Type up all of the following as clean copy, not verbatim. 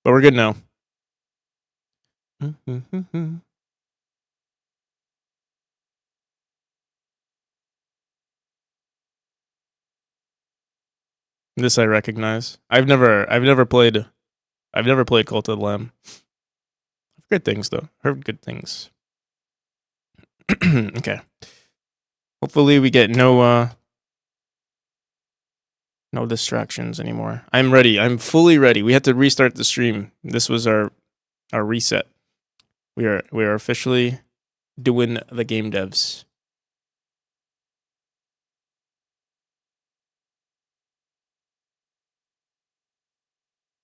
but we're good now. This I recognize. I've never played Cult of the Lamb. Good things though. Heard good things. Okay. Hopefully we get no distractions anymore. I'm ready. I'm fully ready. We had to restart the stream. This was our reset. We are officially doing the game devs.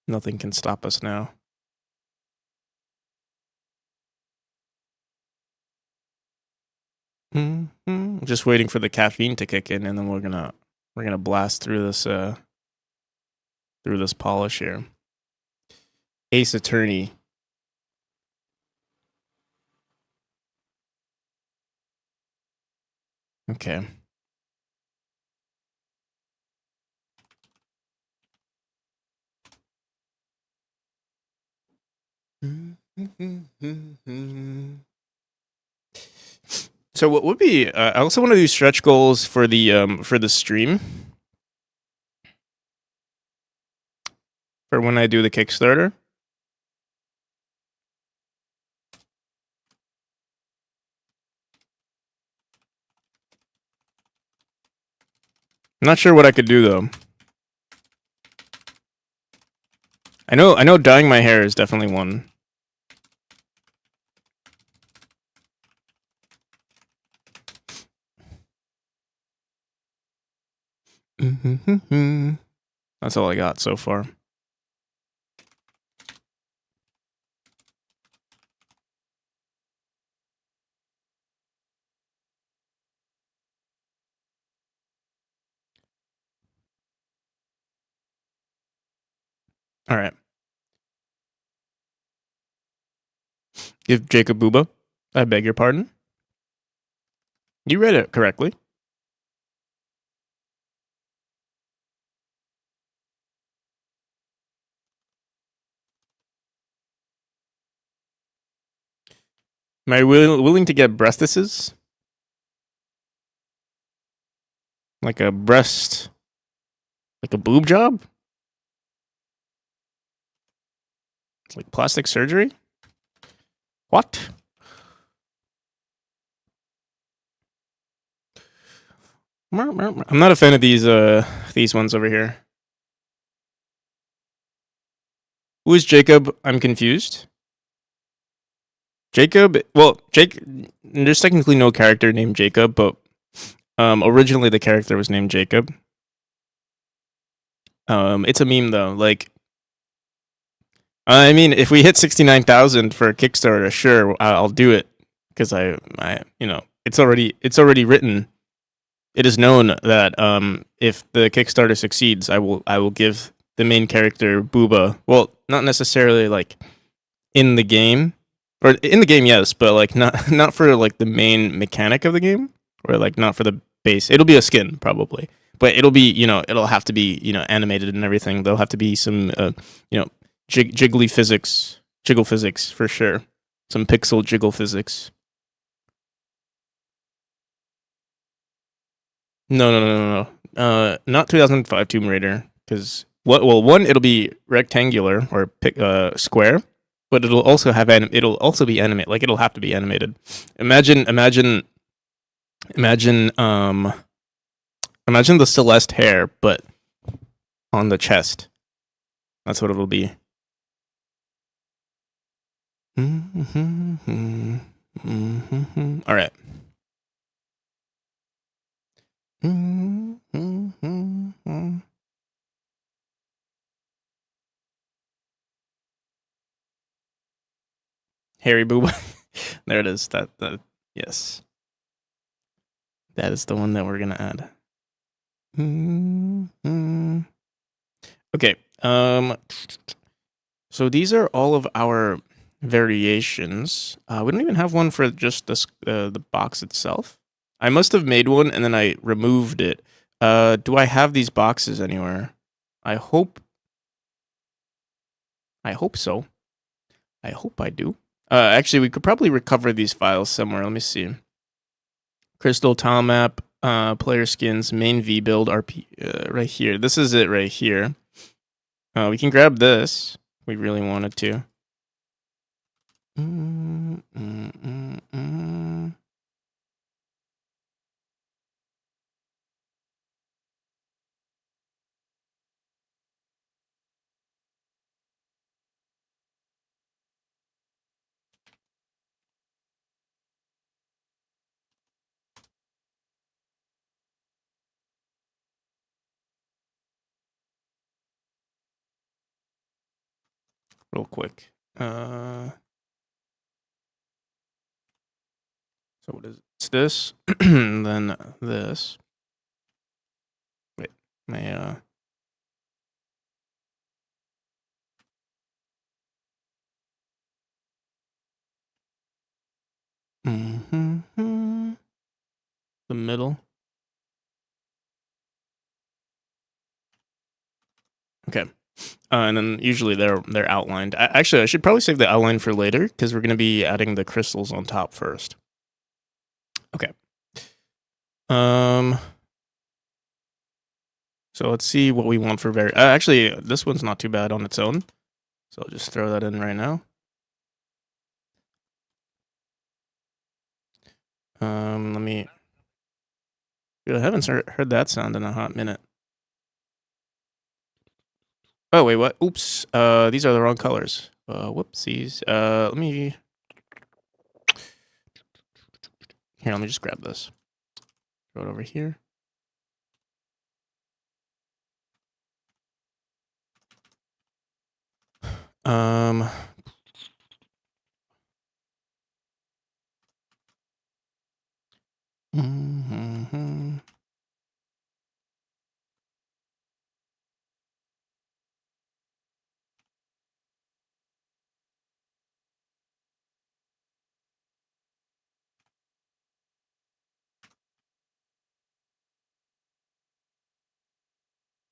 Nothing can stop us now. Just waiting for the caffeine to kick in, and then we're gonna blast through this polish here. Ace Attorney. Okay. So what would be? I also want to do stretch goals for the stream. For when I do the Kickstarter. I'm not sure what I could do though. I know dyeing my hair is definitely one. That's all I got so far. All right. Give Jacob Booba. I beg your pardon. You read it correctly. Am I willing to get breastises? Like a breast, like a boob job? Like plastic surgery? What? I'm not a fan of these ones over here. Who is Jacob? I'm confused. Jacob, well, there's technically no character named Jacob, but originally the character was named Jacob. It's a meme though. Like, I mean, if we hit 69,000 for a Kickstarter, sure, I'll do it because I it's already written. It is known that if the Kickstarter succeeds, I will give the main character Booba. Well, not necessarily like in the game, or in the game, yes, but like not for like the main mechanic of the game, or like not for the base. It'll be a skin probably, but it'll be it'll have to be animated and everything. There'll have to be some jiggle physics for sure. Some pixel jiggle physics. No. Not 2005 Tomb Raider, because one, it'll be rectangular or square, but it'll also have it'll also be animated. Like it'll have to be animated. Imagine the Celeste hair, but on the chest. That's what it'll be. All right. Harry Booba. There it is. That yes. That is the one that we're gonna add. Okay. So these are all of our variations. We don't even have one for just this the box itself. I must have made one and then I removed it. Do I have these boxes anywhere? I hope I hope so. I hope I do. Actually, we could probably recover these files somewhere. Let me see. Crystal tile map, player skins, main V build, RP, right here. This is it right here. We can grab this. If we really wanted to. Real quick. So what is it? It's this, and then this. Wait, my the middle. Okay. And then usually they're outlined. Actually, I should probably save the outline for later because we're going to be adding the crystals on top first. Okay. So let's see what we want for actually, this one's not too bad on its own. So I'll just throw that in right now. Let me. I haven't heard that sound in a hot minute. Oh wait, what? Oops. These are the wrong colors. Whoopsies. Let me. Here, let me just grab this. Throw it over here.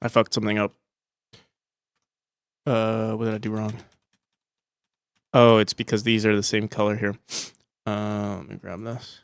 I fucked something up. What did I do wrong? Oh, it's because these are the same color here. Let me grab this.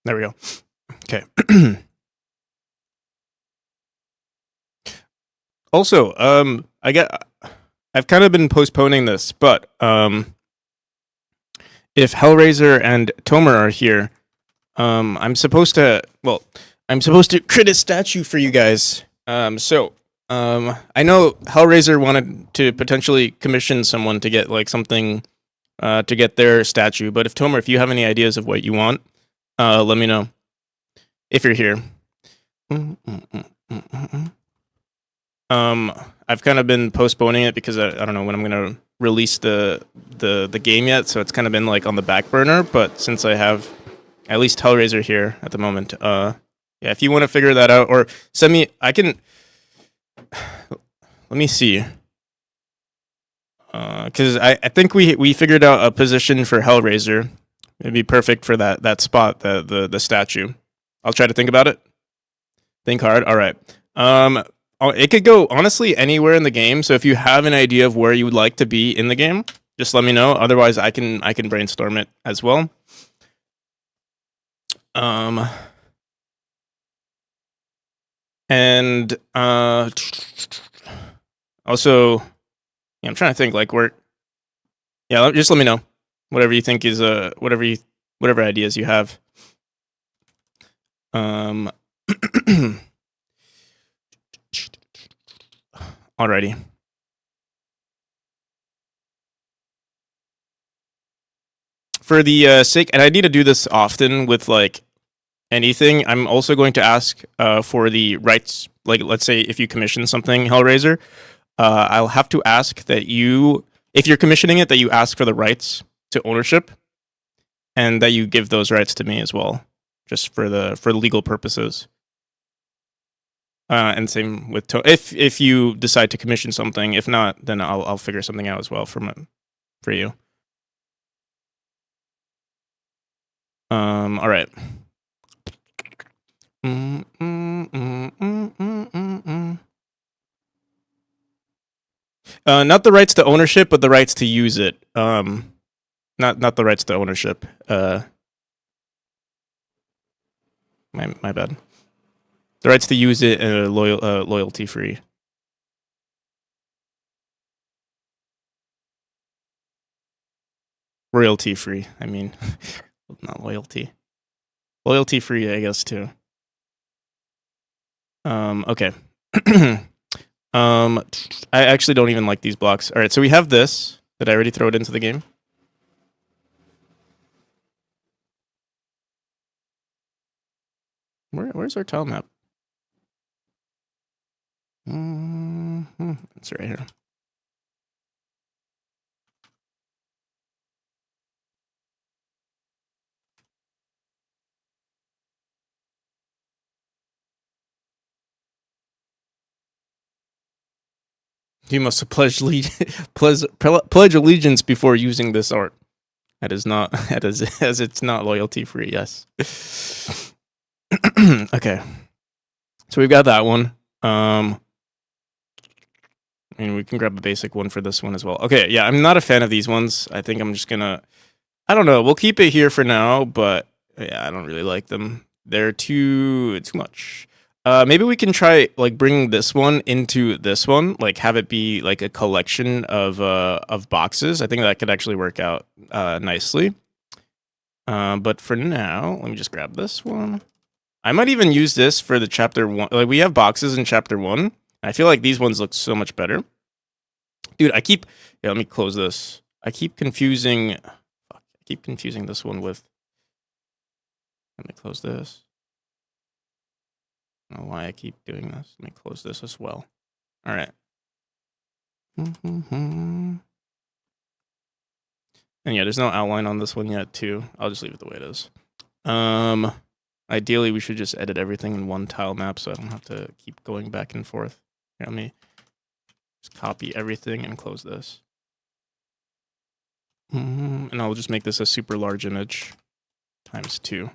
There we go. Okay. Also, I've kind of been postponing this, but if Hellraiser and Tomer are here, I'm supposed to create a statue for you guys. I know Hellraiser wanted to potentially commission someone to get like something to get their statue, but if Tomer, if you have any ideas of what you want, let me know if you're here. I've kind of been postponing it because I don't know when I'm gonna release the game yet, so it's kind of been like on the back burner. But since I have at least Hellraiser here at the moment, yeah, if you want to figure that out or send me, I can. Let me see. Because I think we figured out a position for Hellraiser. It'd be perfect for that spot, the statue. I'll try to think about it. Think hard. All right. It could go honestly anywhere in the game. So if you have an idea of where you would like to be in the game, just let me know. Otherwise, I can brainstorm it as well. And also, yeah, I'm trying to think like where. Yeah, just let me know whatever you think is whatever ideas you have. Alrighty. For the sake, and I need to do this often with like anything, I'm also going to ask for the rights like let's say if you commission something, Hellraiser, I'll have to ask that you, if you're commissioning it, that you ask for the rights to ownership, and that you give those rights to me as well, just for legal purposes. And same with if you decide to commission something. If not, then I'll figure something out as well for you. All right. Not the rights to ownership, but the rights to use it. Not the rights to ownership. My bad. The rights to use it loyalty free. Royalty free. I mean, not loyalty. Loyalty free, I guess too. Okay. I actually don't even like these blocks. All right, so we have this. Did I already throw it into the game? Where's our tile map? It's right here. You must pledge allegiance before using this art. That is not as it's not loyalty free. Yes. Okay. So we've got that one. I mean, we can grab a basic one for this one as well. Okay, yeah, I'm not a fan of these ones. I think I'm just gonna, I don't know. We'll keep it here for now, but yeah, I don't really like them. They're too much. Maybe we can try like bringing this one into this one, like have it be like a collection of boxes. I think that could actually work out nicely. But for now, let me just grab this one. I might even use this for the chapter 1. Like we have boxes in chapter 1. I feel like these ones look so much better. Dude, let me close this. I keep confusing this one with, let me close this. I don't know why I keep doing this. Let me close this as well. All right. And yeah, there's no outline on this one yet too. I'll just leave it the way it is. Ideally, we should just edit everything in one tile map so I don't have to keep going back and forth. Here, let me just copy everything and close this. And I'll just make this a super large image times 2.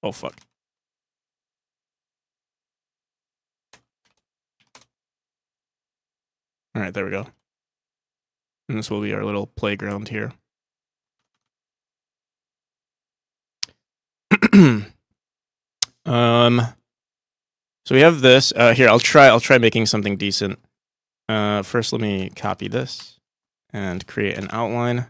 Oh, fuck. All right, there we go. And this will be our little playground here. So we have this. Here, I'll try making something decent. First, let me copy this and create an outline.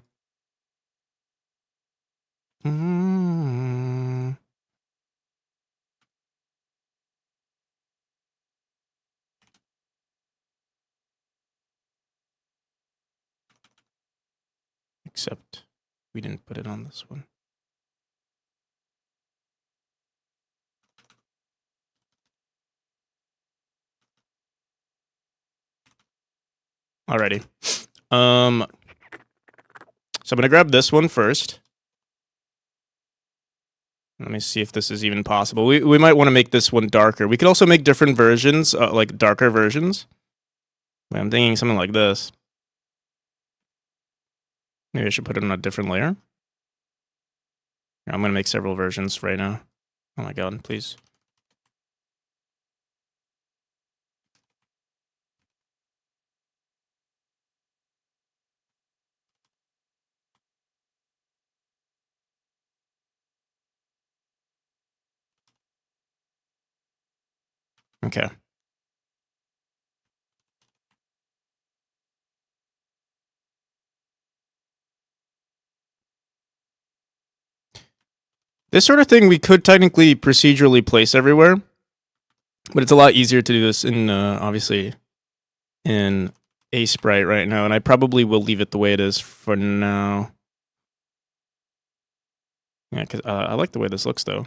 Except we didn't put it on this one. Alrighty. So I'm gonna grab this one first. Let me see if this is even possible. We might want to make this one darker. We could also make different versions, like darker versions. I'm thinking something like this. Maybe I should put it on a different layer. I'm gonna make several versions right now. Oh my god, please. Okay. This sort of thing we could technically procedurally place everywhere, but it's a lot easier to do this in, obviously, in a sprite right now, and I probably will leave it the way it is for now. Yeah, because I like the way this looks, though.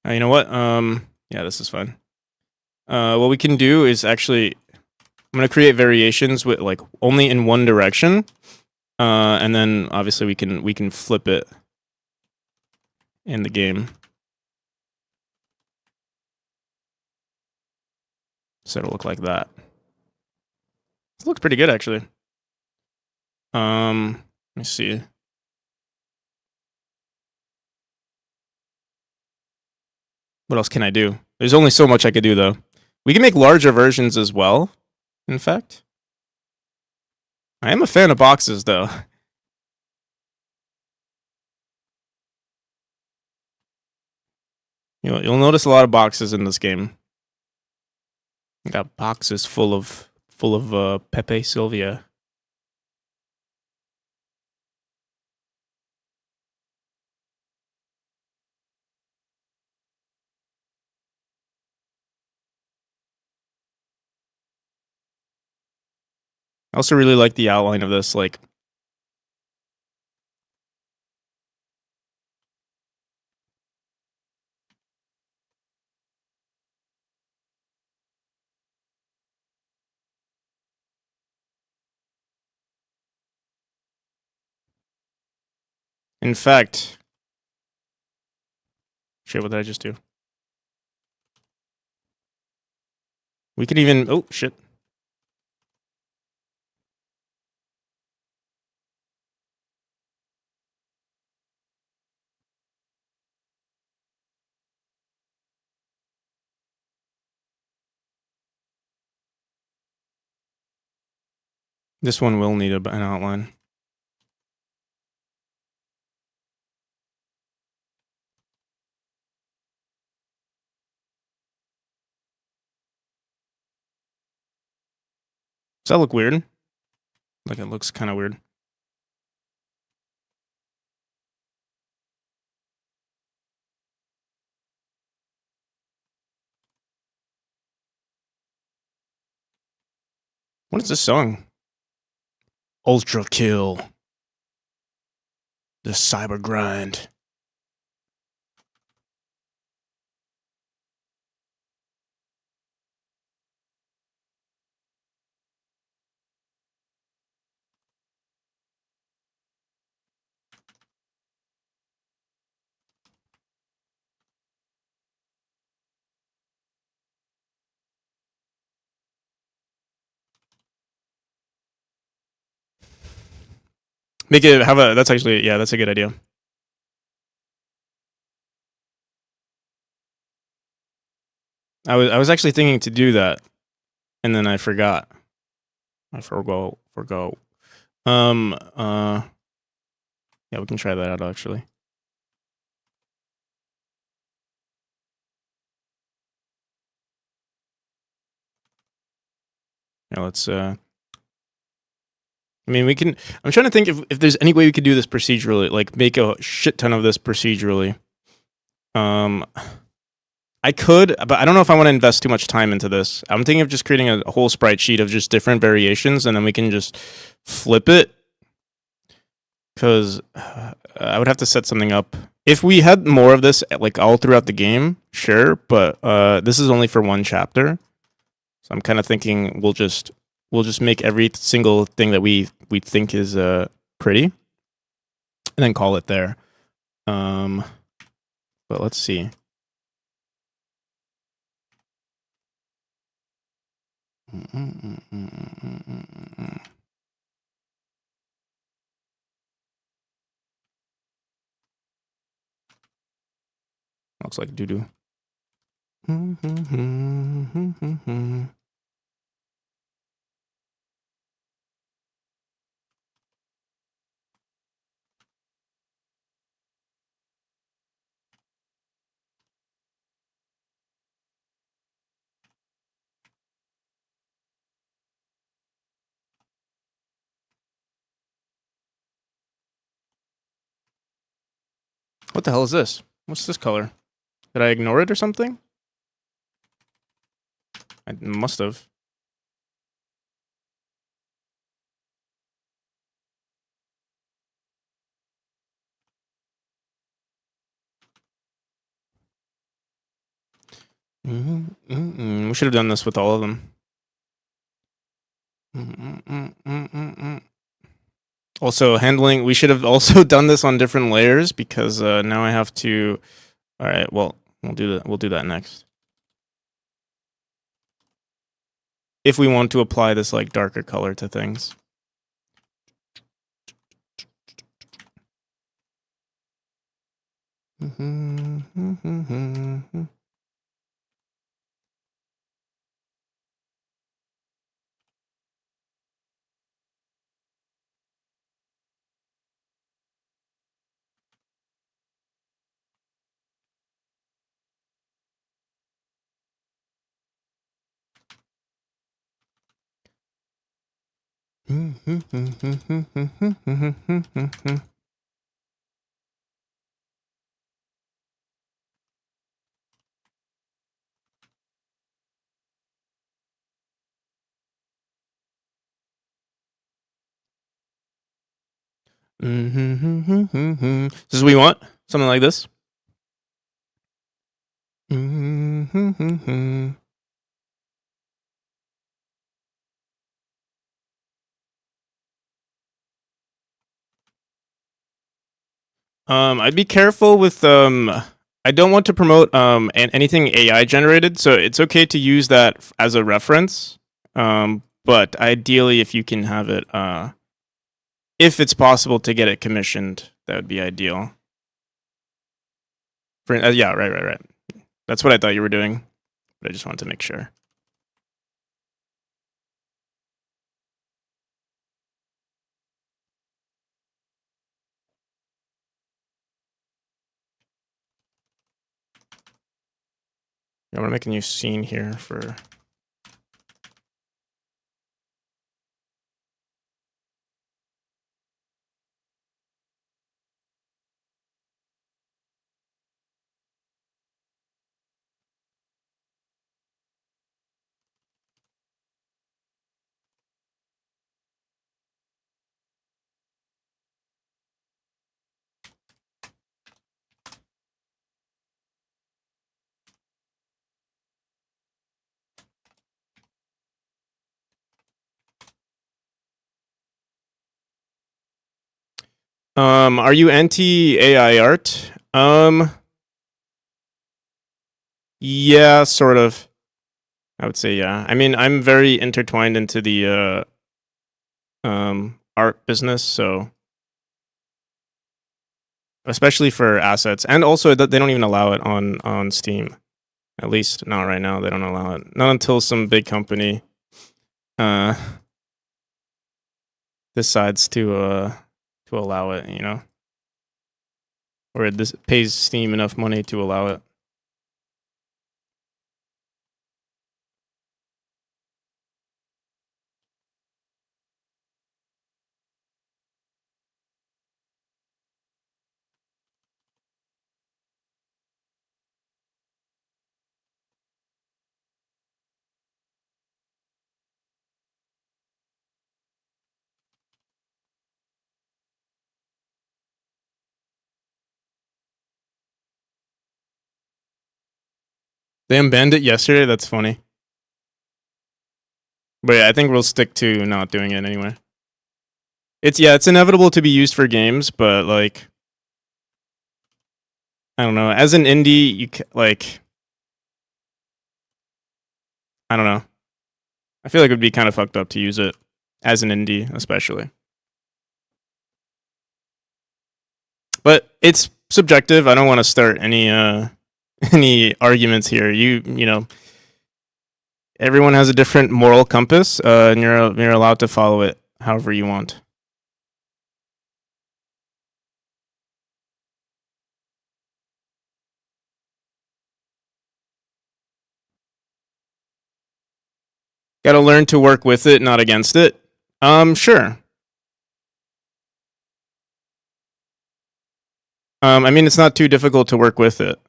You know what? Yeah, this is fine. What we can do is actually, I'm gonna create variations with like only in one direction, and then obviously we can flip it in the game. So it'll look like that. It looks pretty good actually. Let me see. What else can I do? There's only so much I could do though. We can make larger versions as well. In fact, I am a fan of boxes though. You'll notice a lot of boxes in this game. Got boxes full of Pepe Sylvia. I also really like the outline of this. Like, in fact, shit. What did I just do? We could even. Oh shit. This one will need an outline. Does that look weird? Like it looks kind of weird. What is this song? Ultra Kill. The Cyber Grind. Make it have a. That's actually, yeah, that's a good idea. I was actually thinking to do that, and then I forgot. I forgo. Yeah, we can try that out actually. Yeah, let's. I mean, we can. I'm trying to think if there's any way we could do this procedurally, like make a shit ton of this procedurally. I could, but I don't know if I want to invest too much time into this. I'm thinking of just creating a whole sprite sheet of just different variations, and then we can just flip it. Because I would have to set something up. If we had more of this, like all throughout the game, sure. But this is only for one chapter, so I'm kind of thinking we'll just make every single thing that we think is pretty, and then call it there. But let's see. Looks like doo doo. What the hell is this? What's this color? Did I ignore it or something? I must have. We should have done this with all of them. Also, handling. We should have also done this on different layers because now I have to. All right. Well, we'll do that. We'll do that next. If we want to apply this like darker color to things. This is what we want? Something like this? I'd be careful with I don't want to promote anything AI generated, so it's okay to use that as a reference. But ideally, if you can have it, if it's possible to get it commissioned, that would be ideal. For yeah, right. That's what I thought you were doing, but I just wanted to make sure. I'm gonna make a new scene here for. Are you anti AI art? Yeah, sort of. I would say yeah. I mean, I'm very intertwined into the art business, so especially for assets, and also they don't even allow it on Steam. At least not right now. They don't allow it. Not until some big company uh decides to allow it, you know, or this pays Steam enough money to allow it. They unbanned it yesterday. That's funny. But yeah, I think we'll stick to not doing it anyway. It's inevitable to be used for games, but like I don't know. As an indie, like I don't know. I feel like it would be kind of fucked up to use it as an indie, especially. But it's subjective. I don't want to start any any arguments here. You know, everyone has a different moral compass, and you're allowed to follow it however you want. Got to learn to work with it, not against it. Sure. I mean, it's not too difficult to work with it.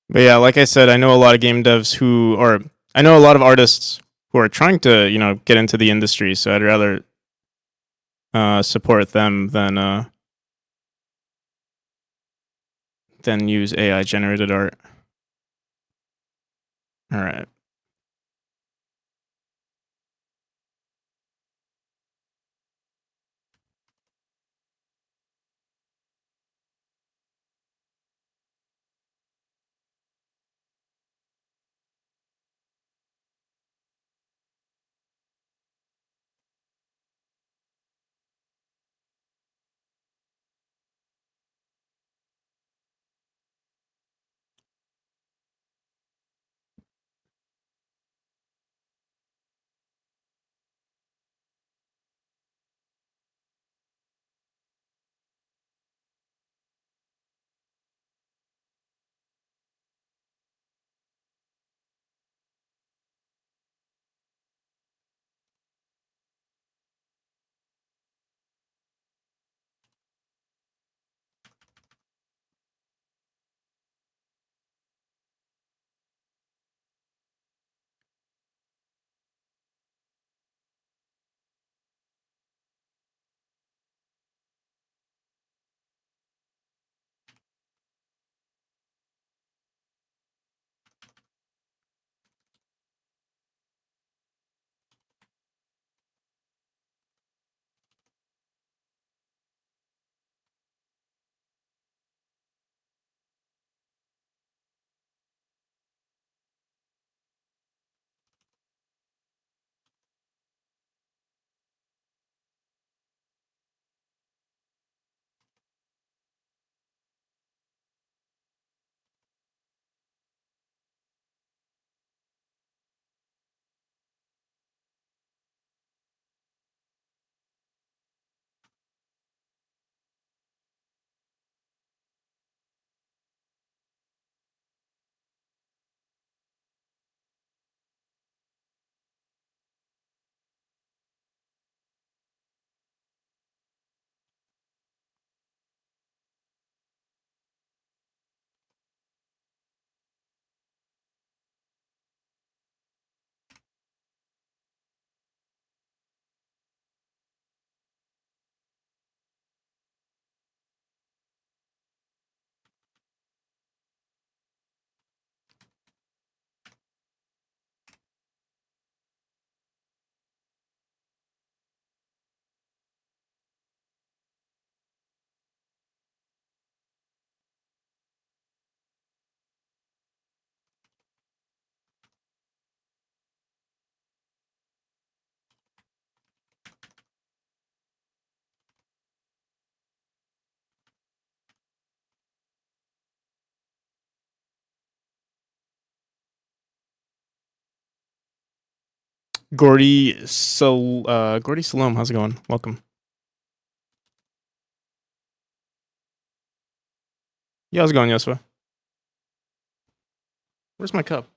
But yeah, like I said, I know a lot of game devs who, or I know a lot of artists who are trying to, get into the industry. So I'd rather support them than use AI generated art. All right. Gordy Salome, how's it going? Welcome. Yeah, how's it going, Yosua? Where's my cup?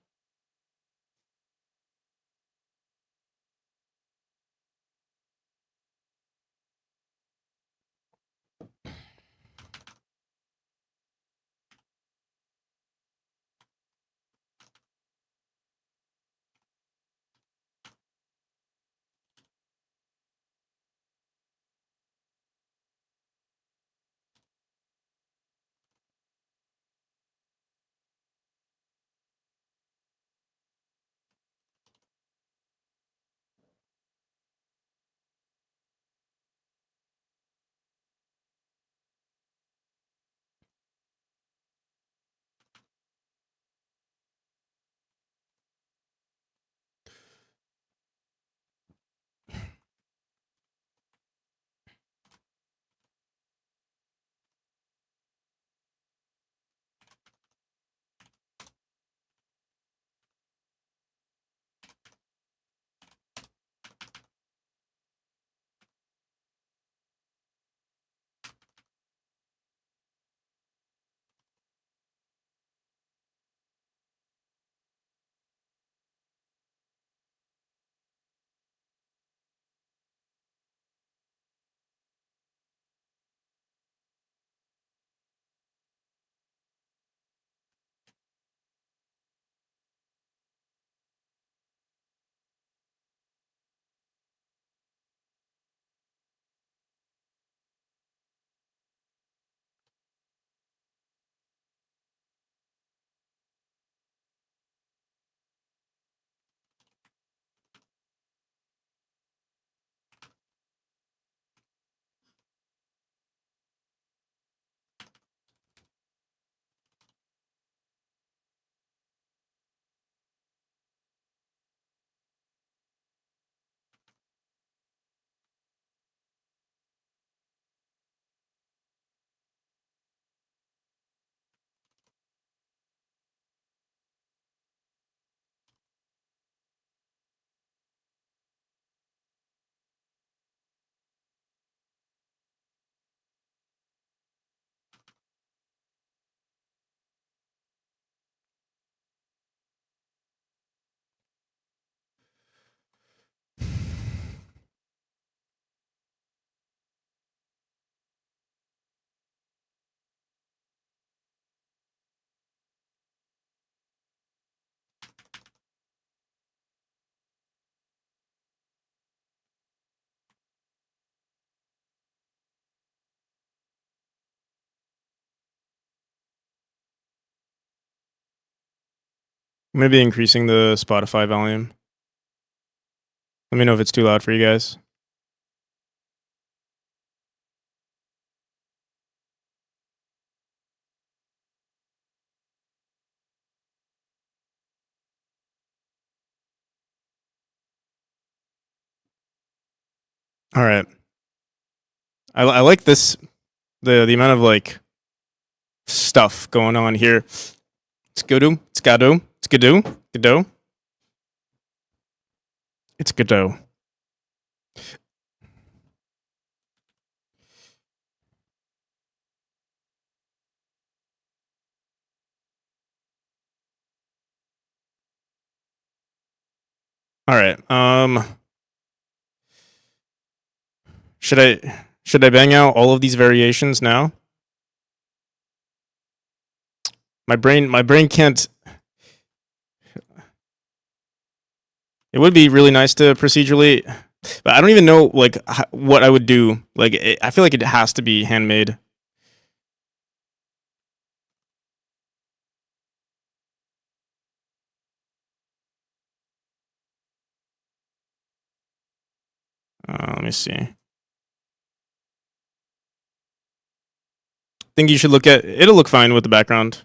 Maybe increasing the Spotify volume. Let me know if it's too loud for you guys. All right. I like this the amount of like stuff going on here. It's godot. It's godot. It's godot. Godot. It's godot. All right. Should I bang out all of these variations now? My brain can't. It would be really nice to procedurally, but I don't even know like what I would do. Like I feel like it has to be handmade. Let me see. I think you should look at. It'll look fine with the background.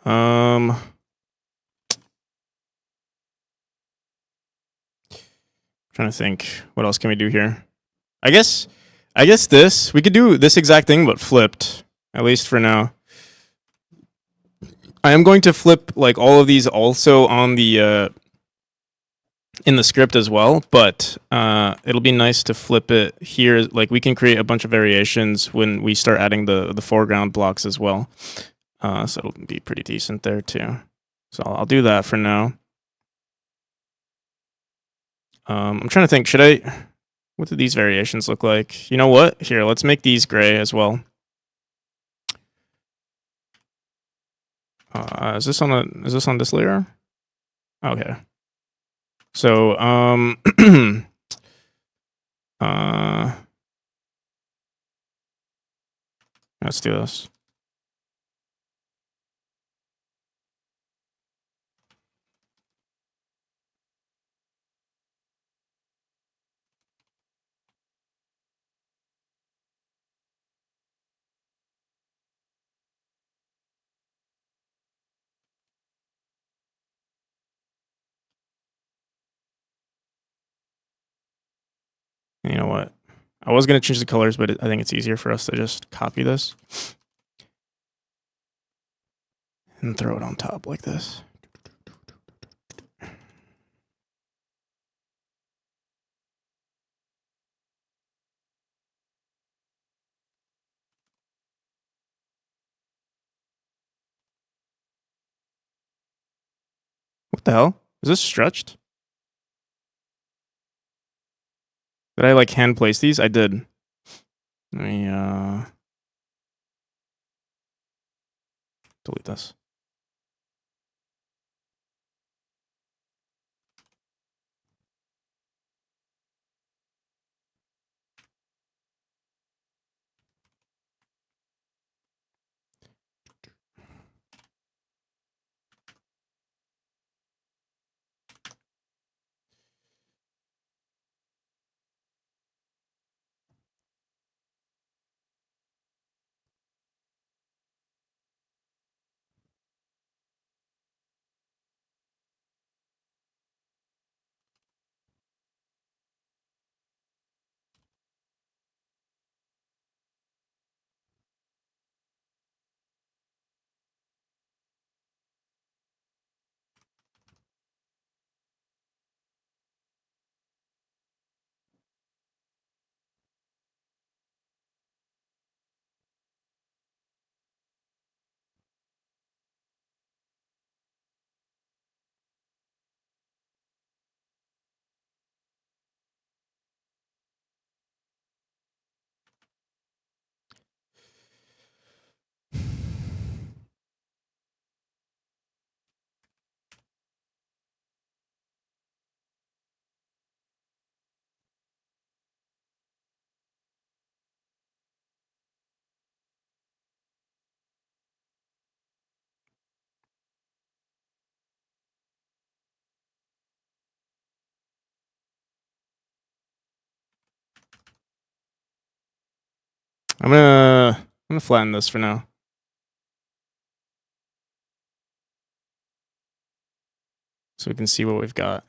Um, trying to think. What else can we do here? I guess. I guess this we could do this exact thing but flipped. At least for now. I am going to flip like all of these also on the in the script as well, but it'll be nice to flip it here. Like we can create a bunch of variations when we start adding the foreground blocks as well. So it'll be pretty decent there too. So I'll do that for now. I'm trying to think. Should I? What do these variations look like? You know what? Here, let's make these gray as well. Is this on this layer? Okay. So let's do this. You know what? I was going to change the colors, but I think it's easier for us to just copy this and throw it on top like this. What the hell? Is this stretched? Did I like hand place these? I did. Let me delete this. I'm gonna flatten this for now. So we can see what we've got.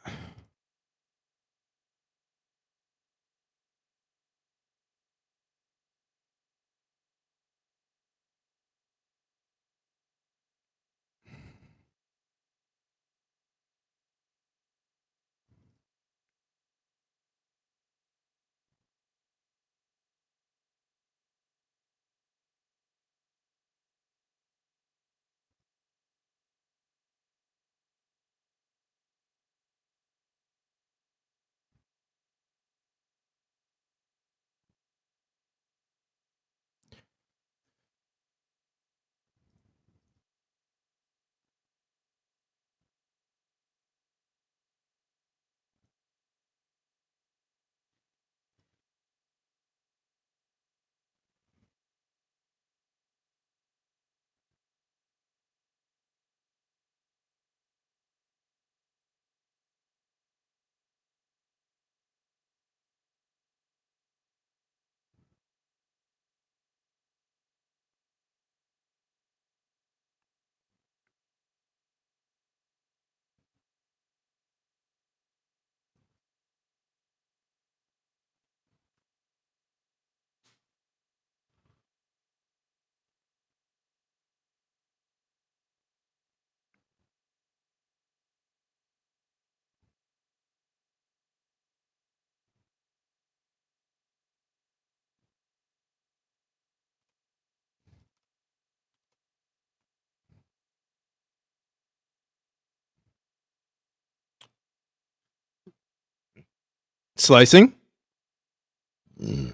Slicing? I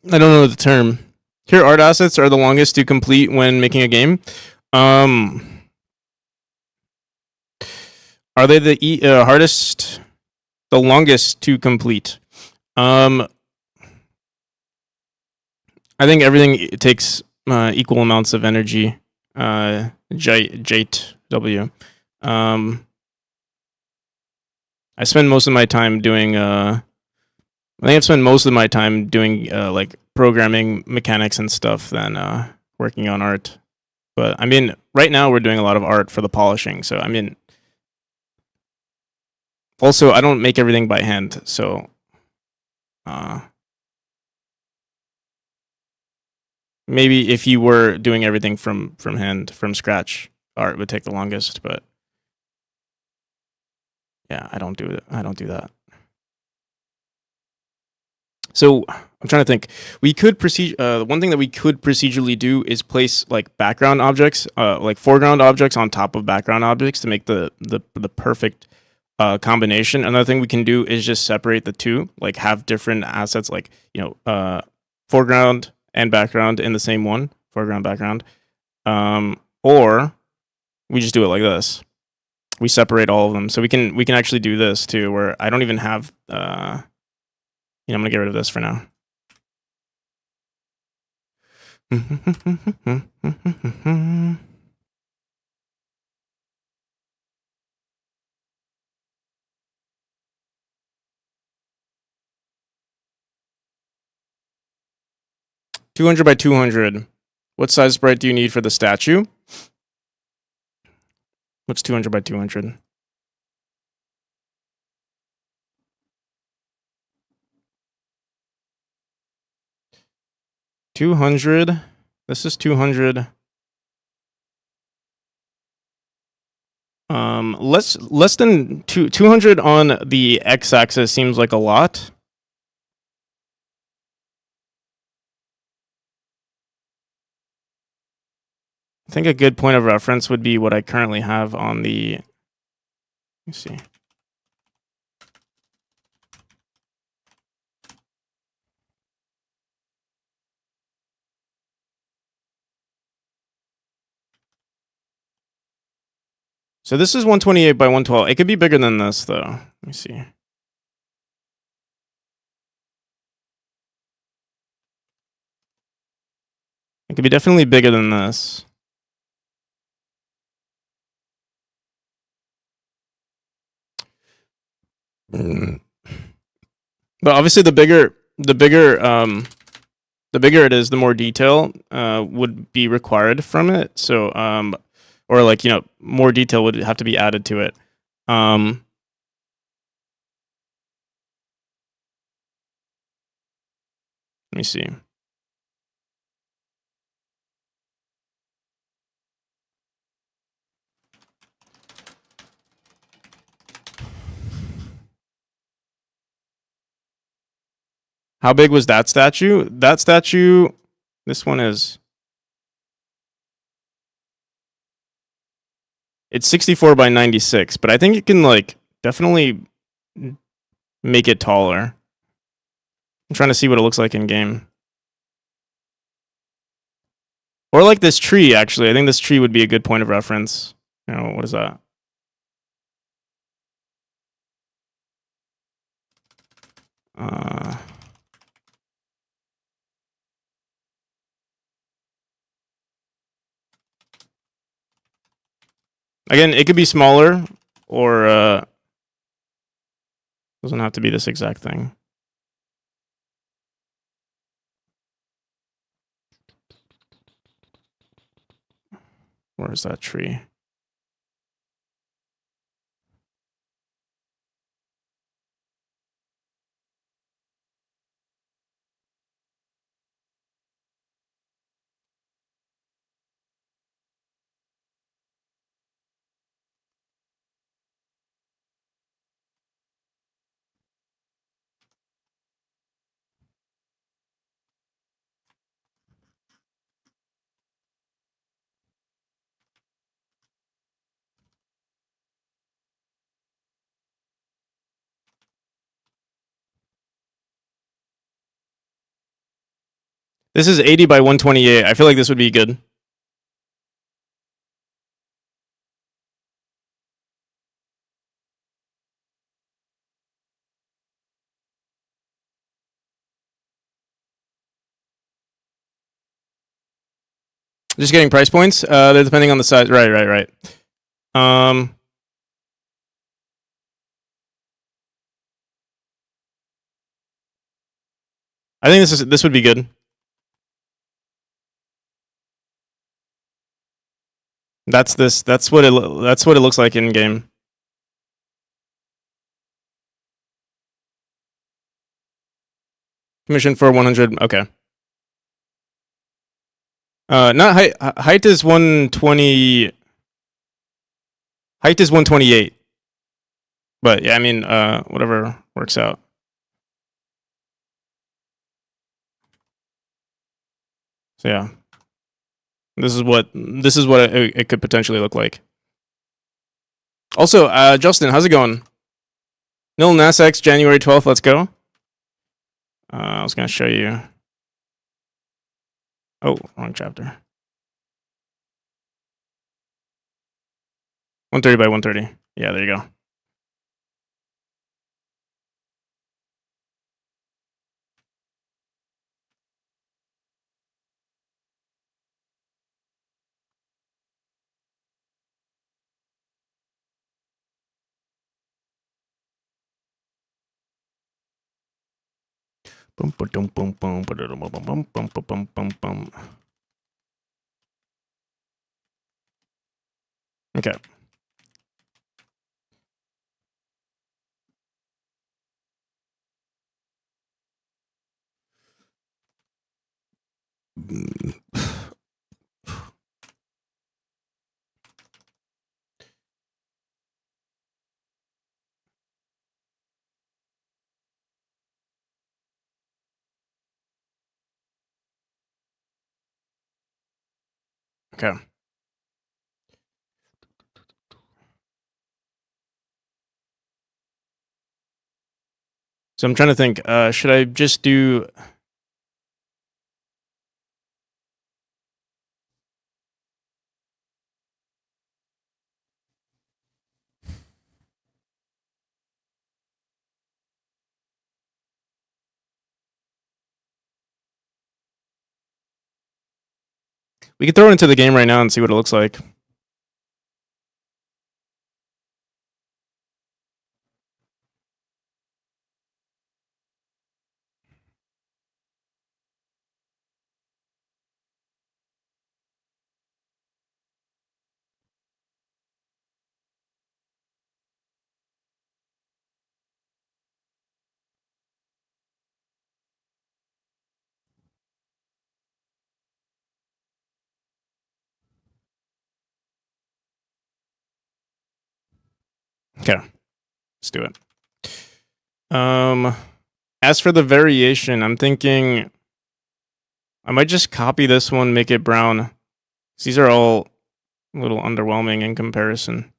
don't know the term. Here, art assets are the longest to complete when making a game. Are they the hardest, the longest to complete? I think everything takes equal amounts of energy. Jate W. I spend most of my time doing. I think I've spent most of my time doing like programming mechanics and stuff than working on art. But I mean, right now we're doing a lot of art for the polishing. So I mean, also I don't make everything by hand. So maybe if you were doing everything from hand, from scratch, art would take the longest. But yeah, I don't do it. I don't do that. So I'm trying to think. We could one thing that we could procedurally do is place like background objects, like foreground objects on top of background objects to make the perfect combination. Another thing we can do is just separate the two, like have different assets, like foreground and background in the same one, foreground background, or we just do it like this. We separate all of them, so we can actually do this too, where I don't even have. I'm gonna get rid of this for now. 200 by 200. What size sprite do you need for the statue? What's 200 by 200? This is 200. Less than 200 on the x-axis seems like a lot. I think a good point of reference would be what I currently have on the. Let me see. So this is 128 by 112. It could be bigger than this, though. Let me see. It could be definitely bigger than this. But obviously, the bigger The bigger it is, the more detail would be required from it. So, or like, you know, more detail would have to be added to it. Let me see. How big was that statue? That statue, this one is, it's 64 by 96, but I think you can like definitely make it taller. I'm trying to see what it looks like in game. Or like this tree, actually. I think this tree would be a good point of reference. You know, what is that? Again, it could be smaller, or doesn't have to be this exact thing. Where's that tree? This is 80 by 128. I feel like this would be good. Just getting price points. They're depending on the size. Right. I think this would be good. That's what it looks like in game. Commission for 100. Okay. Not height. Height is 120. Height is 128. But yeah, I mean, whatever works out. So yeah, this is what it could potentially look like. Also, Justin, how's it going? Nil NASX January 12th. Let's go. I was gonna show you. Oh, wrong chapter. 130 by 130. Yeah, there you go. Okay. Okay. So I'm trying to think. Should I just do? We can throw it into the game right now and see what it looks like. Okay, let's do it. As for the variation, I'm thinking I might just copy this one, make it brown. These are all a little underwhelming in comparison.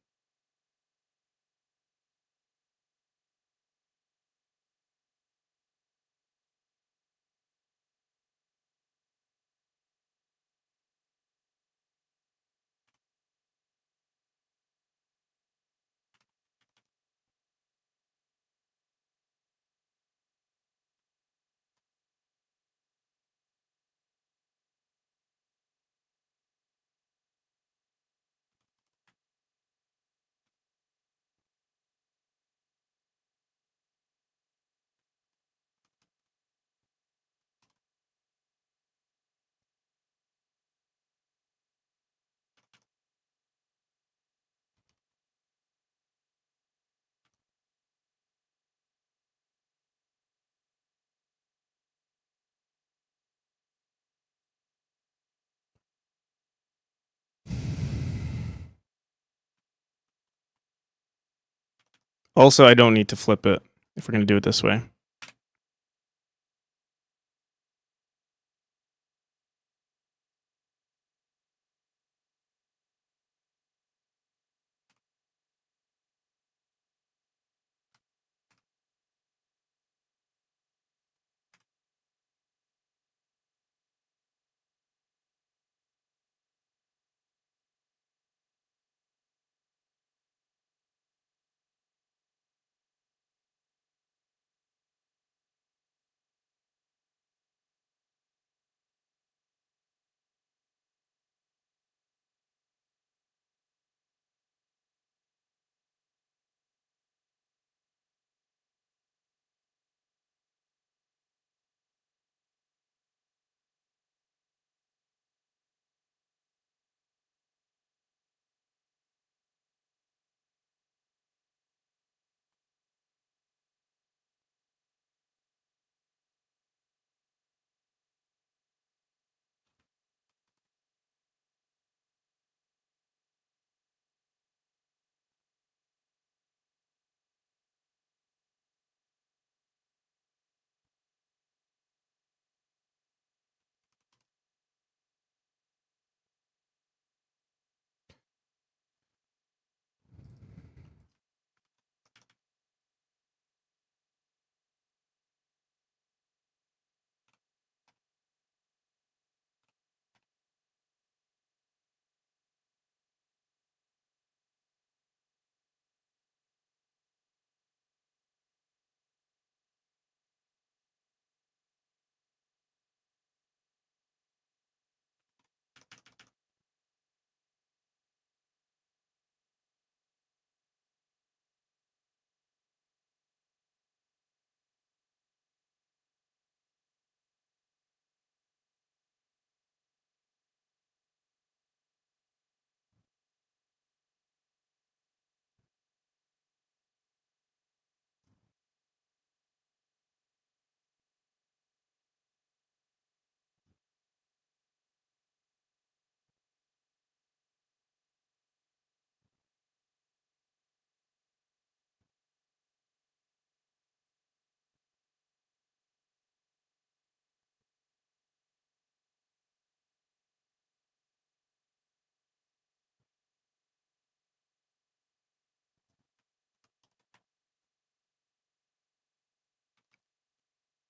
Also, I don't need to flip it if we're going to do it this way.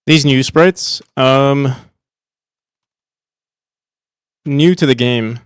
These new sprites, new to the game.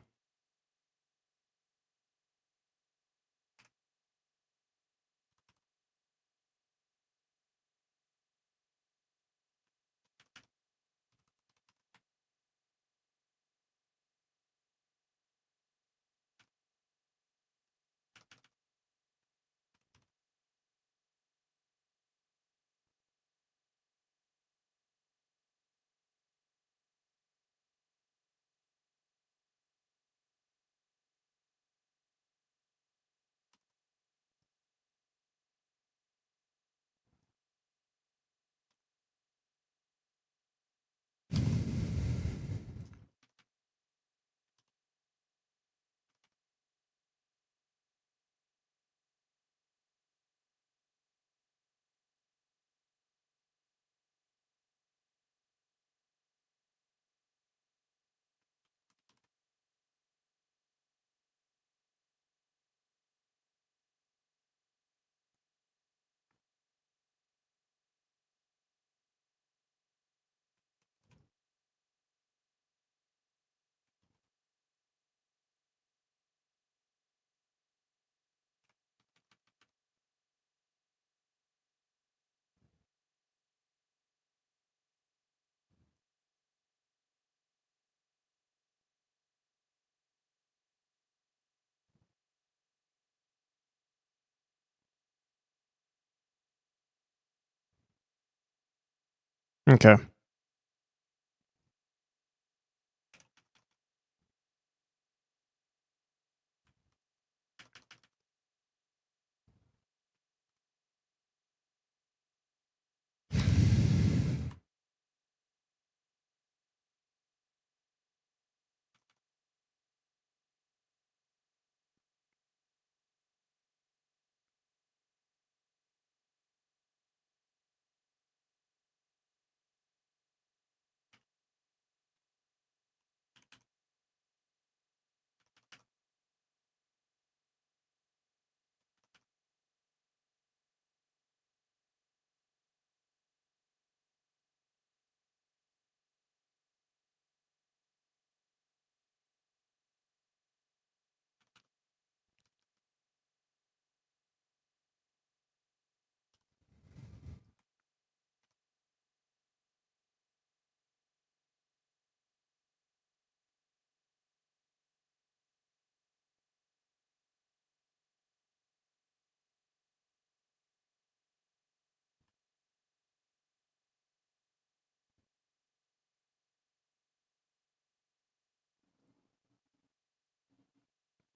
Okay.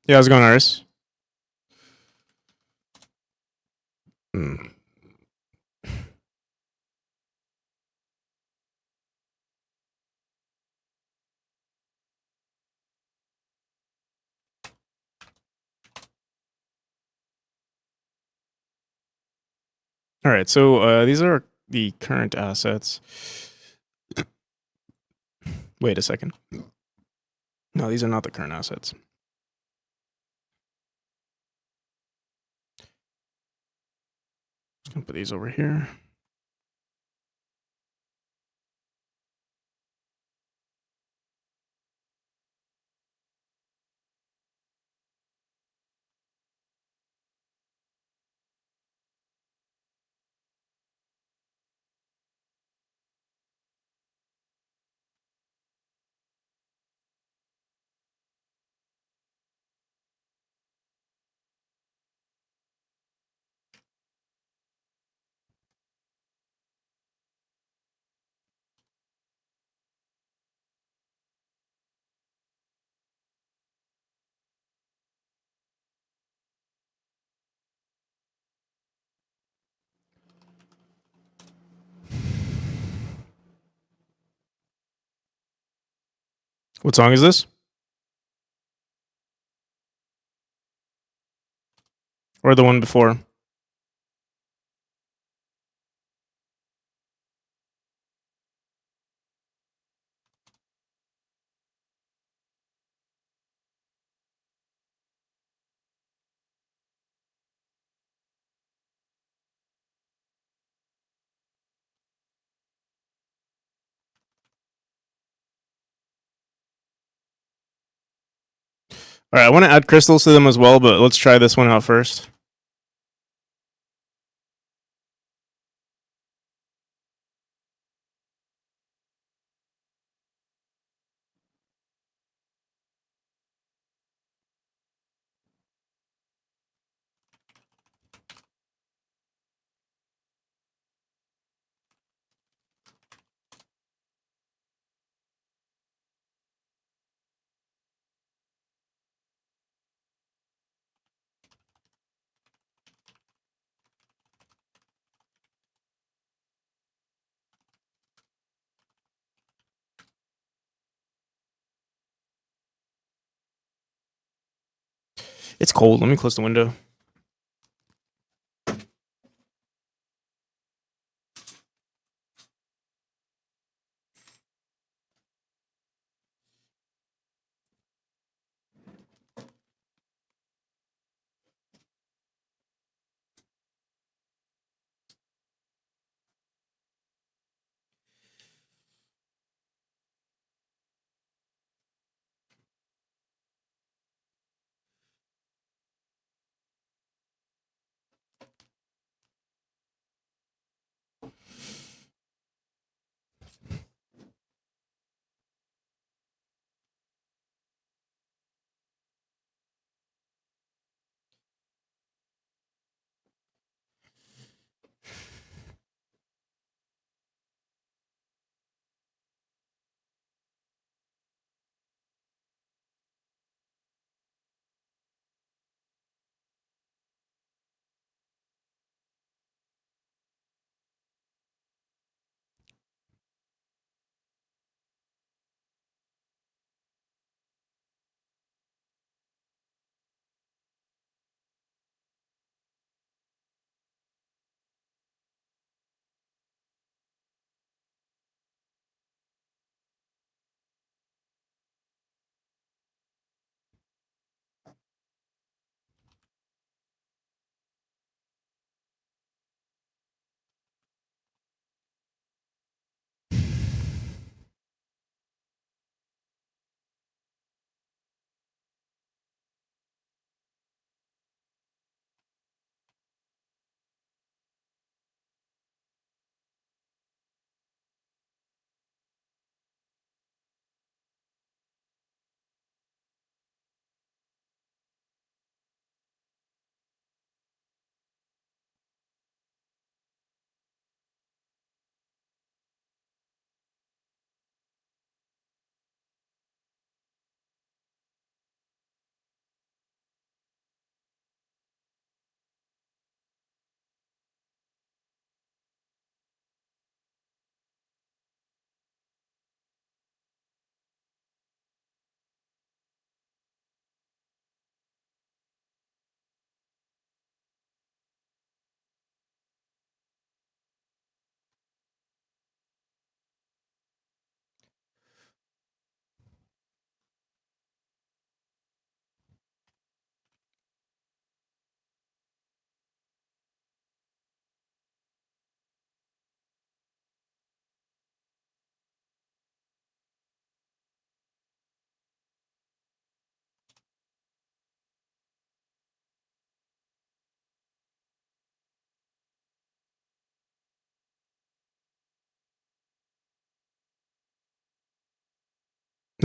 Yeah, how's it going, Iris? Mm. All right, so these are the current assets. Wait a second. No, these are not the current assets. Just gonna put these over here. What song is this? Or the one before? All right, I want to add crystals to them as well, but let's try this one out first. It's cold. Let me close the window.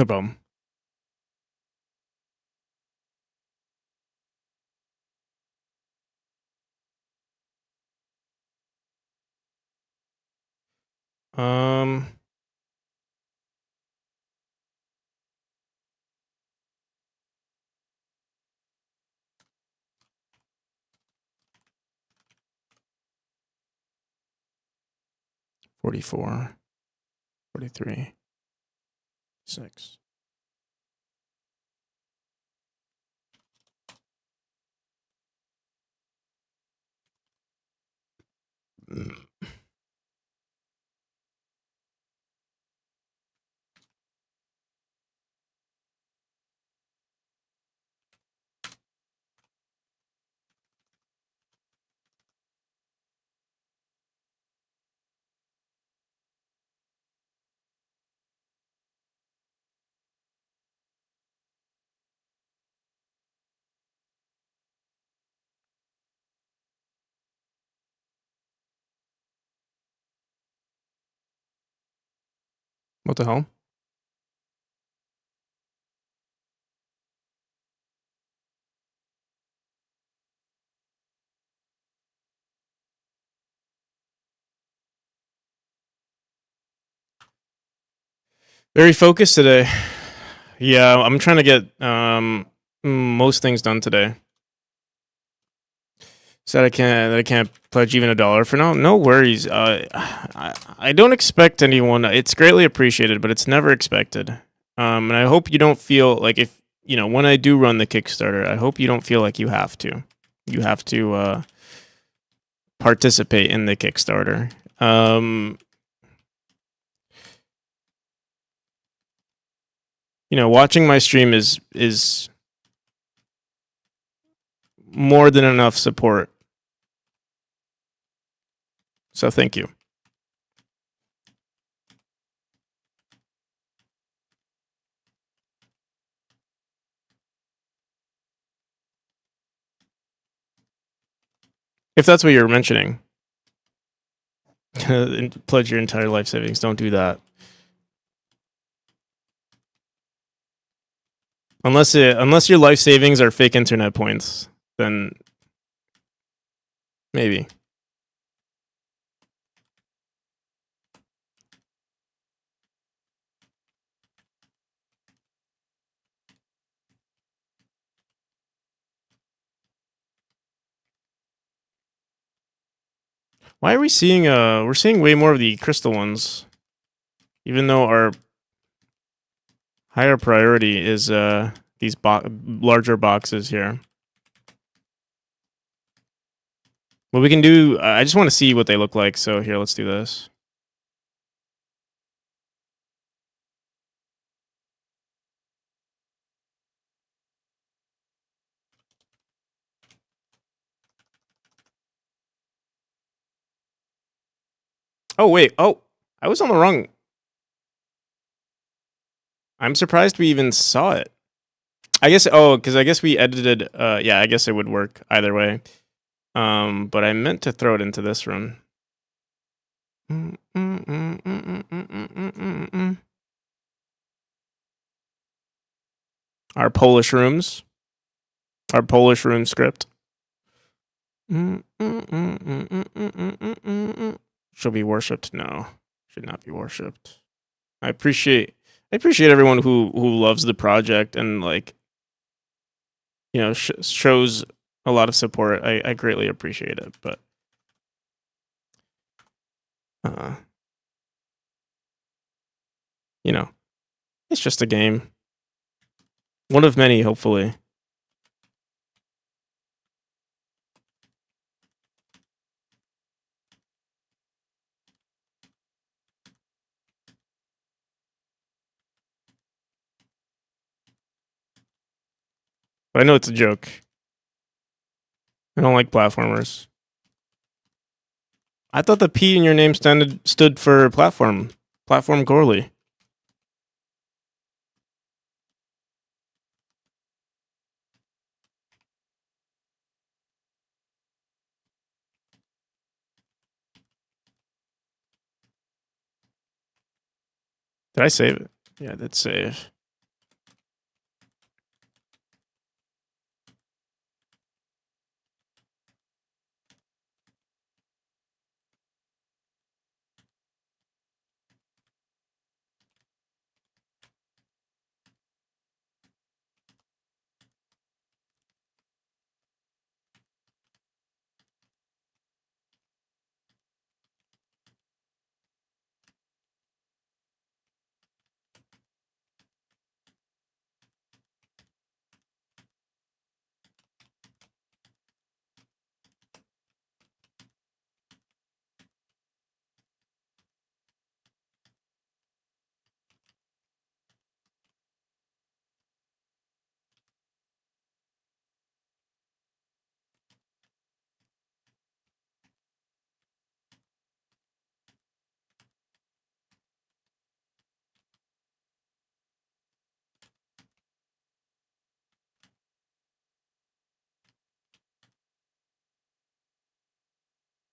No problem. Um, $44, $43, $6. What the hell? Very focused today. Yeah, I'm trying to get most things done today. Said I can't pledge even $1 for now. No worries. I don't expect anyone. It's greatly appreciated, but it's never expected. And I hope you don't feel like if when I do run the Kickstarter, I hope you don't feel like you have to. You have to participate in the Kickstarter. Watching my stream is more than enough support. So thank you. If that's what you're mentioning. Pledge your entire life savings. Don't do that. Unless your life savings are fake internet points, then maybe. Why are we seeing we're seeing way more of the crystal ones, even though our higher priority is these larger boxes here. What we can do, I just want to see what they look like. So here, let's do this. Oh wait, oh, I was on the wrong. I'm surprised we even saw it. I guess because I guess we edited. Yeah, I guess it would work either way. But I meant to throw it into this run. Our Polish rooms. Our Polish room script. Should be worshipped? No, should not be worshipped. I appreciate everyone who loves the project and shows a lot of support. I greatly appreciate it, but it's just a game. One of many, hopefully. But I know it's a joke. I don't like platformers. I thought the P in your name stood for platform. Platform Gorley. Did I save it? Yeah, I did save.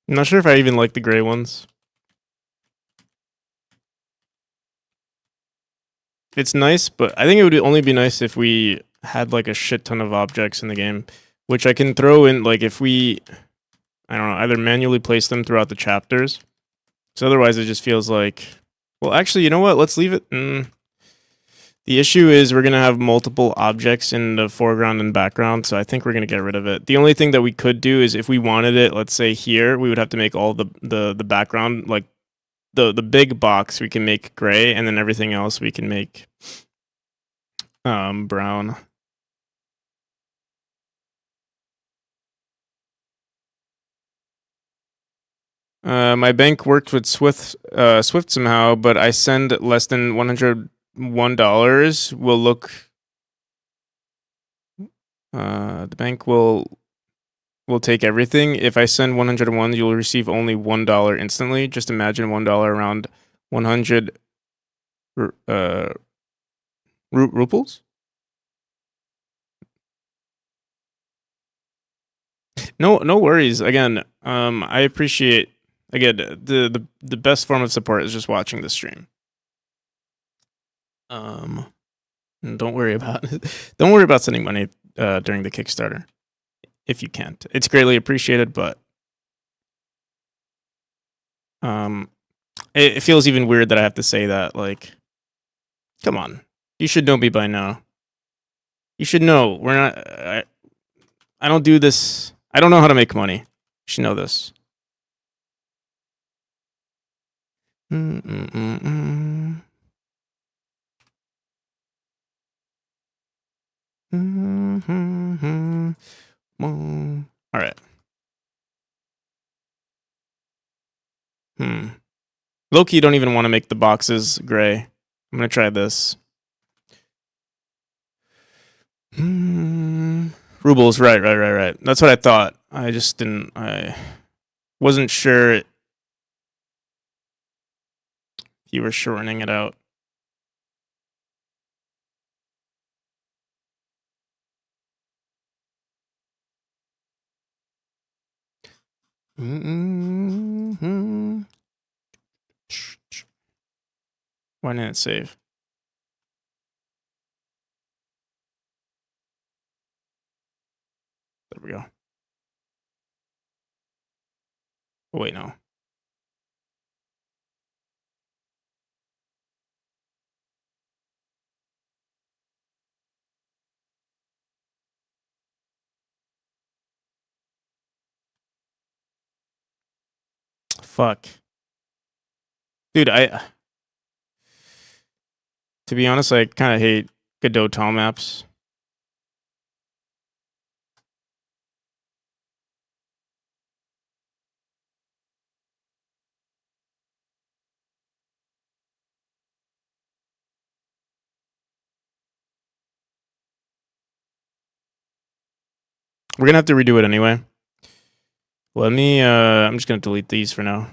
I'm not sure if I even like the gray ones. It's nice, but I think it would only be nice if we had like a shit ton of objects in the game, which I can throw in, like if we, I don't know, either manually place them throughout the chapters. So otherwise it just feels like, well, actually, you know what? Let's leave it. The issue is we're going to have multiple objects in the foreground and background, so I think we're going to get rid of it. The only thing that we could do is if we wanted it, let's say here, we would have to make all the background, like the big box we can make gray, and then everything else we can make brown. My bank worked with Swift somehow, but I send less than $101 will look. The bank will take everything. If I send 101, you'll receive only $1 instantly. Just imagine $1 around 100 rubles. No worries. Again, I appreciate. Again, the best form of support is just watching the stream. Don't worry about sending money during the Kickstarter if you can't. It's greatly appreciated, but it feels even weird that I have to say that. Like, come on, you should know me by now. You should know we're not. I don't do this. I don't know how to make money. You should know this. All right. Low-key don't even want to make the boxes gray. I'm gonna try this. Rubles, right. That's what I thought. I just didn't. I wasn't sure you were shortening it out. Why didn't it save? There we go. Oh, wait, no. Fuck. Dude, to be honest, I kind of hate Godot tile maps. We're gonna have to redo it anyway. Let me, I'm just gonna delete these for now.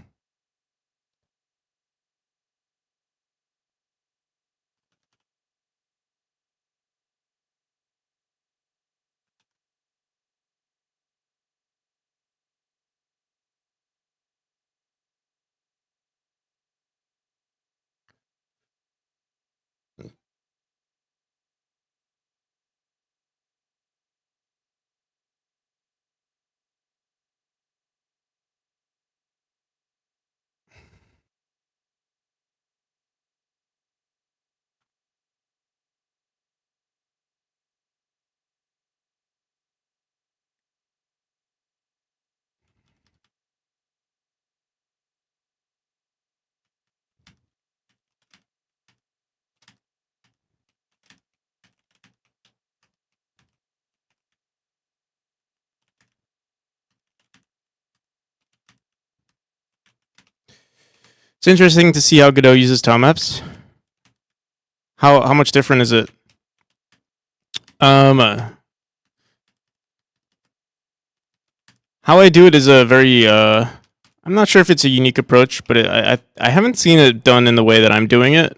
It's interesting to see how Godot uses tile maps. How much different is it? How I do it is a very I'm not sure if it's a unique approach, but I haven't seen it done in the way that I'm doing it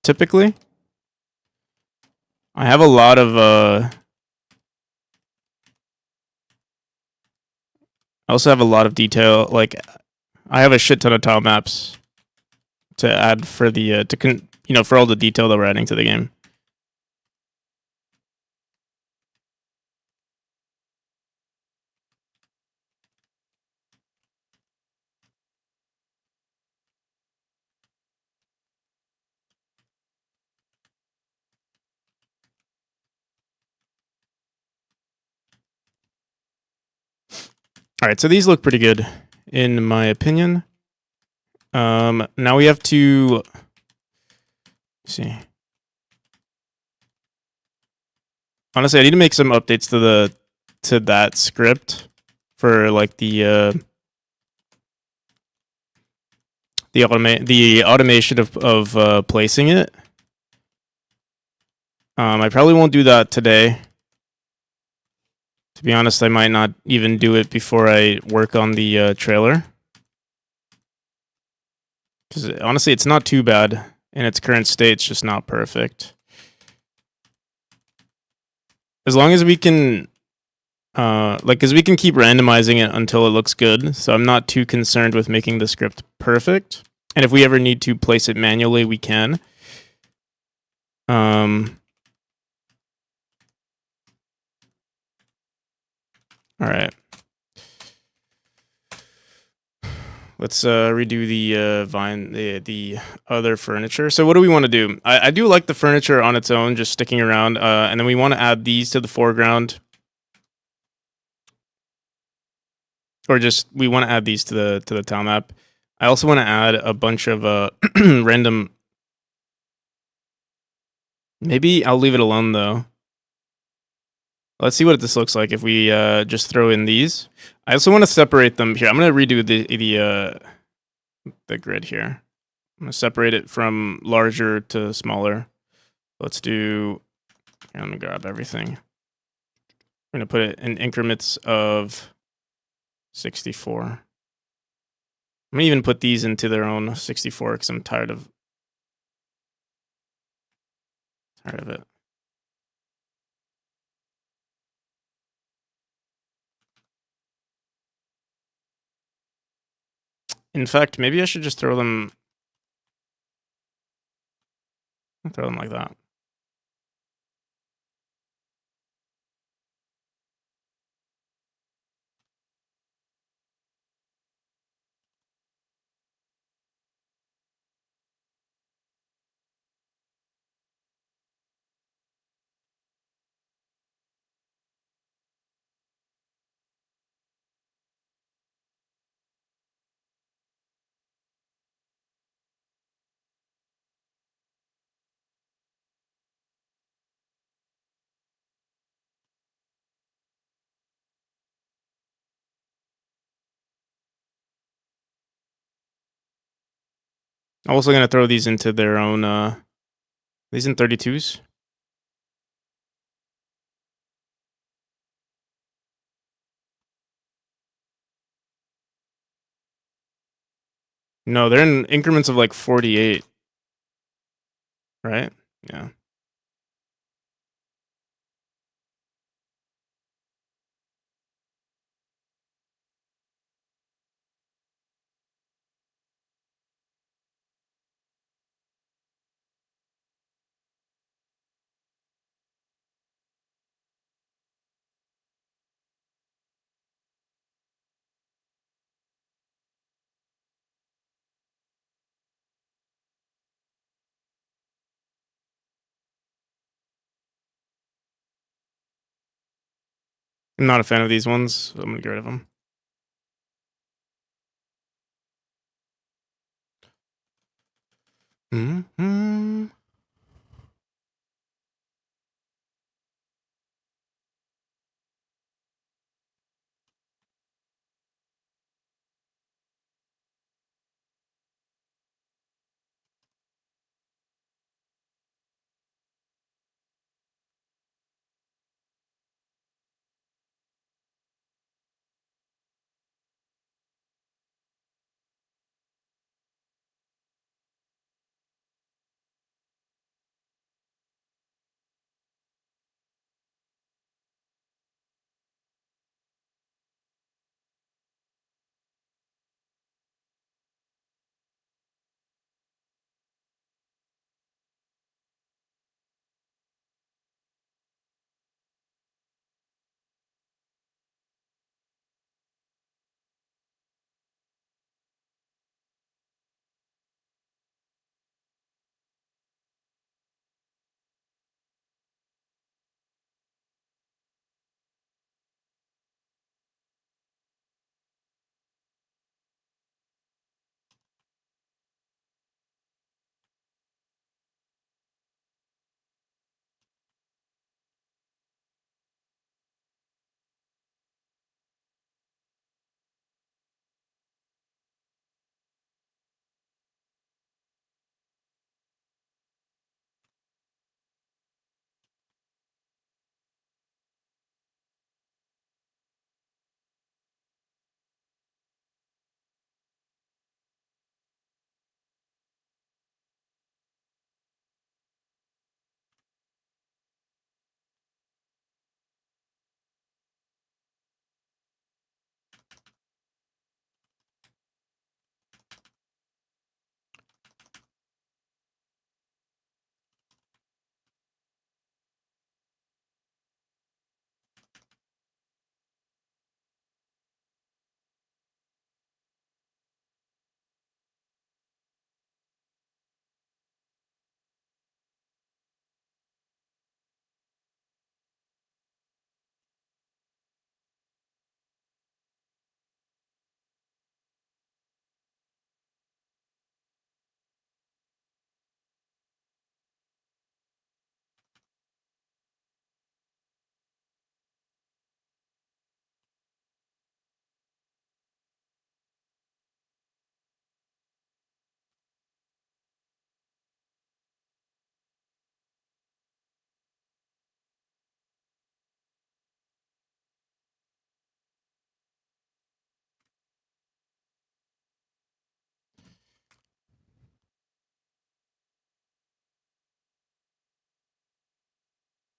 typically. I have a lot of I also have a lot of detail. Like I have a shit ton of tile maps to add for the for all the detail that we're adding to the game. All right, so these look pretty good in my opinion. Now we have to see. Honestly, I need to make some updates to that script for like the automation of placing it. I probably won't do that today. To be honest, I might not even do it before I work on the trailer. Because honestly, it's not too bad in its current state. It's just not perfect. As long as we can, because we can keep randomizing it until it looks good. So I'm not too concerned with making the script perfect. And if we ever need to place it manually, we can. All right. Let's redo the the other furniture. So what do we want to do? I do like the furniture on its own, just sticking around. And then we want to add these to the foreground. Or just, we want to add these to the tile map. I also want to add a bunch of random. Maybe I'll leave it alone though. Let's see what this looks like if we just throw in these. I also want to separate them here. I'm going to redo the grid here. I'm going to separate it from larger to smaller. Let's do, here, let me grab everything. I'm going to put it in increments of 64. I'm going to even put these into their own 64 because I'm tired of it. In fact, maybe I should just throw them like that. I'm also going to throw these into their own, these in 32s. No, they're in increments of like 48. Right? Yeah. I'm not a fan of these ones, so I'm going to get rid of them. Mm-hmm.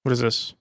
What is this?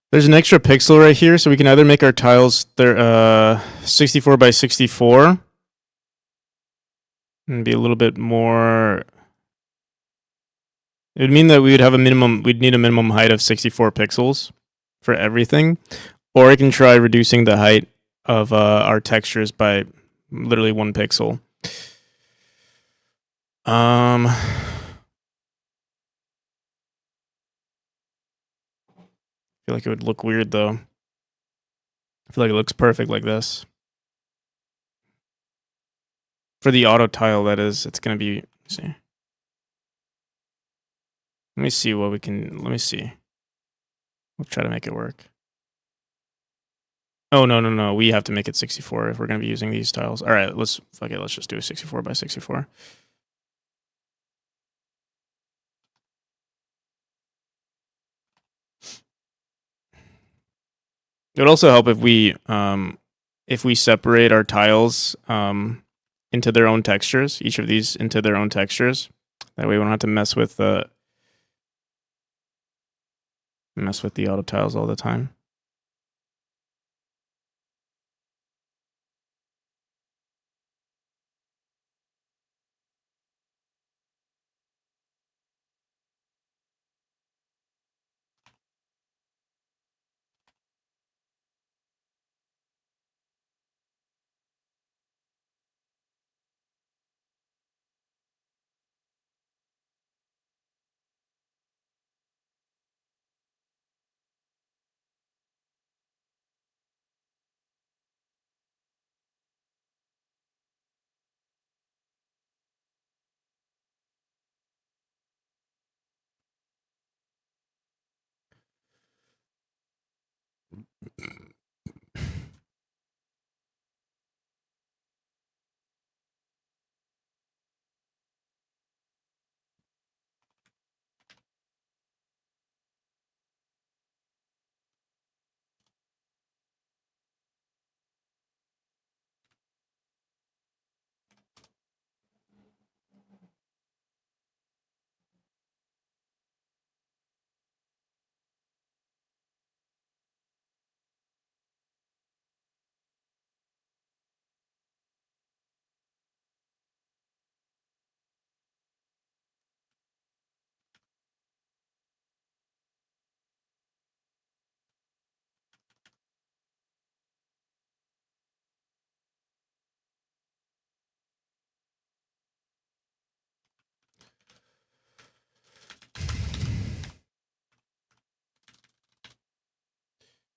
There's an extra pixel right here, so we can either make our tiles 64 by 64 and be a little bit more. It would mean that we would have a minimum. We'd need a minimum height of 64 pixels for everything, or I can try reducing the height of our textures by literally 1 pixel. I feel like it would look weird though. I feel like it looks perfect like this. For the auto tile, that is, it's gonna be. See. Let me see what we can. Let me see. We'll try to make it work. Oh no! We have to make it 64 if we're gonna be using these tiles. All right, let's fuck it. Let's just do a 64 by 64. It would also help if we separate our tiles into their own textures. Each of these into their own textures. That way we don't have to mess with the auto tiles all the time.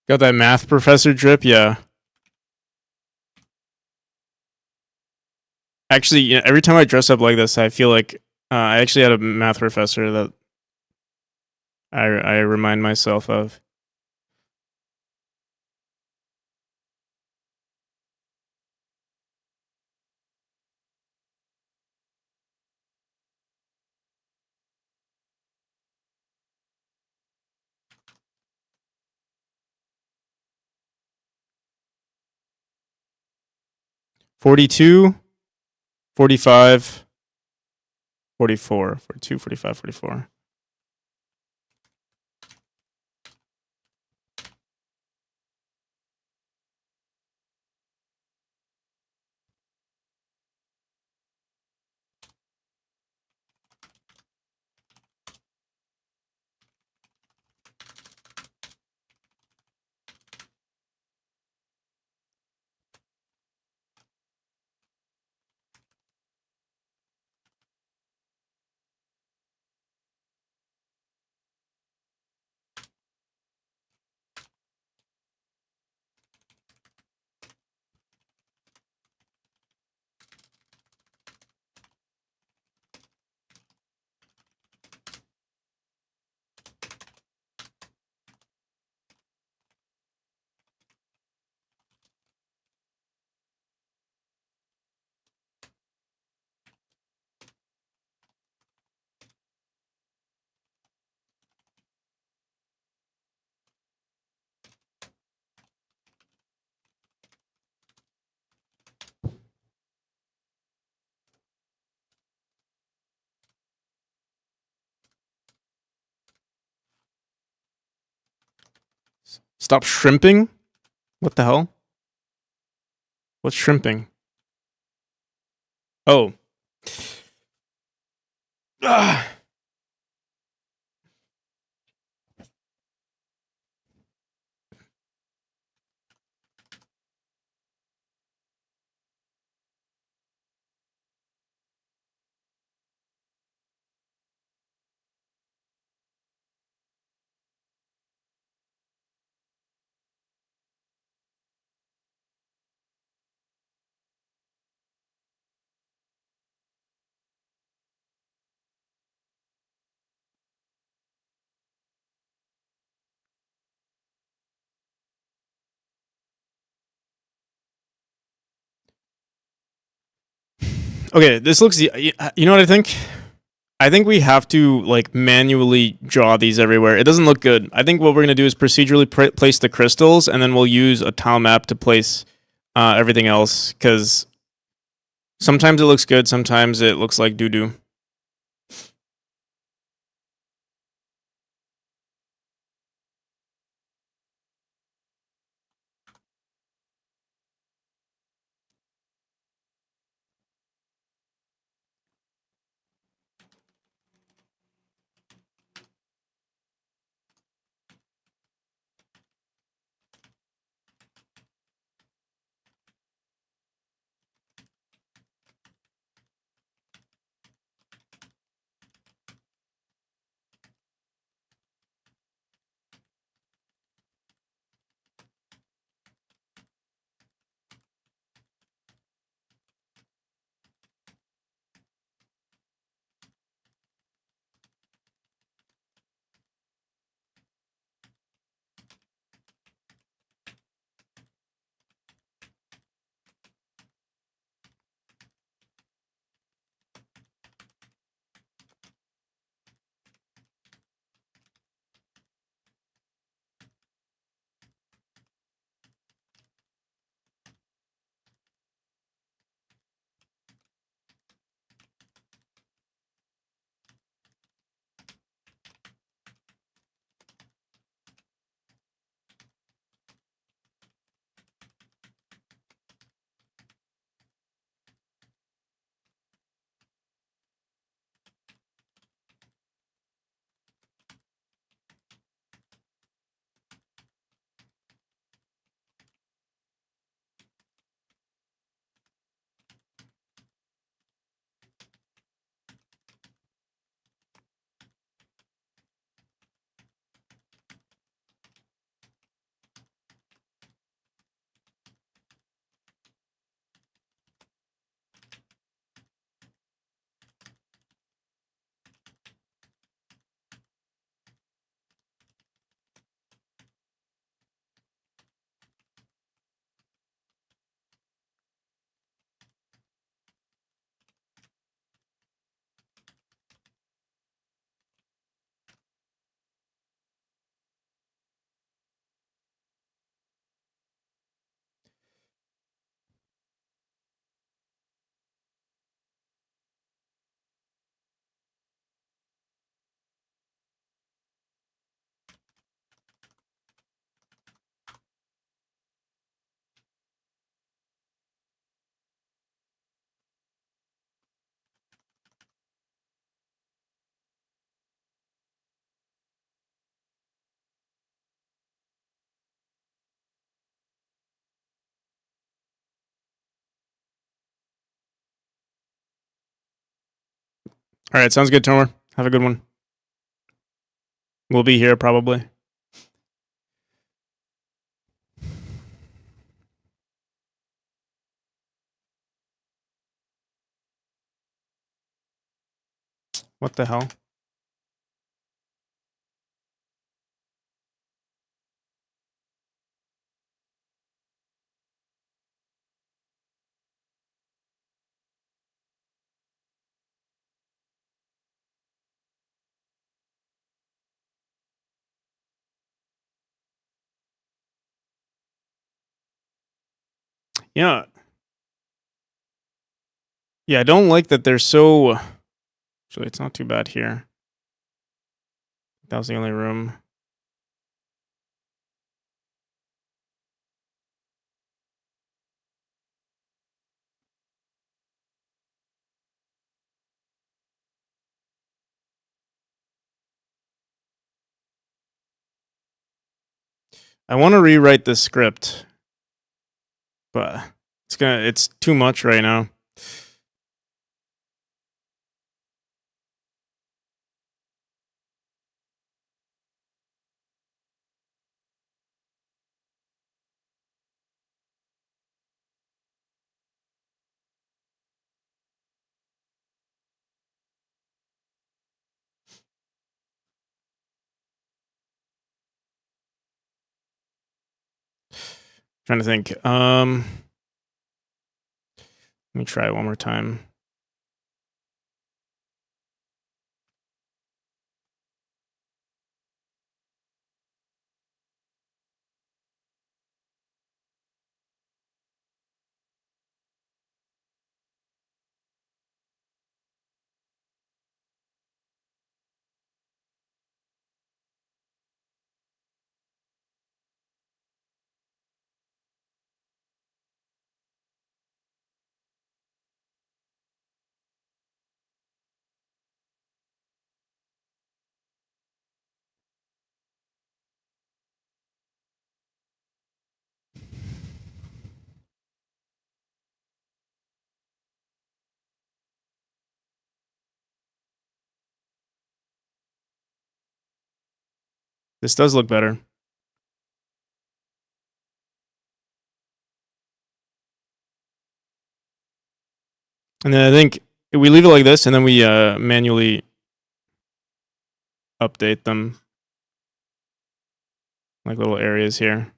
Got that math professor drip? Yeah. Actually, you know, every time I dress up like this, I feel like I actually had a math professor that I remind myself of. $42, $45, $44, $42, $45, $44. Stop shrimping? What the hell? What's shrimping? Oh. Ah. Okay, this looks. You know what I think? I think we have to like manually draw these everywhere. It doesn't look good. I think what we're gonna do is procedurally place the crystals, and then we'll use a tile map to place everything else. Because sometimes it looks good, sometimes it looks like doo doo. All right, sounds good, Tomer. Have a good one. We'll be here probably. What the hell? Yeah. Yeah, I don't like that they're so. Actually, it's not too bad here. That was the only room. I want to rewrite this script, but it's too much right now. Trying to think. Let me try it one more time. This does look better. And then I think we leave it like this, and then we manually update them, like little areas here.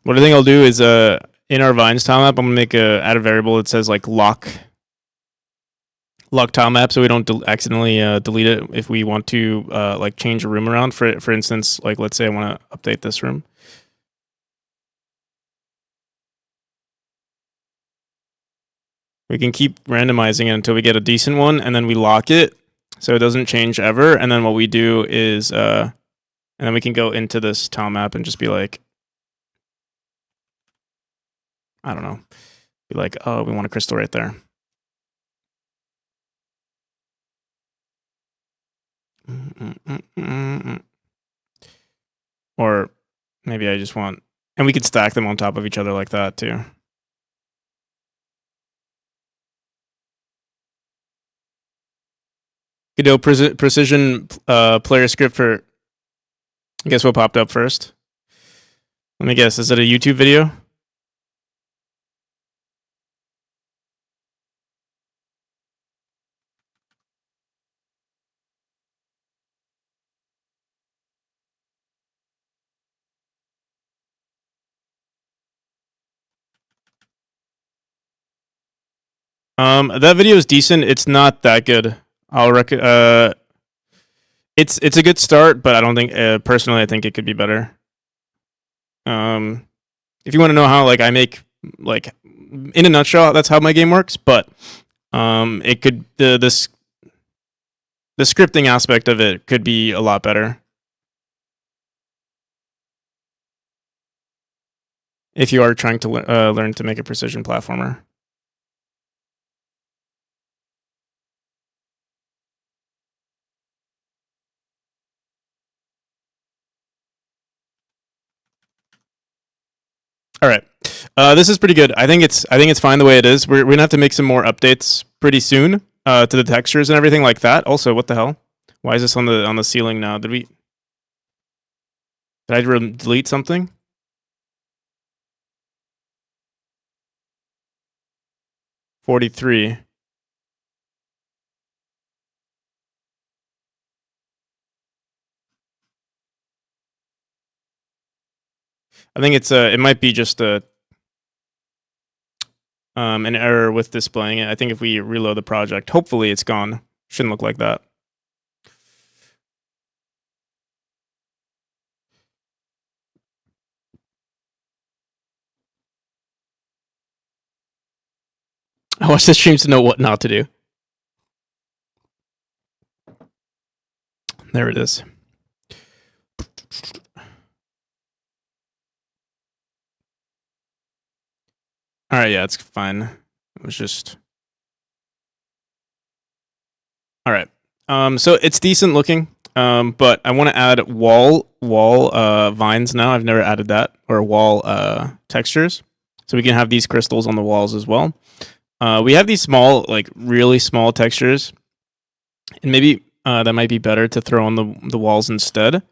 What I think I'll do is in our vines tile map, I'm gonna add a variable that says like lock tile map, so we don't accidentally delete it if we want to like change a room around. For instance, like let's say I want to update this room. We can keep randomizing it until we get a decent one, and then we lock it so it doesn't change ever. And then what we do is, and then we can go into this tile map and just be like, I don't know, be like, oh, we want a crystal right there. Or maybe I just want, and we could stack them on top of each other like that too. Godot precision player script for, guess what popped up first? Let me guess, is it a YouTube video? That video is decent. It's not that good. I'll it's a good start, but I don't think personally I think it could be better. If you want to know how like I make like in a nutshell, that's how my game works. But it could the scripting aspect of it could be a lot better if you are trying to learn to make a precision platformer. All right, this is pretty good. I think it's fine the way it is. We're gonna have to make some more updates pretty soon to the textures and everything like that. Also, what the hell? Why is this on the ceiling now? Did I delete something? $43. I think it might be just an error with displaying it. I think if we reload the project, hopefully it's gone. Shouldn't look like that. I watch the streams to know what not to do. There it is. All right, yeah, it's fine. It was just... All right. So it's decent looking. But I want to add wall vines now. I've never added that, or wall textures. So we can have these crystals on the walls as well. We have these small, like really small textures, and maybe that might be better to throw on the walls instead.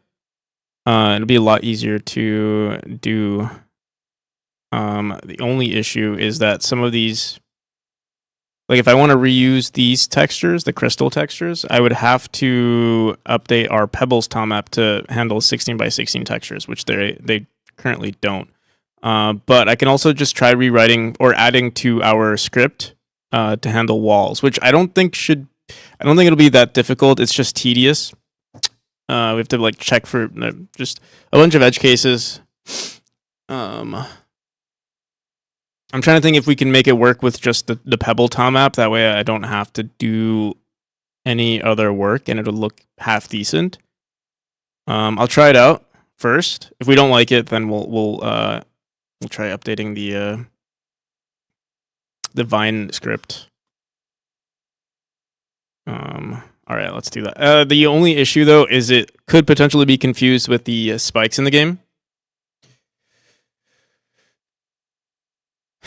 It'll be a lot easier to do. The only issue is that some of these, like if I want to reuse these textures, the crystal textures, I would have to update our Pebbles tile map to handle 16 by 16 textures, which they currently don't. But I can also just try rewriting or adding to our script to handle walls, which I don't think it'll be that difficult. It's just tedious. We have to like check for just a bunch of edge cases. I'm trying to think if we can make it work with just the Pebble tile map. That way I don't have to do any other work and it'll look half decent. I'll try it out first. If we don't like it, then we'll try updating the Vine script. All right, let's do that. The only issue though is it could potentially be confused with the spikes in the game.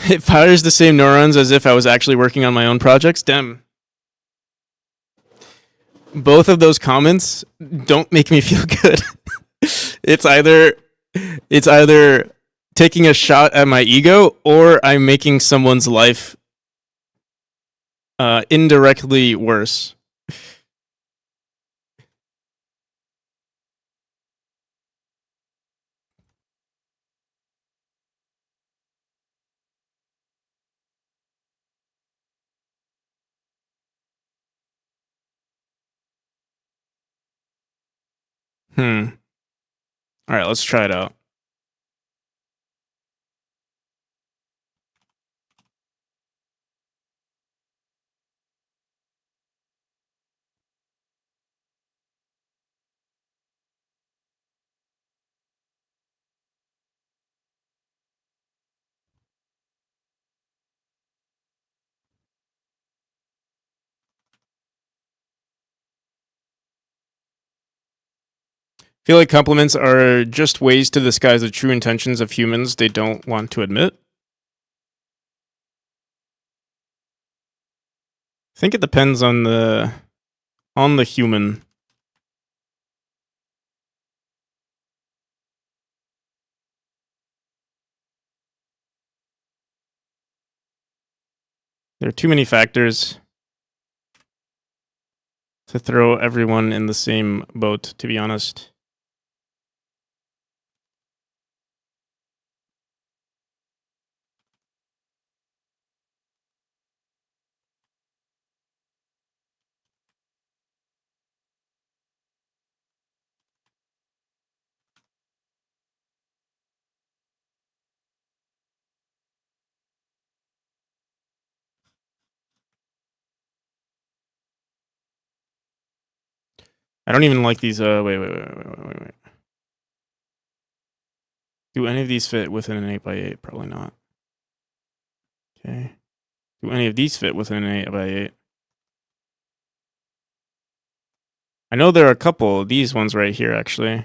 It fires the same neurons as if I was actually working on my own projects. Damn. Both of those comments don't make me feel good. It's either taking a shot at my ego or I'm making someone's life indirectly worse. All right, let's try it out. I feel like compliments are just ways to disguise the true intentions of humans they don't want to admit. I think it depends on the human. There are too many factors to throw everyone in the same boat, to be honest. I don't even like these. Wait. Do any of these fit within an 8x8? Probably not. Okay. Do any of these fit within an 8x8? I know there are a couple. These ones right here, actually.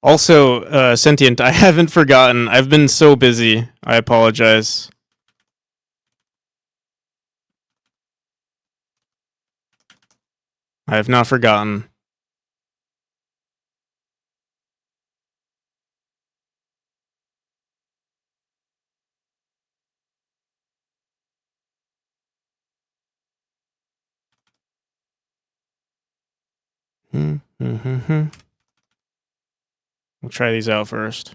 Also, Sentient, I haven't forgotten. I've been so busy. I apologize. I have not forgotten. We'll try these out first.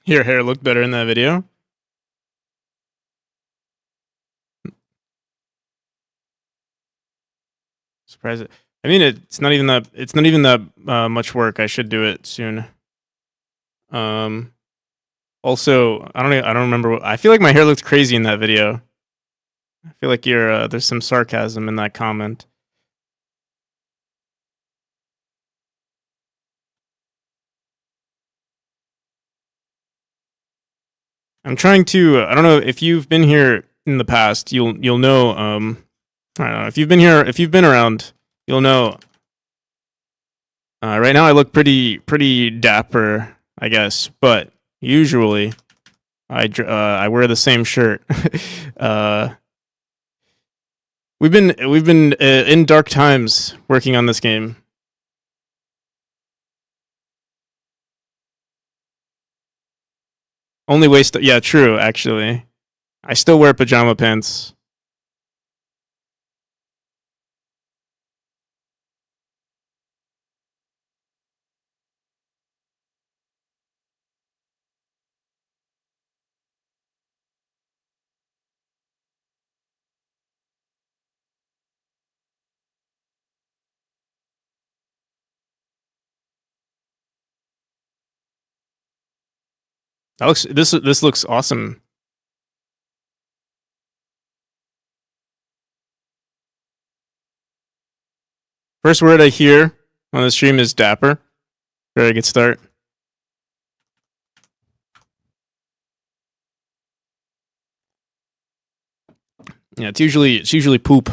Your hair looked better in that video. Surprise it. I mean, it's not even that. It's not even that much work. I should do it soon. Um. Also, I don't remember. I feel like my hair looked crazy in that video. I feel like you're. There's some sarcasm in that comment. I'm trying to. I don't know if you've been here in the past. You'll know. I don't know if you've been here. If you've been around, you'll know. Right now, I look pretty dapper, I guess. But usually, I wear the same shirt. uh, we've been in dark times working on this game. Only waste. Yeah, true. Actually, I still wear pajama pants. That looks. This looks awesome. First word I hear on the stream is dapper. Very good start. Yeah, it's usually poop.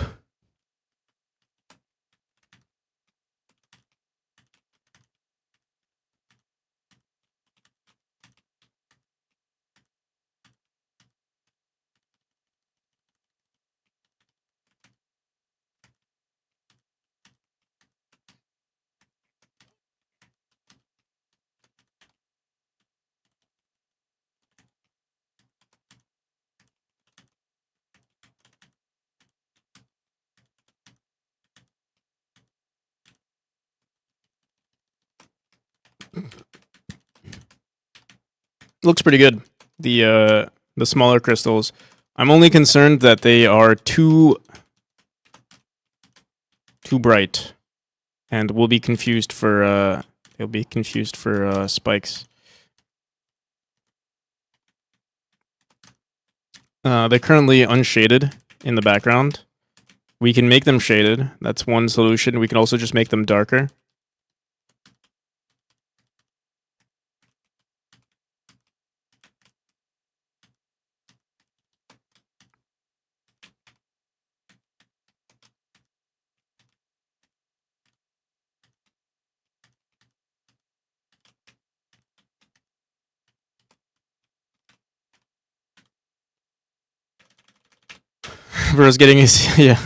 Looks pretty good. The smaller crystals. I'm only concerned that they are too bright, and will be confused for they'll be confused for spikes. They're currently unshaded in the background. We can make them shaded. That's one solution. We can also just make them darker. Bro's getting his yeah.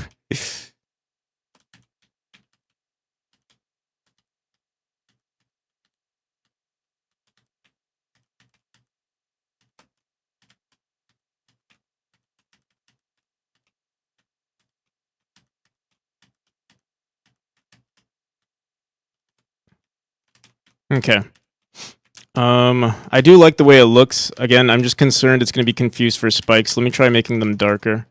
Okay. I do like the way it looks. Again, I'm just concerned it's going to be confused for spikes. Let me try making them darker.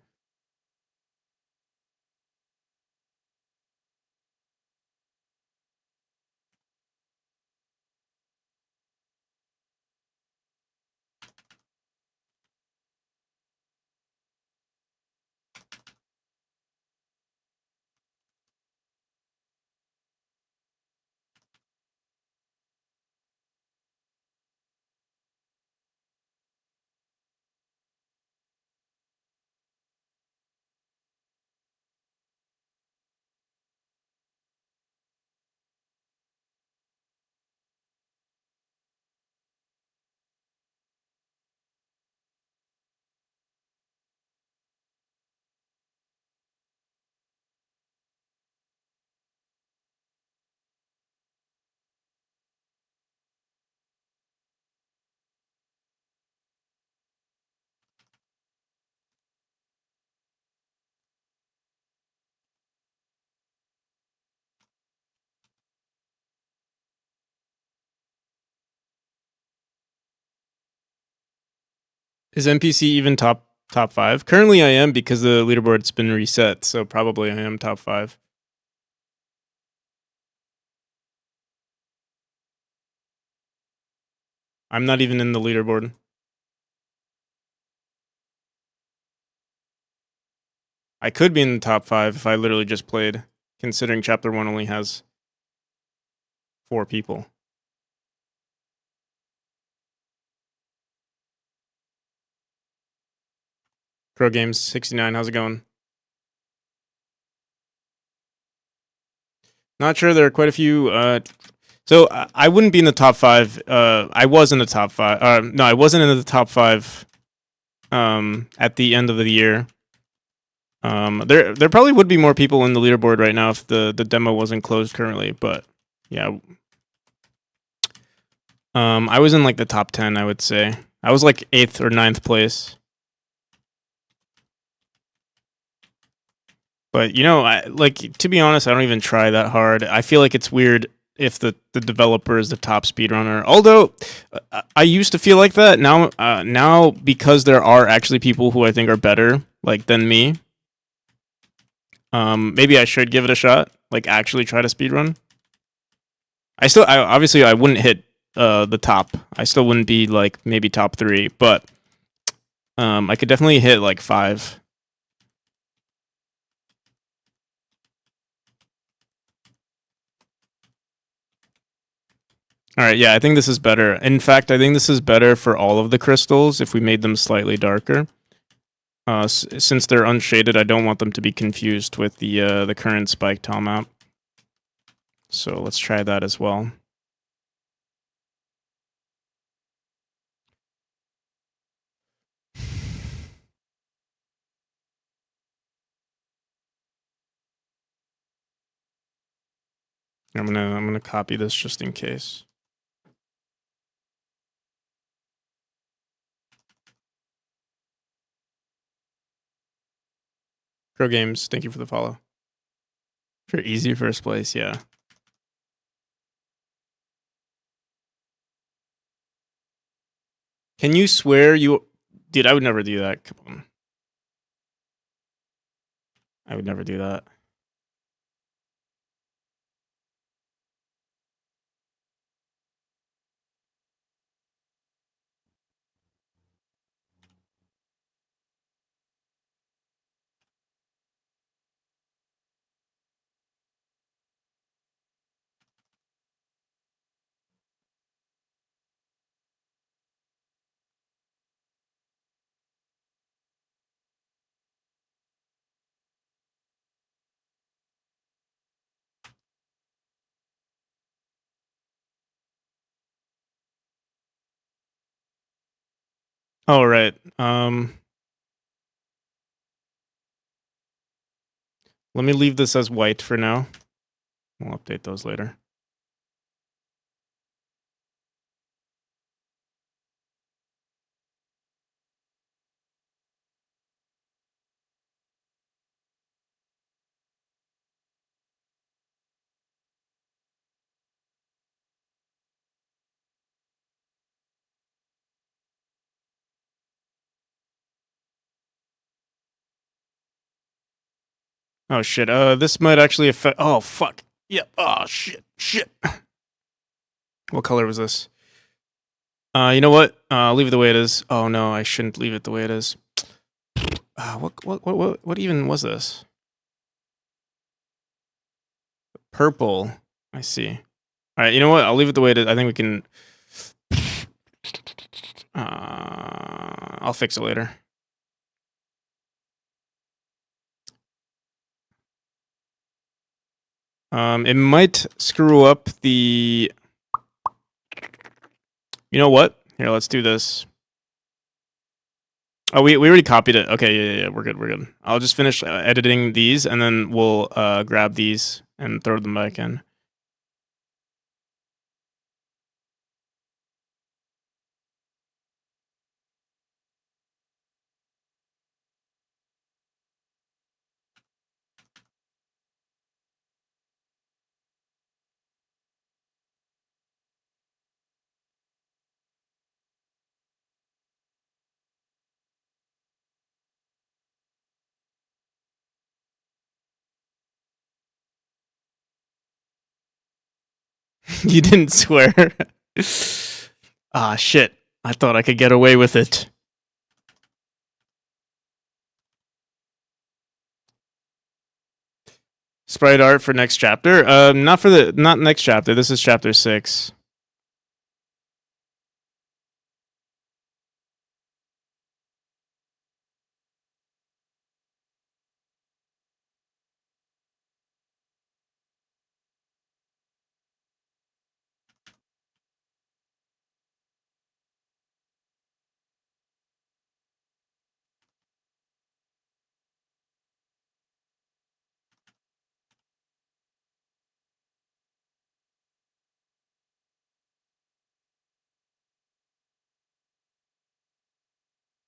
Is NPC even top 5? Currently I am, because the leaderboard's been reset, so probably I am top 5. I'm not even in the leaderboard. I could be in the top 5 if I literally just played, considering chapter 1 only has 4 people. Pro Games 69, how's it going? Not sure. There are quite a few. So I wouldn't be in the top 5. I was in the top 5. No, I wasn't in the top 5. At the end of the year. There probably would be more people in the leaderboard right now if the demo wasn't closed currently. But yeah. I was in like the top 10. I would say I was like 8th or 9th place. But you know, to be honest, I don't even try that hard. I feel like it's weird if the developer is the top speedrunner. Although I used to feel like that. Now because there are actually people who I think are better than me. Maybe I should give it a shot. Like actually try to speedrun. Obviously I wouldn't hit the top. I still wouldn't be like maybe top 3, but I could definitely hit like 5. All right, yeah, I think this is better. In fact, I think this is better for all of the crystals if we made them slightly darker. Since they're unshaded, I don't want them to be confused with the current spike tile map. So let's try that as well. I'm gonna copy this just in case. Pro Games, thank you for the follow. For easy first place, yeah. Can you swear you... Dude, I would never do that. Come on. I would never do that. All right. Let me leave this as white for now. We'll update those later. Oh shit. This might actually affect... Oh fuck. Yep. Oh shit. Shit. What color was this? You know what? I'll leave it the way it is. Oh no, I shouldn't leave it the way it is. What even was this? Purple. I see. All right. You know what? I'll leave it the way it is. I think we can. I'll fix it later. It might screw up the... You know what? Here, let's do this. Oh, we already copied it. Okay, yeah, we're good, we're good. I'll just finish editing these, and then we'll grab these and throw them back in. You didn't swear. Ah, shit. I thought I could get away with it. Sprite art for next chapter. Not next chapter. This is chapter 6.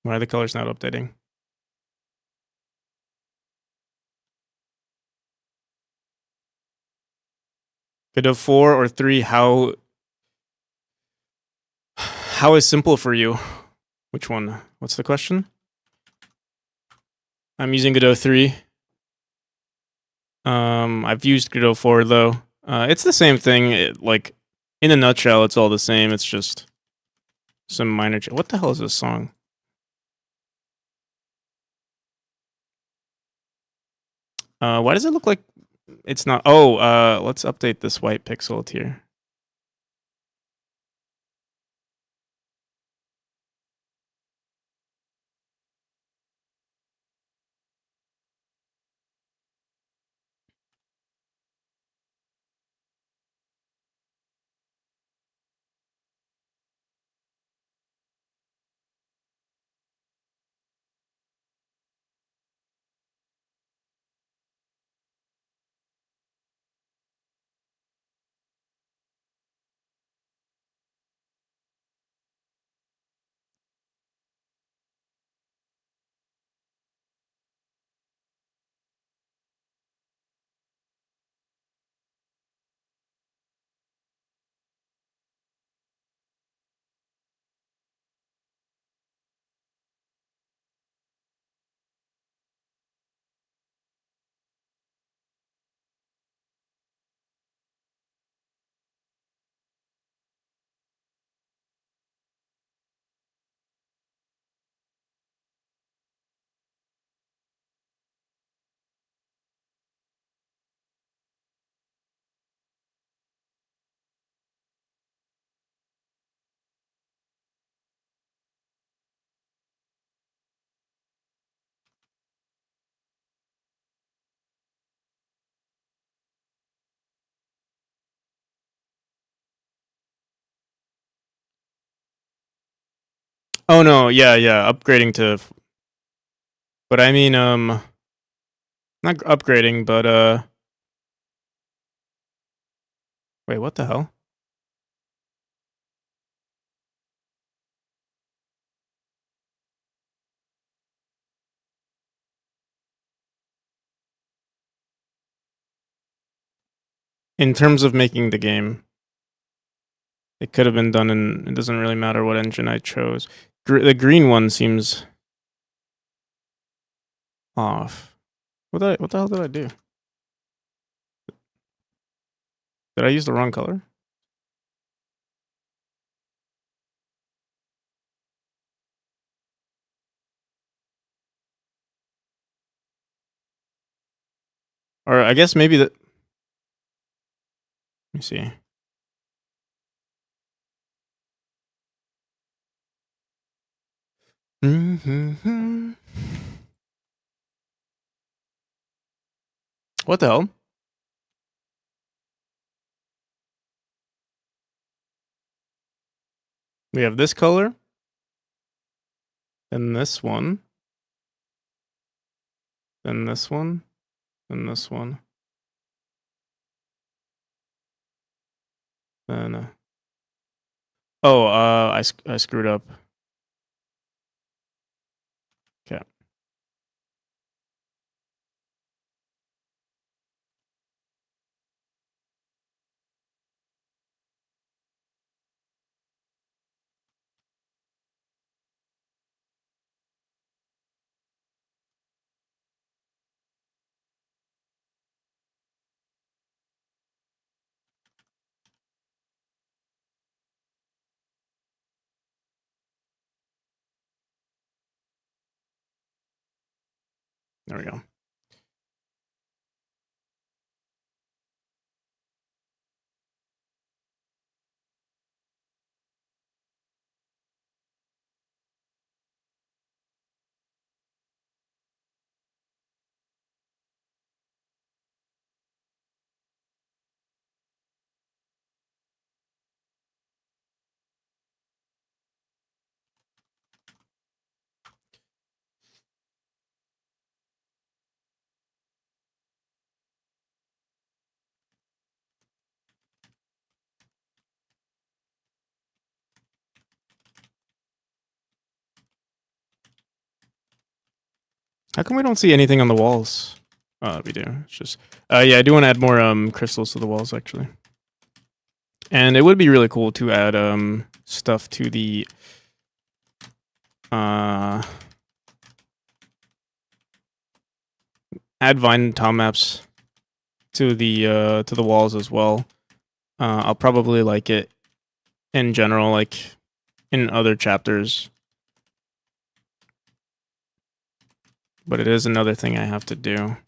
Why are the colors not updating? Godot 4 or 3, how is simple for you? Which one? What's the question? I'm using Godot 3. I've used Godot 4 though. It's the same thing. Like, in a nutshell, it's all the same. It's just some minor... What the hell is this song? Why does it look like it's not... Oh, let's update this white pixel tier. Oh no, yeah, upgrading to. But I mean, not upgrading, but wait, what the hell? In terms of making the game, it could have been done in. It doesn't really matter what engine I chose. The green one seems off. What the hell did I do? Did I use the wrong color? Or I guess maybe that. Let me see. Mm-hmm. What the hell? We have this color, then this one, then this one, then this one, then. Oh, I screwed up. Okay. There we go. How come we don't see anything on the walls? We do. It's just, yeah, I do want to add more crystals to the walls actually, and it would be really cool to add stuff to the add vine tile maps to the walls as well. I'll probably like it in general, like in other chapters. But it is another thing I have to do.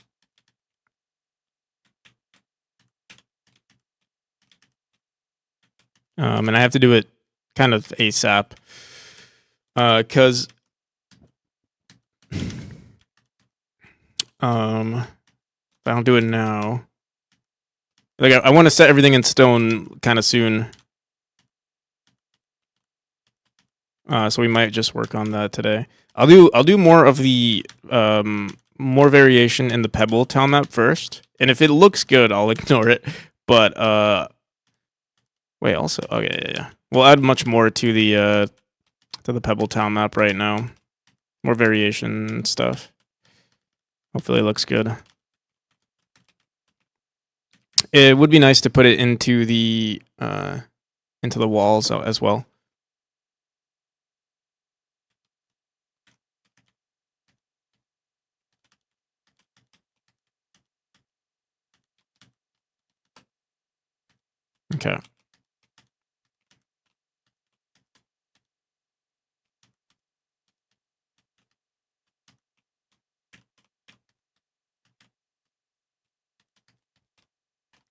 And I have to do it kind of ASAP. Because if I don't do it now, like I want to set everything in stone kind of soon. So we might just work on that today. I'll do more of the more variation in the pebble tile map first, and if it looks good, I'll ignore it. But wait, also okay, yeah. We'll add much more to the pebble tile map right now. More variation and stuff. Hopefully, it looks good. It would be nice to put it into the walls as well. Okay. All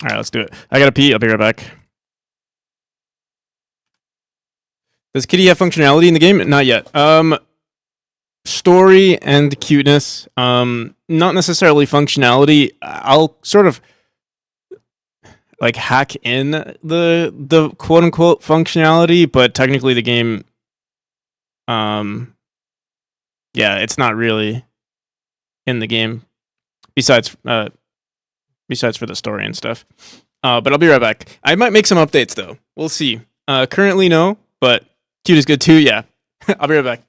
right, let's do it. I gotta pee. I'll be right back. Does Kitty have functionality in the game? Not yet. Story and cuteness. Not necessarily functionality. I'll sort of like hack in the quote unquote functionality, but technically the game Yeah, it's not really in the game. Besides for the story and stuff. But I'll be right back. I might make some updates though. We'll see. Currently no, but cute is good too. Yeah, I'll be right back.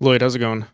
Lloyd, how's it going?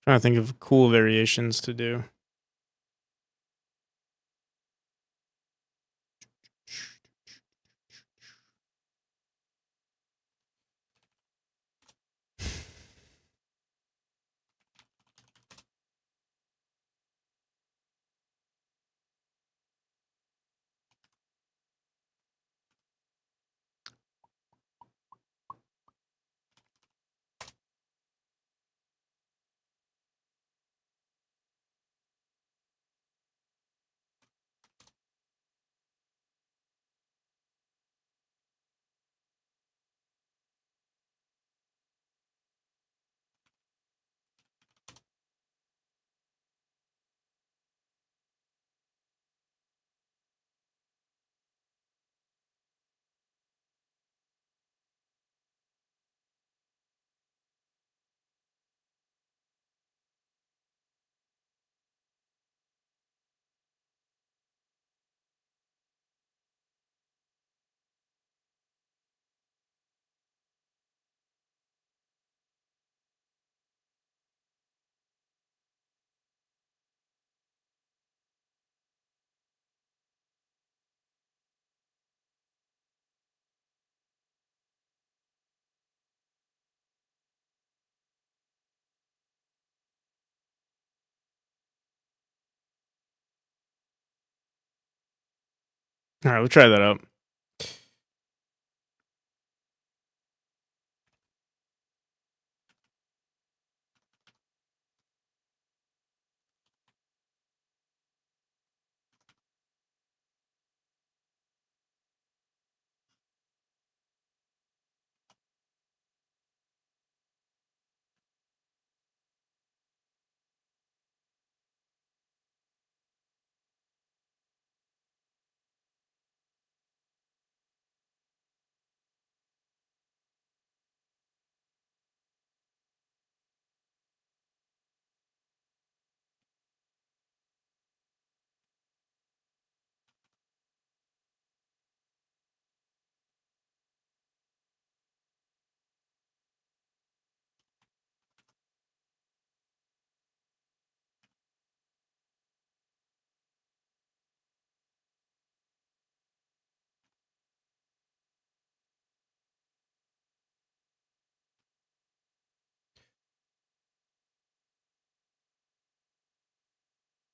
Trying to think of cool variations to do. All right, we'll try that out.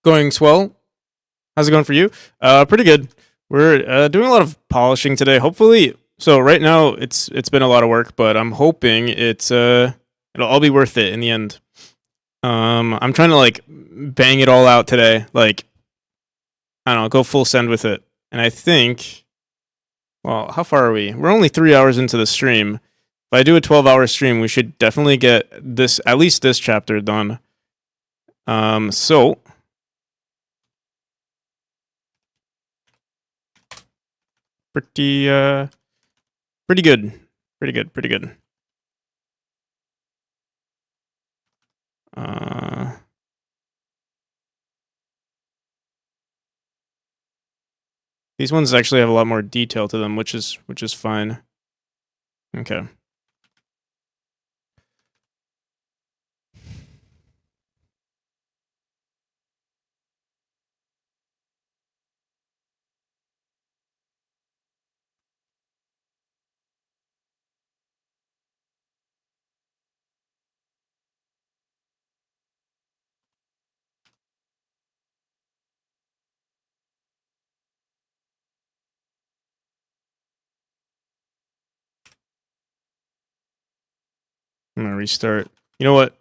Going swell. How's it going for you? Pretty good. We're doing a lot of polishing today. Hopefully, so right now it's been a lot of work, but I'm hoping it'll all be worth it in the end. I'm trying to like bang it all out today. Like I don't know, go full send with it. And I think, well, how far are we? We're only 3 hours into the stream. If I do a 12-hour stream, we should definitely get this at least this chapter done. So pretty pretty good. Pretty good. These ones actually have a lot more detail to them, which is fine. Okay. I'm gonna restart. You know what?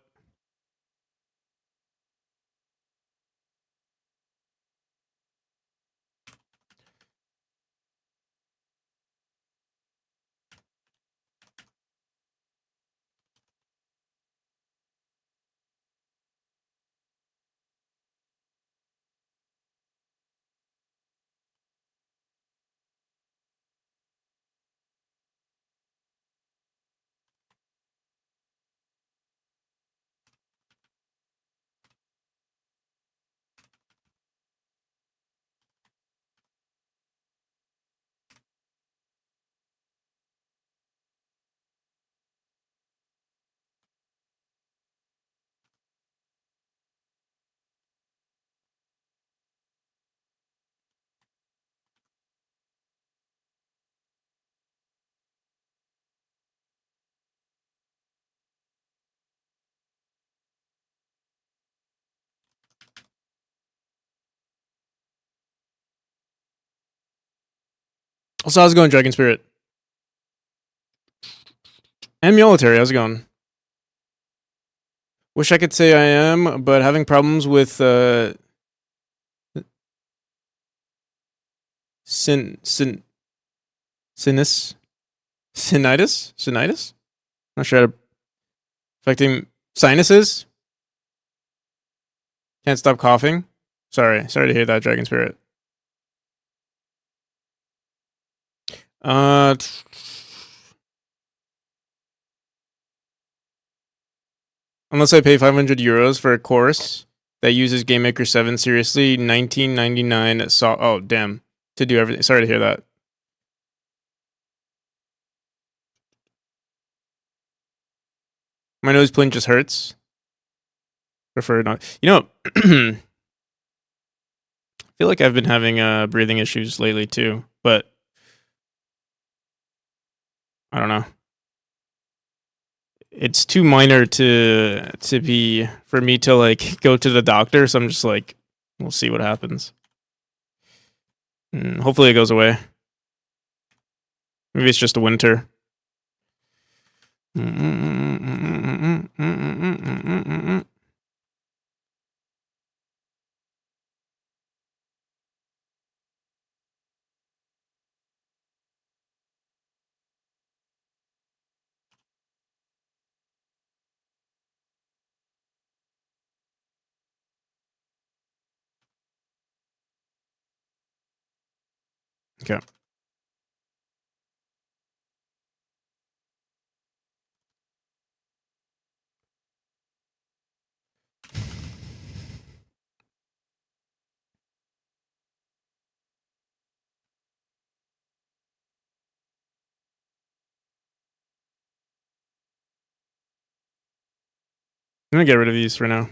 Also, how's it going, Dragon Spirit? And military, how's it going? Wish I could say I am, but having problems with sinitis. Not sure how to affecting sinuses. Can't stop coughing. Sorry to hear that, Dragon Spirit. Unless I pay 500 euros for a course that uses GameMaker 7 seriously, 1999 oh damn, to do everything. Sorry to hear that. My nose plane just hurts. Prefer not. You know, I feel like I've been having breathing issues lately too, but I don't know. It's too minor to be for me to like go to the doctor, so I'm just like, we'll see what happens. Hopefully it goes away. Maybe it's just a winter. Okay. I'm gonna get rid of these for now.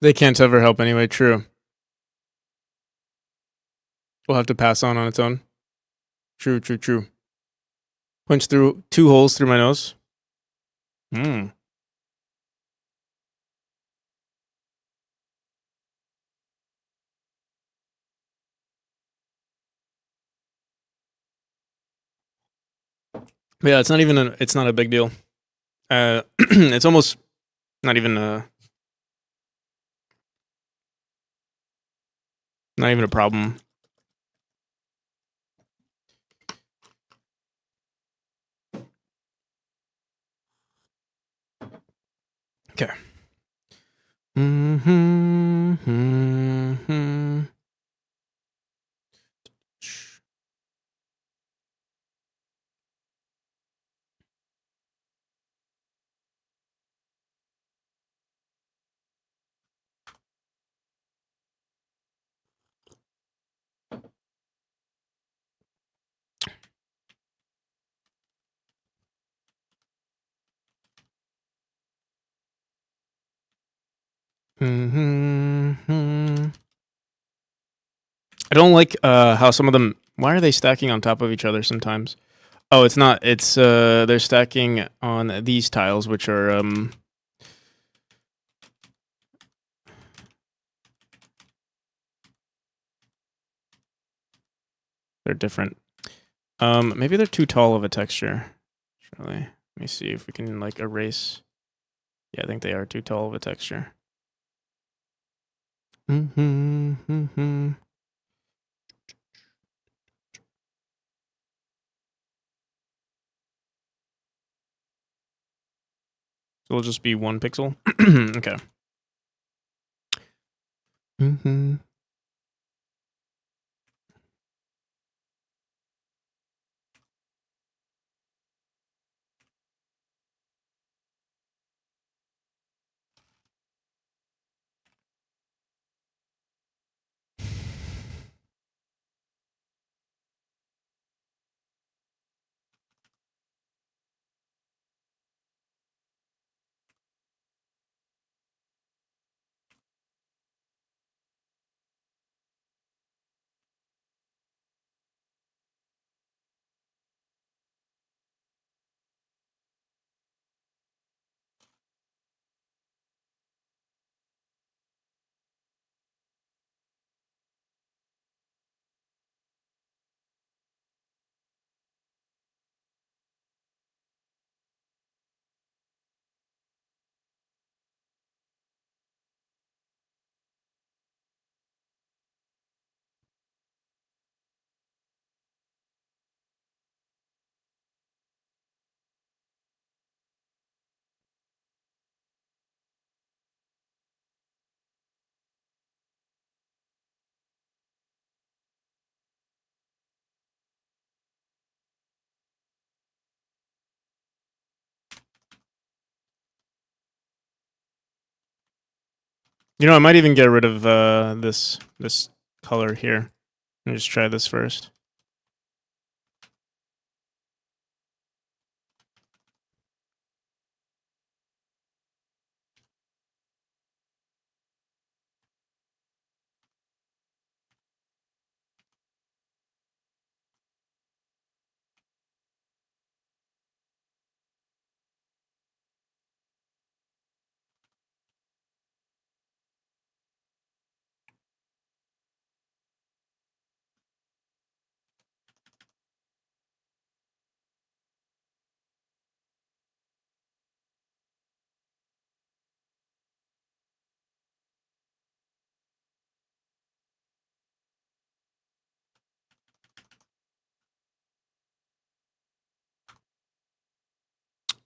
They can't ever help anyway. True. We'll have to pass on its own. True. True. True. Punch through 2 holes through my nose. Hmm. But yeah, it's not a big deal. It's almost not even a problem. Okay. I don't like how some of them. Why are they stacking on top of each other sometimes? Oh, it's not. It's they're stacking on these tiles, which are they're different. Maybe they're too tall of a texture. Actually, let me see if we can like erase. Yeah, I think they are too tall of a texture. So it'll just be 1 pixel. Okay. You know, I might even get rid of this color here. Let me just try this first.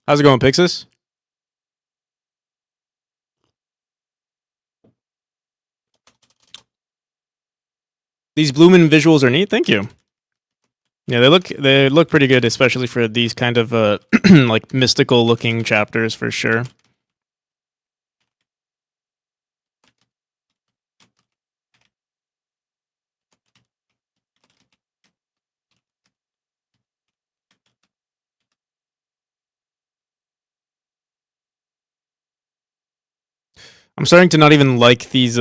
How's it going, Pixis? These Bloomin' visuals are neat. Thank you. Yeah, they look pretty good, especially for these kind of like mystical looking chapters for sure. I'm starting to not even like these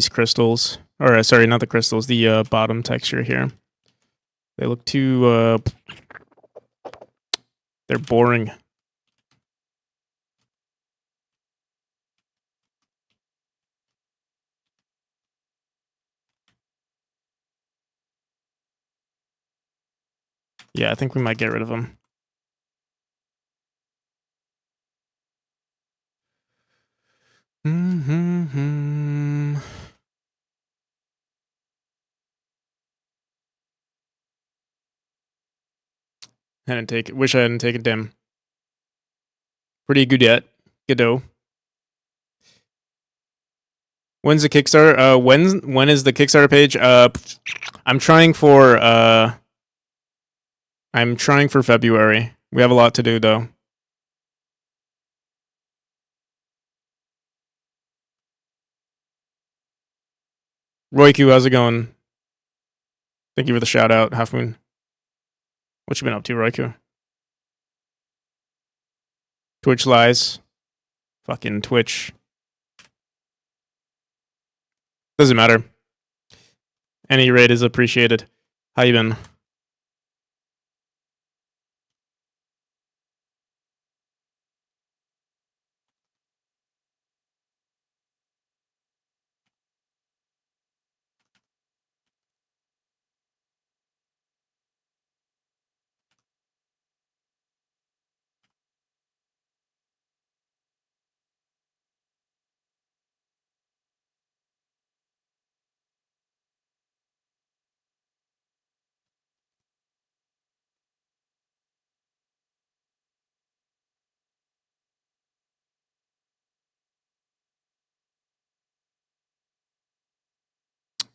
crystals, or sorry, not the crystals, the bottom texture here. They look too they're boring. Yeah, I think we might get rid of them. Mm-hmm. Wish I hadn't taken dim. Pretty good yet. Godot. When's the Kickstarter? When is the Kickstarter page? I'm trying for February. We have a lot to do though. Royku, how's it going? Thank you for the shout out, Half Moon. What you been up to, Royku? Twitch lies. Fucking Twitch. Doesn't matter. Any rate is appreciated. How you been?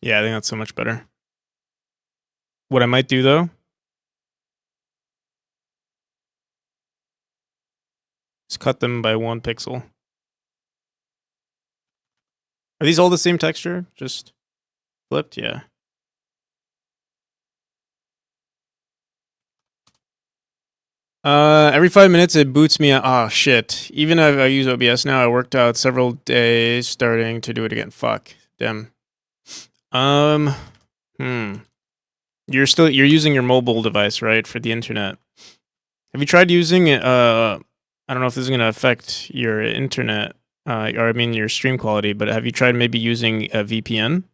Yeah, I think that's so much better. What I might do though is cut them by 1 pixel. Are these all the same texture? Just flipped? Yeah. Every 5 minutes it boots me. Oh shit! Even if I use OBS now, I worked out several days starting to do it again. Fuck. Damn. Um. Hmm. You're using your mobile device, right, for the internet? Have you tried using I don't know if this is gonna affect your internet, or I mean your stream quality, but have you tried maybe using a VPN?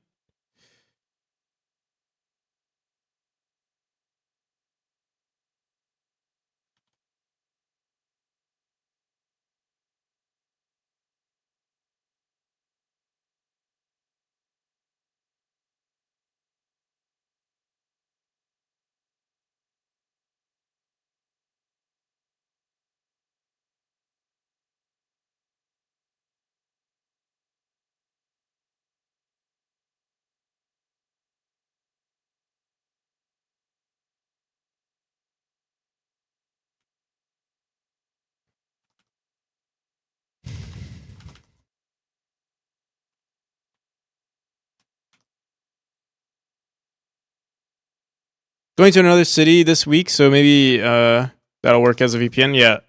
Going to another city this week, so maybe that'll work as a VPN. Yeah.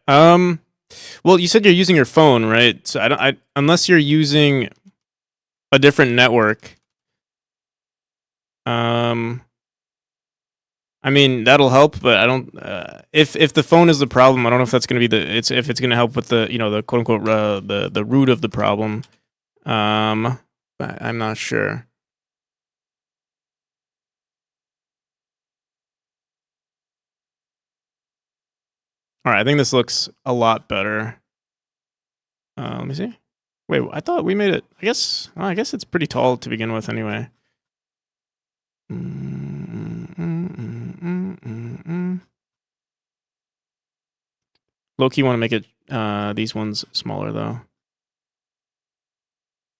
Well, you said you're using your phone, right? So unless you're using a different network. I mean that'll help, but I don't. If the phone is the problem, I don't know if that's going to be if it's going to help with the the quote unquote the root of the problem. I'm not sure. All right, I think this looks a lot better. Let me see. Wait, I thought we made it. I guess it's pretty tall to begin with, anyway. Low-key want to make it these ones smaller though.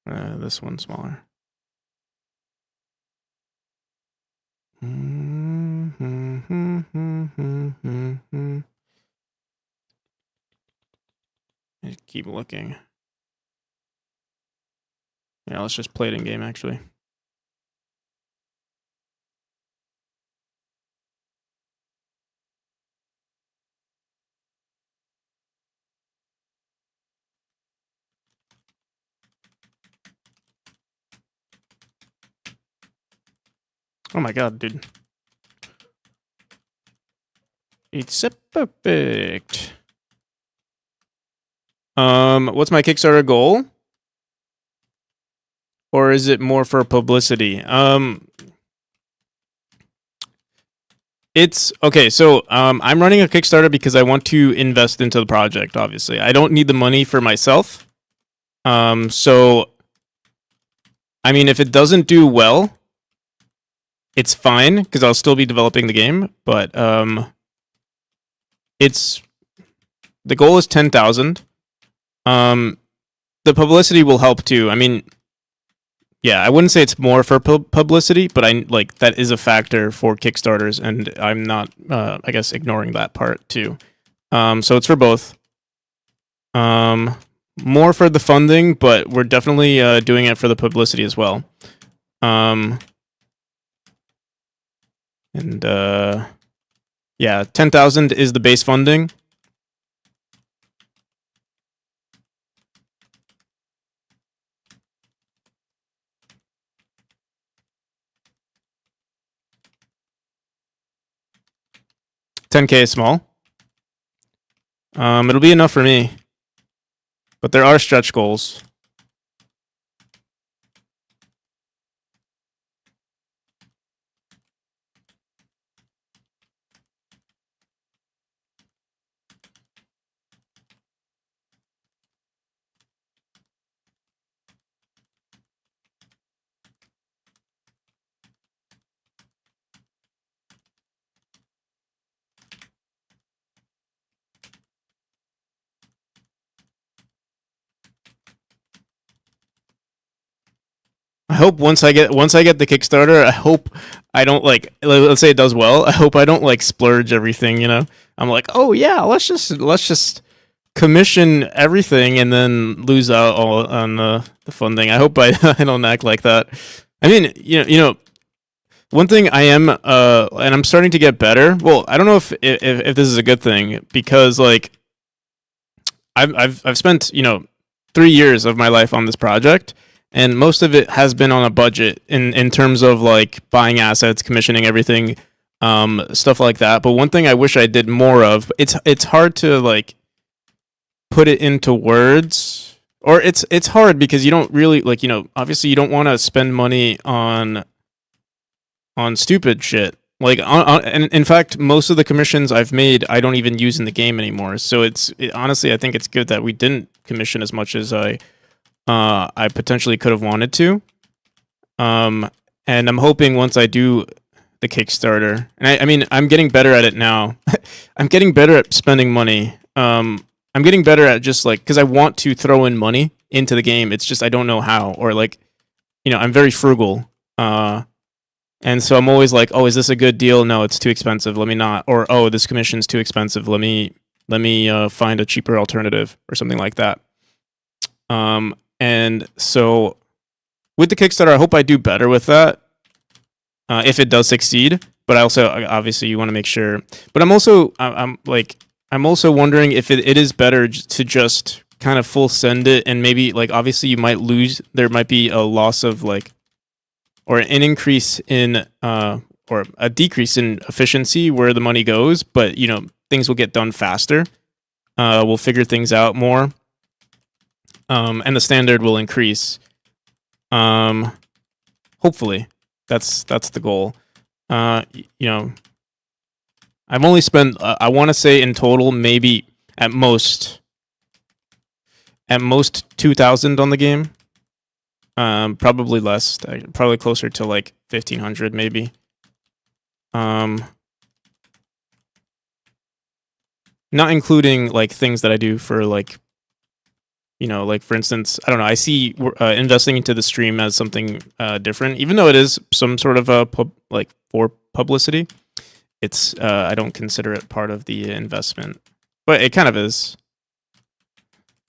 This one smaller. Keep looking. Yeah, let's just play it in game actually. Oh my god, dude. It's perfect. What's my Kickstarter goal? Or is it more for publicity? It's okay. So, I'm running a Kickstarter because I want to invest into the project. Obviously, I don't need the money for myself. So, I mean, if it doesn't do well, it's fine because I'll still be developing the game. But it's the goal is 10,000. The publicity will help too. I mean, yeah, I wouldn't say it's more for publicity, but I like that is a factor for Kickstarters, and I'm not, I guess, ignoring that part too. So it's for both. More for the funding, but we're definitely doing it for the publicity as well. And yeah, 10,000 is the base funding. $10K is small. It'll be enough for me, but there are stretch goals. I hope once I get the Kickstarter, I hope I don't like, let's say it does well. I hope I don't like splurge everything. You know, I'm like, oh yeah, let's just commission everything and then lose out all on the funding. I hope I don't act like that. I mean, you know, one thing I am and I'm starting to get better. Well, I don't know if this is a good thing because like I've spent 3 years of my life on this project, and most of it has been on a budget in terms of like buying assets, commissioning everything, stuff like that. But one thing I wish I did more of, it's hard to like put it into words, or it's hard because you don't really like, obviously you don't want to spend money on stupid shit. Like and in fact, most of the commissions I've made, I don't even use in the game anymore. So honestly, I think it's good that we didn't commission as much as I potentially could have wanted to. And I'm hoping once I do the Kickstarter, and I mean, I'm getting better at it now. I'm getting better at spending money. I'm getting better at just like, because I want to throw in money into the game. It's just I don't know how, or like, I'm very frugal. And so I'm always like, oh, is this a good deal? No, it's too expensive. Let me not. Or, oh, this commission's too expensive. Let me find a cheaper alternative or something like that. And so with the Kickstarter, I hope I do better with that. if it does succeed. But I also obviously you want to make sure. But I'm also wondering if it is better to just kind of full send it, and maybe like obviously you might lose. There might be a loss of like, or an increase in or a decrease in efficiency where the money goes, but you know things will get done faster. We'll figure things out more, and the standard will increase. Hopefully, that's the goal. You know, I've only spent I want to say in total maybe at most 2,000 on the game. Probably less. Probably closer to like 1,500 maybe. Not including like things that I do for like, you know, like for instance, I don't know. I see investing into the stream as something different, even though it is some sort of a like for publicity. It's I don't consider it part of the investment, but it kind of is.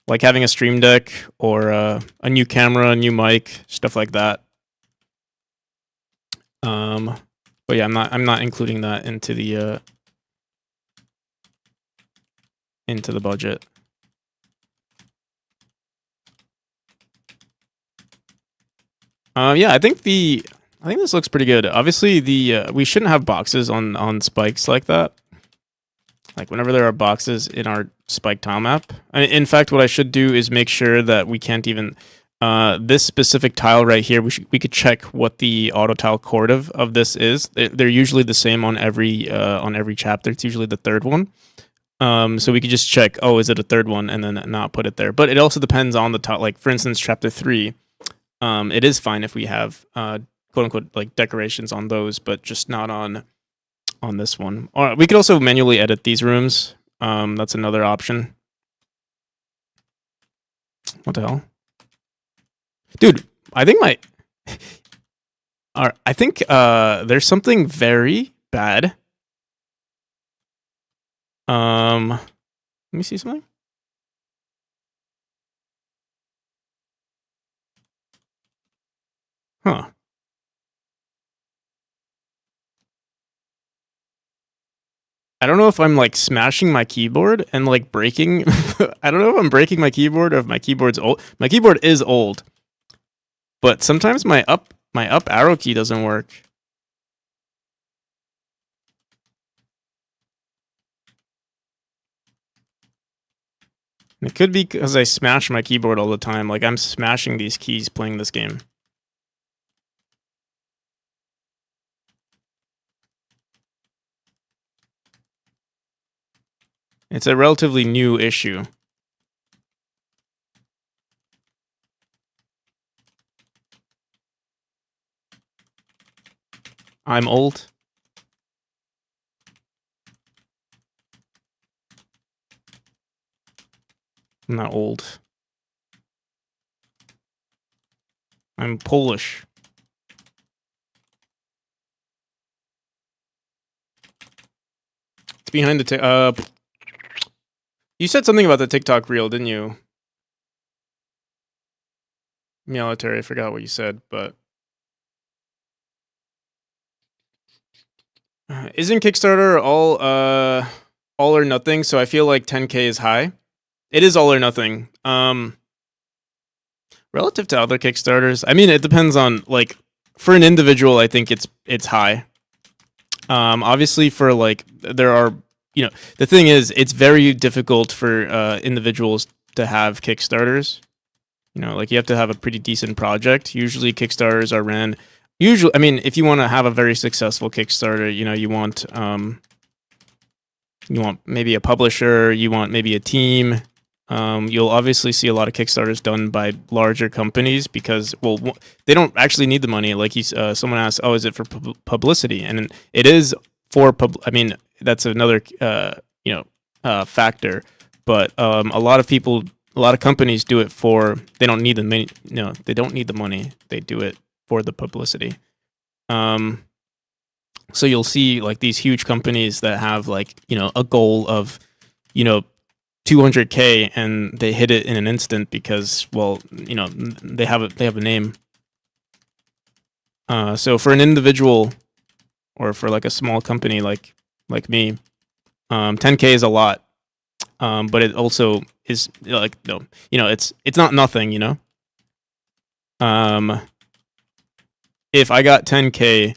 Like having a stream deck or a new camera, a new mic, stuff like that. But yeah, I'm not including that into the budget. Yeah, I think this looks pretty good. Obviously, we shouldn't have boxes on spikes like that. Like whenever there are boxes in our spike tile map. In fact, what I should do is make sure that we can't even this specific tile right here. We could check what the auto tile chord of this is. They're usually the same on every chapter. It's usually the third one. So we could just check. Oh, is it a third one, and then not put it there. But it also depends on the tile. Like for instance, chapter 3. It is fine if we have quote unquote like decorations on those, but just not on this one. Or we could also manually edit these rooms. That's another option. What the hell? Dude, I think there's something very bad. Let me see something. Huh. I don't know if I'm like smashing my keyboard and like breaking. I don't know if I'm breaking my keyboard or if my keyboard's old. My keyboard is old, but sometimes my up arrow key doesn't work. And it could be because I smash my keyboard all the time. Like I'm smashing these keys playing this game. It's a relatively new issue. I'm old. I'm not old. I'm Polish. It's behind the you said something about the TikTok reel, didn't you? Military, I forgot what you said, but isn't Kickstarter all or nothing? So I feel like 10K is high. It is all or nothing. Relative to other Kickstarters, I mean, it depends on like for an individual. I think it's high. Obviously, for like there are, you know, the thing is, it's very difficult for individuals to have Kickstarters. You know, like you have to have a pretty decent project. Usually, Kickstarters are ran. Usually, I mean, if you want to have a very successful Kickstarter, you know, you want maybe a publisher, you want maybe a team. You'll obviously see a lot of Kickstarters done by larger companies because, well, they don't actually need the money. Like someone asked, "Oh, is it for publicity?" And it is for I mean, that's another factor. But a lot of companies do it for. They don't need the money. No, they don't need the money. They do it for the publicity. So you'll see like these huge companies that have like, you know, a goal of, you know, 200K and they hit it in an instant because, well, you know, they have a name. So for an individual, or for like a small company like me, 10K is a lot. But it also is like, no, it's not nothing, if I got 10K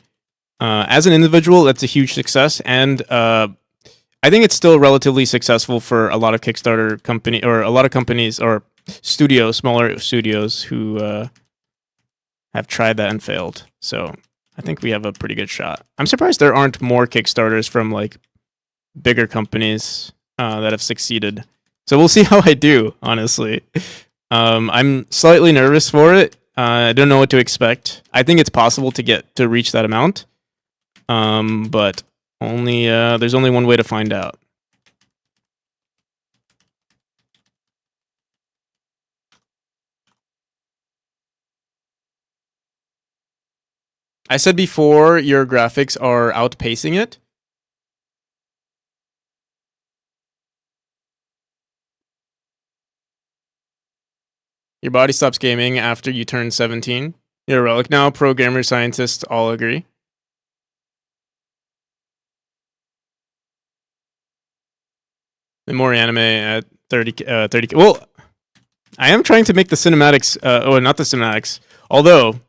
as an individual, that's a huge success, and I think it's still relatively successful for a lot of Kickstarter company or a lot of companies or studios, smaller studios who have tried that and failed. So I think we have a pretty good shot. I'm surprised there aren't more Kickstarters from like bigger companies that have succeeded. So we'll see how I do, honestly. I'm slightly nervous for it. I don't know what to expect. I think it's possible to reach that amount. But there's only one way to find out. I said before your graphics are outpacing it. Your body stops gaming after you turn 17. You're a relic now. Programmers, scientists all agree. The more anime at 30K. Well, I am trying to make the cinematics. Not the cinematics. Although,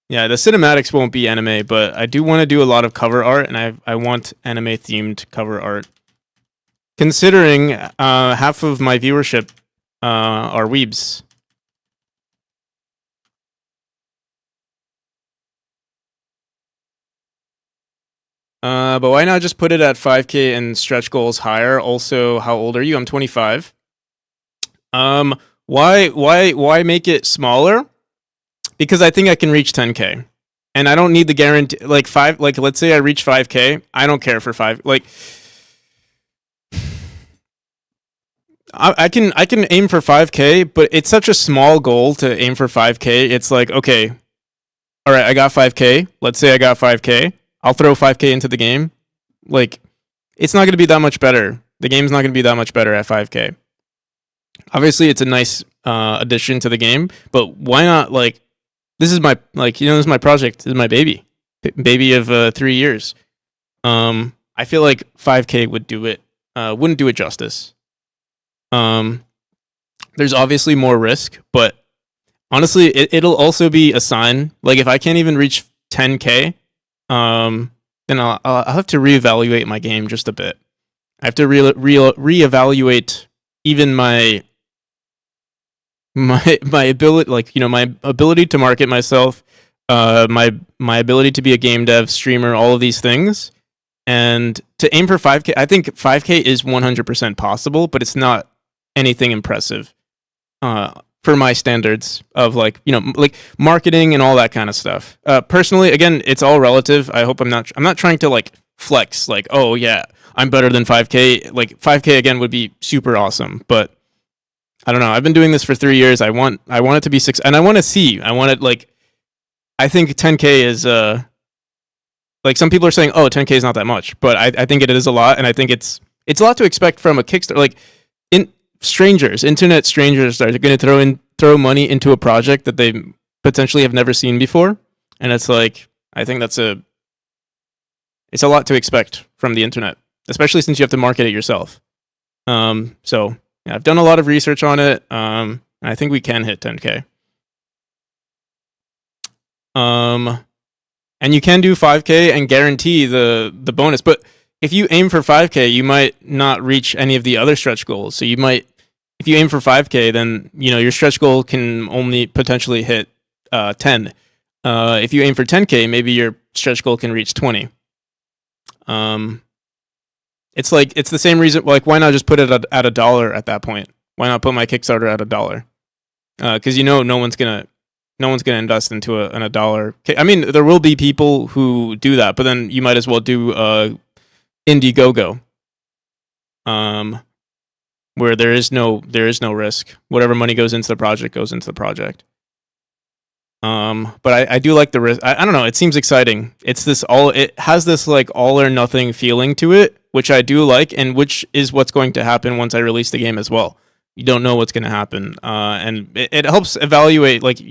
yeah, the cinematics won't be anime, but I do want to do a lot of cover art, and I want anime themed cover art. Considering half of my viewership are weebs. But why not just put it at 5K and stretch goals higher? Also, how old are you? I'm 25. Why make it smaller? Because I think I can reach 10K, and I don't need the guarantee. Like let's say I reach 5K, I don't care for 5. Like, I can aim for 5K, but it's such a small goal to aim for 5K. It's like, okay, all right, I got 5K. Let's say I got 5K. I'll throw 5K into the game. Like, it's not going to be that much better. The game's not going to be that much better at 5K. Obviously, it's a nice addition to the game, but why not, like, this is my project. This is my baby of 3 years. I feel like 5K would do it, wouldn't do it justice. There's obviously more risk, but honestly, it'll also be a sign. Like, if I can't even reach 10K, then I'll have to reevaluate my game just a bit. I have to reevaluate even my ability, like, my ability to market myself, my ability to be a game dev, streamer, all of these things, and to aim for 5K. I think 5K is 100% possible, but it's not anything impressive for my standards of like marketing and all that kind of stuff. Personally, again, it's all relative. I hope I'm not trying to like flex like, oh yeah, I'm better than 5K. Like 5K again would be super awesome, but I don't know. I've been doing this for 3 years. I want it to be 6, and I want to see. I want it like, I think 10K is like, some people are saying, oh, 10K is not that much, but I think it is a lot, and I think it's a lot to expect from a Kickstarter. Like, internet strangers are going to throw money into a project that they potentially have never seen before, and it's like, I think it's a lot to expect from the internet, especially since you have to market it yourself. So yeah, I've done a lot of research on it. I think we can hit 10K. And you can do 5K and guarantee the bonus, but if you aim for 5K, you might not reach any of the other stretch goals. So you might, if you aim for 5K, then your stretch goal can only potentially hit 10. If you aim for 10K, maybe your stretch goal can reach 20. It's the same reason. Like, why not just put it at $1 at that point? Why not put my Kickstarter at $1? Because no one's gonna invest into an $1. I mean, there will be people who do that, but then you might as well do Indiegogo, where there is no risk. Whatever money goes into the project goes into the project. But I do like the risk. I don't know. It seems exciting. It has this like all or nothing feeling to it, which I do like, and which is what's going to happen once I release the game as well. You don't know what's going to happen, and it helps evaluate. Like,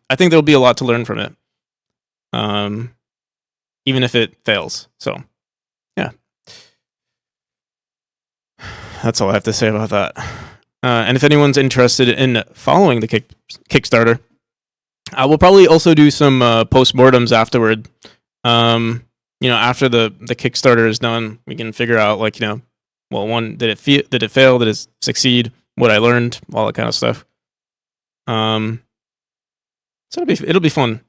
I think there'll be a lot to learn from it. even if it fails. So, yeah, that's all I have to say about that. And if anyone's interested in following the Kickstarter, I will probably also do some postmortems afterward. After the Kickstarter is done, we can figure out well, one, did it fail? Did it succeed? What I learned, all that kind of stuff. So it'll be fun.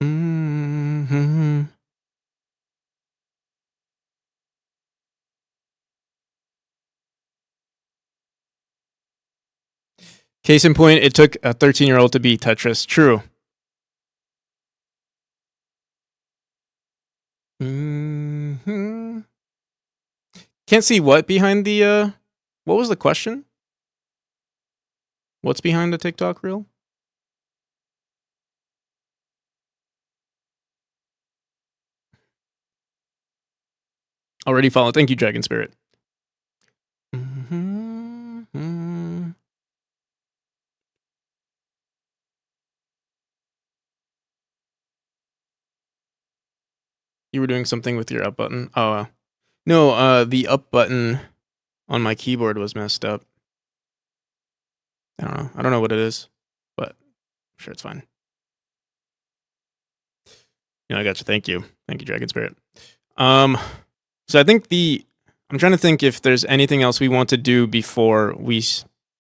Mm-hmm. Case in point, it took a 13-year-old to beat Tetris. True. Mm-hmm. Can't see what behind the. What was the question? What's behind the TikTok reel? Already followed. Thank you, Dragon Spirit. Mm-hmm. You were doing something with your up button. Oh, no. The up button on my keyboard was messed up. I don't know. I don't know what it is, but I'm sure it's fine. I got you. Thank you, Dragon Spirit. So I think I'm trying to think if there's anything else we want to do before we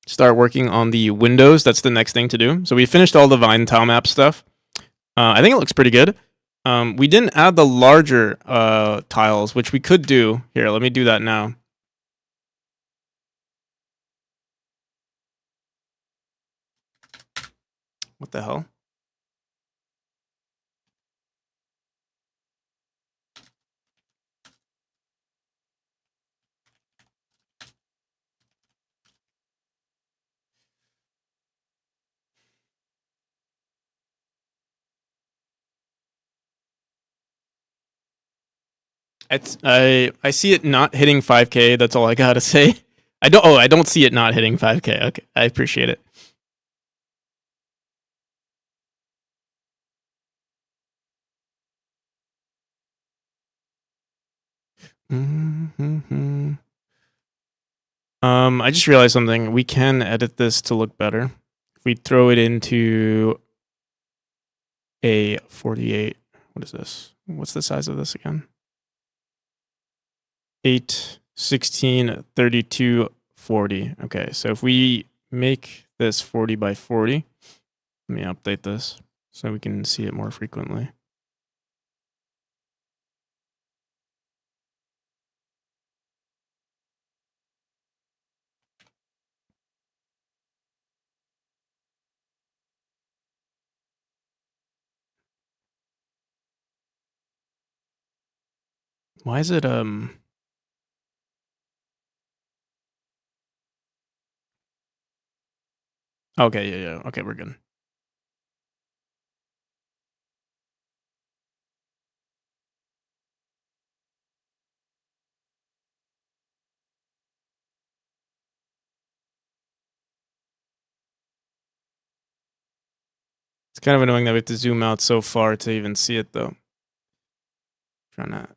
start working on the windows. That's the next thing to do. So we finished all the Vine tile map stuff. I think it looks pretty good. We didn't add the larger tiles, which we could do. Here, let me do that now. What the hell? I see it not hitting 5K. That's all I gotta say. I don't see it not hitting 5K. Okay, I appreciate it. Mm-hmm. I just realized something. We can edit this to look better if we throw it into a 48. What is this? What's the size of this again? 8, 16, 32, 40. Okay, so if we make this 40 by 40, let me update this so we can see it more frequently. Why is it Okay, yeah. Okay, we're good. It's kind of annoying that we have to zoom out so far to even see it though. Trying to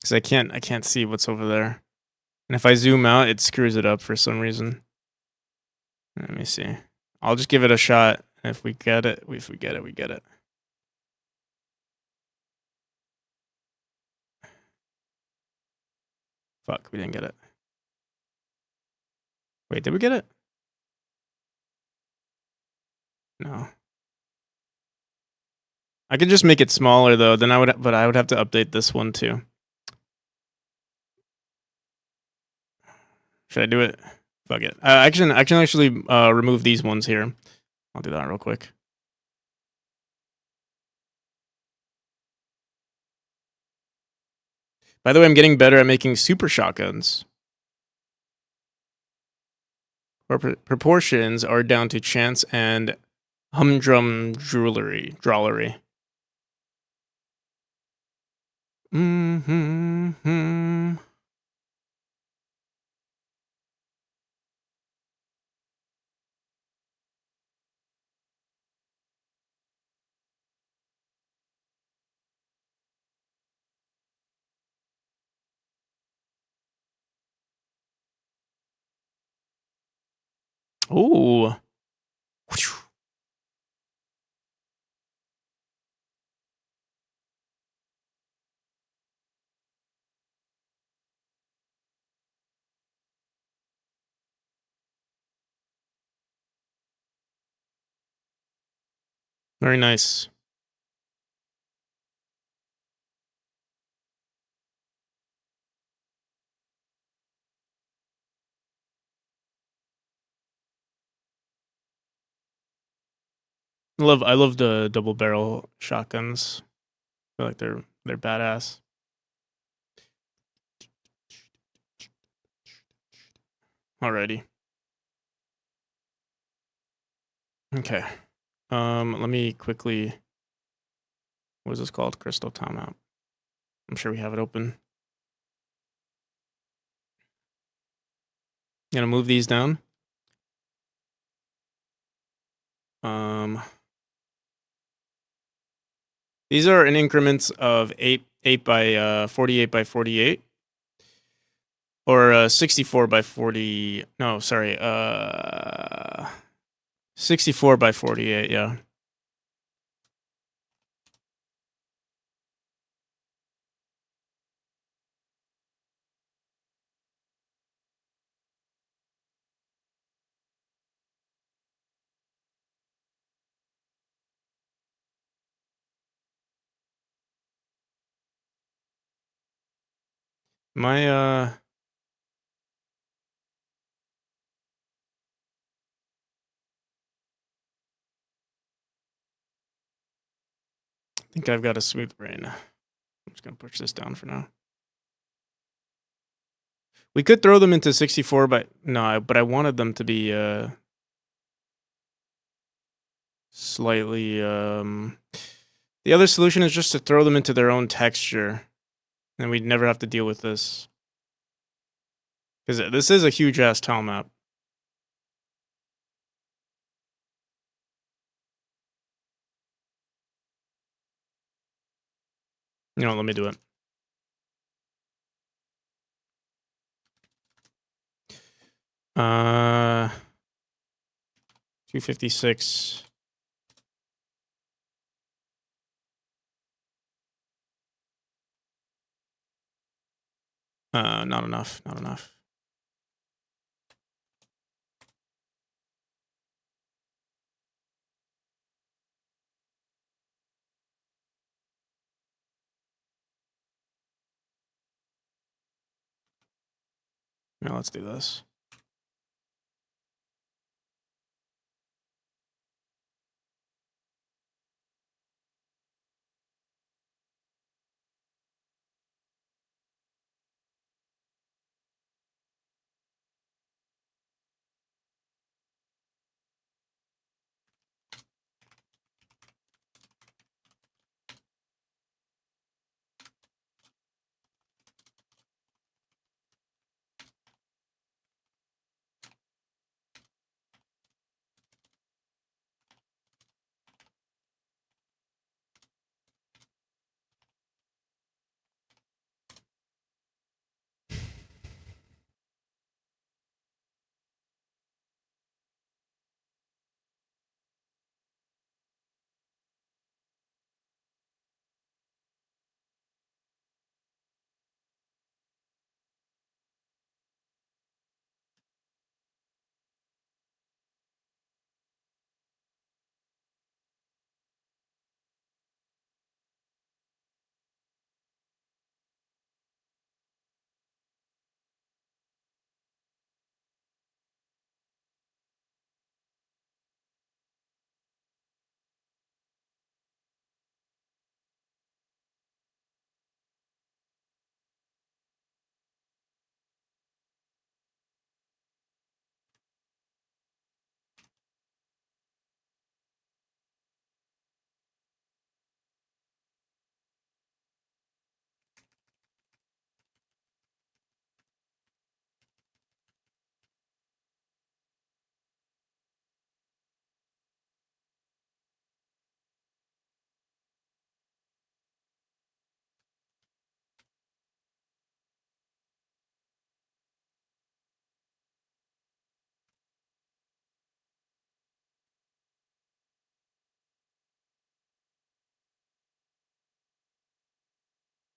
because I can't see what's over there. And if I zoom out, it screws it up for some reason. Let me see. I'll just give it a shot. If we get it, we get it. Fuck, we didn't get it. Wait, did we get it? No. I could just make it smaller though. Then I would have to update this one too. Should I do it? Fuck it. I can actually remove these ones here. I'll do that real quick. By the way, I'm getting better at making super shotguns. Proportions are down to chance and humdrum drollery. Ooh. Very nice. I love the double barrel shotguns. I feel like they're badass. Alrighty. Okay. Let me quickly. What is this called? Crystal timeout. I'm sure we have it open. Gonna move these down. These are in increments of 8 by 48 by 48, or 64 by 40. No, sorry, 64 by 48. Yeah. My I think I've got a smooth brain. I'm just gonna push this down for now. We could throw them into 64 by no, but I wanted them to be slightly the other solution is just to throw them into their own texture, and we'd never have to deal with this. Because this is a huge ass tile map. You know, let me do it. Uh, 256. Not enough. Not enough. Now let's do this.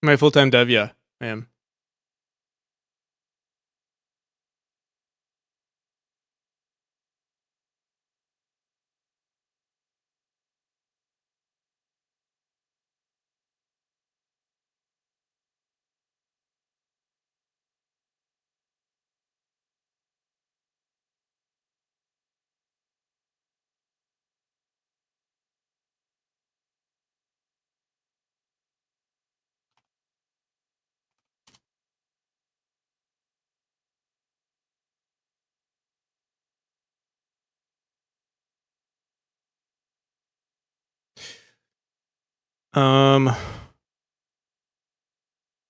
My full-time dev, yeah, I am.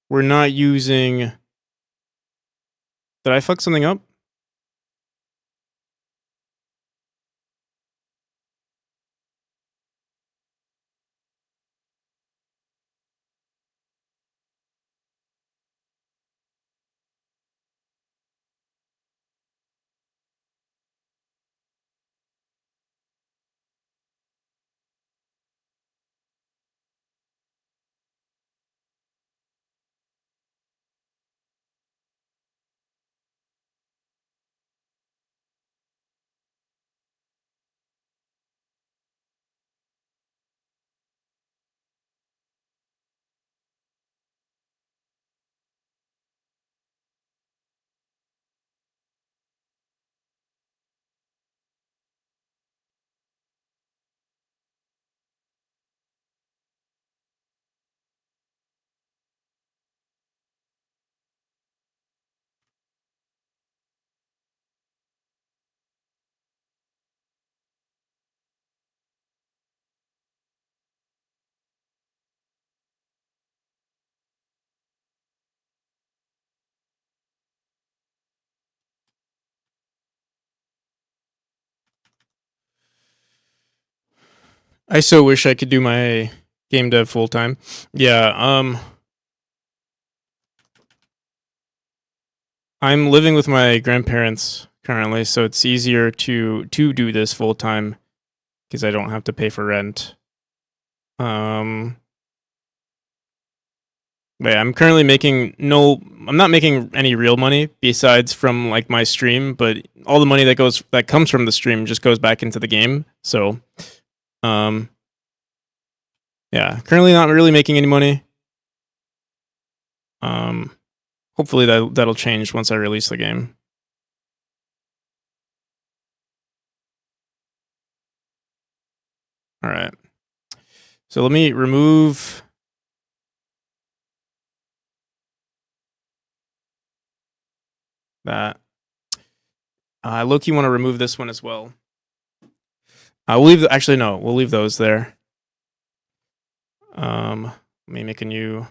We're not using. Did I fuck something up? I so wish I could do my game dev full time. Yeah, I'm living with my grandparents currently, so it's easier to do this full time because I don't have to pay for rent. But yeah, I'm currently making no. I'm not making any real money besides from like my stream, but all the money that comes from the stream just goes back into the game. So, um, yeah, currently not really making any money. Um, hopefully that'll change once I release the game. All right. So let me remove that. Loki want to remove this one as well. We'll leave. Actually, no. We'll leave those there. Let me make a new.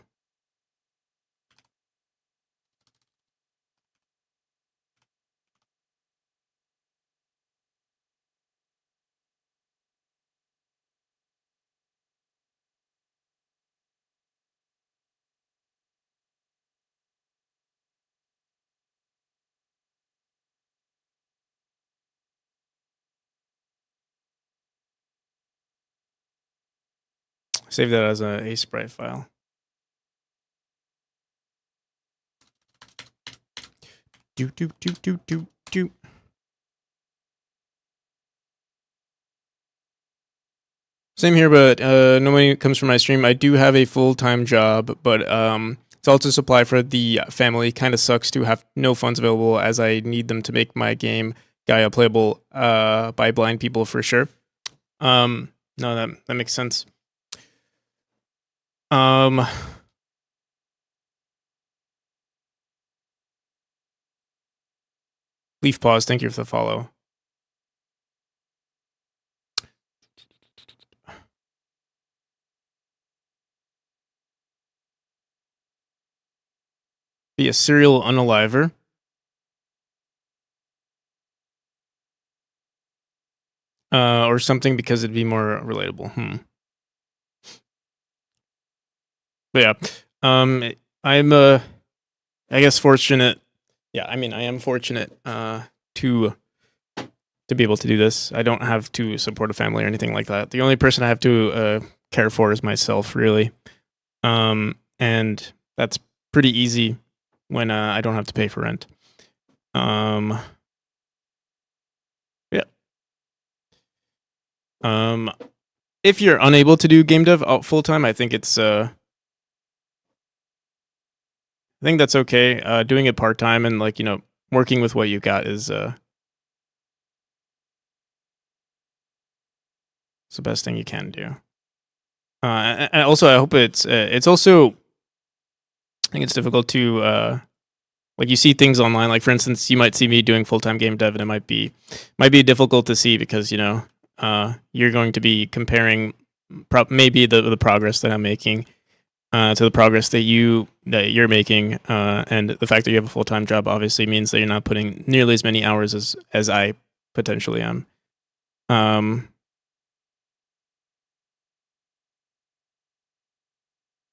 Save that as a sprite file. Do. Same here, but no money comes from my stream. I do have a full-time job, but it's all to supply for the family. Kind of sucks to have no funds available as I need them to make my game Gaia playable by blind people for sure. No, that makes sense. Leaf Pause, thank you for the follow. Be a serial unaliver. Or something because it'd be more relatable. But yeah, I'm I guess fortunate. Yeah, I mean, I am fortunate to be able to do this. I don't have to support a family or anything like that. The only person I have to care for is myself, really. and that's pretty easy when I don't have to pay for rent. Yeah. If you're unable to do game dev full time, I think it's I think that's okay. Doing it part time and like working with what you got is it's the best thing you can do. And also, I hope it's also I think it's difficult to like you see things online. Like for instance, you might see me doing full time game dev, and it might be difficult to see because you're going to be comparing maybe the progress that I'm making to the progress that you're making, and the fact that you have a full time job obviously means that you're not putting nearly as many hours as I potentially am.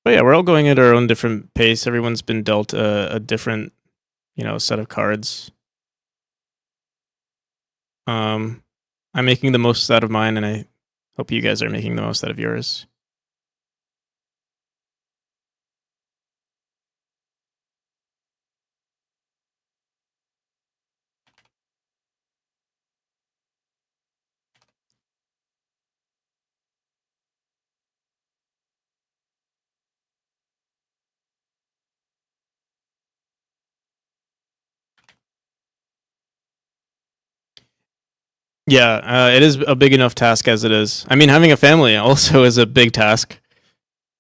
But yeah, we're all going at our own different pace. Everyone's been dealt a different set of cards. I'm making the most out of mine, and I hope you guys are making the most out of yours. Yeah, it is a big enough task as it is. I mean, having a family also is a big task.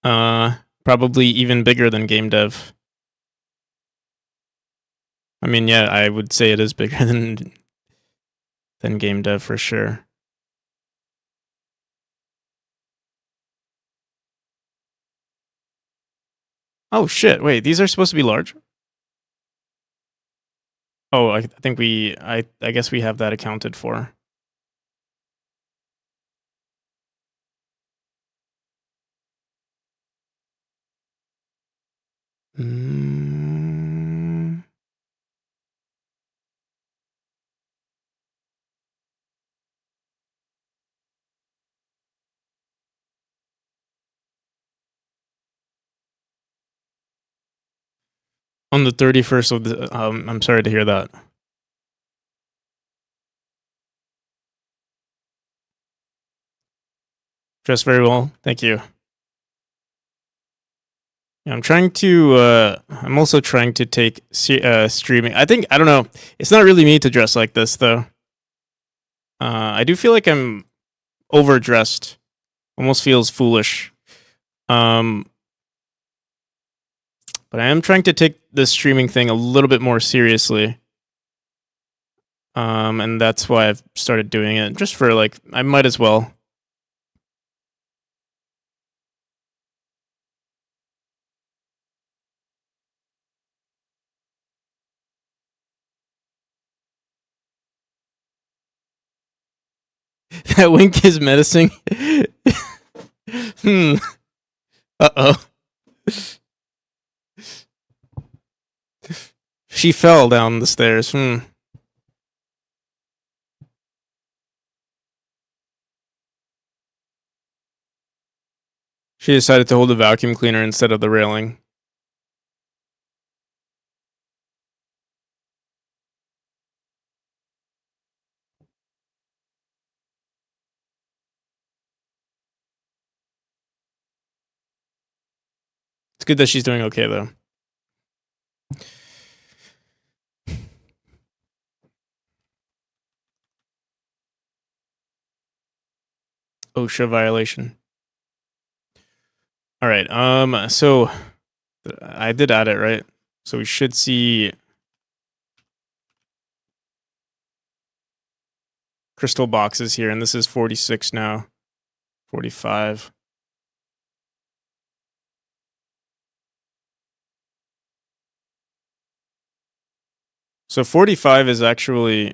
Probably even bigger than game dev. I mean, yeah, I would say it is bigger than game dev for sure. Oh shit! Wait, these are supposed to be large. Oh, I think I guess we have that accounted for. Mm. On the 31st of the, I'm sorry to hear that. Dressed very well, thank you. Yeah, I'm also trying to take streaming. I don't know. It's not really me to dress like this though. I do feel like I'm overdressed. Almost feels foolish. Um, but I am trying to take this streaming thing a little bit more seriously. And that's why I've started doing it. Just for like, I might as well. That wink is menacing. Uh-oh. She fell down the stairs. She decided to hold the vacuum cleaner instead of the railing. It's good that she's doing okay though. OSHA violation. All right. So I did add it, right? So we should see crystal boxes here, and this is 46 now. 45. So 45 is actually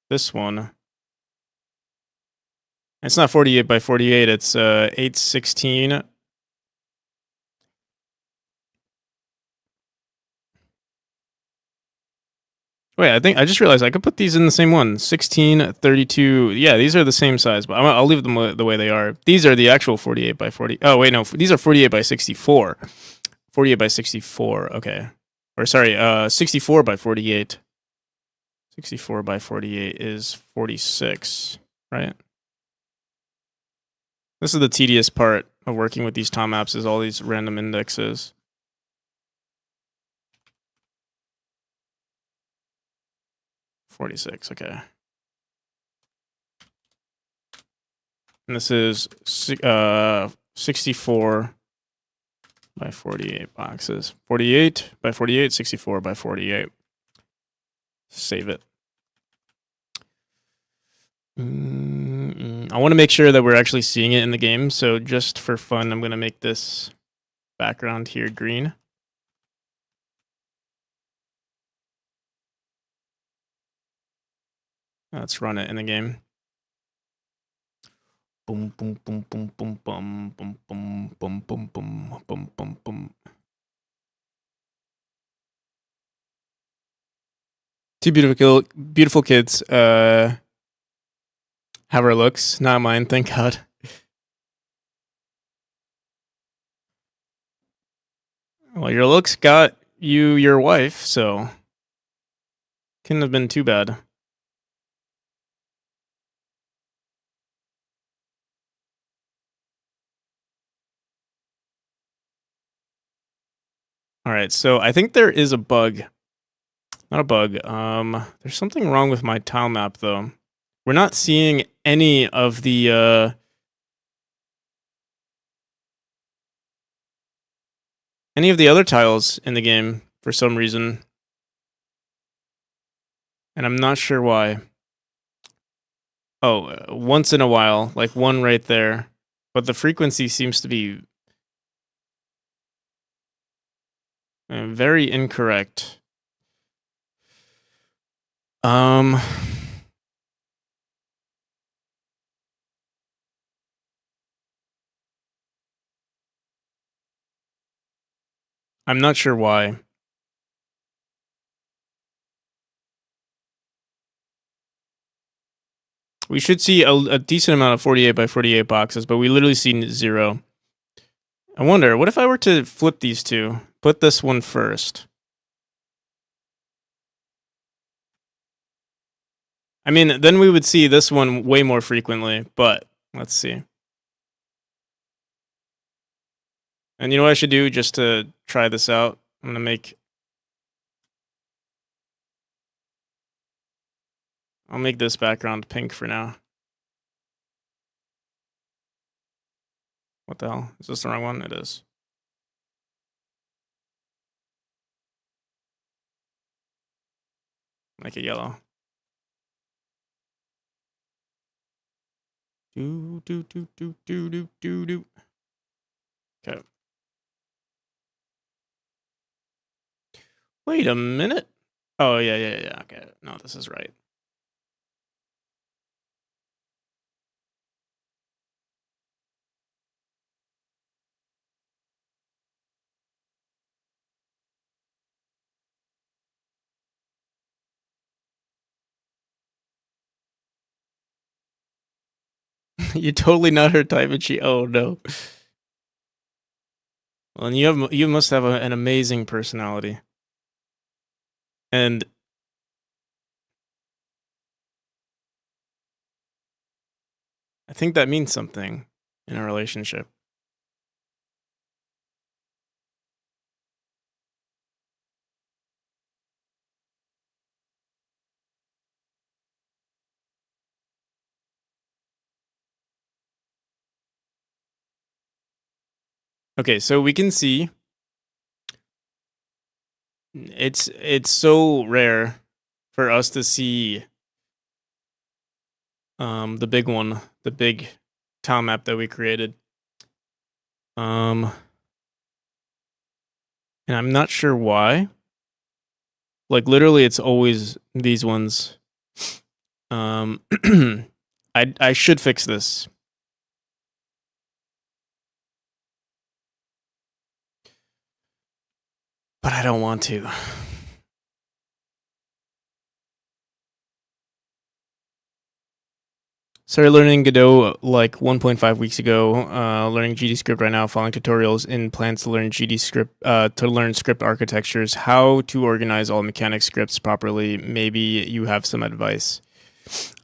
this one. It's not 48 by 48, it's 816. Wait, I think I just realized I could put these in the same one. 16, 32. Yeah, these are the same size, but I'll leave them the way they are. These are the actual 48 by 40. Oh, wait, no. These are 48 by 64. 48 by 64. Okay. Or sorry, 64 by 48. 64 by 48 is 46, right? This is the tedious part of working with these tom maps, is all these random indexes. $46, okay. And this is 64 by 48 boxes. 48 by 48, 64 by 48. Save it. I want to make sure that we're actually seeing it in the game. So just for fun, I'm going to make this background here green. Let's run it in the game. Boom, boom, boom, boom, boom, boom, boom, boom, boom, boom, boom, boom, boom, boom. Two beautiful kids. Have our looks, not mine, thank God. Well, your looks got you your wife, so couldn't have been too bad. All right, so I think there is a bug. Not a bug. There's something wrong with my tile map though. We're not seeing any of the other tiles in the game for some reason. And I'm not sure why. Oh, once in a while, like one right there. But the frequency seems to be very incorrect. I'm not sure why. We should see a decent amount of 48 by 48 boxes, but we literally see 0. I wonder, what if I were to flip these two? Put this one first. I mean, then we would see this one way more frequently, but let's see. And you know what I should do just to try this out? I'm going to make... I'll make this background pink for now. What the hell? Is this the wrong one? It is. Make it yellow. Do, do, do, do, do, do, do, do. Okay. Wait a minute. Oh, yeah. Okay. No, this is right. You're totally not her type, and she... Oh, no. Well, and you must have an amazing personality. And I think that means something in a relationship. Okay, so we can see it's so rare for us to see the big one, the big tile map that we created. And I'm not sure why. Like literally it's always these ones. I should fix this. But I don't want to. Started learning Godot like 1.5 weeks ago. Learning GD script right now. Following tutorials in plans to learn GD script. To learn script architectures. How to organize all mechanic scripts properly. Maybe you have some advice.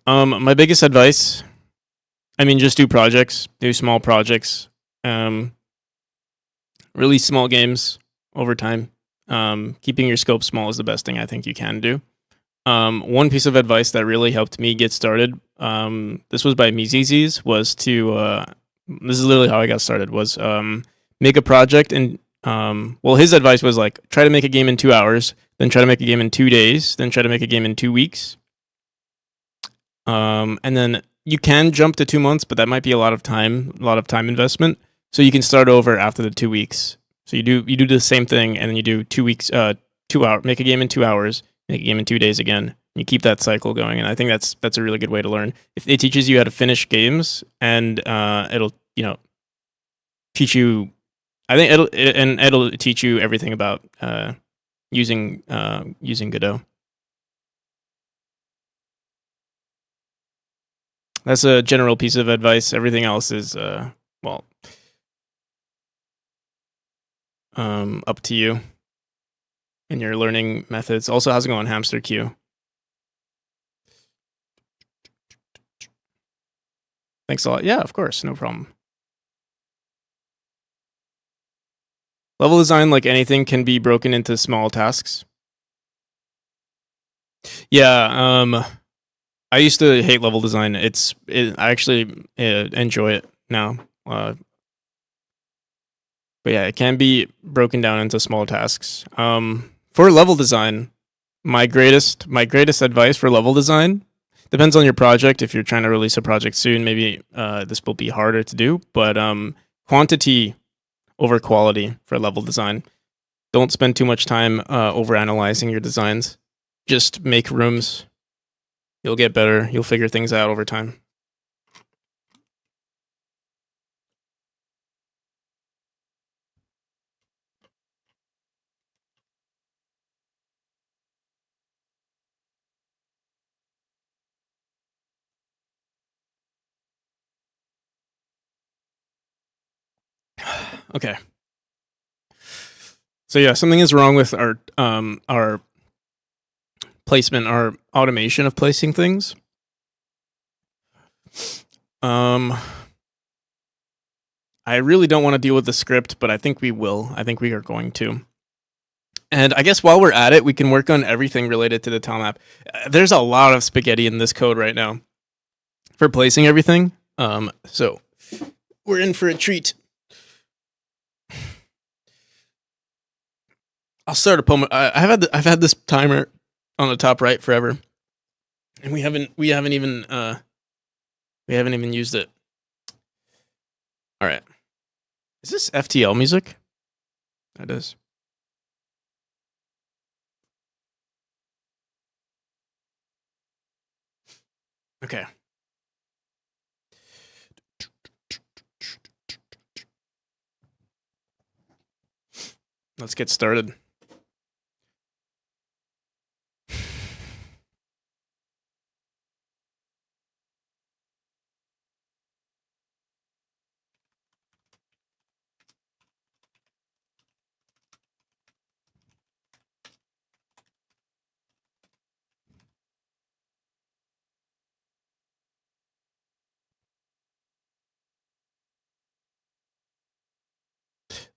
My biggest advice. I mean, just do projects. Do small projects. Release small games over time. Keeping your scope small is the best thing I think you can do. One piece of advice that really helped me get started, this was by Mizizis, was to, this is literally how I got started, was make a project and, well, his advice was like, try to make a game in 2 hours, then try to make a game in 2 days, then try to make a game in 2 weeks. And then you can jump to 2 months, but that might be a lot of time investment. So you can start over after the 2 weeks. So you do the same thing, and then you do 2 weeks, 2 hour, make a game in 2 hours, make a game in 2 days again. You keep that cycle going, and I think that's a really good way to learn. If it teaches you how to finish games, and it'll teach you. I think it'll teach you everything about using Godot. That's a general piece of advice. Everything else is well, up to you and your learning methods. Also, how's it going, Hamster Q? Thanks a lot. Yeah, of course, no problem. Level design, like anything, can be broken into small tasks. Yeah, I used to hate level design. I actually enjoy it now. But yeah, it can be broken down into small tasks. For level design, my greatest advice for level design depends on your project. If you're trying to release a project soon, maybe this will be harder to do. But quantity over quality for level design. Don't spend too much time over analyzing your designs. Just make rooms. You'll get better. You'll figure things out over time. Okay. So yeah, something is wrong with our placement, our automation of placing things. I really don't want to deal with the script, but I think we will. I think we are going to. And I guess while we're at it, we can work on everything related to the tile map. There's a lot of spaghetti in this code right now for placing everything. So we're in for a treat. I'll start a poem. I've had this timer on the top right forever, and we haven't even used it. All right, is this FTL music? That is. Okay. Let's get started.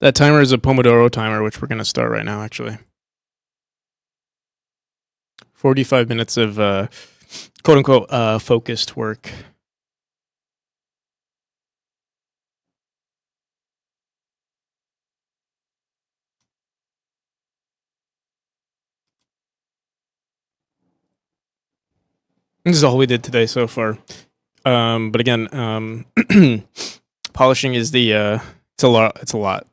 That timer is a Pomodoro timer, which we're going to start right now, actually. 45 minutes of quote unquote focused work. This is all we did today so far. But again, polishing is the it's a lot.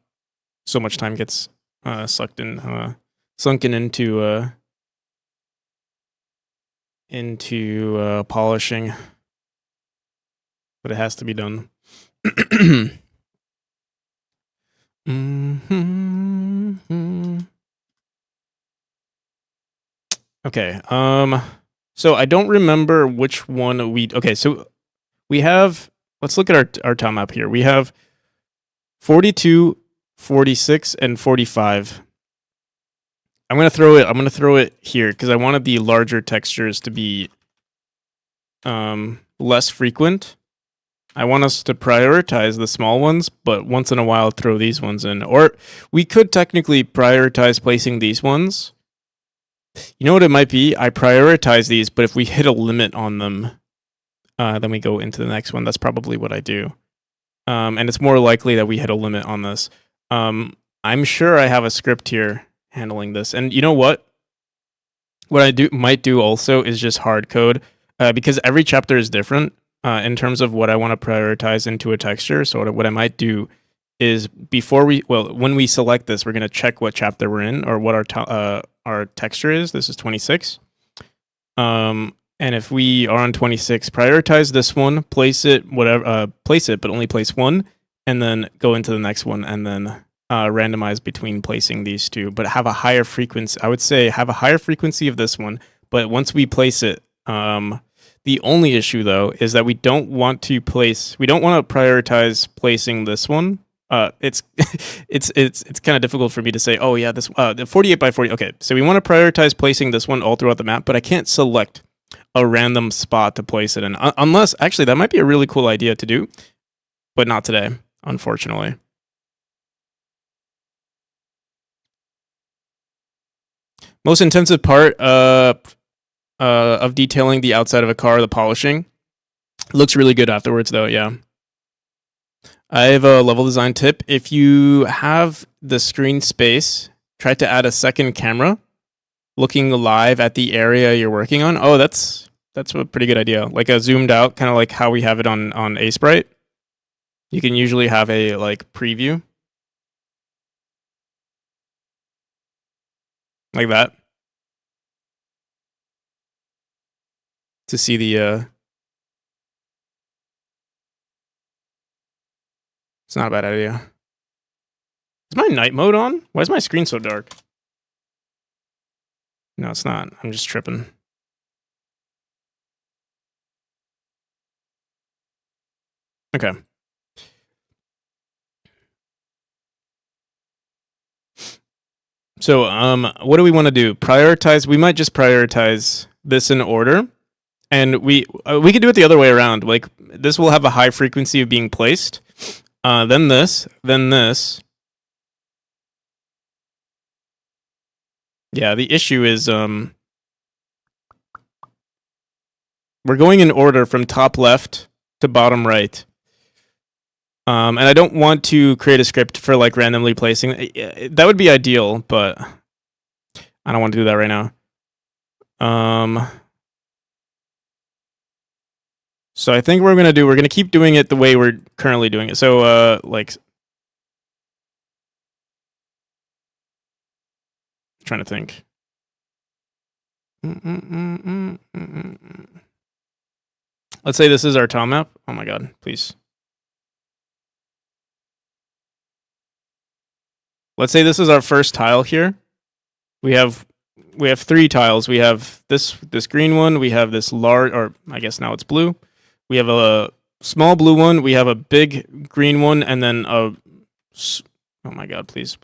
So much time gets sunken into polishing, but it has to be done. Okay. So I don't remember which one we. Okay, so we have, let's look at our tile map here. We have 42, 46, and 45. I'm gonna throw it here because I wanted the larger textures to be less frequent. I want us to prioritize the small ones, but once in a while throw these ones in. Or we could technically prioritize placing these ones. You know what it might be? I prioritize these, but if we hit a limit on them, then we go into the next one. That's probably what I do. And it's more likely that we hit a limit on this. I'm sure I have a script here handling this. And you know what? What I might do also is just hard code because every chapter is different in terms of what I want to prioritize into a texture. So what I might do is when we select this, we're going to check what chapter we're in or what our texture is. This is 26. And if we are on 26, prioritize this one, place it, but only place one, and then go into the next one, and then randomize between placing these two, but have a higher frequency. I would say have a higher frequency of this one, but once we place it, the only issue though is that we don't want to prioritize placing this one. It's kind of difficult for me to say, oh yeah, this the 48 by 40. Okay, so we want to prioritize placing this one all throughout the map, but I can't select a random spot to place it in, unless actually that might be a really cool idea to do, but not today, unfortunately. Most intensive part of detailing the outside of a car, the polishing, looks really good afterwards though. Yeah. I have a level design tip. If you have the screen space, try to add a second camera looking live at the area you're working on. Oh, that's a pretty good idea. Like a zoomed out, kind of like how we have it on Asprite. You can usually have a like preview. Like that. To see the it's not a bad idea. Is my night mode on? Why is my screen so dark? No, it's not. I'm just tripping. Okay. So, what do we want to do? Prioritize. We might just prioritize this in order, and we could do it the other way around. Like this will have a high frequency of being placed, then this, then this. Yeah, the issue is we're going in order from top left to bottom right. And I don't want to create a script for like randomly placing. That would be ideal, but I don't want to do that right now. So I think we're gonna keep doing it the way we're currently doing it. So like trying to think. Let's say this is our tile map. Oh my god, please. Let's say this is our first tile here. We have 3 tiles. We have this green one. We have this large, or I guess now it's blue. We have a small blue one. We have a big green one, and then oh my god, please,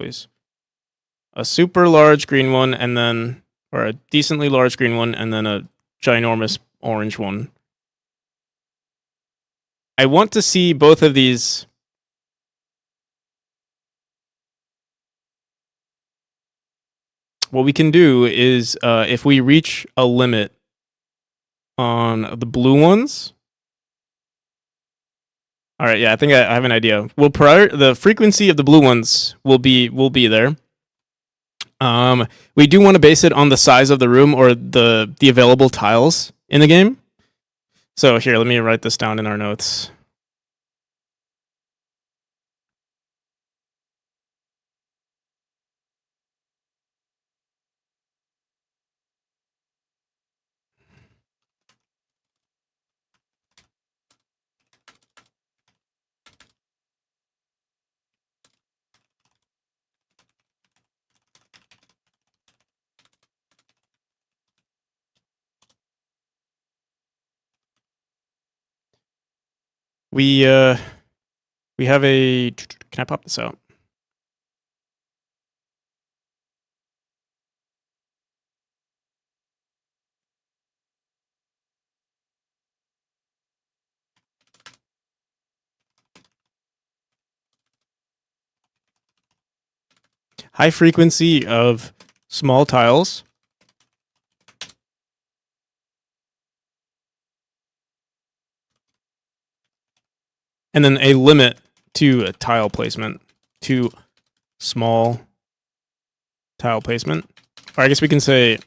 a super large green one, and then or a decently large green one, and then a ginormous orange one. I want to see both of these. What we can do is if we reach a limit on the blue ones. All right, yeah, I think I have an idea. The frequency of the blue ones will be there. We do want to base it on the size of the room or the available tiles in the game. So here, let me write this down in our notes. We have a. Can I pop this out? High frequency of small tiles. And then a limit to a tile placement, to small tile placement. Or I guess we can say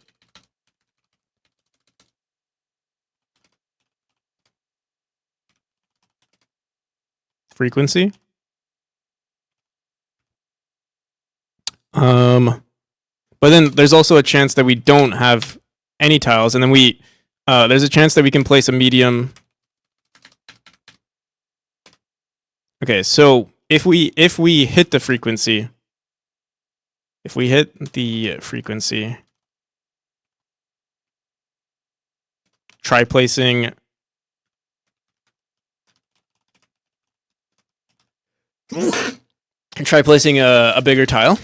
frequency. But then there's also a chance that we don't have any tiles, and then there's a chance that we can place a medium. Okay, so if we hit the frequency, try placing a bigger tile.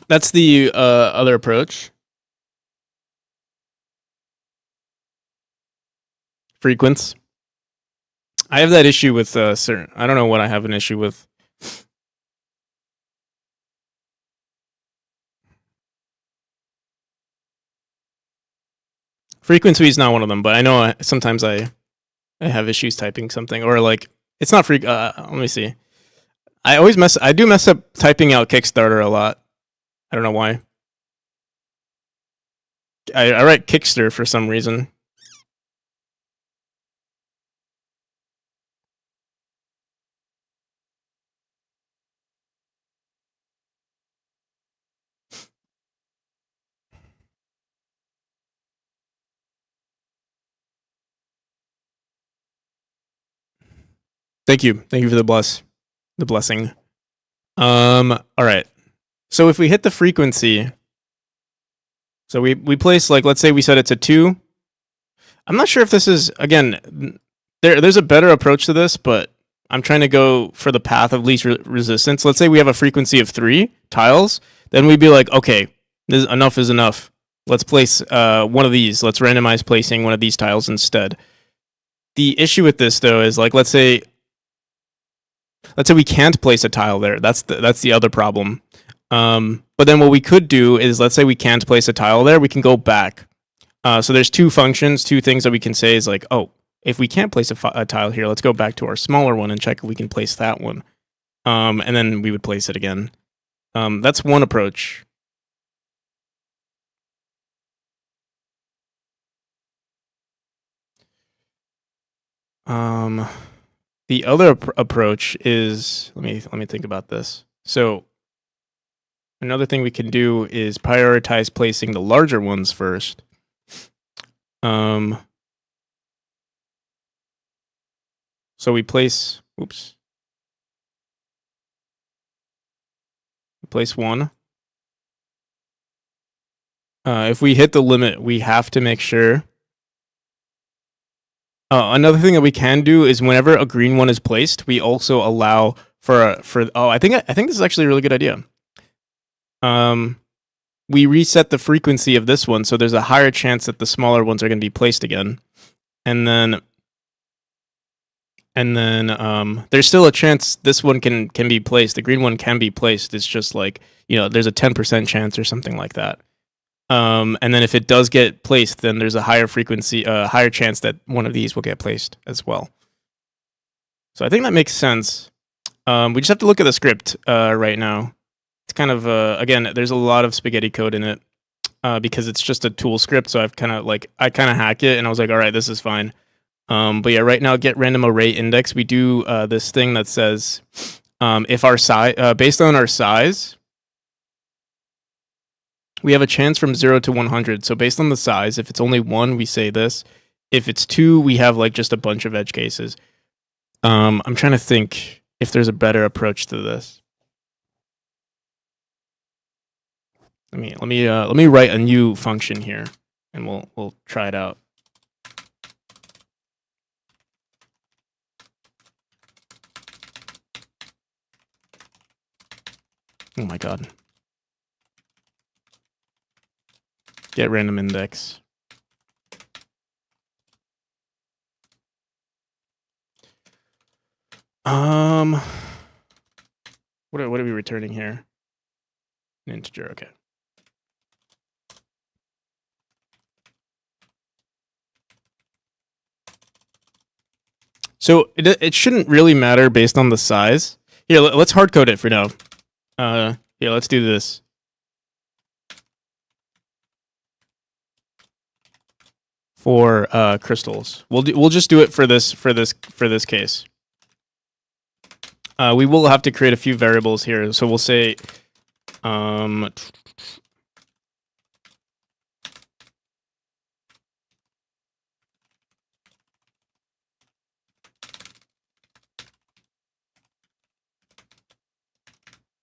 That's the other approach. Frequency. I have that issue with certain. I don't know what I have an issue with. Frequency is not one of them, but I know sometimes I have issues typing something, or like it's not let me see. I do mess up typing out Kickstarter a lot. I don't know why. I write Kickstarter for some reason. Thank you for the blessing. All right. So if we hit the frequency, so we place, like, let's say we said it's a 2. I'm not sure if this is, again, there's a better approach to this, but I'm trying to go for the path of least resistance. Let's say we have a frequency of 3 tiles, then we'd be like, okay, enough is enough. Let's place one of these. Let's randomize placing one of these tiles instead. The issue with this, though, is like, let's say we can't place a tile there. That's the other problem. But then what we could do is, let's say we can't place a tile there, we can go back. So there's two things that we can say is like, oh, if we can't place a tile here, let's go back to our smaller one and check if we can place that one. And then we would place it again. That's one approach. The other approach is, let me think about this. So another thing we can do is prioritize placing the larger ones first. So we place, place 1. If we hit the limit, we have to make sure. Another thing that we can do is whenever a green one is placed, we also allow for I think this is actually a really good idea. We reset the frequency of this one, so there's a higher chance that the smaller ones are going to be placed again, and then there's still a chance this one can be placed. The green one can be placed. It's just like, there's a 10% chance or something like that. And then if it does get placed, then there's a higher chance that one of these will get placed as well. So I think that makes sense. We just have to look at the script right now. It's kind of, again, there's a lot of spaghetti code in it because it's just a tool script. So I kind of hack it and I was like, all right, this is fine. But yeah, right now, get random array index. We do this thing that says if our size, based on our size, we have a chance from 0 to 100. So based on the size, if it's only 1, we say this. If it's 2, we have like just a bunch of edge cases. I'm trying to think if there's a better approach to this. Let me write a new function here, and we'll try it out. Oh my god. Get random index. What are we returning here? An integer, okay. So it shouldn't really matter based on the size. Here, let's hard code it for now. Here, let's do this. For crystals, we'll just do it for this case. We will have to create a few variables here, so we'll say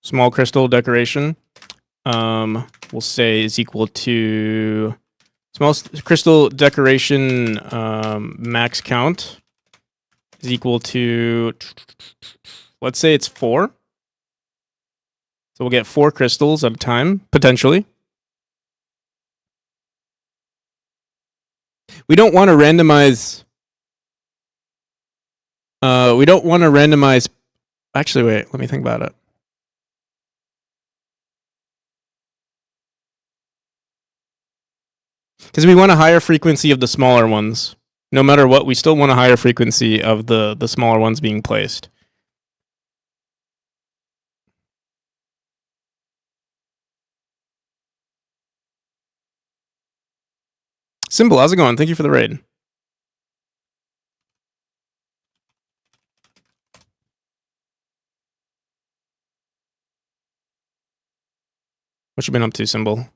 small crystal decoration. We'll say is equal to small crystal decoration max count is equal to, let's say it's 4. So we'll get 4 crystals at a time, potentially. We don't want to randomize. We don't want to randomize. Actually, wait, let me think about it. Because we want a higher frequency of the smaller ones. No matter what, we still want a higher frequency of the smaller ones being placed. Symbol, how's it going? Thank you for the raid. What you been up to, Symbol?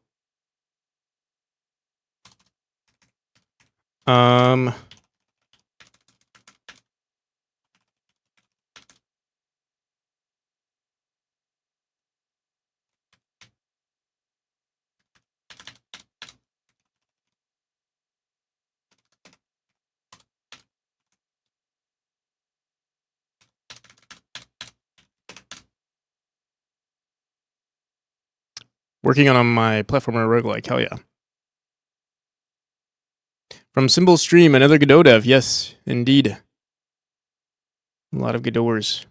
Working on my platformer roguelike, hell yeah. From Symbol Stream, another Godot dev. Yes, indeed. A lot of Godoters.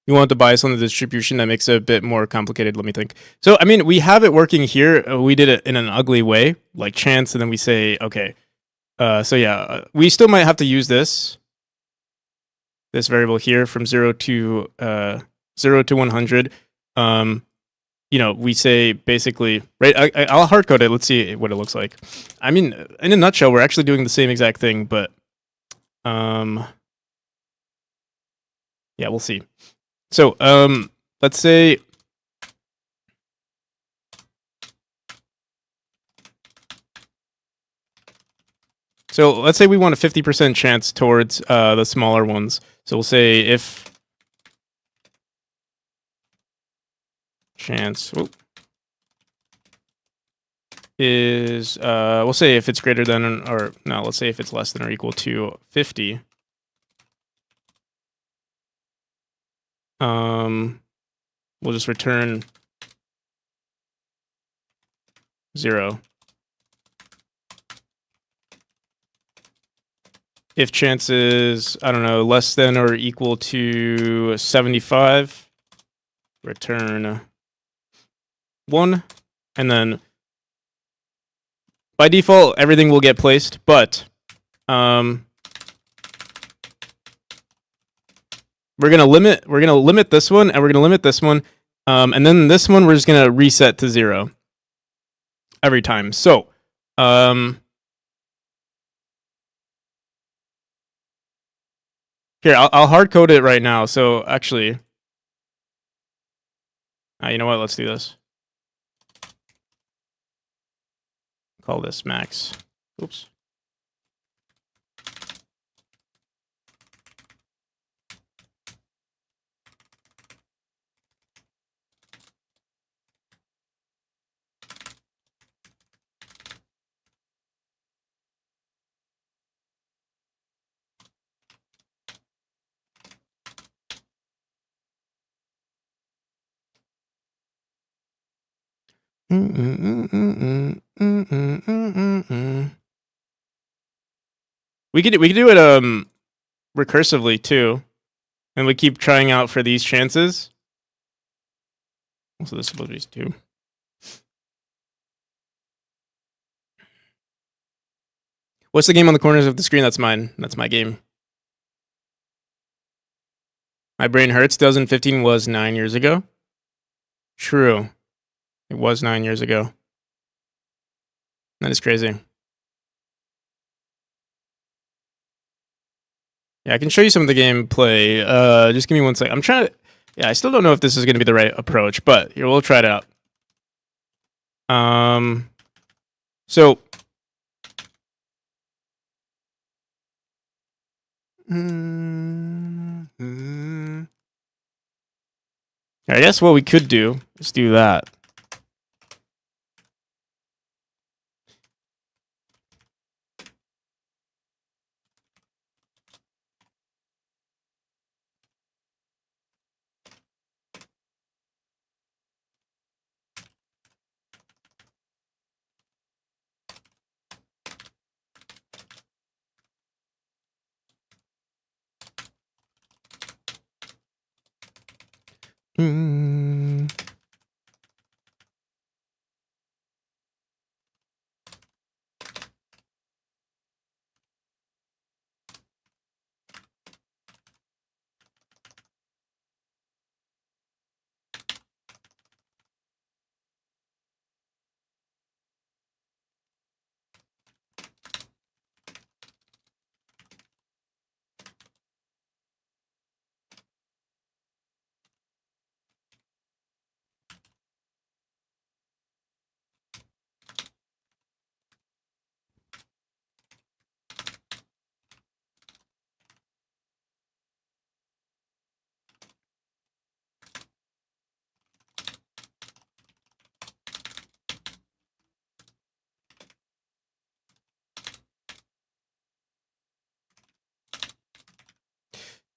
You want the bias on the distribution that makes it a bit more complicated. Let me think. So, I mean, we have it working here. We did it in an ugly way, like chance, and then we say, okay. So yeah, we still might have to use this variable here from 0 to 100. You know, we say basically, right? I'll hard code it. Let's see what it looks like. I mean, in a nutshell, we're actually doing the same exact thing, but yeah, we'll see. So let's say we want a 50% chance towards the smaller ones. So we'll say if chance is we'll say if it's greater than, or no, let's say if it's less than or equal to 50. We'll just return 0. If chance is, I don't know, less than or equal to 75, return 1. And then by default, everything will get placed, but we're gonna limit this one, and we're gonna limit this one, and then this one we're just gonna reset to 0 every time. So here, I'll hard code it right now. So actually, you know what? Let's do this. Call this max. Oops. We could do it recursively too, and we keep trying out for these chances. So this is supposed to be 2. What's the game on the corners of the screen? That's mine. That's my game. My Brain Hurts 2015 was 9 years ago. True. It was 9 years ago. That is crazy. Yeah, I can show you some of the gameplay. Just give me 1 sec. I'm trying to... Yeah, I still don't know if this is going to be the right approach, but here, we'll try it out. So... I guess what we could do is do that.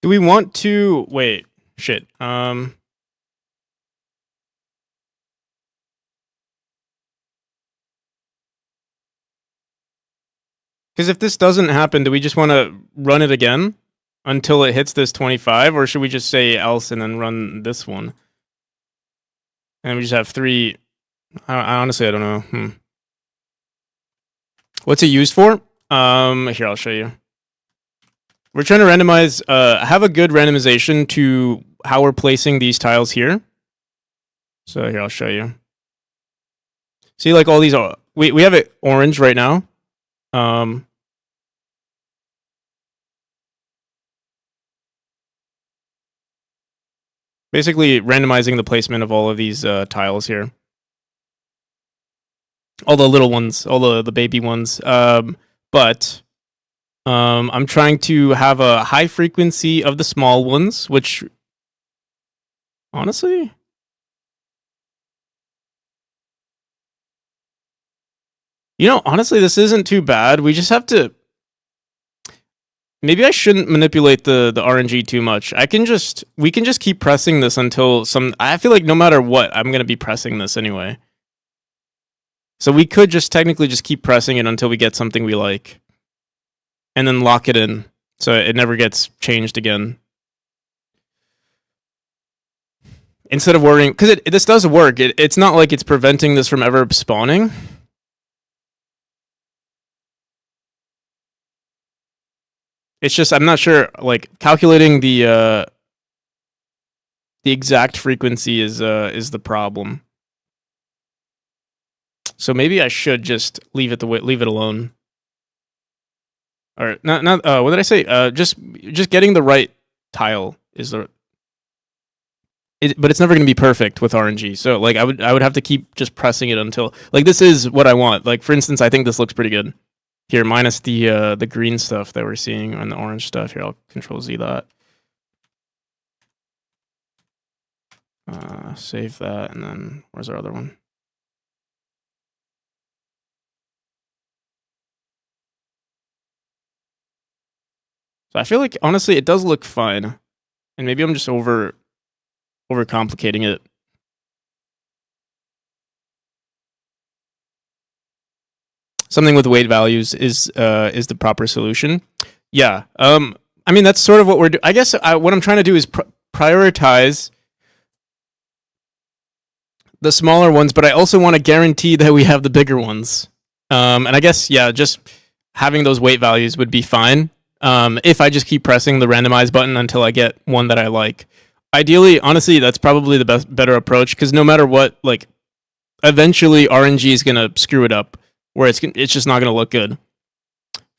Do we want to... Wait. Shit. Because if this doesn't happen, do we just want to run it again until it hits this 25? Or should we just say else and then run this one? And we just have 3... I honestly, I don't know. What's it used for? Here, I'll show you. We're trying to randomize, have a good randomization to how we're placing these tiles here. So here, I'll show you. See, like all these, we have it orange right now. Basically randomizing the placement of all of these tiles here. All the little ones, all the baby ones. But I'm trying to have a high frequency of the small ones, which honestly, honestly, this isn't too bad. We just have to... Maybe I shouldn't manipulate the RNG too much. We can just keep pressing this until I feel like no matter what, I'm going to be pressing this anyway. So we could just technically just keep pressing it until we get something we like. And then lock it in, so it never gets changed again. Instead of worrying, because this does work. It's not like it's preventing this from ever spawning. It's just, I'm not sure, like, calculating the exact frequency is the problem. So maybe I should just leave it alone. Or not what did I say? Just getting the right tile is but it's never going to be perfect with RNG. So like I would have to keep just pressing it until, like, this is what I want. Like, for instance, I think this looks pretty good. Here, minus the green stuff that we're seeing and the orange stuff. Here, I'll Control Z that. Save that, and then where's our other one? So I feel like, honestly, it does look fine. And maybe I'm just overcomplicating it. something with weight values is the proper solution. Yeah. I mean, that's sort of what we're doing. I guess what I'm trying to do is prioritize the smaller ones, but I also want to guarantee that we have the bigger ones. And I guess, yeah, just having those weight values would be fine. If I just keep pressing the randomize button until I get one that I like. Ideally, honestly, that's probably the better approach, because no matter what, like, eventually RNG is gonna screw it up, where it's just not gonna look good.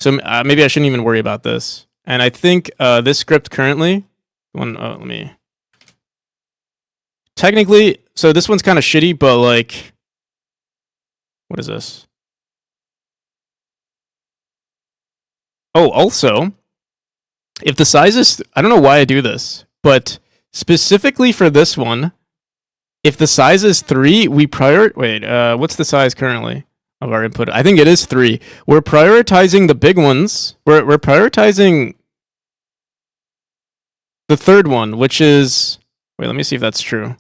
So maybe I shouldn't even worry about this. And I think this script currently, let me. Technically, so this one's kind of shitty, but like, what is this? Oh, also, if the size is, I don't know why I do this, but specifically for this one, if the size is 3, we wait, what's the size currently of our input? I think it is 3. We're prioritizing the big ones. We're prioritizing the third one, which is, wait, let me see if that's true.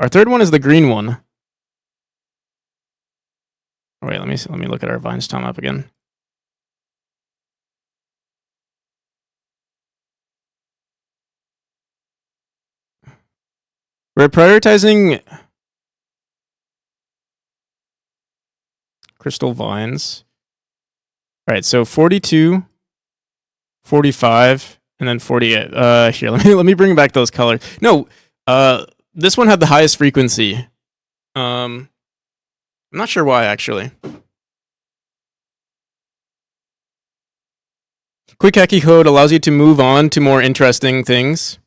Our third one is the green one. Wait, let me look at our Vines time up again. We're prioritizing crystal vines. All right, so 42, 45, and then 48. Here, let me bring back those colors. No, this one had the highest frequency. I'm not sure why, actually. Quick hacky code allows you to move on to more interesting things.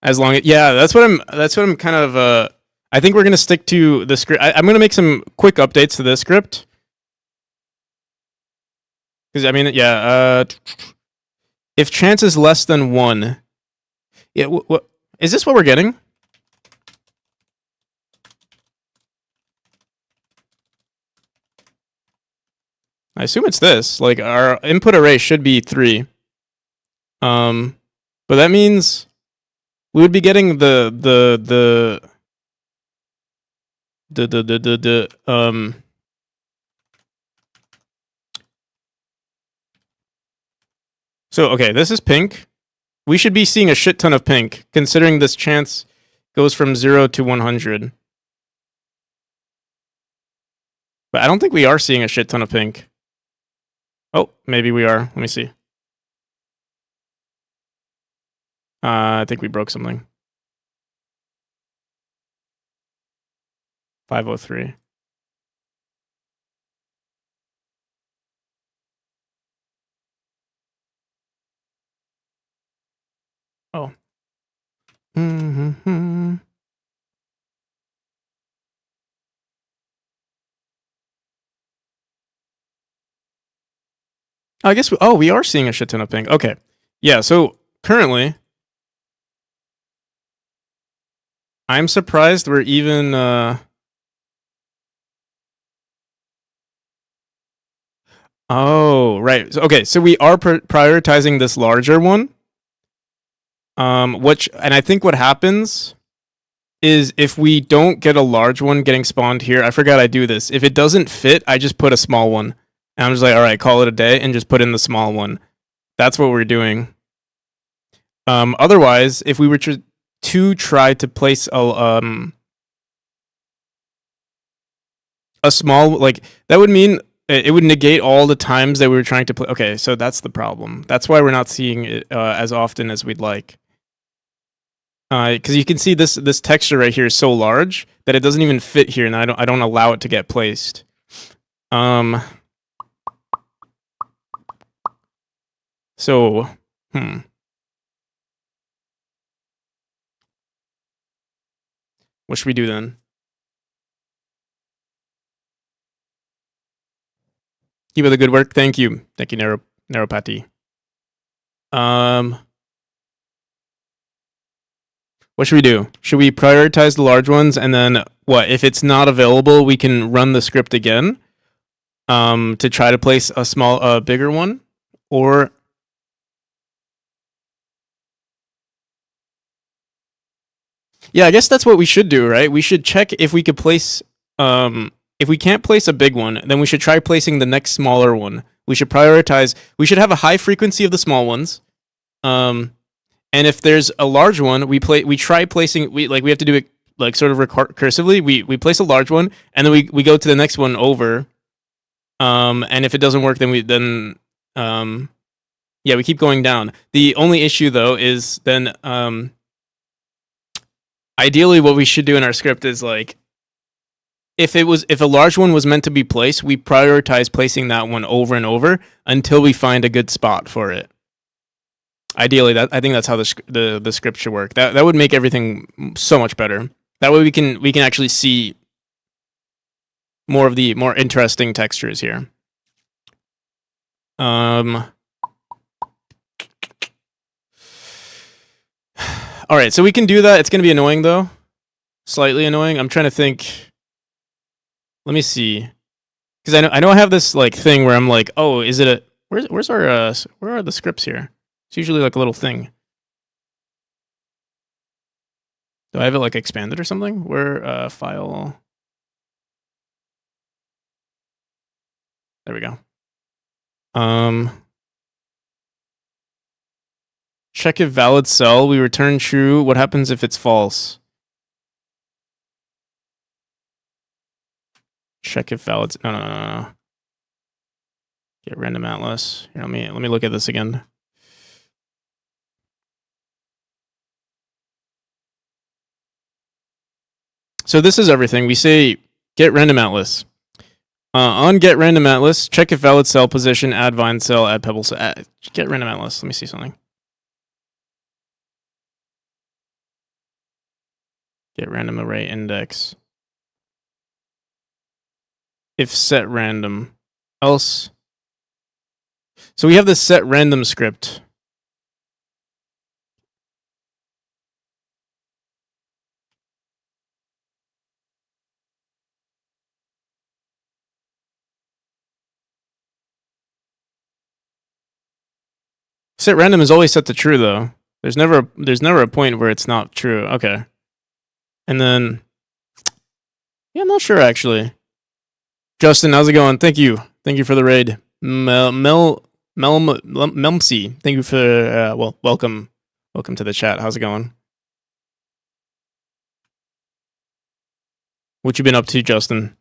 As long as, yeah, that's what I'm kind of, I think we're going to stick to the script. I'm going to make some quick updates to this script. Because, I mean, yeah, if chance is less than 1, yeah, what is this what we're getting? I assume it's this. Like, our input array should be 3. But that means we would be getting the So, okay, this is pink. We should be seeing a shit ton of pink, considering this chance goes from 0 to 100. But I don't think we are seeing a shit ton of pink. Oh, maybe we are. Let me see. I think we broke something. 503. Oh. Mm-hmm. I guess we are seeing a shit ton of pink. Okay. Yeah, so currently I'm surprised we're even Oh, right. So, okay, so we are prioritizing this larger one. Which, and I think what happens is if we don't get a large one getting spawned here, I forgot I do this. If it doesn't fit, I just put a small one. And I'm just like, all right, call it a day and just put in the small one. That's what we're doing. Otherwise, if we were to try to place a small, like, that would mean it would negate all the times that we were trying to play. Okay, so that's the problem. That's why we're not seeing it as often as we'd like. Because you can see this texture right here is so large that it doesn't even fit here, and I don't allow it to get placed. So, what should we do then? Keep up the good work. Thank you, Neuropathy. What should we do? Should we prioritize the large ones, and then what? If it's not available, we can run the script again to try to place a bigger one, or yeah, I guess that's what we should do, right? We should check if we could place if we can't place a big one, then we should try placing the next smaller one. We should prioritize. We should have a high frequency of the small ones. And if there's a large one, we try placing. We have to do it like sort of recursively. We place a large one, and then we go to the next one over. And if it doesn't work, then we keep going down. The only issue though is then ideally what we should do in our script is like if a large one was meant to be placed, we prioritize placing that one over and over until we find a good spot for it. Ideally, I think that's how the script should work. That would make everything so much better. That way we can actually see more of the more interesting textures here. All right, so we can do that. It's going to be annoying though. Slightly annoying. I'm trying to think. Let me see. Cuz I know I have this like thing where I'm like, "Oh, is it a where's our where are the scripts here?" It's usually like a little thing. Do I have it like expanded or something? Where file? There we go. Check if valid cell. We return true. What happens if it's false? Check if valid. No. Get random atlas. Here, let me look at this again. So this is everything. We say get random atlas. On get random atlas, check if valid cell position, add vine cell, add pebble cell. Get random atlas. Let me see something. Get random array index. If set random, else. So we have this set random script. Set random is always set to true though. There's never a point where it's not true. Okay. And then yeah, I'm not sure actually. Justin, how's it going? Thank you for the raid. Melmsy, thank you for welcome to the chat. How's it going? What you been up to, Justin?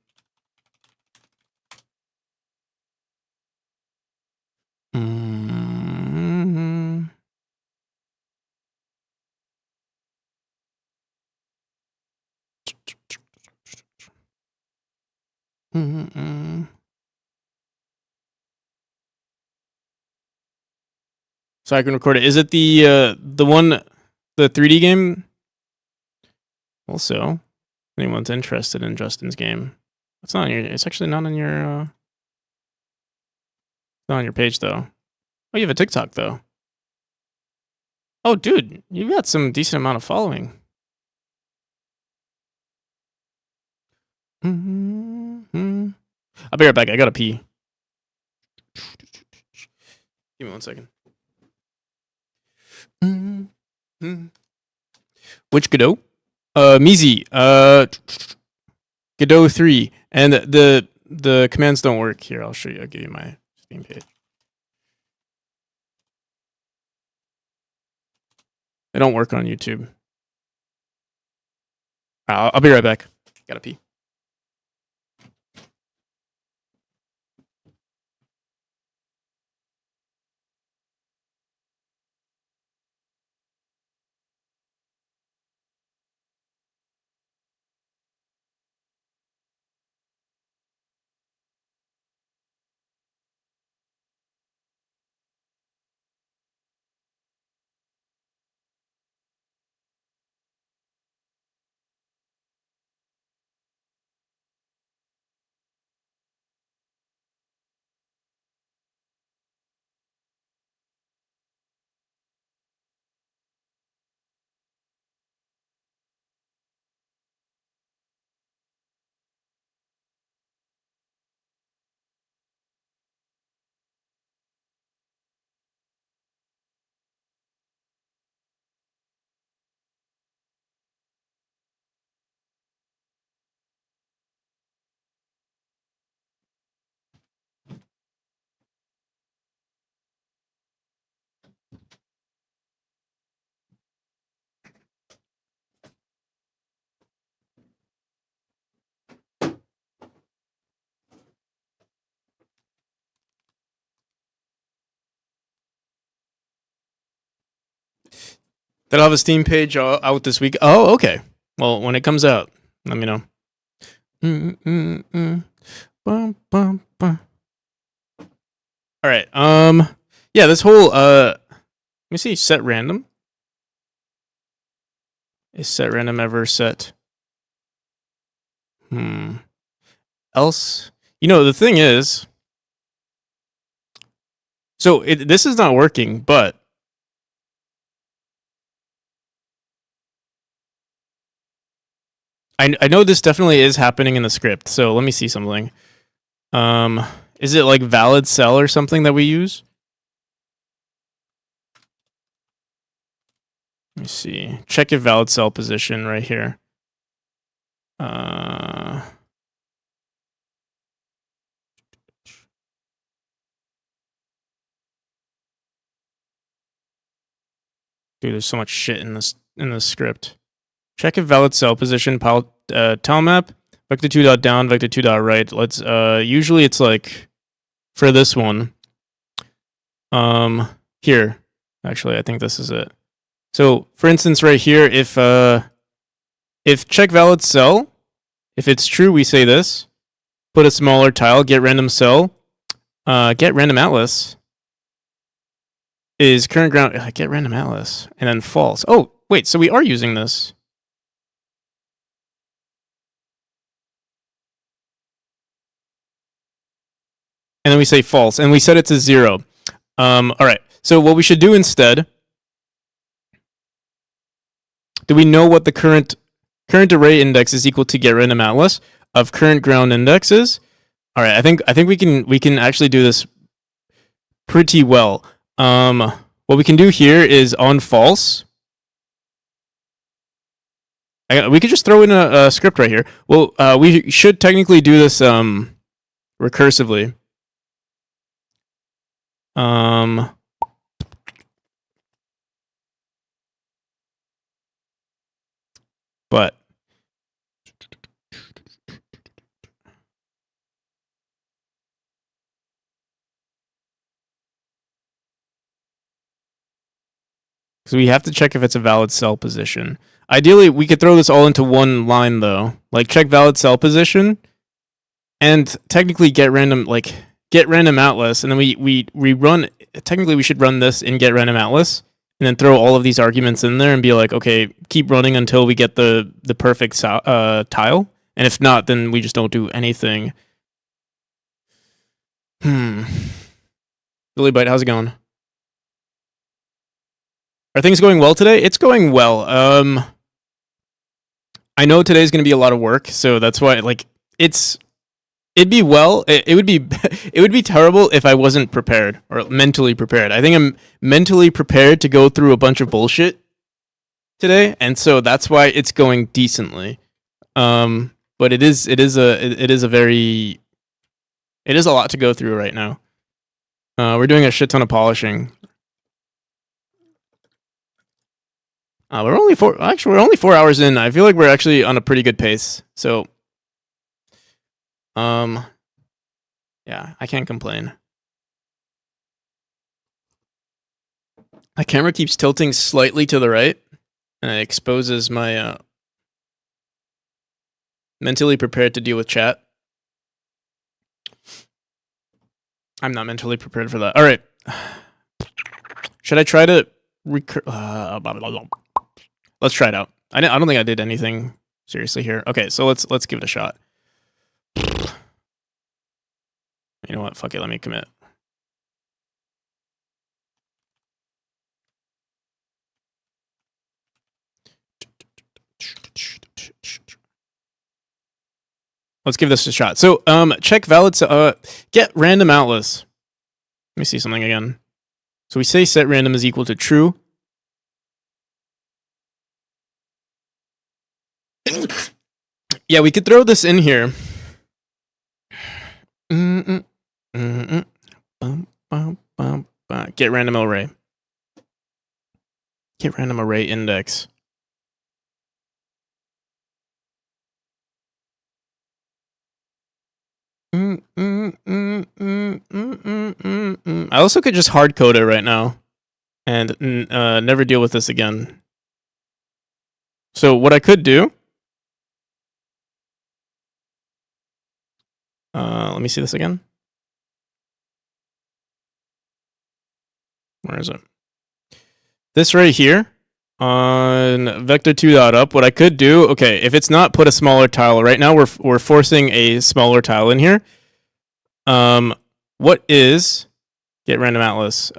So I can record it. Is it the one, the 3D game? Also, anyone's interested in Justin's game, it's not on your. It's actually not on your. Not on your page though. Oh, you have a TikTok though. Oh, dude, you've got some decent amount of following. I'll be right back. I gotta pee. Give me 1 second. Which Godot? Mizi. Godot 3. And the commands don't work here. I'll show you. I'll give you my Steam page. They don't work on YouTube. I'll be right back. Gotta pee. That'll have a Steam page out this week. Oh, okay. Well, when it comes out, let me know. Bum, bum, bum. All right. Yeah, this whole let me see. Set random. Is set random ever set? Else, the thing is, so this is not working, but I know this definitely is happening in the script. So let me see something. Is it like valid cell or something that we use? Let me see. Check if valid cell position right here. Dude, there's so much shit in this script. Check if valid cell position tile map vector 2 dot down vector 2 dot right. Let's usually it's like for this one. Here. Actually, I think this is it. So, for instance, right here, if check valid cell, if it's true, we say this. Put a smaller tile, get random cell, get random atlas is current ground, get random atlas, and then false. Oh, wait, so we are using this. And then we say false, and we set it to 0. All right, so what we should do instead, do we know what the current array index is equal to get random atlas of current ground indexes? All right, I think we can actually do this pretty well. What we can do here is on false. We could just throw in a script right here. Well, we should technically do this recursively. But because we have to check if it's a valid cell position. Ideally, we could throw this all into one line though. Like check valid cell position, and technically get random atlas, and then we run. Technically, we should run this in get random atlas, and then throw all of these arguments in there and be like, okay, keep running until we get the perfect tile, and if not, then we just don't do anything. Billy Bite, how's it going? Are things going well today? It's going well. I know today's going to be a lot of work, so that's why it'd be well. It would be it would be terrible if I wasn't prepared or mentally prepared. I think I'm mentally prepared to go through a bunch of bullshit today, and so that's why it's going decently. But it is a lot to go through right now. We're doing a shit ton of polishing. We're only 4 hours in. I feel like we're actually on a pretty good pace. So, yeah, I can't complain. My camera keeps tilting slightly to the right, and it exposes my mentally prepared to deal with chat. I'm not mentally prepared for that. All right. Should I try to let's try it out. I don't think I did anything seriously here. Okay, so let's give it a shot. You know what? Fuck it. Let me commit. Let's give this a shot. So, check valid. Get random atlas. Let me see something again. So we say set random is equal to true. Yeah, we could throw this in here. Get random array. Get random array index. I also could just hard code it right now and never deal with this again. So what I could do, let me see this again. Where is it? This right here on vector2.up. What I could do, okay, if it's not put a smaller tile. Right now we're forcing a smaller tile in here. What is get random atlas?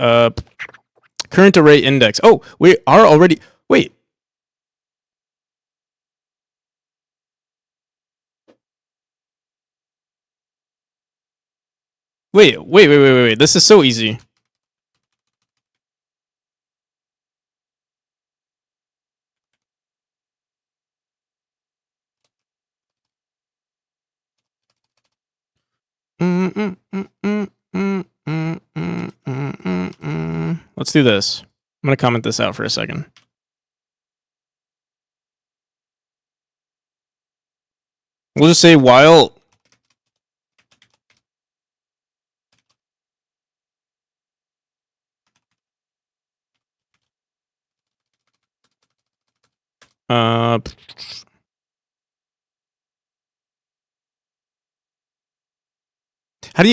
Current array index. Oh, we are already. Wait. Wait. This is so easy. Let's do this. I'm going to comment this out for a second. We'll just say while how do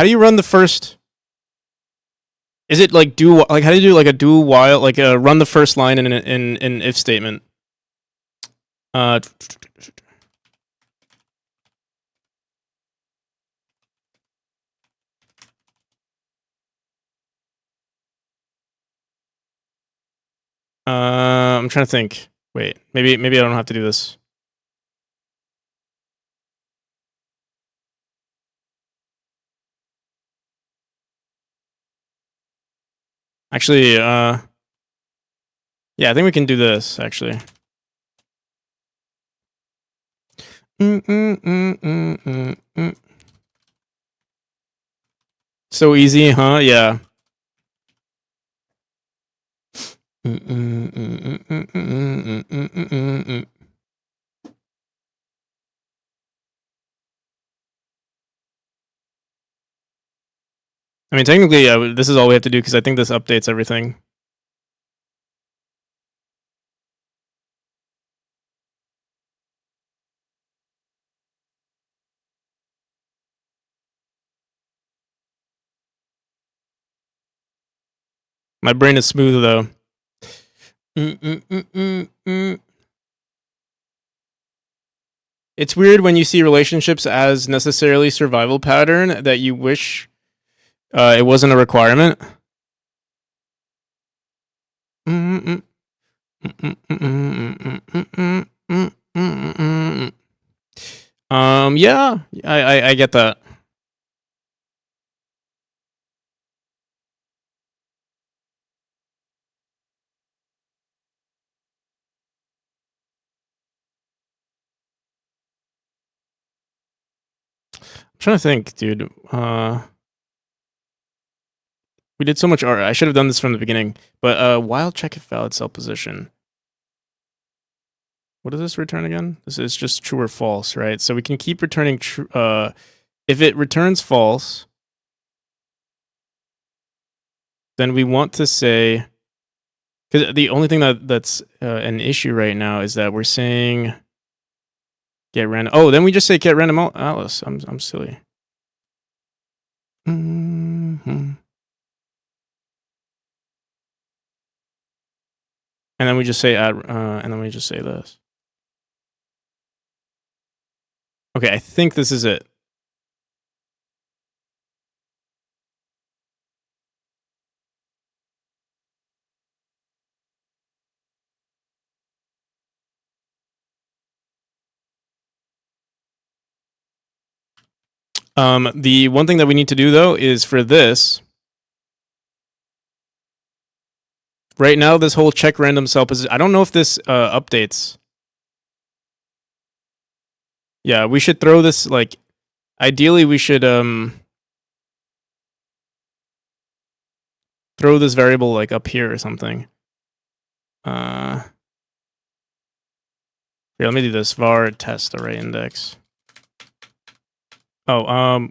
you run the first? Is it like do like how do you do like a do while like run the first line in an if statement? How I'm trying to think. Wait, maybe I don't have to do this. Actually, yeah, I think we can do this actually. So easy, huh? Yeah. I mean, technically, yeah, this is all we have to do because I think this updates everything. My brain is smooth though. It's weird when you see relationships as necessarily survival pattern that you wish it wasn't a requirement. Yeah, I get that. I'm trying to think, dude. We did so much art. I should have done this from the beginning. But while check if valid cell position. What does this return again? This is just true or false, right? So we can keep returning true. If it returns false, then we want to say, because the only thing that's an issue right now is that we're saying get random. Oh, then we just say get random atlas. I'm silly. And then we just say add, and then we just say this. Okay, I think this is it. The one thing that we need to do though is for this. Right now, this whole check random cell position. I don't know if this updates. Yeah, we should throw this like. Ideally, we should throw this variable like up here or something. Here, let me do this var test array index. Oh,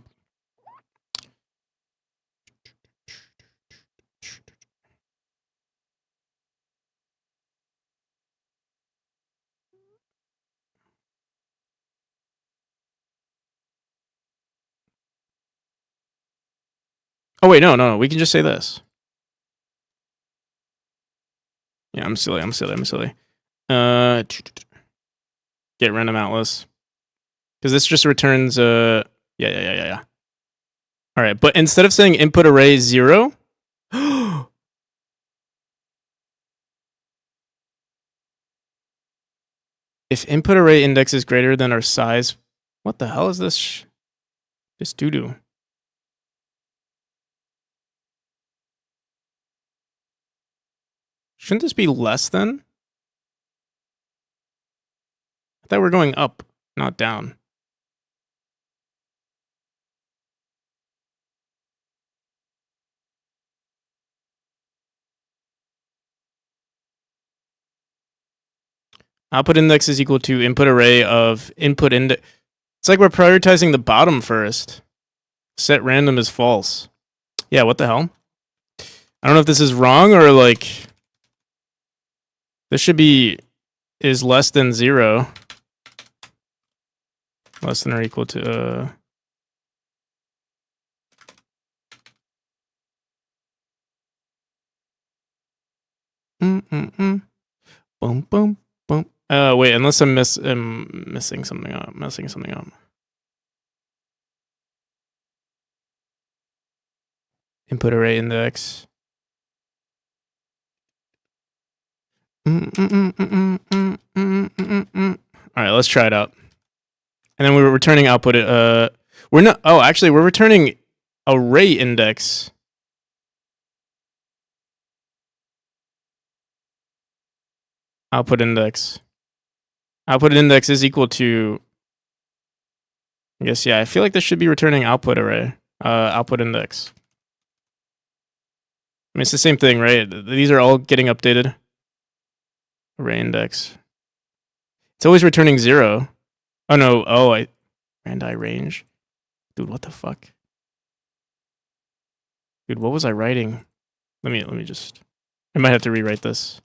Oh wait, no. We can just say this. Yeah, I'm silly. Get random atlas. Because this just returns yeah. All right, but instead of saying input array 0, if input array index is greater than our size, what the hell is this? This doo-doo. Shouldn't this be less than? I thought we were going up, not down. Output index is equal to input array of input index. It's like we're prioritizing the bottom first. Set random is false. Yeah, what the hell? I don't know if this is wrong or like this should be is less than 0. Less than or equal to boom boom boom. Wait, unless I'm missing something up. Input array index. All right, let's try it out. And then we were returning output. We're not. Oh, actually, we're returning array index. Output index. Output index is equal to. I guess yeah. I feel like this should be returning output array. Output index. I mean, it's the same thing, right? These are all getting updated. Array index. It's always returning 0. Oh no. Oh, randi range. Dude, what the fuck? Dude, what was I writing? Let me just. I might have to rewrite this.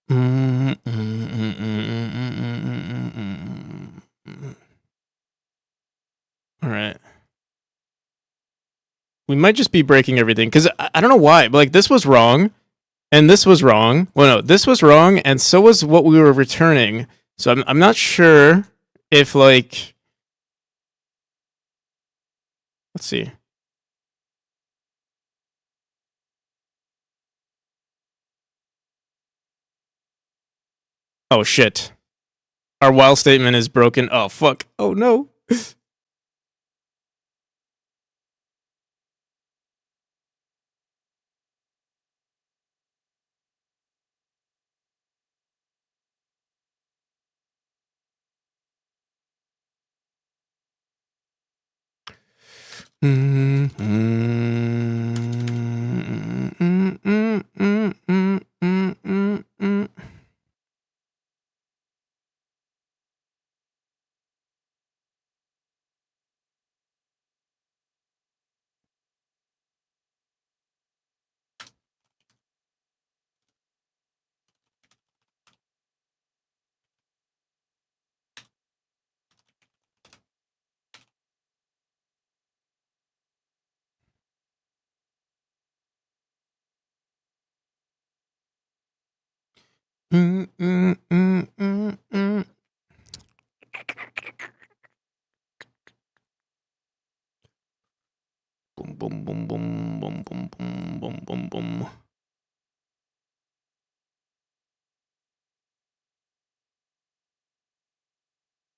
All right. We might just be breaking everything because I don't know why, but like this was wrong and this was wrong. Well, no, this was wrong and so was what we were returning. So I'm not sure if like, let's see. Oh shit. Our while statement is broken. Oh fuck. Oh no. Boom, boom, boom, boom, boom, boom, boom, boom, boom, boom.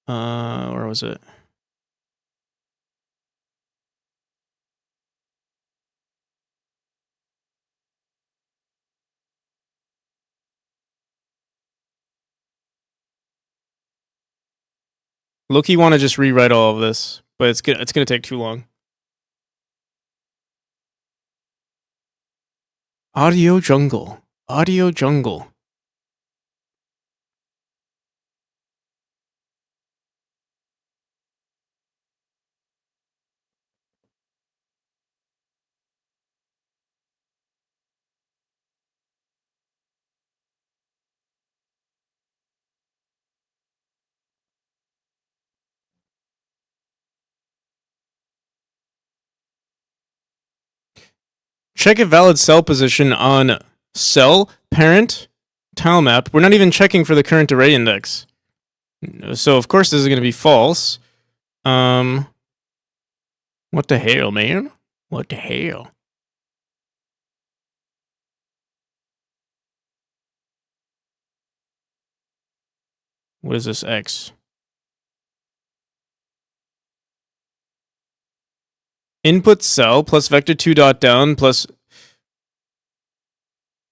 Where was it? Loki want to just rewrite all of this, but it's gonna take too long. Audio jungle. Audio jungle. Check a valid cell position on cell parent tile map. We're not even checking for the current array index. So of course this is going to be false. What the hell, man? What the hell? What is this X? Input cell plus vector 2 dot down plus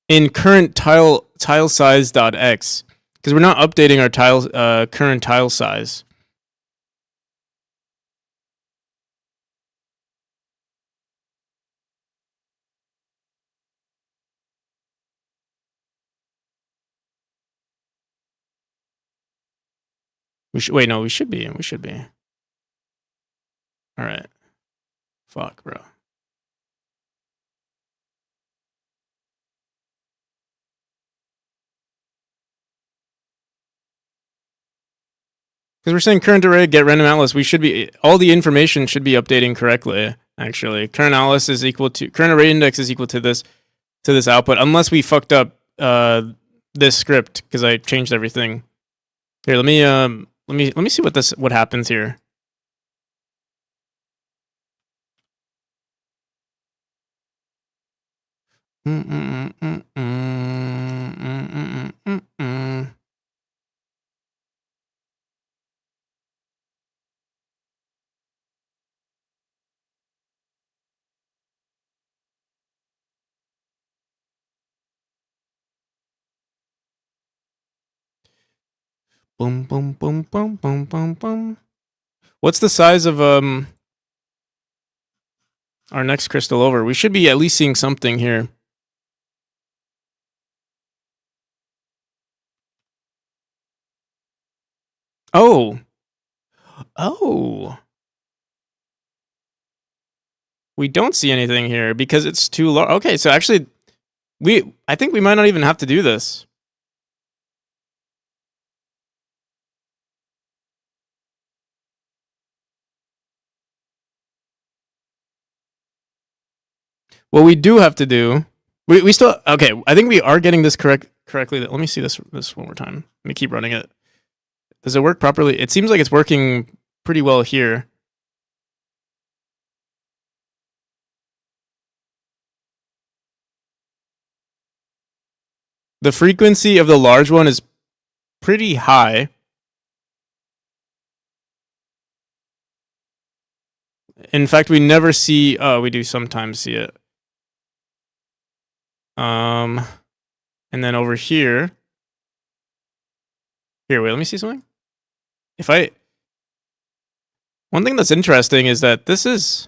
in current tile size dot X, because we're not updating our current tile size. We should wait. No, we should be. We should be. All right. Fuck, bro. Because we're saying current array get random atlas, we should be all the information should be updating correctly. Actually, current atlas is equal to current array index is equal to this output, unless we fucked up this script because I changed everything. Here, let me see what happens here. Boom, boom, boom, boom, boom, boom, boom. What's the size of our next crystal over? We should be at least seeing something here. Oh. We don't see anything here because it's too large. Okay, so actually, I think we might not even have to do this. What we do have to do, we still okay. I think we are getting this correctly. Let me see this one more time. Let me keep running it. Does it work properly? It seems like it's working pretty well here. The frequency of the large one is pretty high. In fact, we never see. Oh, we do sometimes see it. And then over here. Here, wait. Let me see something. One thing that's interesting is that this is.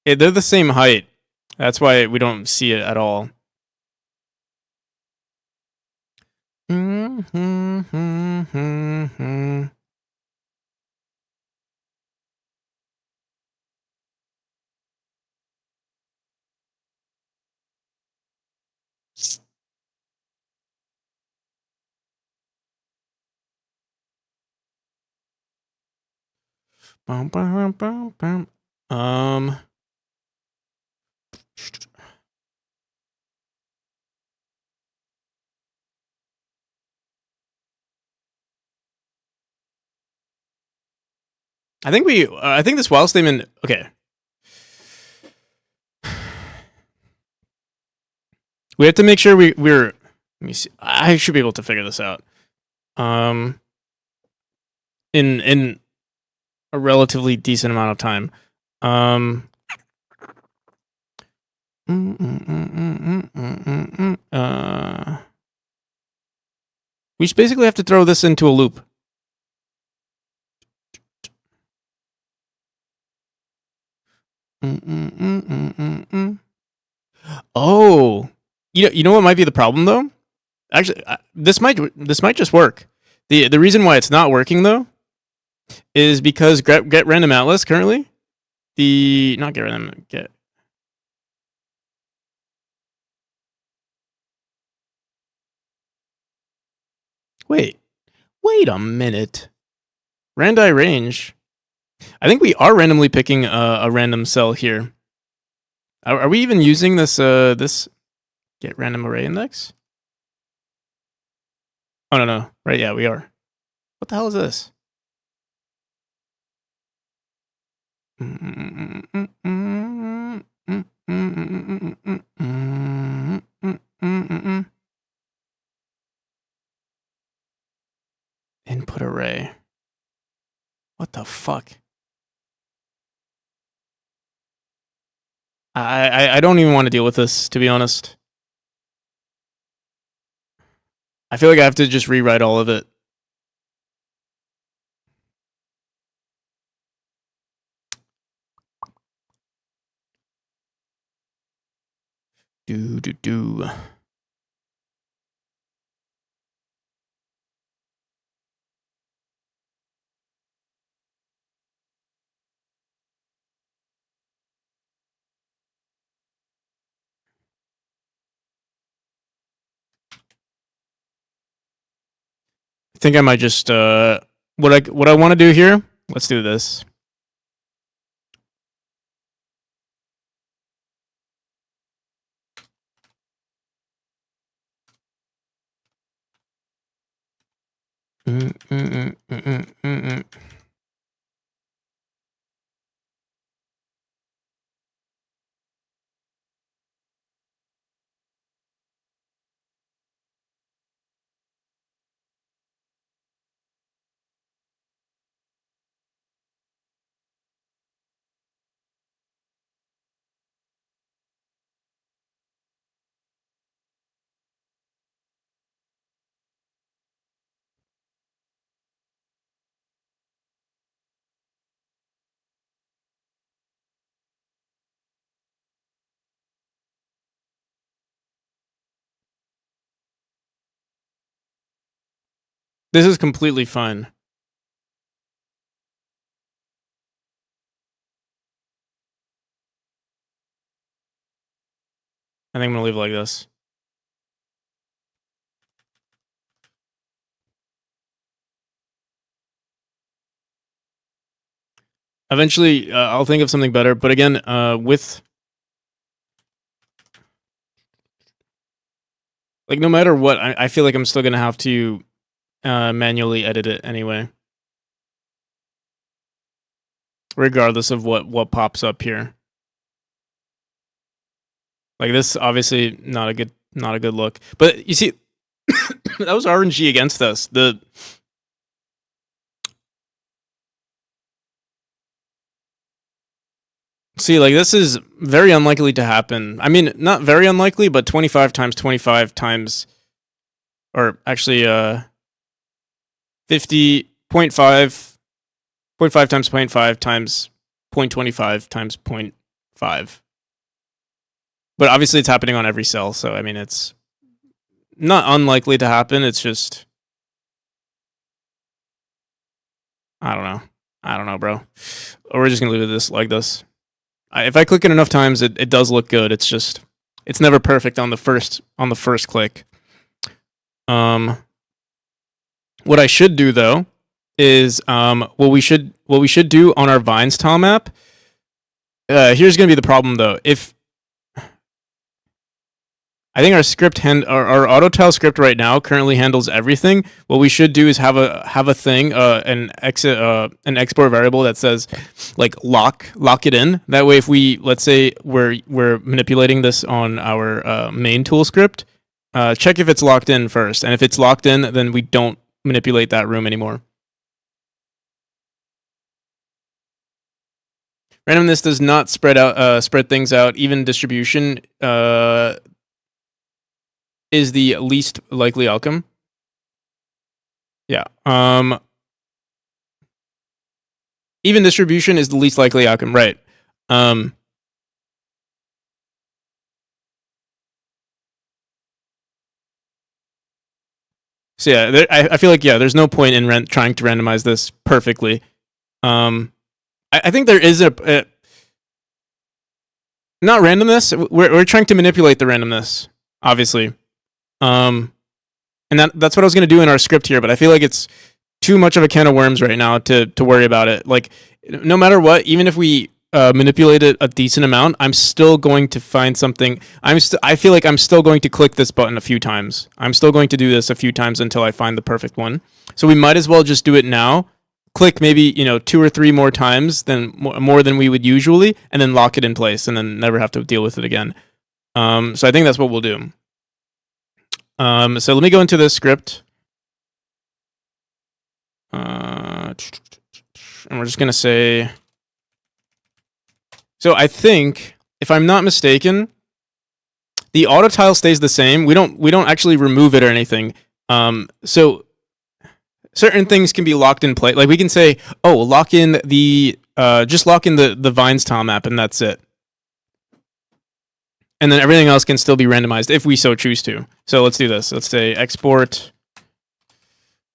They're the same height. That's why we don't see it at all. I think this while statement. Okay. We have to make sure we're. Let me see. I should be able to figure this out. In a relatively decent amount of time. We basically have to throw this into a loop. Oh, you know what might be the problem though? Actually, this might just work. The reason why it's not working though is because get random atlas currently the not get random get wait a minute. Randi range. I think we are randomly picking a random cell here. Are we even using this this get random array index? Oh no, right, yeah, we are. What the hell is this? Input array. What the fuck? I don't even want to deal with this, to be honest. I feel like I have to just rewrite all of it. Do. I think I might just what I want to do here. Let's do this. This is completely fine. I think I'm gonna leave it like this. Eventually, I'll think of something better. But again, with like no matter what, I feel like I'm still gonna have to manually edit it anyway, regardless of what pops up here. Like this, obviously not a good look. But you see, that was RNG against us. See, like this is very unlikely to happen. I mean, not very unlikely, but 25 times 25 times, or actually 50.5 0.5 times 0.5 times 0.25 times 0.5. But obviously it's happening on every cell, so I mean it's not unlikely to happen. It's just I don't know, bro. We're just gonna leave it like this. If I click it enough times, it does look good. It's just it's never perfect on the first click. What I should do though is what we should do on our Vines tile map. Here's gonna be the problem though. If I think our script our auto tile script right now currently handles everything. What we should do is have a thing, an export variable that says like lock it in. That way, if we let's say we're manipulating this on our main tool script, check if it's locked in first, and if it's locked in, then we don't manipulate that room anymore. Randomness does not spread things out. Even distribution is the least likely outcome. Yeah. Even distribution is the least likely outcome, right? So yeah, I feel like there's no point in trying to randomize this perfectly. I think there is a not randomness. We're trying to manipulate the randomness, obviously. And that's what I was gonna do in our script here, but I feel like it's too much of a can of worms right now to worry about it. Like, no matter what, even if we manipulate it a decent amount, I'm still going to find something. I feel like I'm still going to click this button a few times. I'm still going to do this a few times until I find the perfect one. So we might as well just do it now. Click maybe 2 or 3 more times than more than we would usually, and then lock it in place, and then never have to deal with it again. So I think that's what we'll do. So let me go into this script. And we're just gonna say. So I think, if I'm not mistaken, the auto tile stays the same. We don't actually remove it or anything. So certain things can be locked in place. Like we can say, oh, lock in the just lock in the vines tile map, and that's it. And then everything else can still be randomized if we so choose to. So let's do this. Let's say export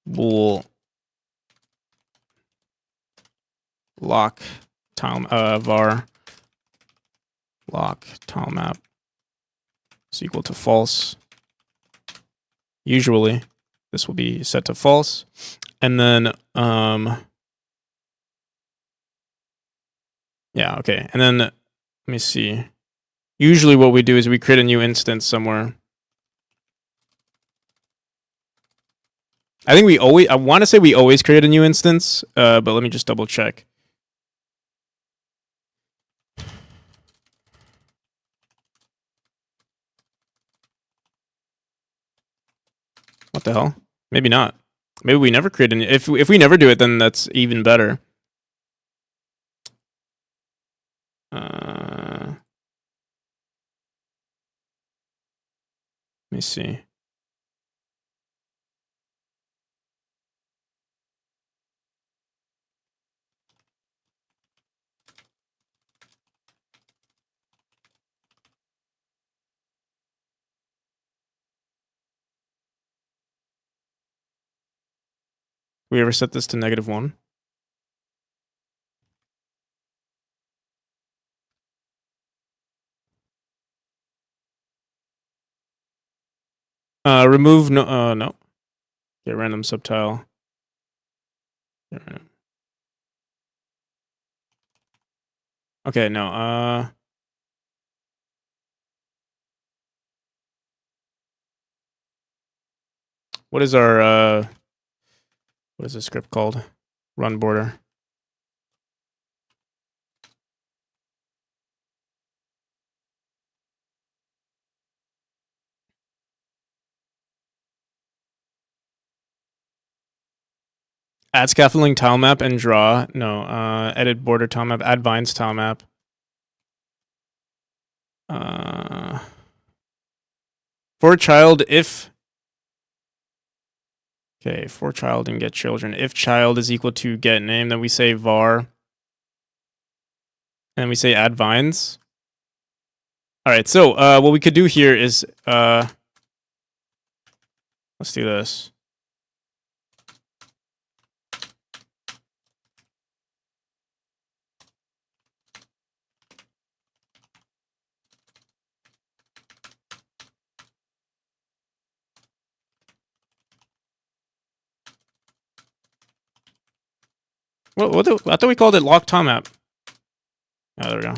bool lock tile var lock tile map is equal to false. Usually this will be set to false. And then yeah, okay. And then let me see. Usually what we do is we create a new instance somewhere. I think I want to say we always create a new instance, but let me just double check. What the hell? Maybe not. Maybe we never create any. If we never do it, then that's even better. Let me see. We ever set this to -1? Remove no. Get random subtile. Get random. Okay, no. What is our what is the script called? Run border. Add scaffolding tile map and draw. No, edit border tile map. Add vines tile map. For child, if okay, for child and get children. If child is equal to get name, then we say var. And we say add vines. All right, so what we could do here is let's do this. I thought we called it lock tile map. Oh, there we go.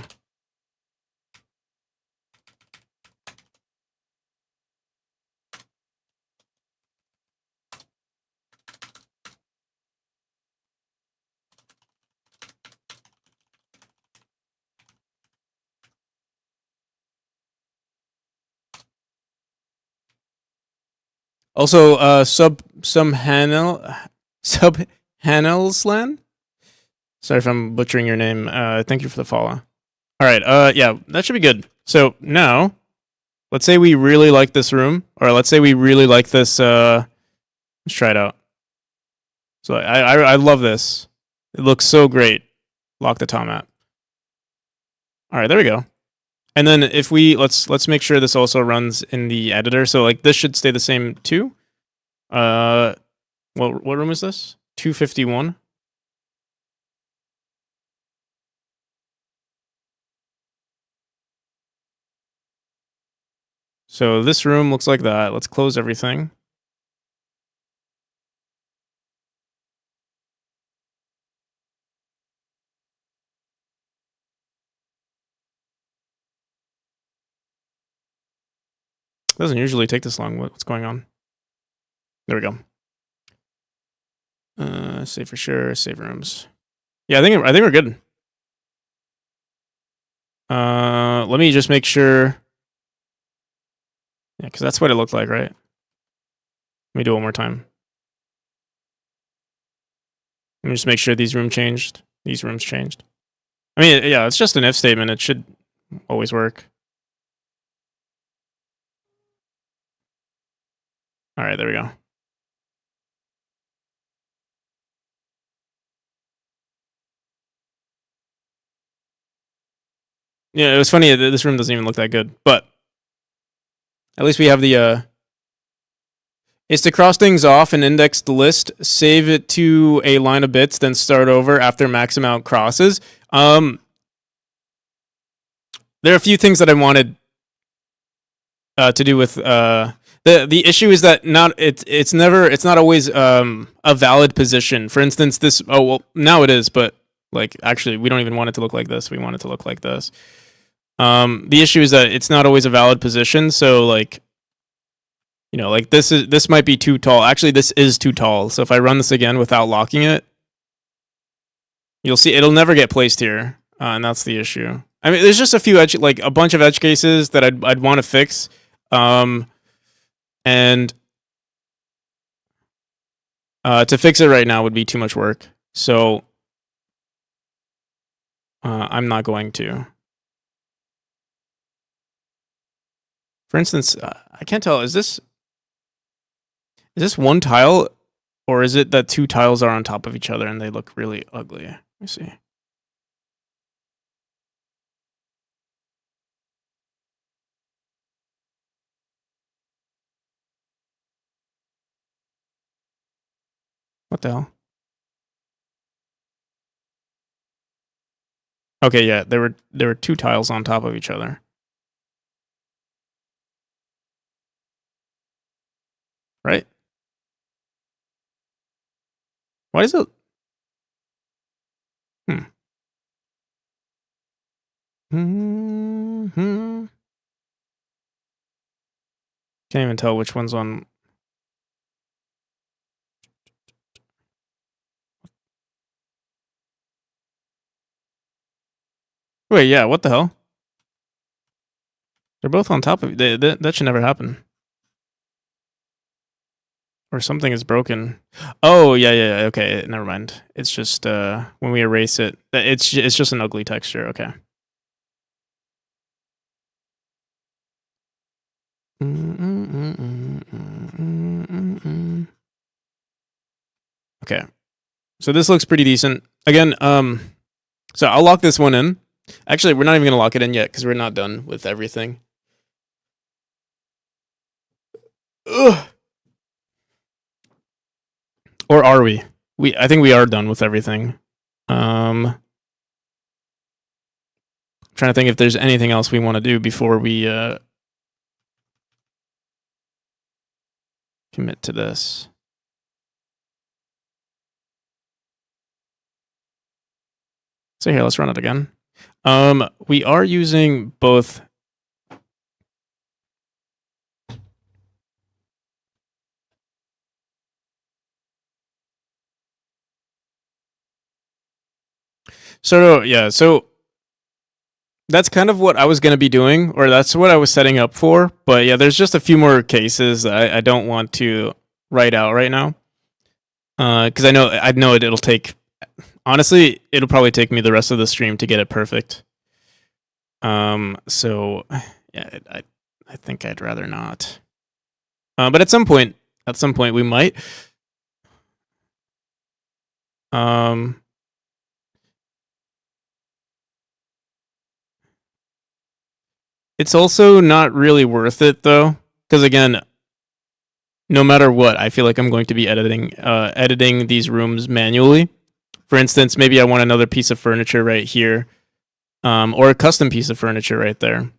Also, sub Hanelslan. Sorry if I'm butchering your name. Thank you for the follow. All right. Yeah, that should be good. So now, let's say we really like this room, or let's say we really like this. Let's try it out. So I love this. It looks so great. Lock the tile map. All right, there we go. And then if we let's make sure this also runs in the editor. So like this should stay the same too. What room is this? 251. So this room looks like that. Let's close everything. It doesn't usually take this long. What's going on? There we go. Save for sure. Save rooms. Yeah, I think we're good. Let me just make sure. Yeah, because that's what it looked like, right? Let me do it one more time. Let me just make sure these rooms changed. I mean, yeah, it's just an if statement. It should always work. All right, there we go. Yeah, it was funny that this room doesn't even look that good, but at least we have the is to cross things off and index the list, save it to a line of bits, then start over after max amount crosses. There are a few things that I wanted to do with the issue is that it's not always a valid position. For instance, this now it is, but like actually we don't even want it to look like this. We want it to look like this. The issue is that it's not always a valid position. So like, you know, like this might be too tall. Actually, this is too tall. So if I run this again without locking it, you'll see it'll never get placed here, and that's the issue. I mean, there's just a few like a bunch of edge cases that I'd want to fix, and to fix it right now would be too much work. So I'm not going to. For instance, I can't tell. Is this one tile, or is it that two tiles are on top of each other and they look really ugly? Let me see. What the hell? Okay, yeah, there were two tiles on top of each other. Right? Why is it? Mm-hmm. Can't even tell which one's on. Wait, yeah, what the hell? They're both on top of that should never happen. Or something is broken. Oh, yeah, okay, never mind. It's just when we erase it, it's just an ugly texture, okay. Okay. So this looks pretty decent. Again, so I'll lock this one in. Actually, we're not even going to lock it in yet because we're not done with everything. Ugh. Or are we? I think we are done with everything. I'm trying to think if there's anything else we want to do before we commit to this. So here, let's run it again. We are using both. So yeah, so that's kind of what I was going to be doing, or that's what I was setting up for. But yeah, there's just a few more cases I don't want to write out right now, because I know it'll take. Honestly, it'll probably take me the rest of the stream to get it perfect. So yeah, I think I'd rather not. But at some point we might. It's also not really worth it though, because again, no matter what, I feel like I'm going to be editing these rooms manually. For instance, maybe I want another piece of furniture right here, or a custom piece of furniture right there.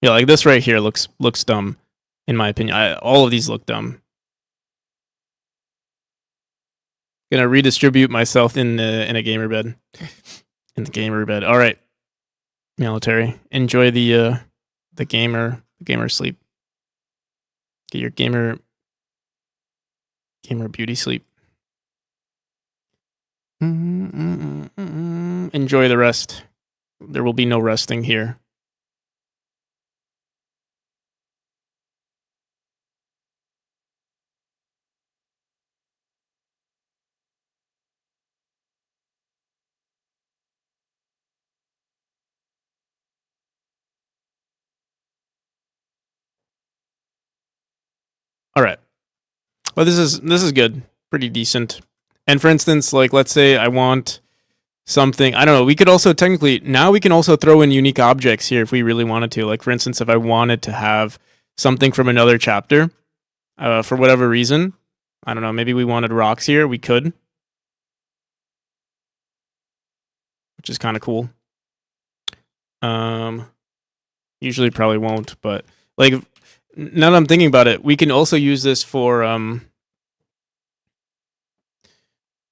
Yeah, like this right here looks dumb, in my opinion. All of these look dumb. Gonna redistribute myself in a gamer bed. In the gamer bed. All right, military. Enjoy the gamer sleep. Get your gamer beauty sleep. Enjoy the rest. There will be no resting here. All right. Well, this is good. Pretty decent. And for instance, like let's say I want something, I don't know, we could also technically now we can also throw in unique objects here if we really wanted to. Like for instance, if I wanted to have something from another chapter, for whatever reason, I don't know, maybe we wanted rocks here, we could. Which is kind of cool. Usually probably won't, but like now that I'm thinking about it, we can also use this for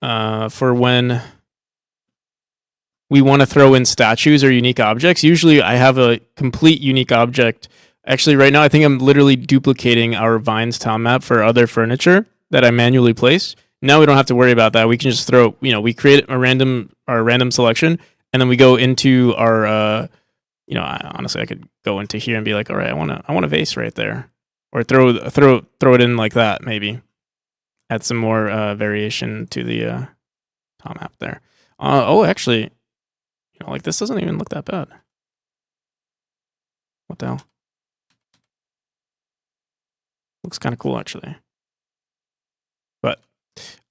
when we want to throw in statues or unique objects. Usually I have a complete unique object. Actually, right now I think I'm literally duplicating our Vines tile map for other furniture that I manually place. Now we don't have to worry about that. We can just throw, we create our random selection, and then we go into our, honestly, I could go into here and be like, all right, I want a vase right there, or throw it in like that, maybe. Add some more variation to the tile map there. Actually, like this doesn't even look that bad. What the hell? Looks kind of cool, actually. But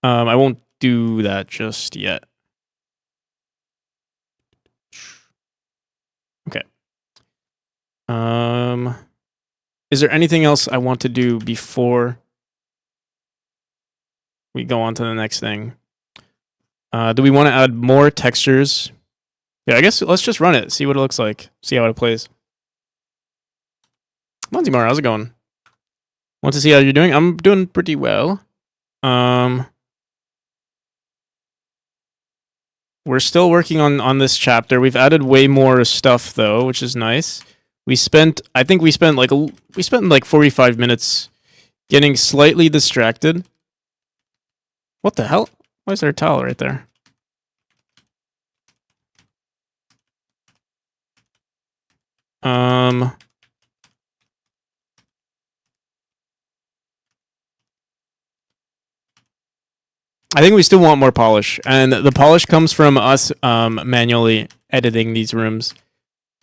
I won't do that just yet. Okay. Is there anything else I want to do before we go on to the next thing? Do we want to add more textures? Yeah, I guess let's just run it, see what it looks like, see how it plays. Monzimar, how's it going? Want to see how you're doing? I'm doing pretty well. We're still working on this chapter. We've added way more stuff though, which is nice. We spent like 45 minutes getting slightly distracted. What the hell? Why is there a towel right there? I think we still want more polish, and the polish comes from us manually editing these rooms.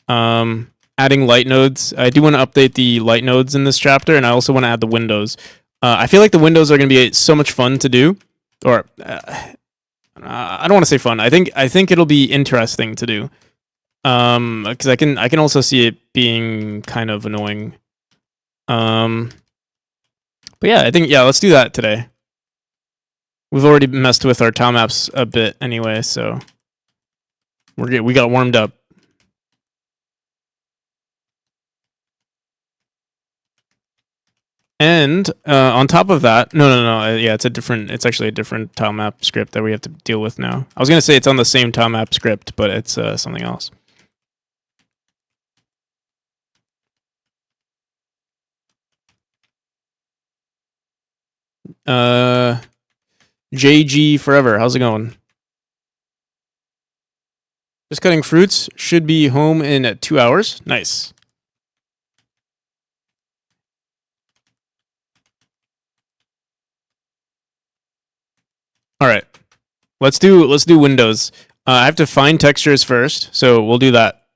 Adding light nodes. I do want to update the light nodes in this chapter, and I also want to add the windows. I feel like the windows are going to be so much fun to do, or I don't want to say fun. I think it'll be interesting to do, because I can also see it being kind of annoying. But yeah, I think let's do that today. We've already messed with our tile maps a bit anyway, so we got warmed up. And on top of that, no. Yeah, it's actually a different tile map script that we have to deal with now. I was gonna say it's on the same tile map script, but it's something else. JG Forever, how's it going? Just cutting fruits. Should be home in 2 hours. Nice. All right, let's do windows. I have to find textures first, so we'll do that.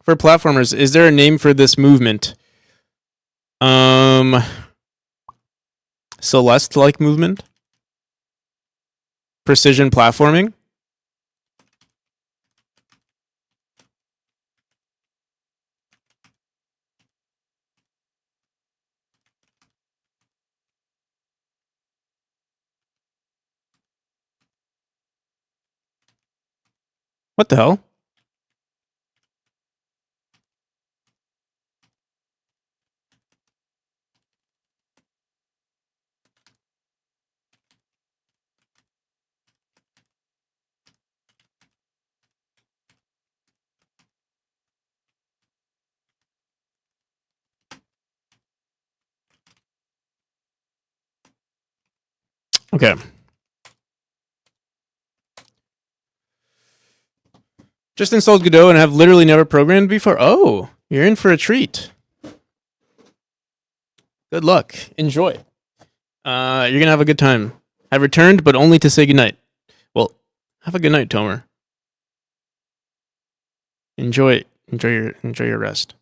For platformers, is there a name for this movement? Celeste-like movement? Precision platforming? What the hell? Okay. Just installed Godot and have literally never programmed before. Oh, you're in for a treat. Good luck. Enjoy. You're gonna have a good time. I've returned, but only to say goodnight. Well, have a good night, Tomer. Enjoy your rest.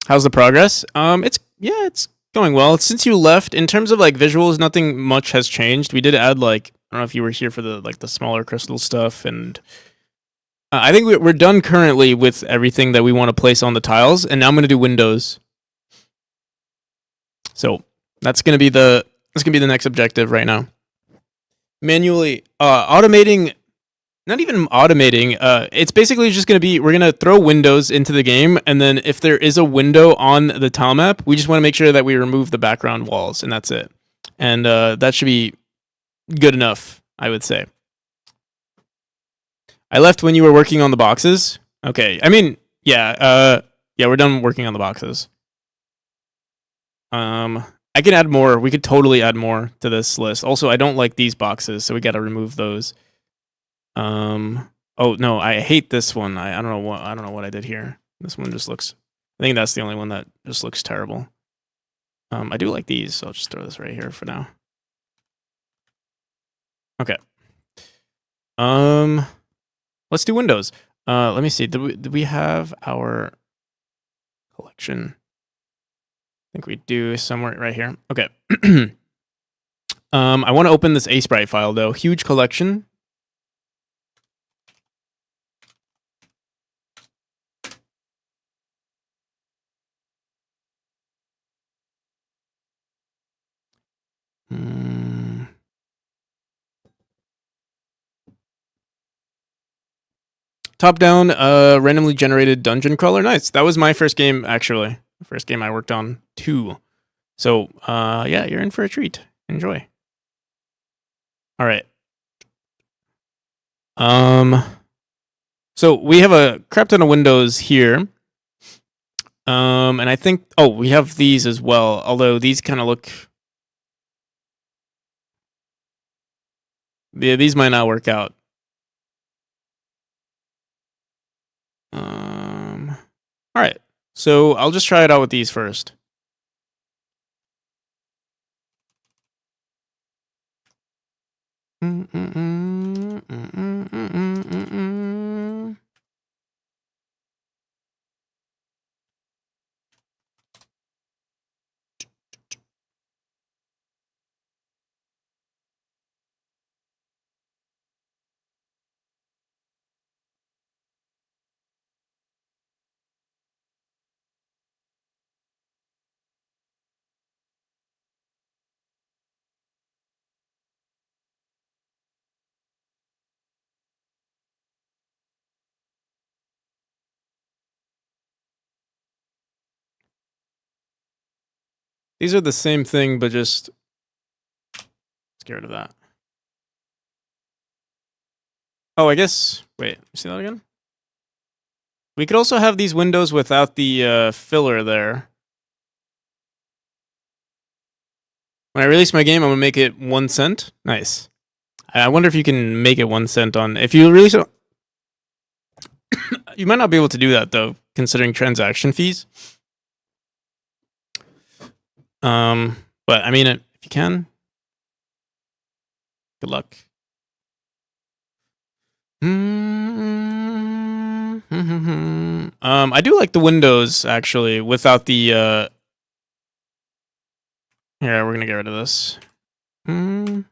How's the progress? It's going well. Since you left, in terms of like visuals, nothing much has changed. We did add like, I don't know if you were here for the smaller crystal stuff, and I think we're done currently with everything that we want to place on the tiles, and now I'm gonna do windows. So that's gonna be the next objective right now. Manually automating, not even automating, it's basically just going to be, we're going to throw windows into the game, and then if there is a window on the tile map, we just want to make sure that we remove the background walls, and that's it. And that should be good enough, I would say. I left when you were working on the boxes. Okay, I mean, yeah, we're done working on the boxes. I can add more. We could totally add more to this list. Also, I don't like these boxes, so we got to remove those. Oh no, I hate this one. I don't know what I did here. This one just looks, I think that's the only one that just looks terrible. I do like these, so I'll just throw this right here for now. Okay. Let's do windows. Let me see. Do we have our collection? I think we do somewhere right here. Okay. I want to open this A-Sprite file though. Huge collection. Top down, randomly generated dungeon crawler. Nice. That was my first game, actually. The first game I worked on too. So, yeah, you're in for a treat. Enjoy. All right. So we have a crap ton of windows here. And I think, oh, we have these as well. Although these kind of look, yeah, these might not work out. All right. So I'll just try it out with these first. These are the same thing, but just let's get rid of that. Oh, I guess, wait, see that again? We could also have these windows without the filler there. When I release my game, I'm gonna make it 1 cent. Nice. I wonder if you can make it 1 cent on, if you release it. You might not be able to do that though, considering transaction fees. But I mean, if you can, good luck. I do like the windows actually without the yeah, we're gonna get rid of this. They're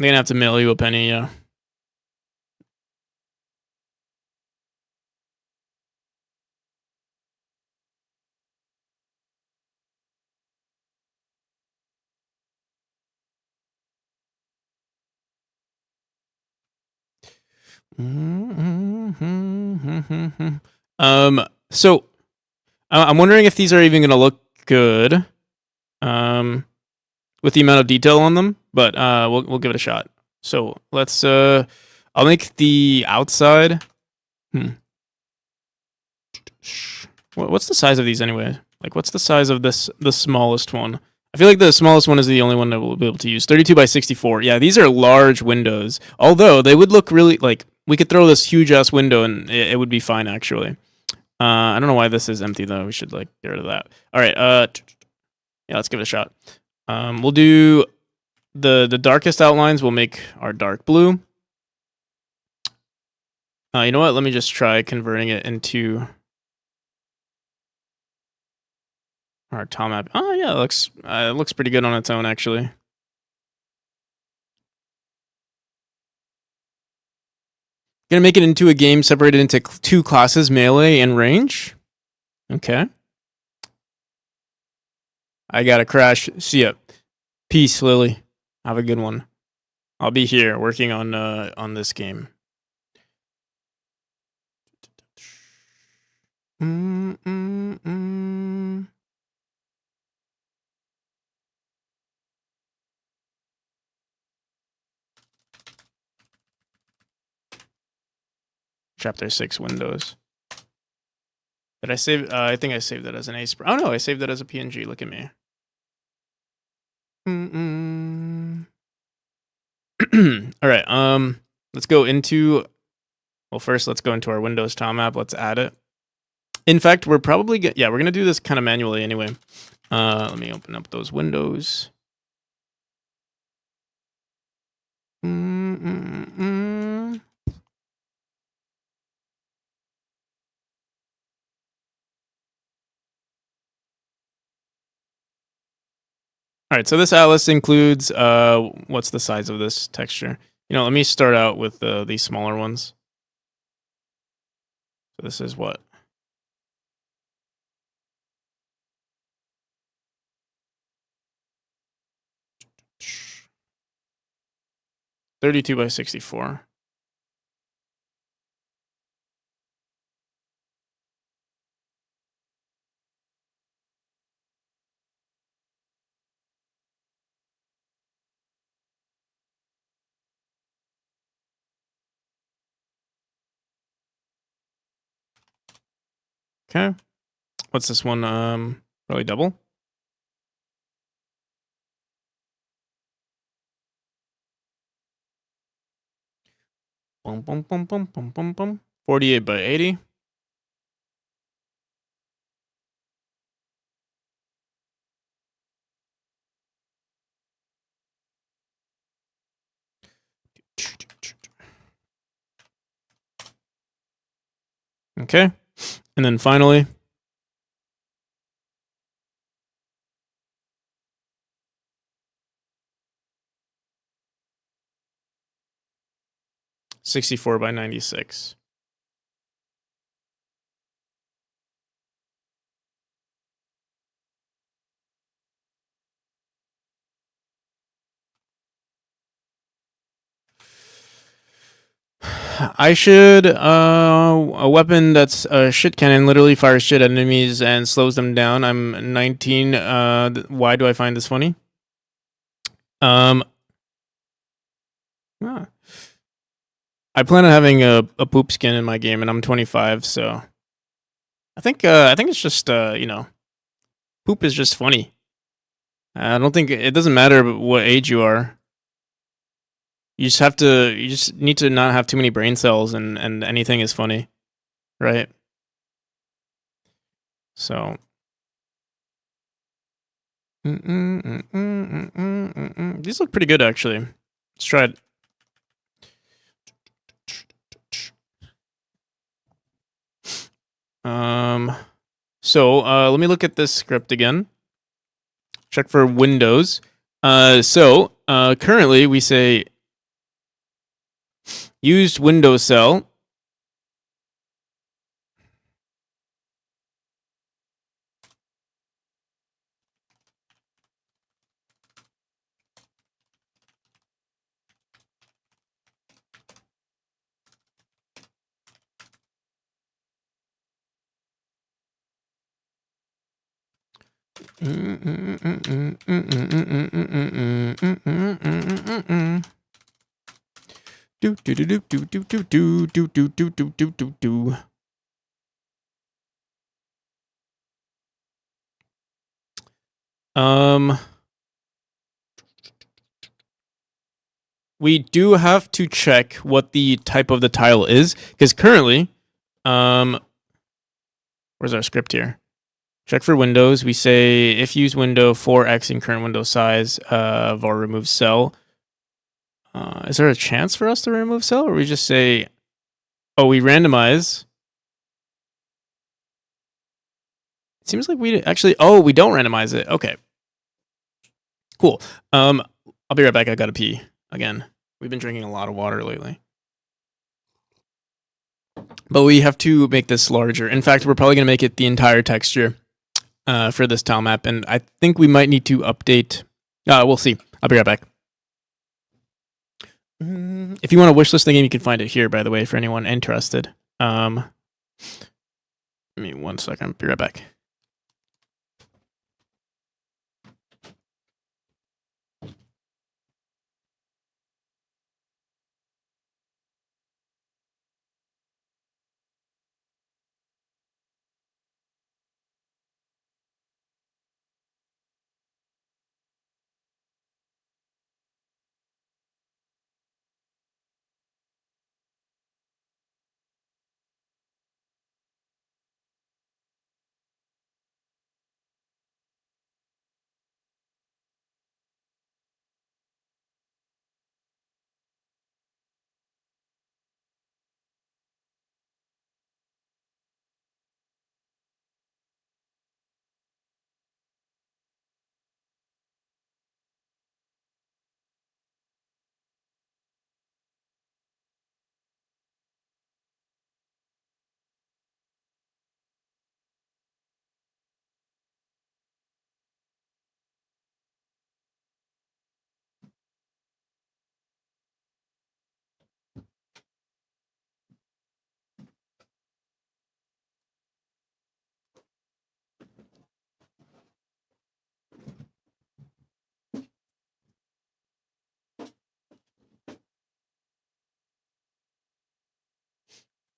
gonna have to mail you a penny, yeah. So I'm wondering if these are even going to look good, with the amount of detail on them. But we'll give it a shot. So let's. I'll make the outside. What's the size of these anyway? Like, what's the size of this? The smallest one. I feel like the smallest one is the only one that we'll be able to use. 32 by 64. Yeah, these are large windows. Although they would look really like we could throw this huge ass window and it would be fine actually. I don't know why this is empty though. We should like get rid of that. All right. Yeah, let's give it a shot. We'll do the darkest outlines. We'll make our dark blue. You know what? Let me just try converting it into our tile map. Oh yeah, it looks pretty good on its own actually. Gonna make it into a game separated into two classes, melee and range. Okay. I gotta crash. See ya. Peace, Lily. Have a good one. I'll be here working on this game. Chapter 6 Windows. Did I save? I think I saved that as an A. Oh no, I saved that as a PNG. Look at me. All right. Let's go into. Well, first let's go into our Windows tile map. Let's add it. In fact, we're probably we're gonna do this kind of manually anyway. Let me open up those windows. All right, so this atlas includes what's the size of this texture? Let me start out with these smaller ones. So this is what? .32 by 64. Okay. What's this one? Probably double. Boom, boom, boom, boom, boom, boom, boom. 48 by 80. Okay. And then finally, .64 by 96. I should a weapon that's a shit cannon, literally fires shit at enemies and slows them down. I'm 19. Why do I find this funny? I plan on having a poop skin in my game, and I'm 25, so I think it's just poop is just funny. I don't think it doesn't matter what age you are. You just need to not have too many brain cells, and anything is funny, right? So. These look pretty good actually. Let's try it. So let me look at this script again. Check for Windows. So currently we say used Windows cell. Do do do do do do do do do do do do do do do. We do have to check what the type of the tile is, because currently, where's our script here? Check for windows. We say if use window 4x in current window size of our remove cell. Is there a chance for us to remove cell, or we just say, oh, we randomize? It seems like we actually, oh, we don't randomize it. Okay. Cool. I'll be right back. I gotta pee again. We've been drinking a lot of water lately. But we have to make this larger. In fact, we're probably gonna make it the entire texture for this tile map, and I think we might need to update. We'll see. I'll be right back. If you want to wishlist the game, you can find it here, by the way, for anyone interested. Give me 1 second. Be right back.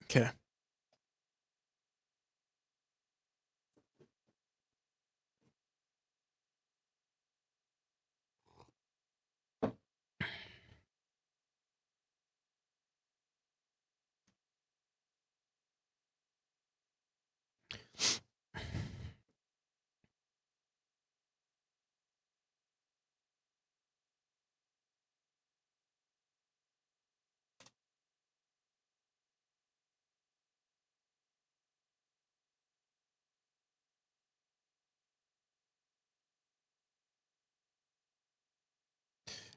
Okay.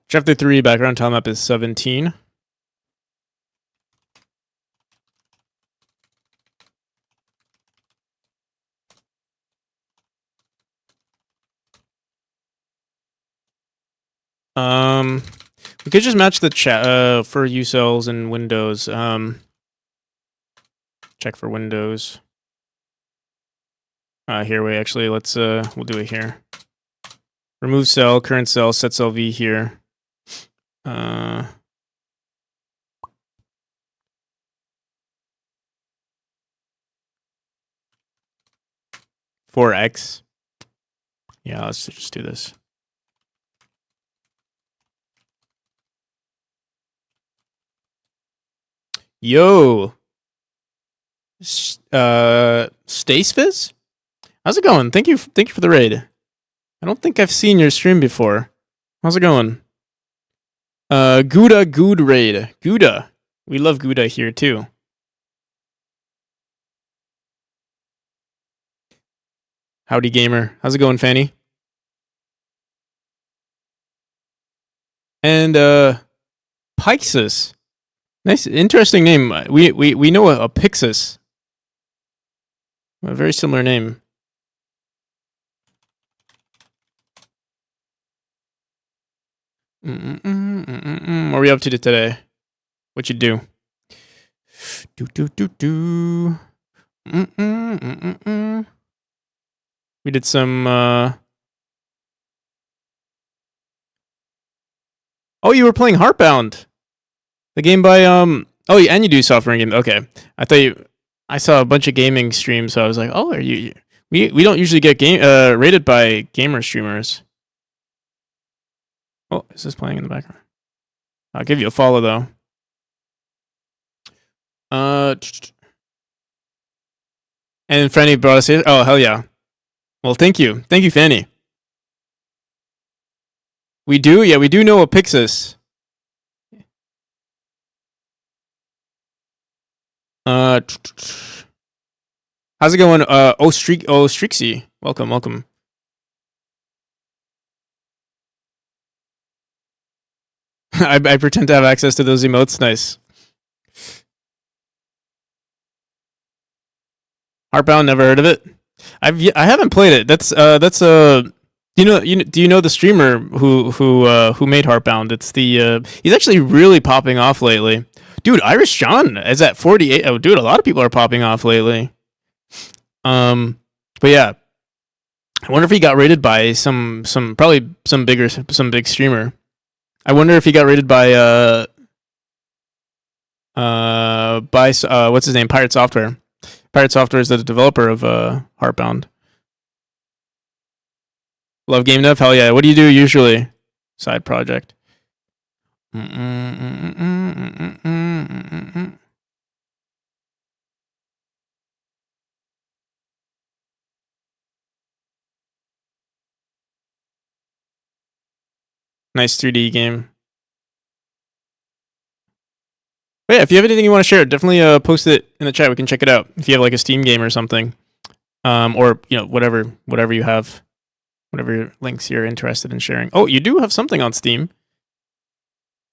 Chapter 3, background tile map is 17. We could just match the chat for U cells and Windows. Check for Windows. Here, wait, actually, let's we'll do it here. Remove cell, current cell, set cell V here. 4x. Yeah, let's just do this. Yo, Stacefiz? How's it going? Thank you for the raid. I don't think I've seen your stream before. How's it going? Gouda Good raid. Gouda. We love Gouda here too. Howdy gamer. How's it going, Fanny? And Pixis. Nice, interesting name. We know a Pixis. A very similar name. What are we up to today? What you do? We did some Oh, you were playing Heartbound, the game by Oh, and you do software game. Okay, I thought you. I saw a bunch of gaming streams, so I was like, oh, are you? We don't usually get rated by gamer streamers. Oh, is this playing in the background? I'll give you a follow though. And Fanny brought us here. Oh, hell yeah. Well, thank you, Fanny. We do, yeah, we do know what Pixis. How's it going? Strixie. Welcome. I pretend to have access to those emotes. Nice. Heartbound, never heard of it. I haven't played it. That's do you know the streamer who made Heartbound? It's the he's actually really popping off lately. Dude, Irish John is at 48. Oh, dude, a lot of people are popping off lately. But yeah, I wonder if he got rated by some big streamer. I wonder if he got rated by what's his name? Pirate Software. Pirate Software is the developer of Heartbound. Love game dev? Hell yeah. What do you do usually? Side project. Nice 3D game. But yeah, if you have anything you want to share, definitely post it in the chat. We can check it out. If you have like a Steam game or something, or whatever you have, whatever links you're interested in sharing. Oh, you do have something on Steam.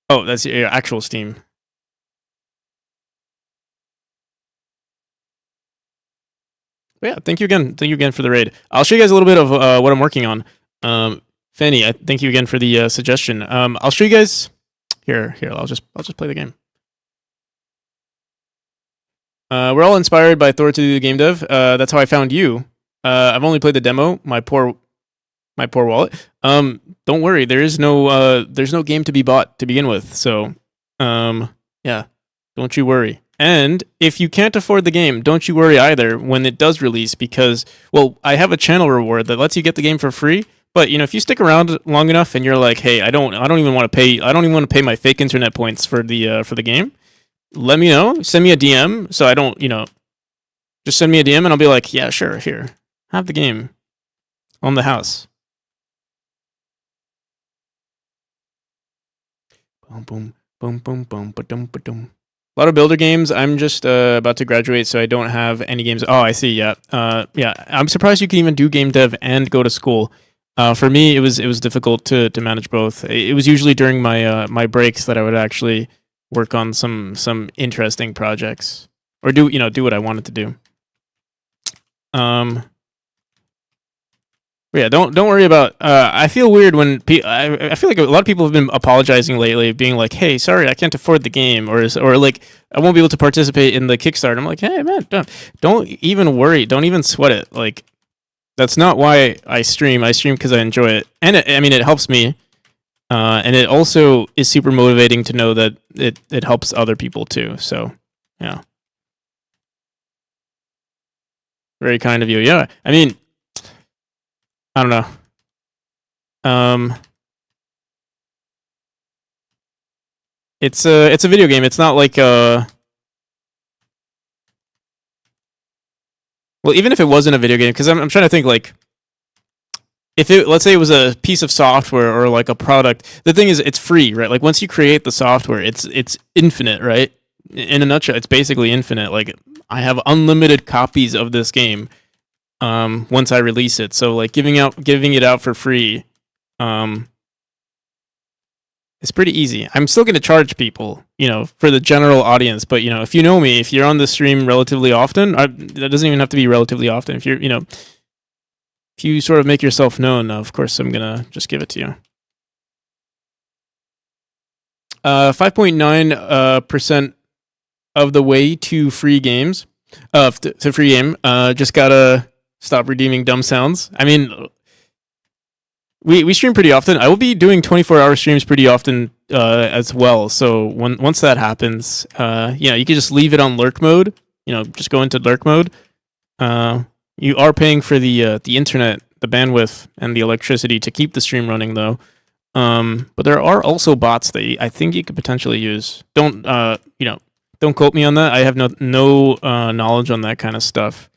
Oh, that's your actual Steam. But yeah, thank you again for the raid. I'll show you guys a little bit of what I'm working on. Fanny, thank you again for the suggestion. I'll show you guys here. I'll just play the game. We're all inspired by Thor to do the game dev. That's how I found you. I've only played the demo. My poor wallet. Don't worry. There's no game to be bought to begin with. So, yeah, don't you worry. And if you can't afford the game, don't you worry either when it does release, because, well, I have a channel reward that lets you get the game for free. But, if you stick around long enough and you're like, hey, I don't even want to pay my fake internet points for the game. Let me know. Send me a DM so I don't, just send me a DM and I'll be like, yeah, sure, here, have the game on the house. Boom, boom, boom, boom, boom, ba-dum, ba-dum. A lot of builder games. I'm just about to graduate, so I don't have any games. Oh, I see. Yeah, yeah. I'm surprised you can even do game dev and go to school. For me, it was difficult to manage both. It was usually during my my breaks that I would actually work on some interesting projects or do what I wanted to do. Yeah, don't worry about. I feel weird when I feel like a lot of people have been apologizing lately, being like, "Hey, sorry, I can't afford the game," or like, "I won't be able to participate in the Kickstarter." I'm like, "Hey, man, don't even worry, don't even sweat it. Like, that's not why I stream. I stream because I enjoy it, and it helps me, and it also is super motivating to know that it helps other people too. So, yeah, very kind of you. Yeah, I mean. I don't know. It's a video game. It's not like well, even if it wasn't a video game, because I'm trying to think, like, if let's say it was a piece of software or like a product. The thing is, it's free, right? Like, once you create the software, it's infinite, right? In a nutshell, it's basically infinite. Like, I have unlimited copies of this game. Once I release it, so like giving it out for free, it's pretty easy. I'm still going to charge people, for the general audience. But if you know me, if you're on the stream relatively often, that doesn't even have to be relatively often. If you're, if you sort of make yourself known, of course, I'm gonna just give it to you. 5.9% of the way to free games, to free game. Just gotta stop redeeming dumb sounds. I mean, we stream pretty often. I will be doing 24-hour streams pretty often as well. So once that happens, you can just leave it on lurk mode. Just go into lurk mode. You are paying for the internet, the bandwidth, and the electricity to keep the stream running, though. But there are also bots that I think you could potentially use. Don't quote me on that. I have no knowledge on that kind of stuff.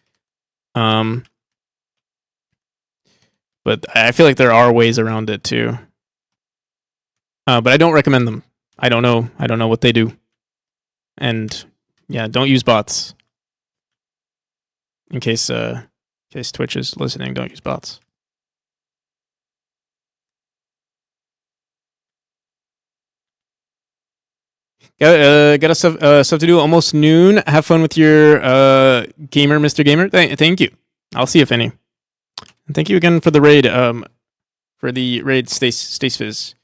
But I feel like there are ways around it too. But I don't recommend them. I don't know what they do. And yeah, don't use bots. In case Twitch is listening, don't use bots. Got stuff to do. Almost noon. Have fun with your gamer, Mr. Gamer. Thank you. I'll see if any. And thank you again for the raid. Stace Fizz.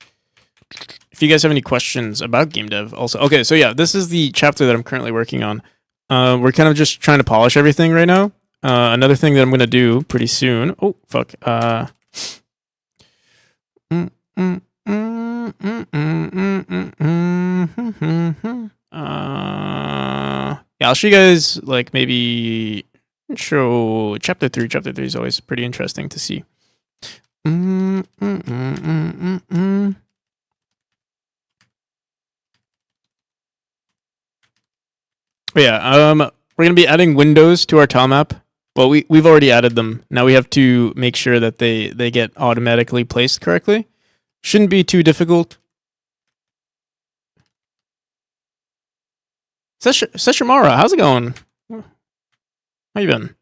If you guys have any questions about game dev, also okay. So yeah, this is the chapter that I'm currently working on. We're kind of just trying to polish everything right now. Another thing that I'm gonna do pretty soon. Oh fuck. Yeah, I'll show you guys like maybe show chapter 3. Chapter 3 is always pretty interesting to see. But yeah, we're gonna be adding windows to our tile map. Well, we've already added them. Now we have to make sure that they get automatically placed correctly. Shouldn't be too difficult. Seshamara, how's it going? How you been?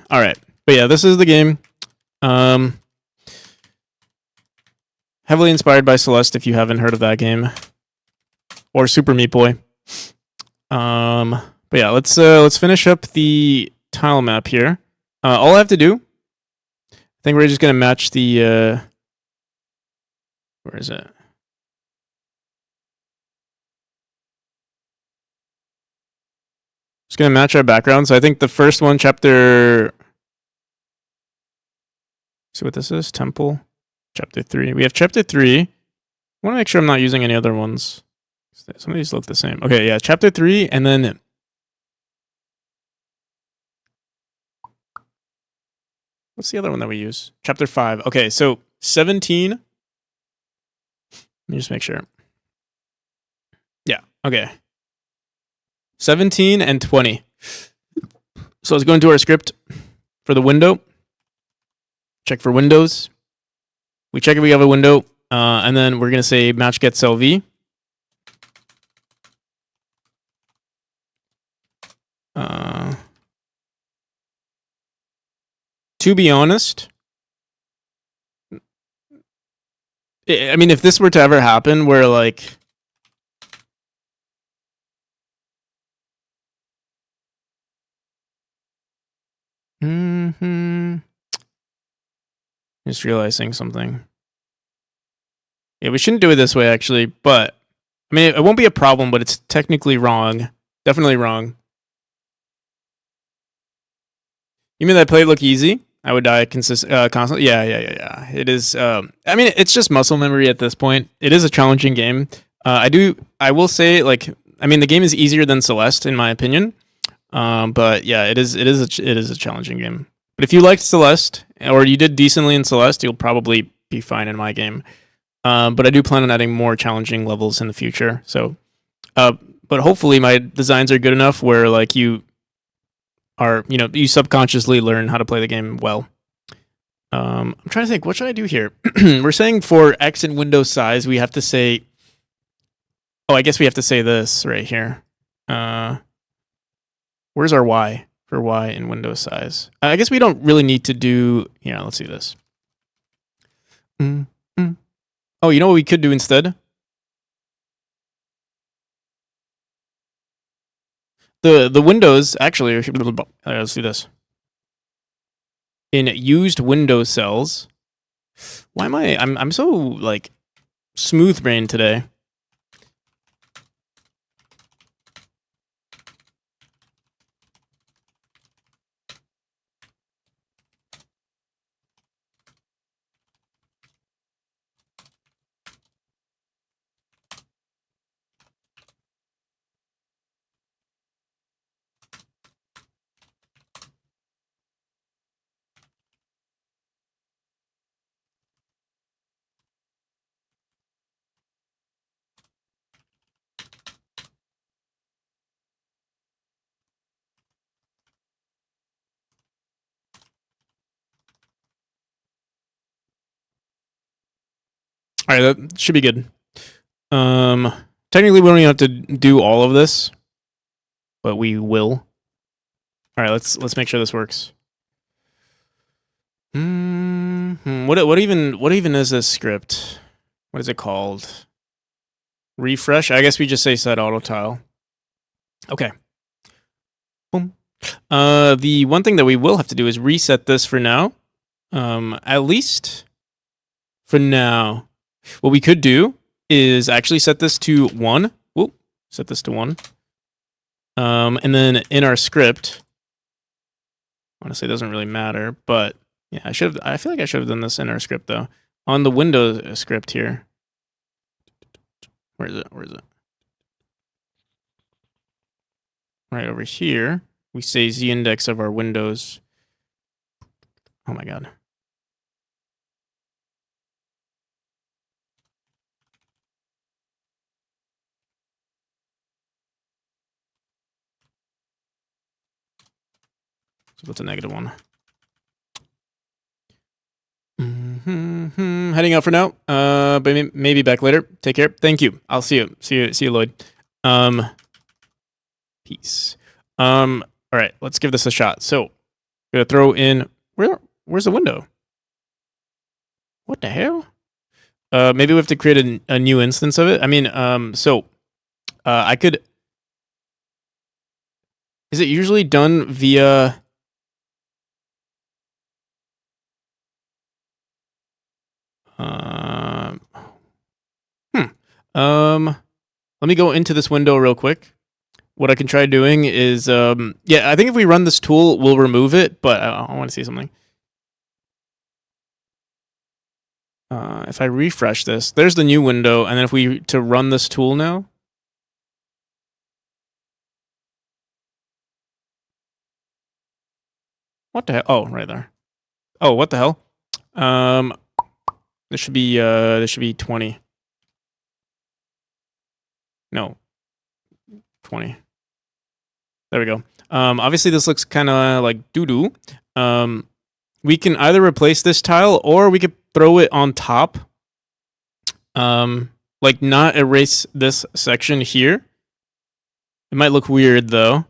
All right, but yeah, this is the game. Heavily inspired by Celeste, if you haven't heard of that game, or Super Meat Boy. But yeah, let's finish up the tile map here. All I have to do, I think we're just gonna match the. Where is it? Just gonna match our background. So I think the first one, chapter. See what this is? Temple. Chapter 3. We have chapter 3. I want to make sure I'm not using any other ones. Some of these look the same. Okay, yeah, chapter 3, and then what's the other one that we use? Chapter 5. Okay, so 17. Let me just make sure. Yeah, okay. 17 and 20. So let's go into our script for the window. Check for windows. We check if we have a window, and then we're going to say match gets LV. To be honest, I mean, if this were to ever happen, where like just realizing something. Yeah, we shouldn't do it this way, actually, but I mean, it won't be a problem, but it's technically wrong. Definitely wrong. You mean that play look easy? I would die constantly. Yeah. It is. I mean, it's just muscle memory at this point. It is a challenging game. I will say, like, I mean, the game is easier than Celeste, in my opinion. But yeah, it is a challenging game. But if you liked Celeste, or you did decently in Celeste, you'll probably be fine in my game. But I do plan on adding more challenging levels in the future. So, but hopefully my designs are good enough where like you you subconsciously learn how to play the game well. I'm trying to think, what should I do here? We're saying for X in window size, we have to say, oh, I guess we have to say this right here. Where's our Y for Y in window size? I guess we don't really need to do, let's see this. Oh, you know what we could do instead? The windows actually. Let's do this. In used window cells. Why am I'm so like smooth brain today. All right, that should be good. Technically, we don't even have to do all of this, but we will. All right, let's make sure this works. What even is this script? What is it called? Refresh. I guess we just say set auto tile. Okay. Boom. The one thing that we will have to do is reset this for now. At least for now. What we could do is actually set this to 1. Whoop. Set this to 1. And then in our script, honestly, it doesn't really matter, but yeah, I feel like I should have done this in our script though. On the Windows script here. Where is it? Right over here, we say z-index of our windows. Oh my god. So what's a -1? Heading out for now. But maybe back later. Take care. Thank you. I'll see you. See you, Lloyd. Peace. All right. Let's give this a shot. So, I'm gonna throw in where's the window? What the hell? Maybe we have to create a new instance of it. I mean, I could. Is it usually done via? Let me go into this window real quick. What I can try doing is, yeah, I think if we run this tool, we'll remove it, but I want to see something. If I refresh this, there's the new window, and then if we to run this tool now. What the hell? Oh, right there. Oh, what the hell? This should be 20. No. 20. There we go. Obviously this looks kind of like doo-doo. We can either replace this tile or we could throw it on top. Like not erase this section here. It might look weird though.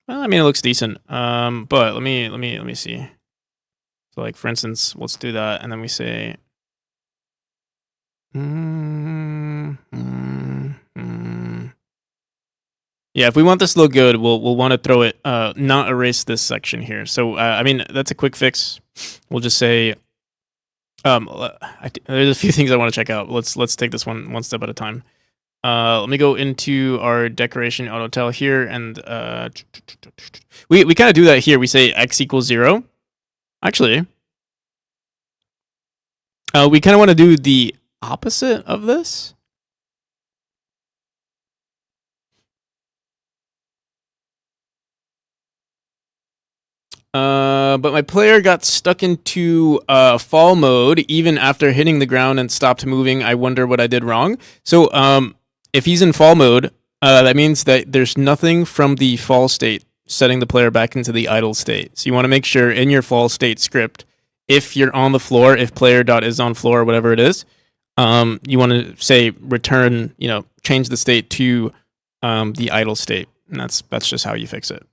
Well, I mean, it looks decent. But let me see. So like, for instance, let's do that. And then we say, yeah, if we want this to look good, we'll want to throw it, not erase this section here. So, I mean, that's a quick fix. We'll just say, there's a few things I want to check out. Let's take this one step at a time. Let me go into our decoration auto tile here, and we kind of do that here. We say x equals 0. Actually, we kind of want to do the opposite of this. But my player got stuck into fall mode even after hitting the ground and stopped moving. I wonder what I did wrong. So, if he's in fall mode, that means that there's nothing from the fall state setting the player back into the idle state. So you want to make sure in your fall state script, if you're on the floor, if player dot is on floor, whatever it is, you want to say return, change the state to the idle state, and that's just how you fix it.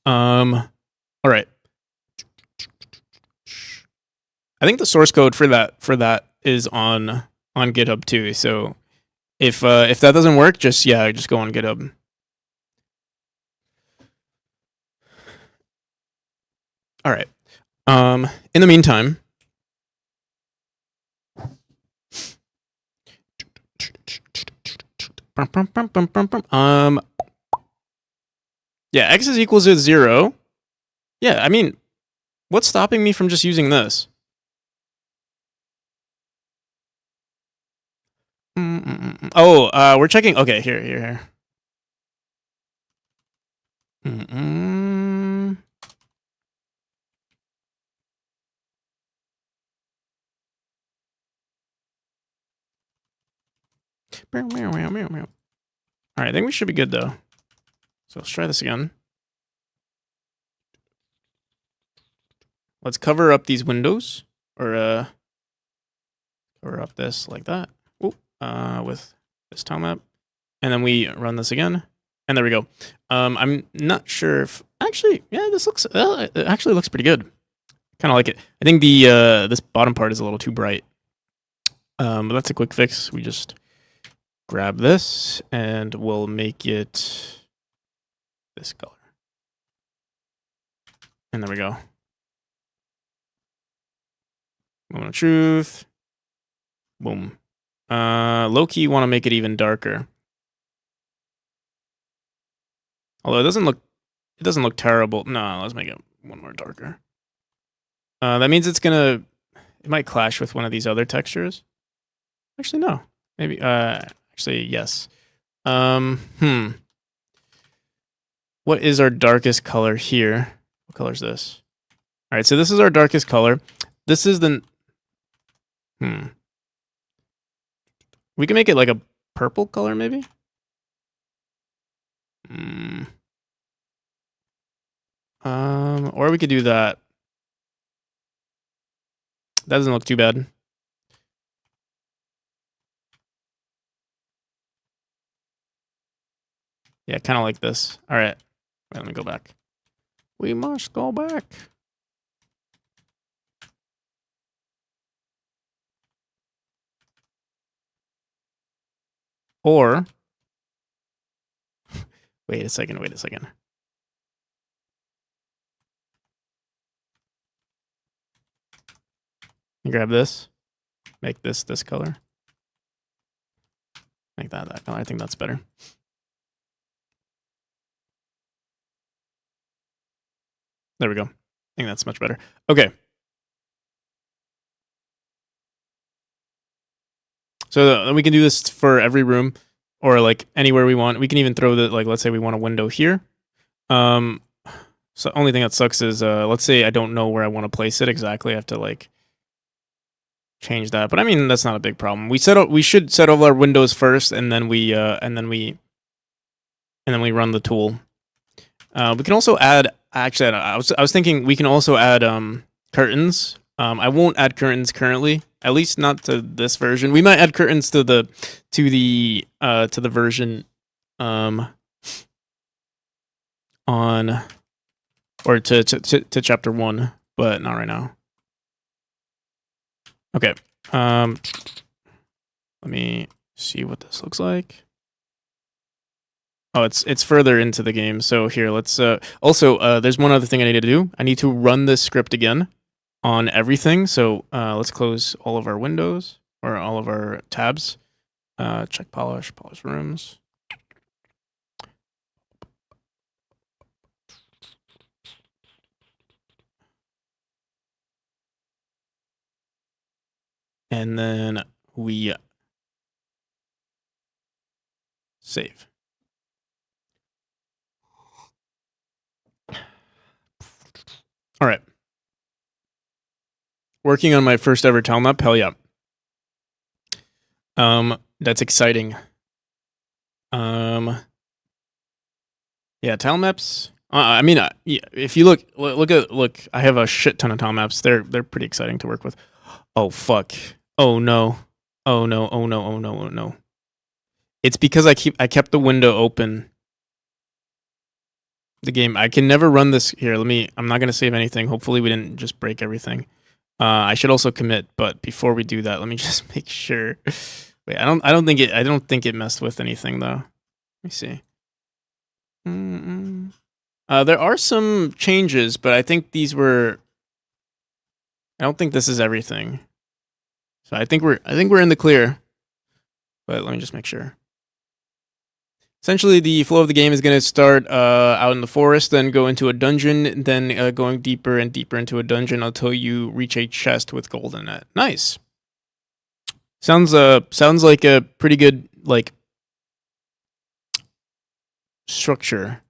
All right. I think the source code for that is on GitHub too. So if that doesn't work, just go on GitHub. All right. In the meantime, yeah, x is equals to 0. Yeah, I mean, what's stopping me from just using this? Oh, we're checking. Okay, here. All right, I think we should be good though. So let's try this again. Let's cover up these windows, or cover up this like that. With this tile map, and then we run this again, and there we go. I'm not sure if actually, yeah, this looks it actually looks pretty good. Kind of like it. I think the this bottom part is a little too bright. But that's a quick fix. We just grab this and we'll make it this color. And there we go. Moment of truth. Boom. Low-key want to make it even darker. Although it doesn't look terrible. No, let's make it one more darker. That means it might clash with one of these other textures. Actually, no. Maybe, actually, yes. What is our darkest color here? What color is this? All right, so this is our darkest color. This is the, we can make it like a purple color, maybe? Or we could do that. That doesn't look too bad. Yeah, kind of like this. All right. Wait, let me go back. We must go back. Or, wait a second. You grab this, make this color. Make that color. I think that's better. There we go. I think that's much better. Okay. So we can do this for every room or like anywhere we want. We can even throw the, like, let's say we want a window here. So only thing that sucks is, let's say I don't know where I want to place it exactly. I have to like change that. But I mean, that's not a big problem. We should set all our windows first, and then we run the tool. We can also add, actually, I was thinking we can also add curtains. I won't add curtains currently, at least not to this version. We might add curtains to the version on, or to chapter 1, but not right now. Okay. Let me see what this looks like. Oh, it's further into the game. So here, let's also there's one other thing I need to do. I need to run this script again on everything. So let's close all of our windows or all of our tabs. Check polish rooms. And then we save. All right. Working on my first ever tile map. Hell yeah. That's exciting. Yeah, tile maps. I mean, yeah, if you look, I have a shit ton of tile maps. They're pretty exciting to work with. Oh fuck. Oh no. Oh no. Oh no. Oh no. Oh no. It's because I kept the window open. The game, I can never run this here. I'm not gonna save anything. Hopefully we didn't just break everything. I should also commit, but before we do that, let me just make sure. Wait, I don't think it messed with anything though. Let me see. There are some changes, but I think these were. I don't think this is everything. So I think we're in the clear. But let me just make sure. Essentially, the flow of the game is going to start out in the forest, then go into a dungeon, then going deeper and deeper into a dungeon until you reach a chest with gold in it. Nice. Sounds like a pretty good like structure.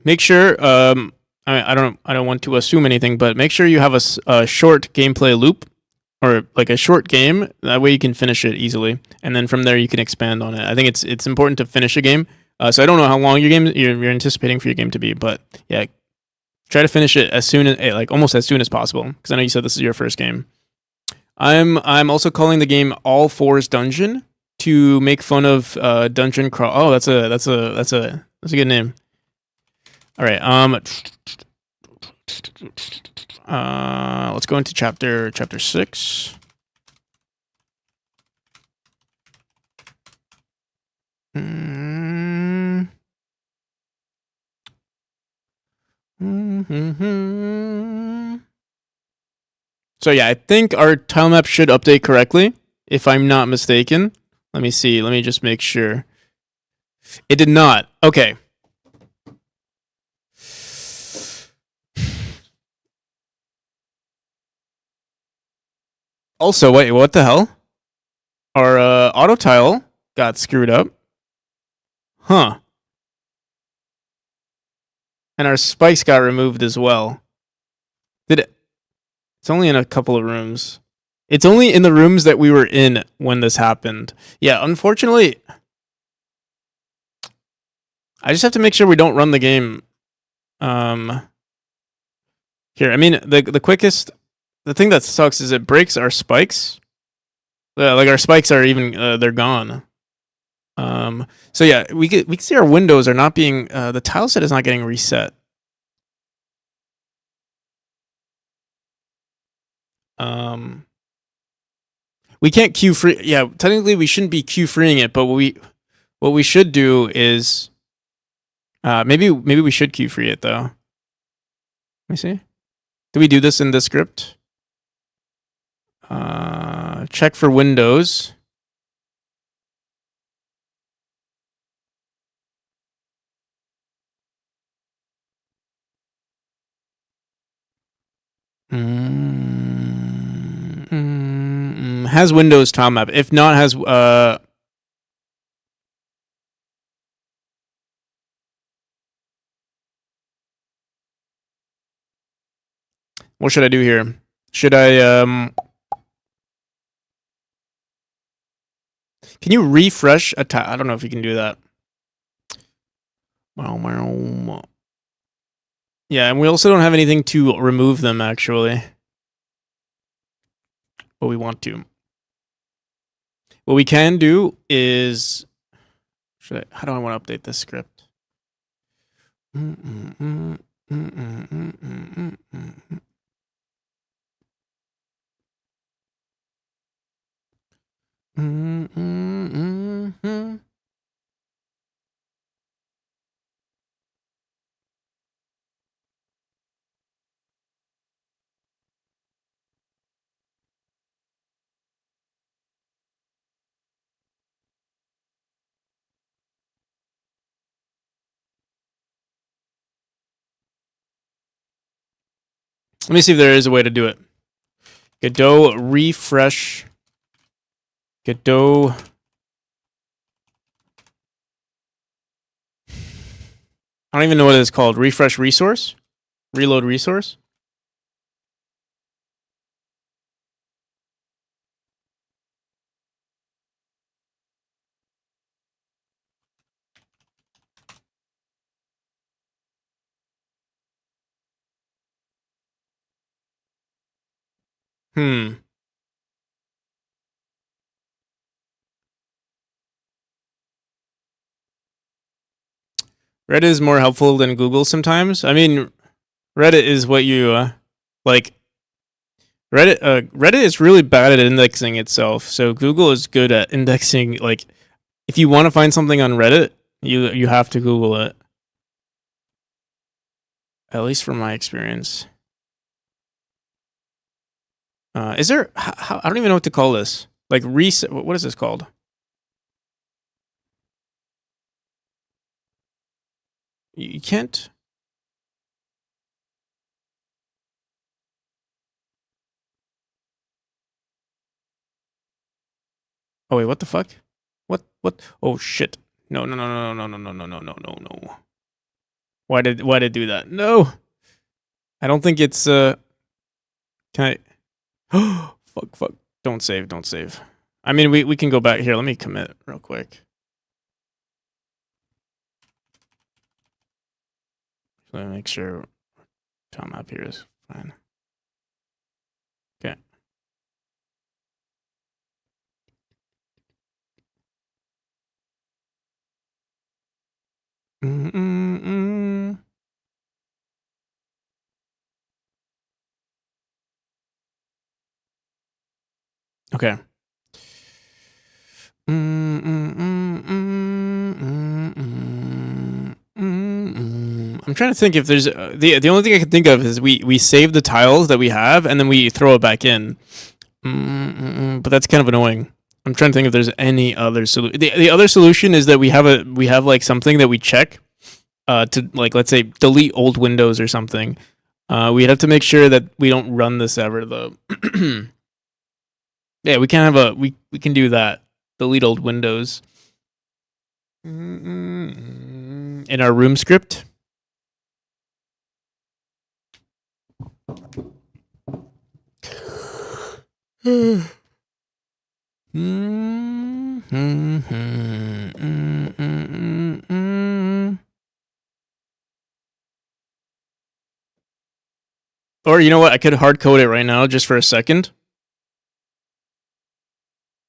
Make sure I don't want to assume anything, but make sure you have a short gameplay loop or like a short game. That way you can finish it easily, and then from there you can expand on it. I think it's important to finish a game. So I don't know how long you're anticipating for your game to be, but yeah, try to finish it as soon as like almost as soon as possible. Because I know you said this is your first game. I'm also calling the game All Fours Dungeon to make fun of dungeon crawl. Oh, that's a good name. All right. Let's go into chapter 6. So yeah, I think our tile map should update correctly, if I'm not mistaken. Let me see. Let me just make sure. It did not. Okay. Also, wait, what the hell? Our auto tile got screwed up. Huh. And our spikes got removed as well. Did it? It's only in a couple of rooms. It's only in the rooms that we were in when this happened. Yeah, unfortunately, I just have to make sure we don't run the game. Here, I mean, the quickest, the thing that sucks is it breaks our spikes. Like our spikes are even they're gone. So yeah, we can see our windows are not being the tile set is not getting reset. We can't queue free. Yeah, technically we shouldn't be queue freeing it, but what we should do is maybe we should queue free it though. Let me see. Do we do this in the script? Check for windows. Has Windows tile map. If not, has what should I do here? Should I can you refresh a tile? I don't know if you can do that. Yeah, and we also don't have anything to remove them actually. But we want to. What we can do is how do I want to update this script? Let me see if there is a way to do it. Godot refresh. Godot. I don't even know what it's called. Refresh resource? Reload resource? Reddit is more helpful than Google sometimes. I mean, Reddit is what you Like Reddit is really bad at indexing itself. So Google is good at indexing. Like, if you want to find something on Reddit, you have to Google it. At least from my experience. Is there? I don't even know what to call this. Like reset. What is this called? You can't. Oh wait, what the fuck? What? Oh shit! No no no no no no no no no no no no. Why did it do that? No, I don't think it's Can I? Fuck. Don't save. Don't save. I mean, we can go back here. Let me commit real quick. Let me make sure time up here is fine. Okay. Mm-mm-mm. Okay. I'm trying to think if there's the only thing I can think of is we save the tiles that we have and then we throw it back in. But that's kind of annoying. I'm trying to think if there's any other solution. The other solution is that we have like something that we check to, like, let's say delete old windows or something. We'd have to make sure that we don't run this ever though. Yeah, we can have we can do that. Delete old windows in our room script. Or you know what? I could hard code it right now just for a second.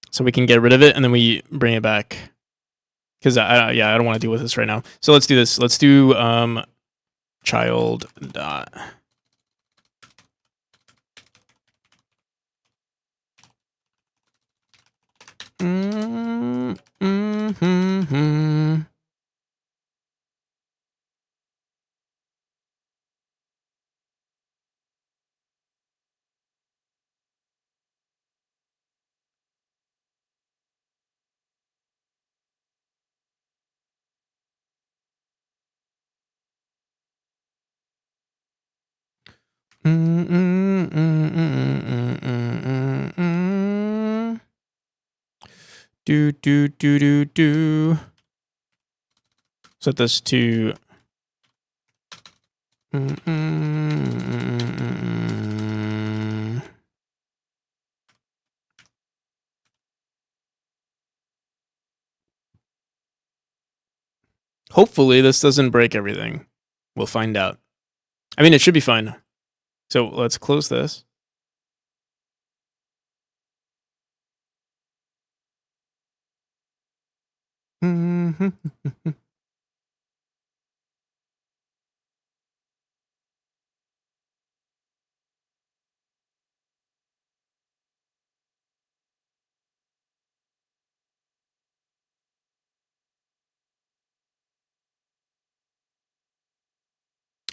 So we can get rid of it and then we bring it back. Because I don't want to deal with this right now. So let's do this. Let's do child dot. Do. Set this to. Hopefully this doesn't break everything. We'll find out. I mean, it should be fine. So let's close this.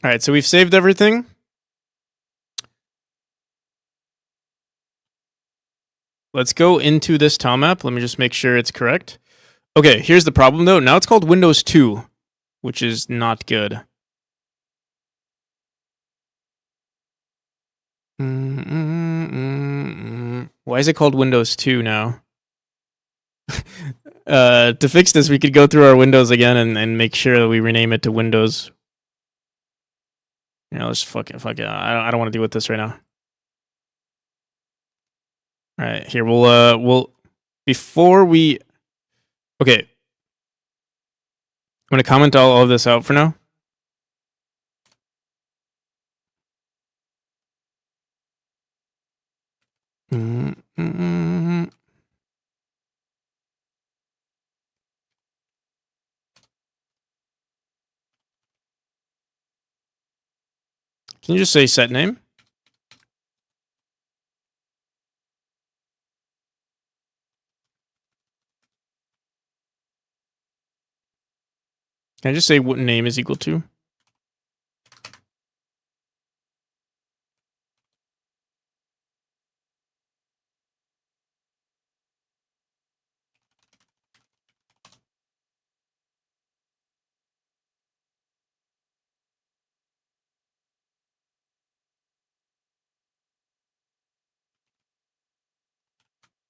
All right, so we've saved everything. Let's go into this tile map. Let me just make sure it's correct. Okay, here's the problem though. Now it's called Windows 2, which is not good. Why is it called Windows 2 now? To fix this, we could go through our windows again and make sure that we rename it to Windows. You know, let's fuck it. I don't want to deal with this right now. All right, here we'll before we. Okay, I'm gonna comment all of this out for now. Can you just say set name? Can I just say what name is equal to?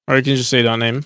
Or you can just say .name.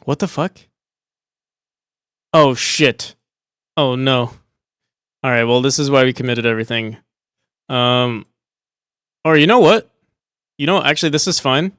What the fuck? Oh shit. Oh no. All right. Well, this is why we committed everything. Or you know what? Actually, this is fine.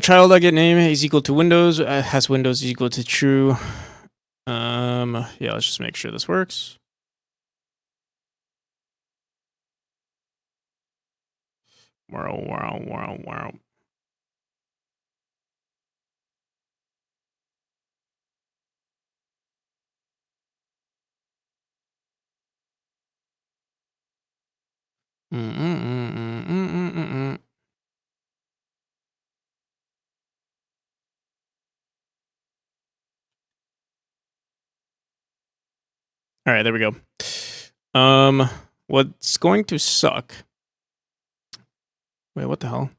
Child.getName is equal to Windows. Has Windows is equal to true. Yeah, let's just make sure this works. Wow. All right, there we go. What's going to suck? Wait, what the hell?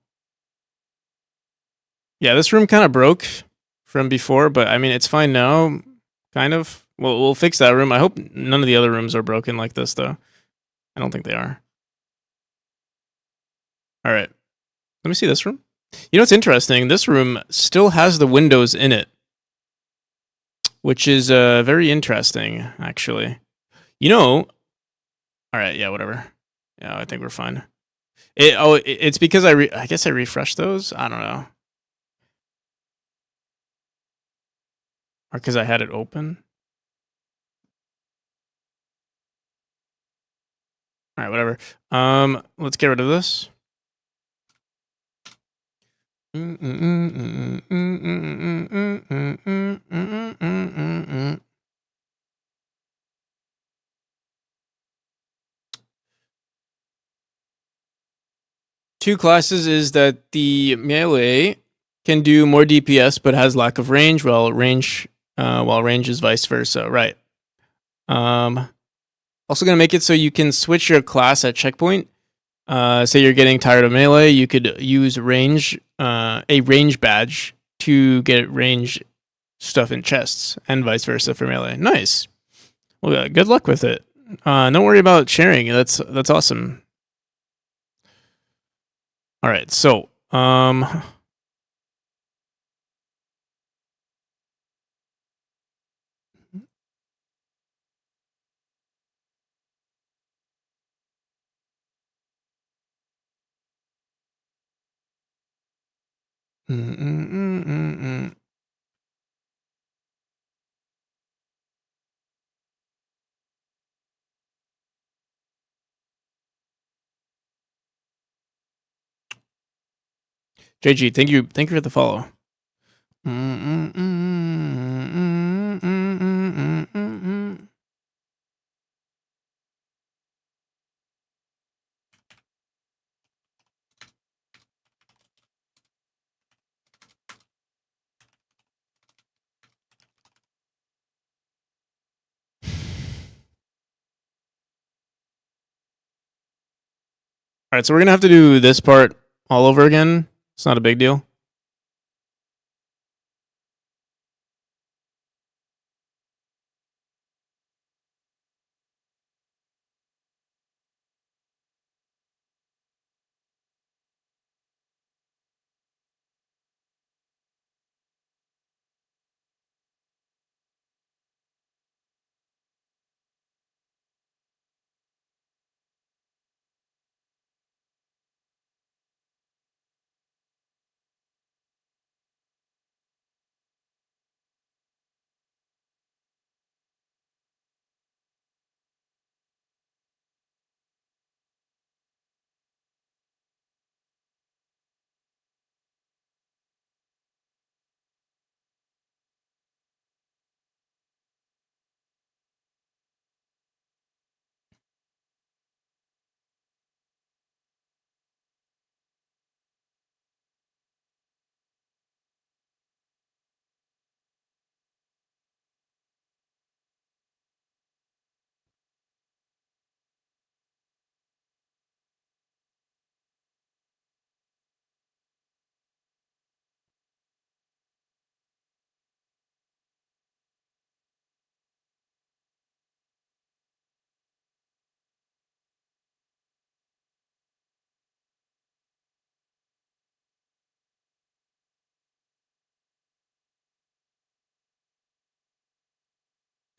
Yeah, this room kind of broke from before, but I mean, it's fine now, kind of. Well, we'll fix that room. I hope none of the other rooms are broken like this, though. I don't think they are. All right. Let me see this room. You know what's interesting? This room still has the windows in it, which is very interesting, actually. All right, yeah, whatever. Yeah, I think we're fine. It's because I guess I refreshed those. I don't know. Or because I had it open. All right, whatever. Let's get rid of this. Two classes is that the melee can do more DPS but has lack of range, while range is vice versa. Right. Also gonna make it so you can switch your class at checkpoint. Say you're getting tired of melee, you could use a range badge to get range stuff in chests, and vice versa for melee. Nice. Well, good luck with it. Don't worry about sharing. That's awesome. All right, so JG, thank you for the follow. All right, so we're gonna have to do this part all over again. It's not a big deal.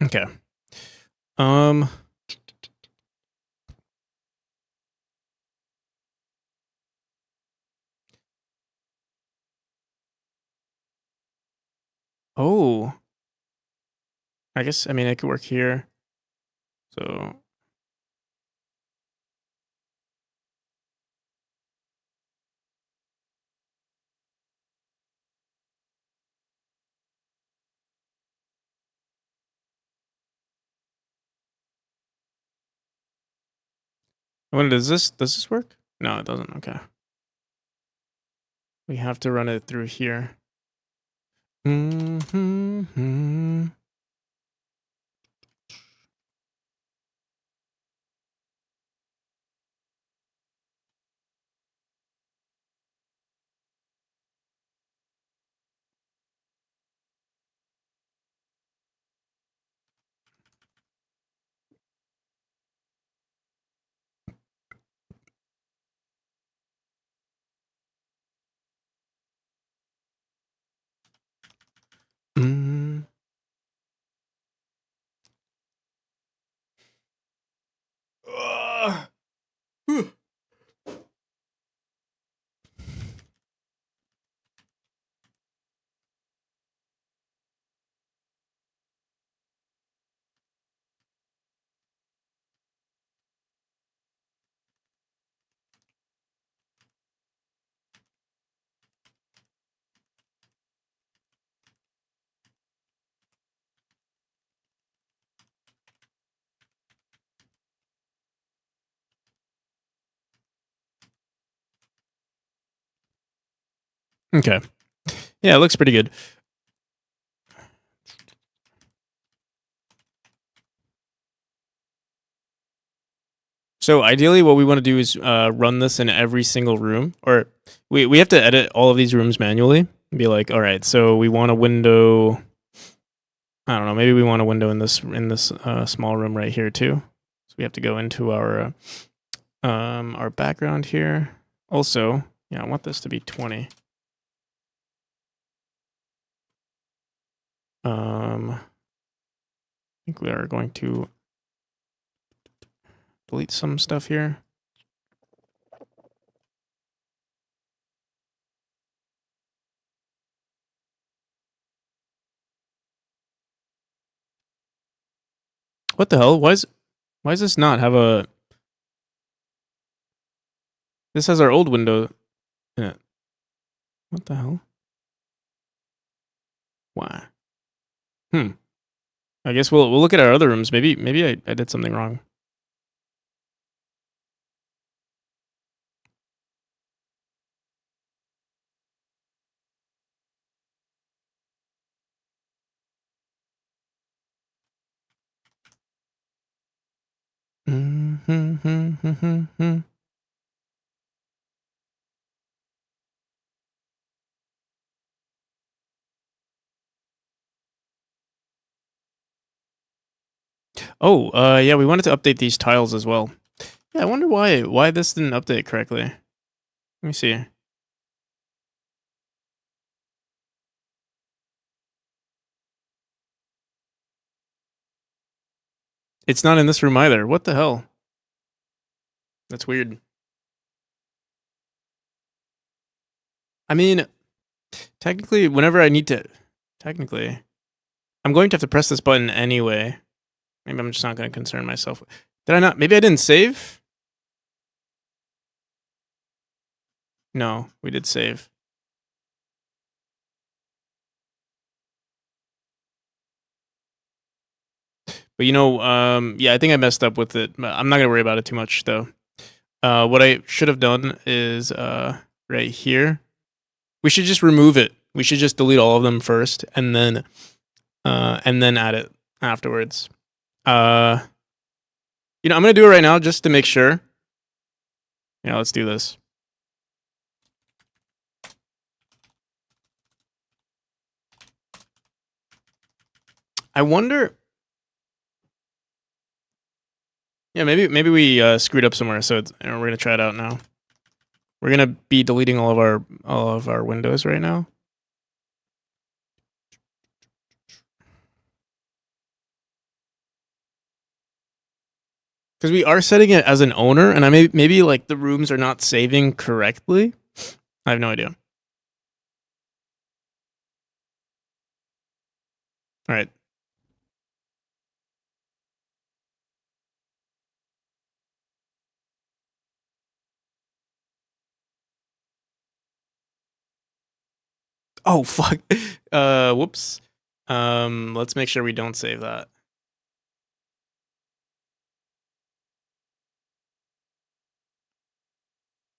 Okay. Um. Oh. I guess. I mean, it could work here. So. When does this? Does this work? No, it doesn't. Okay. We have to run it through here. Mm-hmm. Mm. Whew. Okay. Yeah, it looks pretty good. So ideally, what we want to do is run this in every single room, or we have to edit all of these rooms manually. Be like, all right, so we want a window. I don't know. Maybe we want a window in this small room right here too. So we have to go into our background here. Also, yeah, I want this to be 20. I think we are going to delete some stuff here. What the hell? Why does this not have a? This has our old window in it. What the hell? Why? Hmm. I guess we'll look at our other rooms. Maybe I did something wrong. Oh, yeah, we wanted to update these tiles as well. Yeah, I wonder why this didn't update correctly. Let me see. It's not in this room either. What the hell? That's weird. I mean, technically, whenever I need to... Technically, I'm going to have to press this button anyway. Maybe I'm just not going to concern myself. Did I not? Maybe I didn't save? No, we did save. But yeah, I think I messed up with it. I'm not going to worry about it too much, though. What I should have done is right here. We should just remove it. We should just delete all of them first, and then add it afterwards. I'm gonna do it right now just to make sure. Yeah, let's do this. I wonder. Yeah, maybe we screwed up somewhere, so we're gonna try it out now. We're gonna be deleting all of our windows right now. Because we are setting it as an owner, and maybe like the rooms are not saving correctly. I have no idea. All right. Oh fuck. Whoops. Let's make sure we don't save that.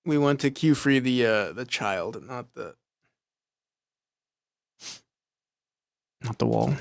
We want to queue free the child, not the wall.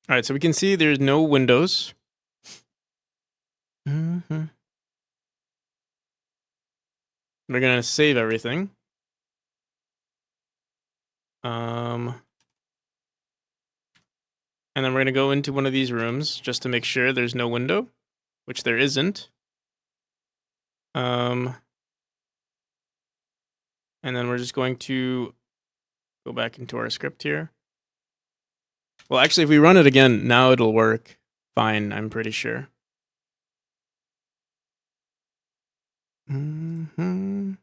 All right, so we can see there's no windows. Mm-hmm. We're gonna save everything. And then we're gonna go into one of these rooms just to make sure there's no window, which there isn't. And then we're just going to go back into our script here. Well, actually, if we run it again, now it'll work fine, I'm pretty sure. Mm-hmm.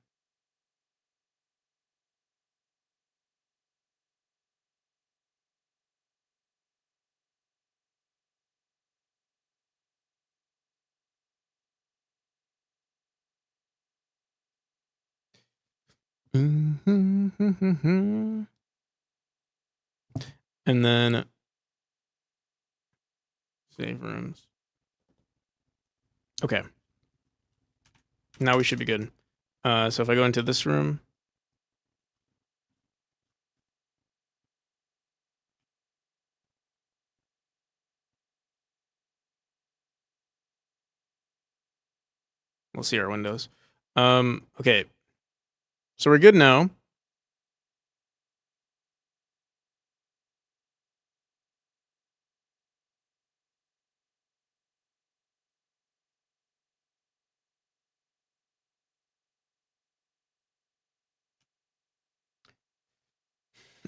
Mm-hmm. And then save rooms. Okay. Now we should be good. So if I go into this room, we'll see our windows. Okay. So we're good now.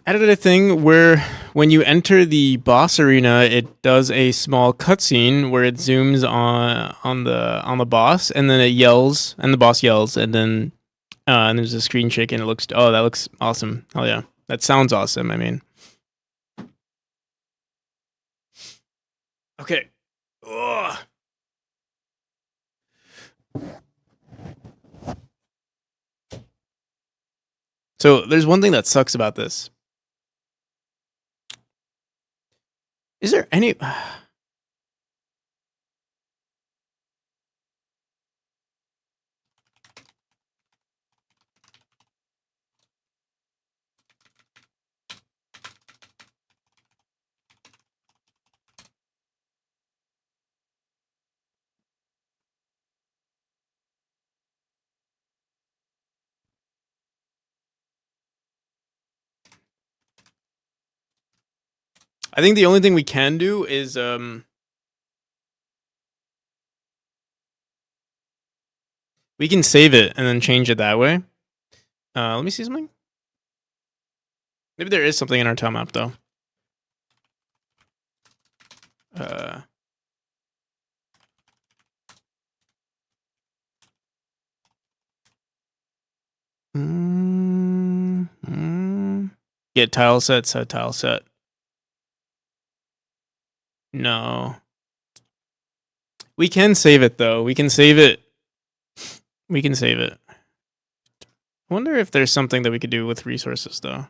Added a thing where when you enter the boss arena, it does a small cutscene where it zooms on the boss, and then it yells, and the boss yells, and then and there's a screen shake, and it looks that looks awesome. Hell yeah, that sounds awesome. I mean, okay. Ugh. So there's one thing that sucks about this. Is there any? I think the only thing we can do is we can save it and then change it that way. Let me see something. Maybe there is something in our tile map though. Get tile set, set tile set. No. We can save it though. We can save it. We can save it. I wonder if there's something that we could do with resources though.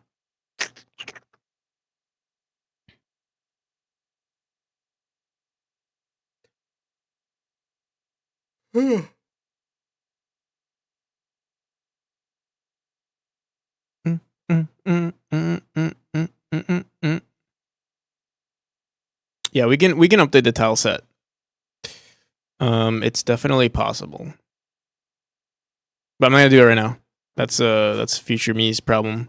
Yeah, we can update the tile set. It's definitely possible. But I'm not gonna do it right now. That's future me's problem.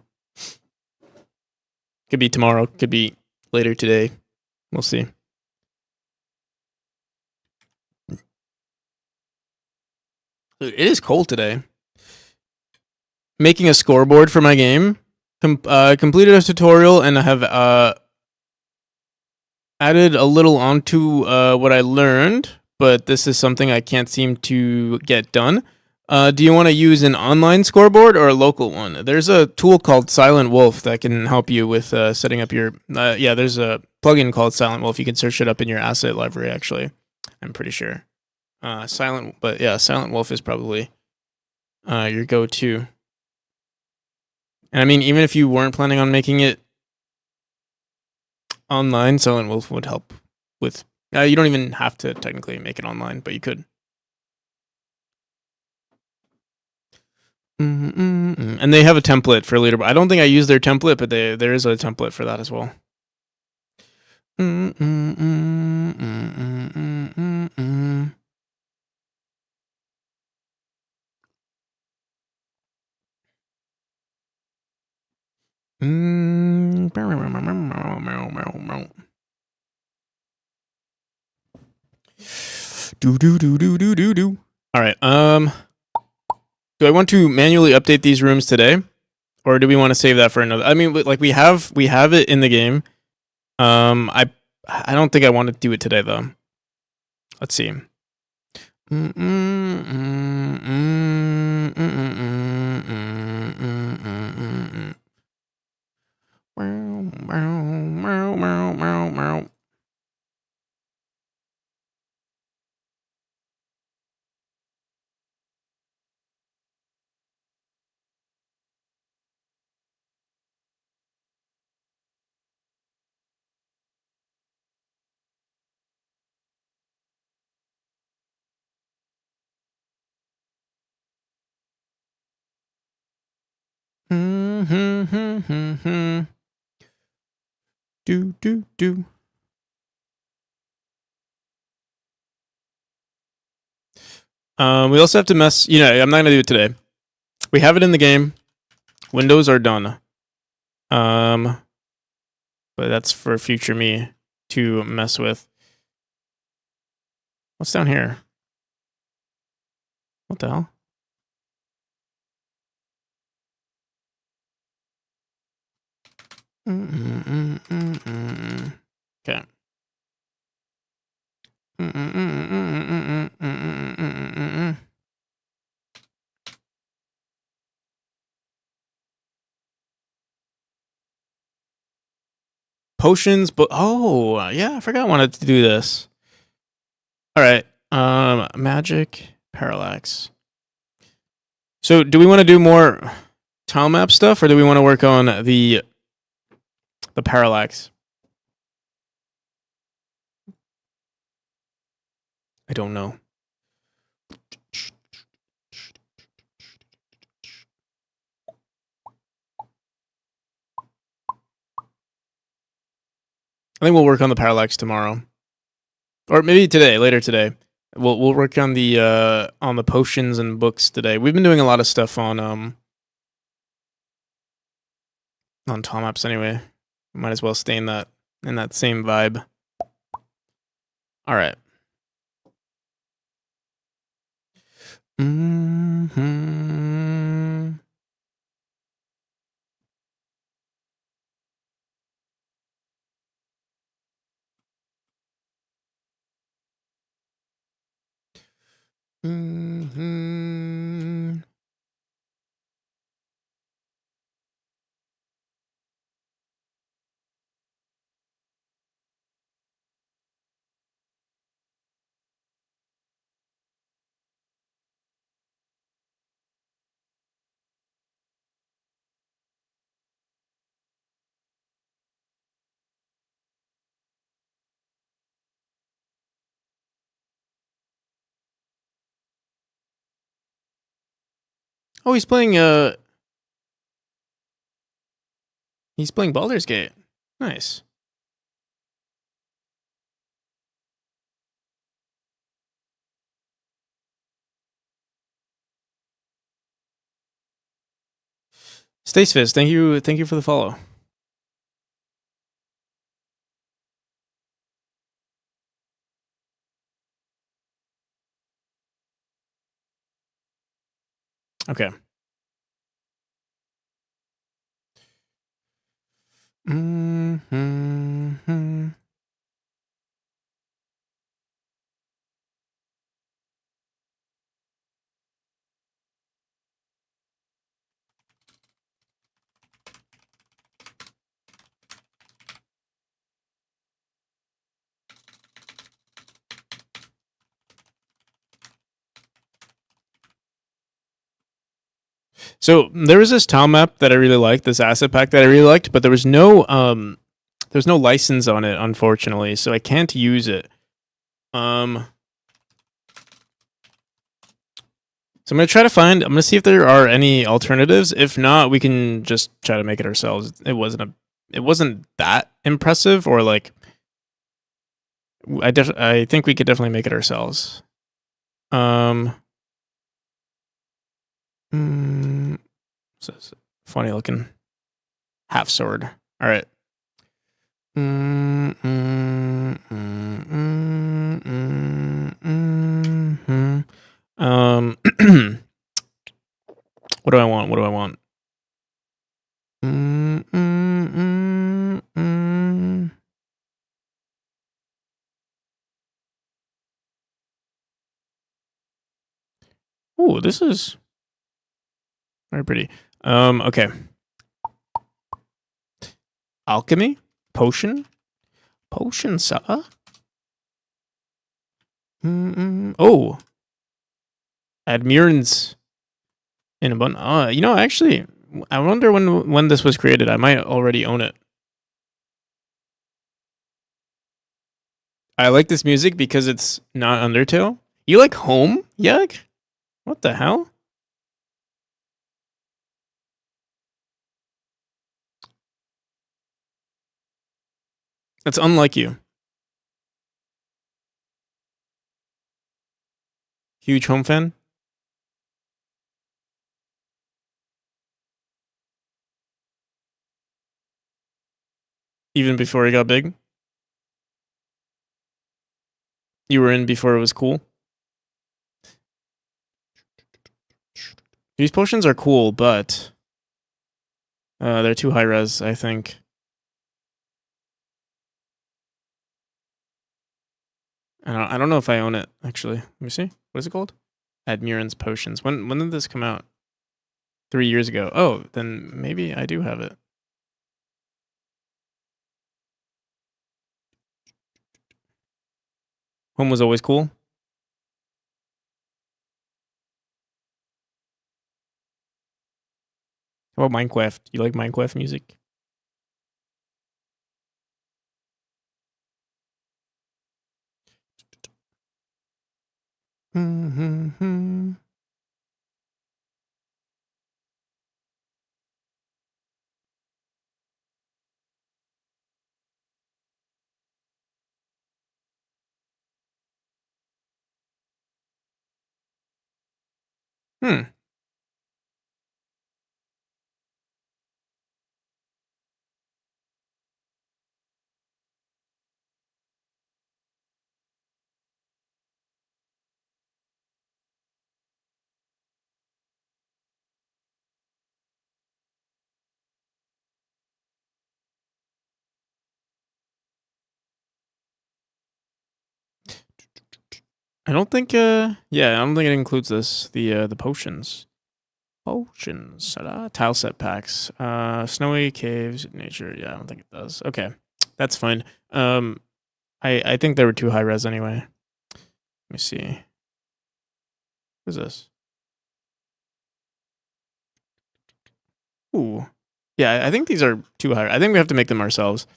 Could be tomorrow, could be later today. We'll see. It is cold today. Making a scoreboard for my game. Completed a tutorial and I have added a little onto what I learned, but this is something I can't seem to get done. Do you want to use an online scoreboard or a local one? There's a tool called Silent Wolf that can help you with setting up your... yeah, there's a plugin called Silent Wolf. You can search it up in your asset library, actually. I'm pretty sure. Silent Wolf is probably your go-to. And I mean, even if you weren't planning on making it online, Silent Wolf would help with... you don't even have to technically make it online, but you could. And they have a template for leaderboard. I don't think I use their template, but there is a template for that as well. Do. All right. Do I want to manually update these rooms today, or do we want to save that for another? I mean, like we have it in the game. I don't think I want to do it today though. Let's see. Do. We also have to mess. You know, I'm not gonna do it today. We have it in the game. Windows are done. But that's for future me to mess with. What's down here? What the hell? Okay. Potions, but oh yeah, I forgot I wanted to do this. All right, magic parallax. So, do we want to do more tile map stuff, or do we want to work on the parallax? I don't know. I think we'll work on the parallax tomorrow, or maybe today, later today. We'll work on the potions and books today. We've been doing a lot of stuff on Tom apps anyway. Might as well stay in that same vibe. All right. Mm-hmm. Mm-hmm. Oh, he's playing Baldur's Gate. Nice. Stacefiz, thank you for the follow. Okay. Mm-hmm. So there was this tile map that I really liked, this asset pack that I really liked, but there's no license on it, unfortunately, so I can't use it. So I'm gonna try to find. I'm gonna see if there are any alternatives. If not, we can just try to make it ourselves. It wasn't that impressive, or like I think we could definitely make it ourselves. Funny looking half sword. All right. What do I want? What do I want? Ooh, this is very pretty. Okay. Alchemy? Potion? Potion, sir? Oh. Admirans in a bun. Actually, I wonder when this was created. I might already own it. I like this music because it's not Undertale. You like Home, Yug? What the hell? That's unlike you. Huge Home fan? Even before he got big? You were in before it was cool? These potions are cool, but they're too high res, I think. I don't know if I own it, actually. Let me see. What is it called? Admirans Potions. When did this come out? 3 years ago. Oh, then maybe I do have it. Home was always cool. How about Minecraft? You like Minecraft music? Hmm. I don't think yeah, I don't think it includes this. The potions. Potions. Tile set packs. Snowy caves, nature. Yeah, I don't think it does. Okay. That's fine. I think they were too high res anyway. Let me see. Who's this? Ooh. Yeah, I think these are too high. I think we have to make them ourselves.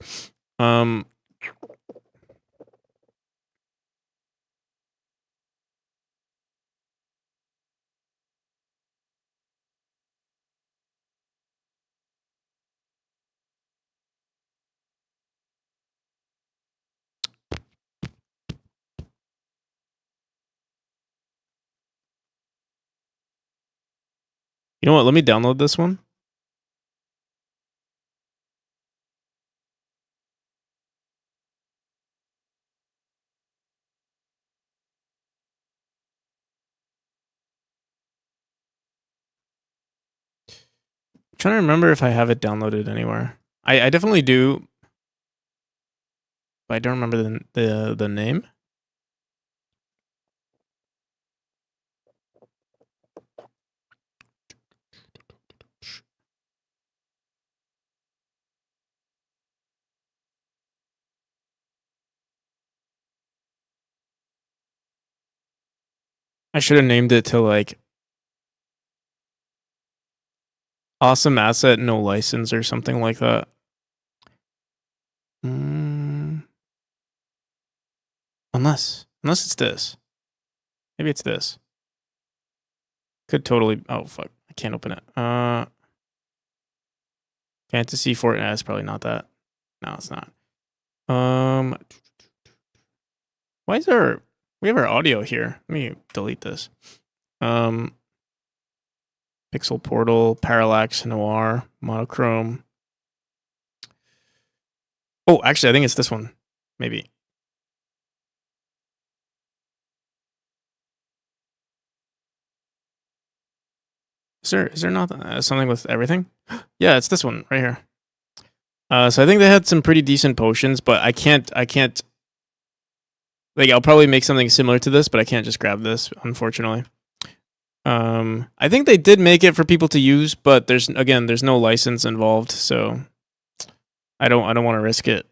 Um you know what? Let me download this one. I'm trying to remember if I have it downloaded anywhere. I definitely do, but I don't remember the name. I should have named it to like awesome asset no license or something like that. Mm, unless it's this. Maybe it's this. Could totally. Oh fuck! I can't open it. Fantasy Fortnite. It's probably not that. No, it's not. Why is there? We have our audio here. Let me delete this. Um, Pixel Portal, Parallax, Noir, Monochrome. Oh, actually, I think it's this one. Maybe. Is there not something with everything? Yeah, it's this one right here. So I think they had some pretty decent potions, but I can't like I'll probably make something similar to this, but I can't just grab this, unfortunately. I think they did make it for people to use, but there's no license involved, so I don't want to risk it.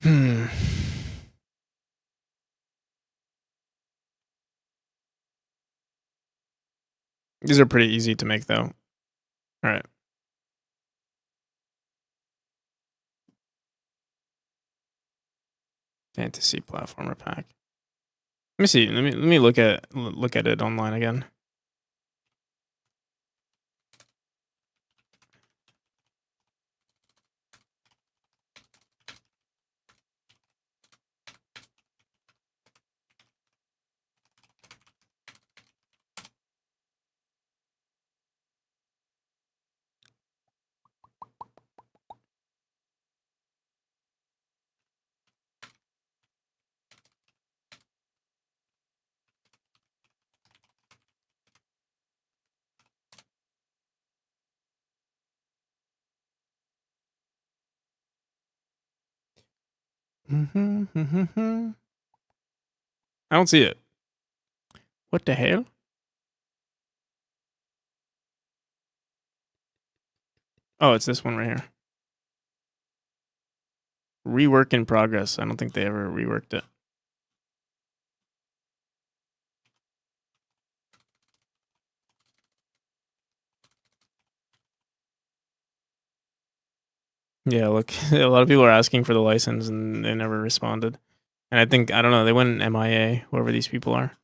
Hmm. These are pretty easy to make though. All right. Fantasy platformer pack. Let me see. Let me look at it online again. I don't see it. What the hell? Oh, it's this one right here. Rework in progress. I don't think they ever reworked it. Yeah, look, a lot of people are asking for the license and they never responded. And I think, I don't know, they went MIA, whoever these people are.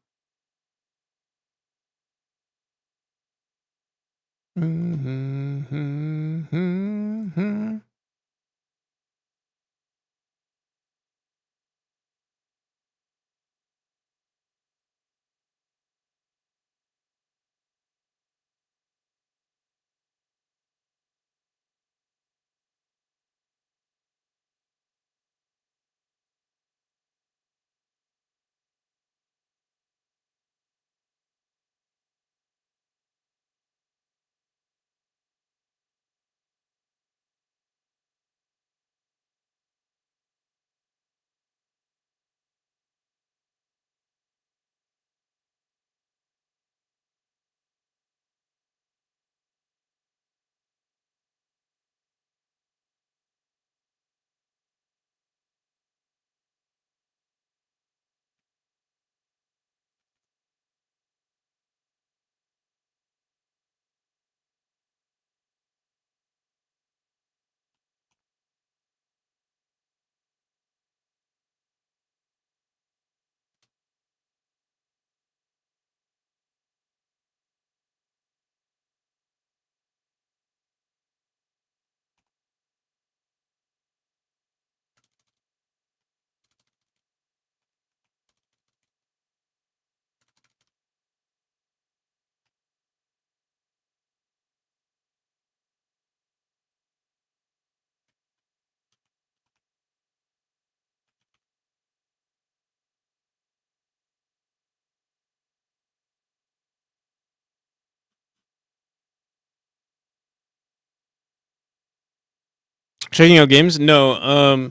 Checking out games? No.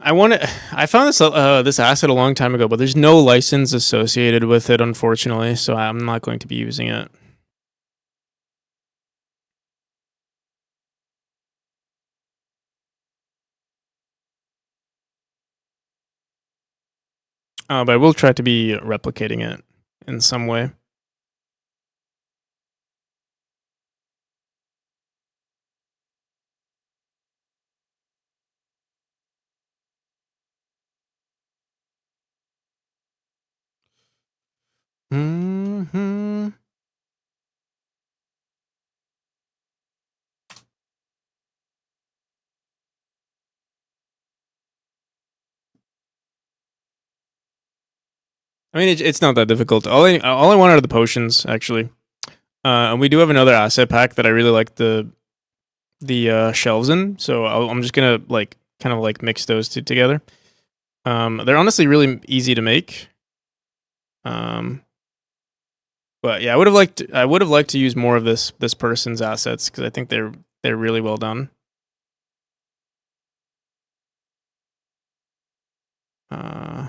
I found this asset a long time ago, but there's no license associated with it, unfortunately. So I'm not going to be using it. But I will try to be replicating it in some way. Hmm. I mean, it's not that difficult. All I want are the potions, actually. And we do have another asset pack that I really like the shelves in. So I'm just gonna like kind of like mix those two together. They're honestly really easy to make. Um, but yeah, I would have liked to use more of this person's assets because I think they're really well done. Uh,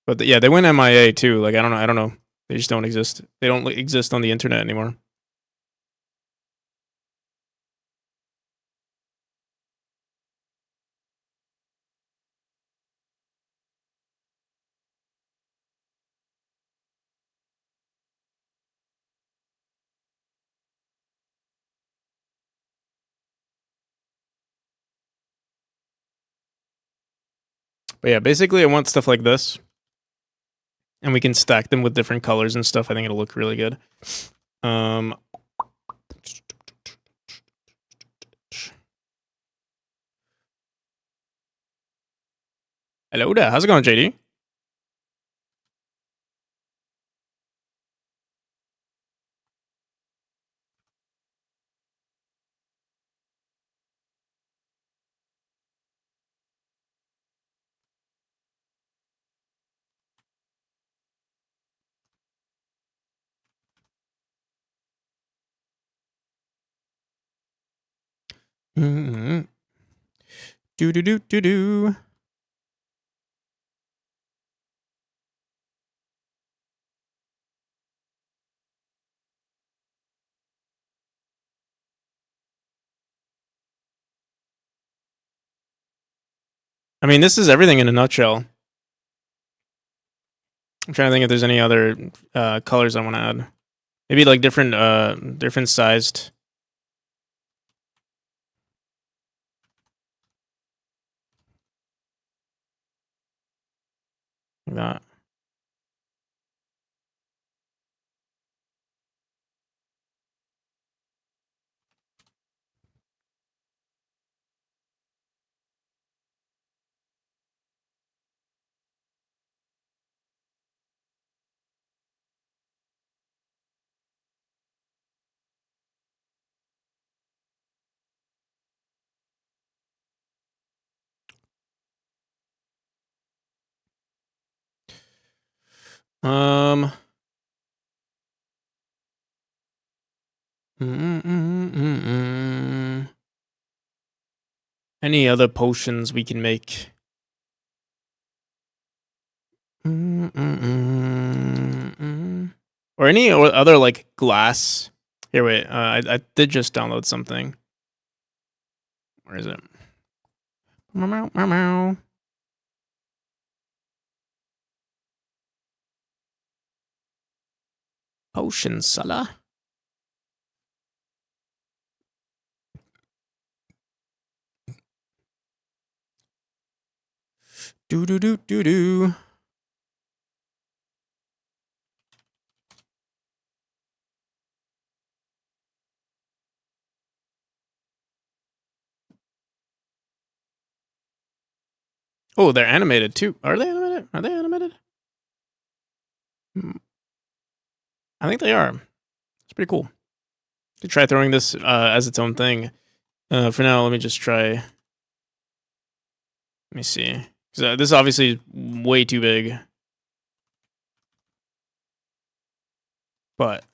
but yeah, they went MIA too. Like I don't know. They just don't exist. They don't exist on the internet anymore. But yeah, basically, I want stuff like this, and we can stack them with different colors and stuff. I think it'll look really good. Um, Hello there. How's it going, JD? Mm-hmm. Do do do do do. I mean, this is everything in a nutshell. I'm trying to think if there's any other colors I want to add. Maybe like different sized. Like that. Um. Any other potions we can make? Or any other like glass. Here, wait. I did just download something. Where is it? Potion seller. Do do do do do. Oh, they're animated too. Are they animated? Are they animated? I think they are. It's pretty cool. Could try throwing this as its own thing. For now, let me just try. Let me see. Because this is obviously way too big. But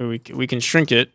we can shrink it.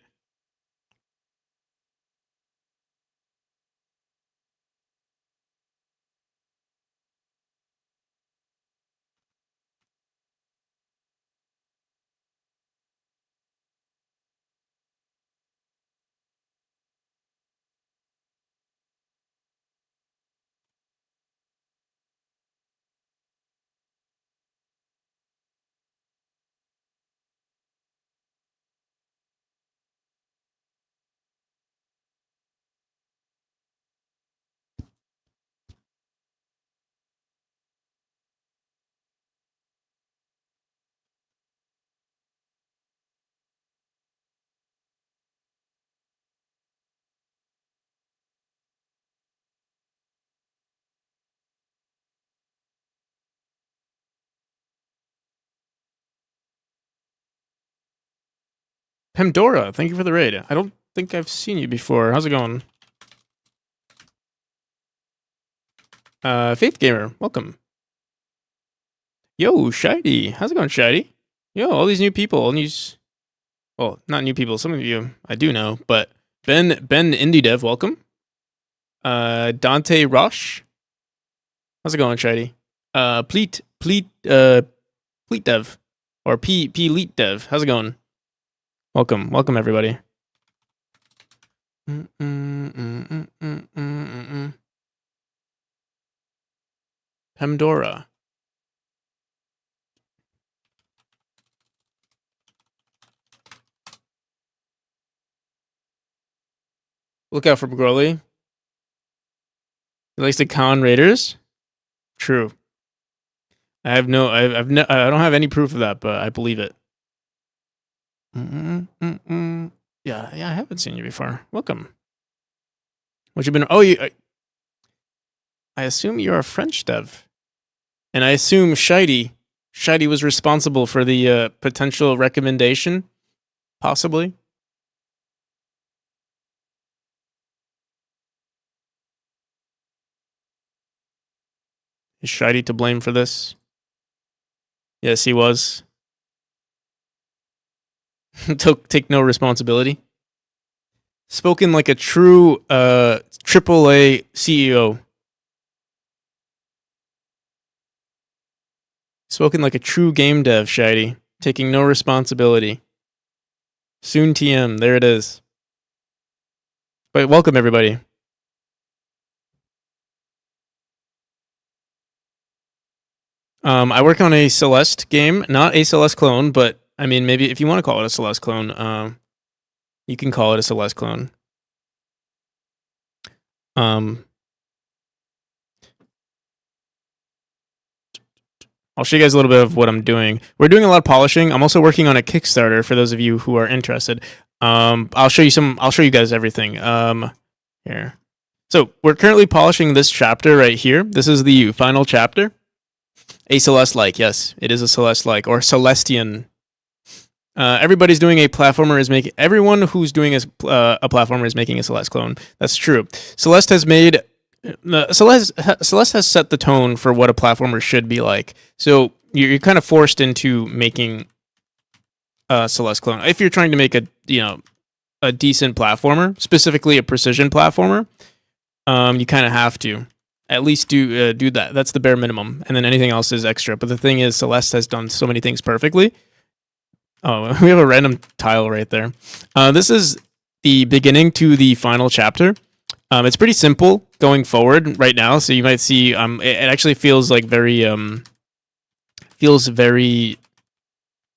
Pandora, thank you for the raid. I don't think I've seen you before. How's it going? Faith Gamer, welcome. Yo, Shady. How's it going, Shady? Yo, all these new people, all these, well, not new people. Some of you I do know, but Ben Indie Dev, welcome. Dante Roche. How's it going, Shady? Pleat Dev, or Leet Dev. How's it going? Welcome everybody. Pandora. Look out for Broly. He likes to con raiders. True. I have no. I don't have any proof of that, but I believe it. Yeah, I haven't seen you before. Welcome. What you been? Oh, I assume you're a French dev, and I assume Shady was responsible for the potential recommendation, possibly. Is Shady to blame for this? Yes, he was. Take no responsibility. Spoken like a true AAA CEO. Spoken like a true game dev, Shady. Taking no responsibility. Soon TM, there it is. But welcome everybody. I work on a Celeste game, not a Celeste clone, but I mean, maybe if you want to call it a Celeste clone, you can call it a Celeste clone. I'll show you guys a little bit of what I'm doing. We're doing a lot of polishing. I'm also working on a Kickstarter for those of you who are interested. I'll show you guys everything. Here. So we're currently polishing this chapter right here. This is the final chapter. A Celeste-like, yes, it is a Celeste-like or Celestian. Everybody's doing a platformer is making. Everyone who's doing a platformer is making a Celeste clone. That's true. Celeste has made. Celeste has set the tone for what a platformer should be like. So you're kind of forced into making a Celeste clone if you're trying to make a decent platformer, specifically a precision platformer. You kind of have to at least do that. That's the bare minimum, and then anything else is extra. But the thing is, Celeste has done so many things perfectly. Oh, we have a random tile right there. This is the beginning to the final chapter. It's pretty simple going forward right now. So you might see it actually feels like very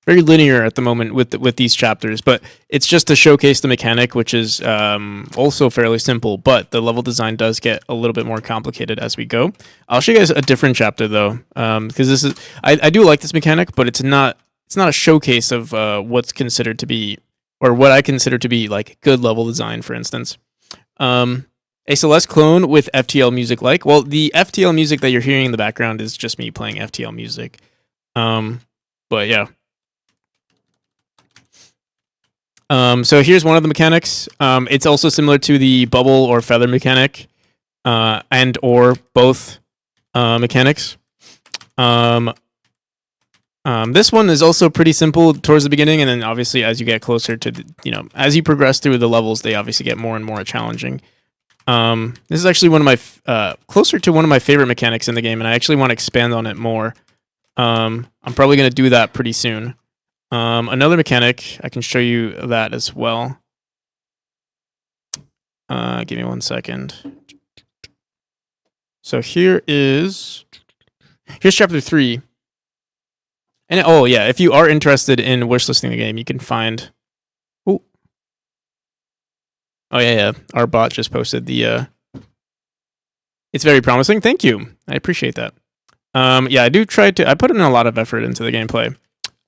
linear at the moment with these chapters, but it's just to showcase the mechanic, which is also fairly simple, but the level design does get a little bit more complicated as we go. I'll show you guys a different chapter though, because this is I do like this mechanic, but it's not a showcase of what's considered to be, or what I consider to be like good level design, for instance. A Celeste clone with FTL music like. Well, the FTL music that you're hearing in the background is just me playing FTL music. But yeah. So here's one of the mechanics. It's also similar to the bubble or feather mechanic, and or both mechanics. This one is also pretty simple towards the beginning, and then obviously as you get closer to as you progress through the levels, they obviously get more and more challenging. This is actually one of my closer to one of my favorite mechanics in the game, and I actually want to expand on it more. I'm probably going to do that pretty soon. Another mechanic, I can show you that as well. Give me 1 second. So here's chapter 3. And oh yeah, if you are interested in wishlisting the game, you can find. Oh yeah. Our bot just posted the. It's very promising. Thank you. I appreciate that. Yeah, I do try to. I put in a lot of effort into the gameplay.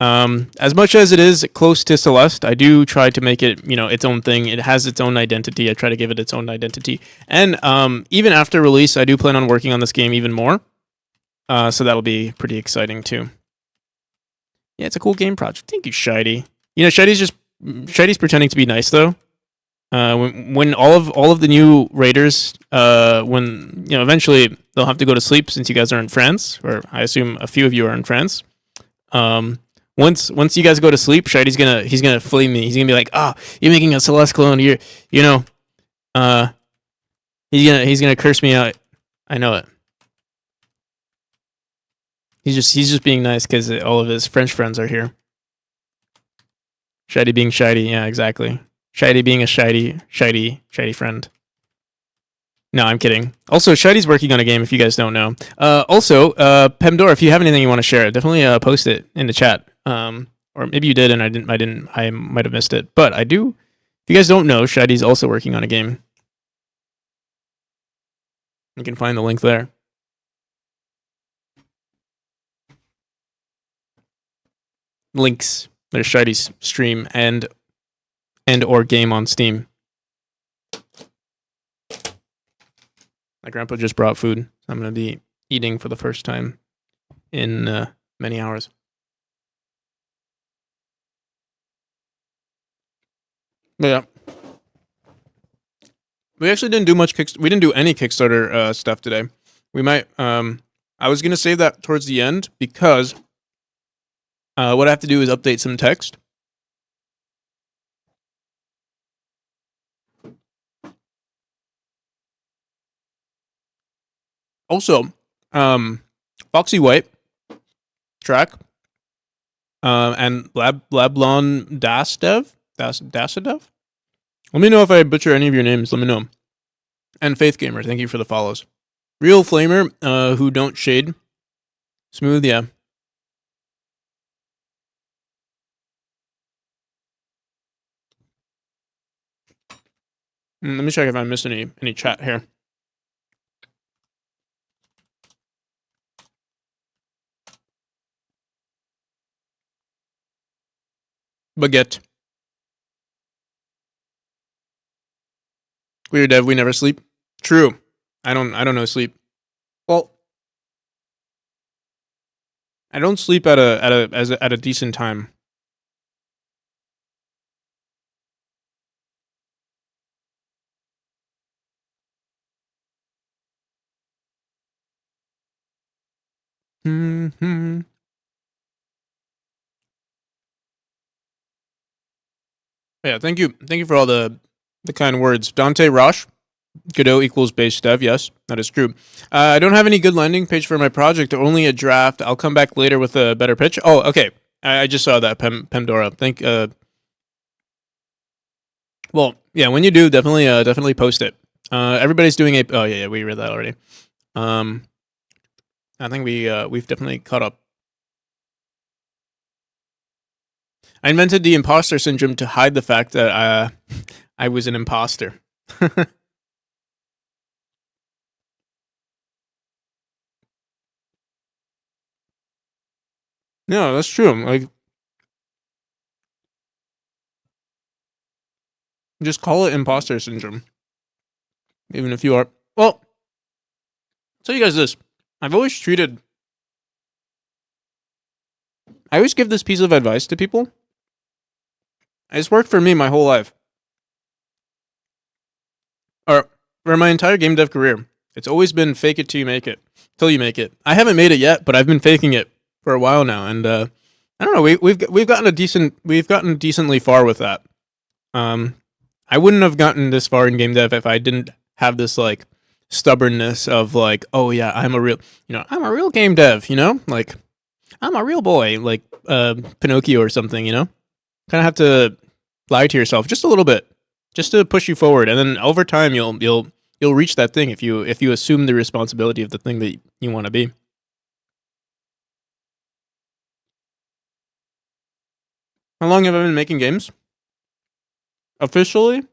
As much as it is close to Celeste, I do try to make it, its own thing. It has its own identity. I try to give it its own identity. And even after release, I do plan on working on this game even more. So that'll be pretty exciting too. Yeah, it's a cool game project. Thank you, Shady. Shady's pretending to be nice though. When all of the new raiders, when eventually they'll have to go to sleep since you guys are in France, or I assume a few of you are in France. Once you guys go to sleep, Shady's gonna flea me. He's gonna be like, you're making a Celeste clone. He's gonna curse me out. I know it. He's just being nice because all of his French friends are here. Shady being shady, yeah, exactly. Shady being a shady friend. No, I'm kidding. Also, Shidy's working on a game if you guys don't know. Also, Pemdor, if you have anything you want to share, definitely post it in the chat. Or maybe you did and I might have missed it. But I do. If you guys don't know, Shidy's also working on a game. You can find the link there. Links. There's Shidy's stream and or game on Steam. My grandpa just brought food. I'm going to be eating for the first time in many hours. But yeah. We actually didn't do much we didn't do any Kickstarter stuff today. We might I was going to save that towards the end because what I have to do is update some text. Also, Foxy White track and Lablon Dasadev. Let me know if I butcher any of your names. Let me know. And Faith Gamer, thank you for the follows. Real Flamer, who don't shade. Smooth, yeah. Let me check if I missed any chat here. Baguette. Weird dev, we never sleep. True. I don't know sleep. Well, I don't sleep at a decent time. Hmm. Yeah, thank you. Thank you for all the kind words. Dante Roche, Godot equals base dev. Yes, that is true. I don't have any good landing page for my project, only a draft. I'll come back later with a better pitch. Oh, okay. I just saw that, Pemdora. Well, yeah, when you do, definitely post it. Everybody's doing a. Oh, yeah, we read that already. Um, I think we've definitely caught up. I invented the imposter syndrome to hide the fact that I was an imposter. No, that's true. Like, just call it imposter syndrome, even if you are. Well, I'll tell you guys this. I've always treated. I always give this piece of advice to people. It's worked for me my whole life, or for my entire game dev career. It's always been fake it till you make it. Till you make it. I haven't made it yet, but I've been faking it for a while now, and I don't know. We've gotten we've gotten decently far with that. Um, I wouldn't have gotten this far in game dev if I didn't have this like stubbornness of like, oh yeah, I'm a real game dev, like I'm a real boy, like Pinocchio or something, Kind of have to lie to yourself just a little bit, just to push you forward, and then over time you'll reach that thing if you assume the responsibility of the thing that you want to be. How long have I been making games? Officially,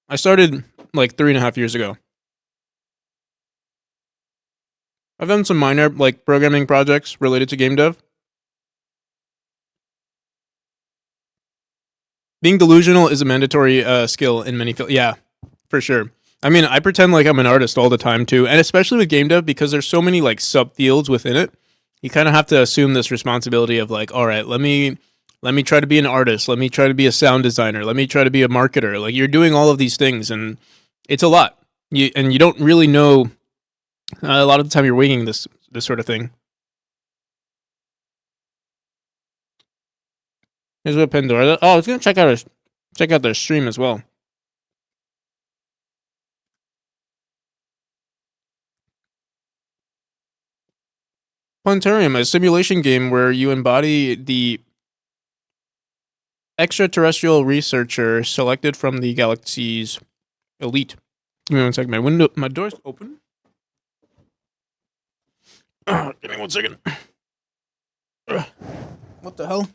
I started like 3.5 years ago. I've done some minor like programming projects related to game dev. Being delusional is a mandatory skill in many fields. Yeah, for sure. I mean, I pretend like I'm an artist all the time too, and especially with game dev because there's so many like subfields within it. You kind of have to assume this responsibility of like, all right, let me try to be an artist. Let me try to be a sound designer. Let me try to be a marketer. Like you're doing all of these things, and it's a lot. You don't really know. A lot of the time, you're winging this sort of thing. Here's what Pandora. Oh, I was gonna check out their stream as well. Planetarium, a simulation game where you embody the extraterrestrial researcher selected from the galaxy's elite. Give me one second. My door's open. Give me one second. What the hell?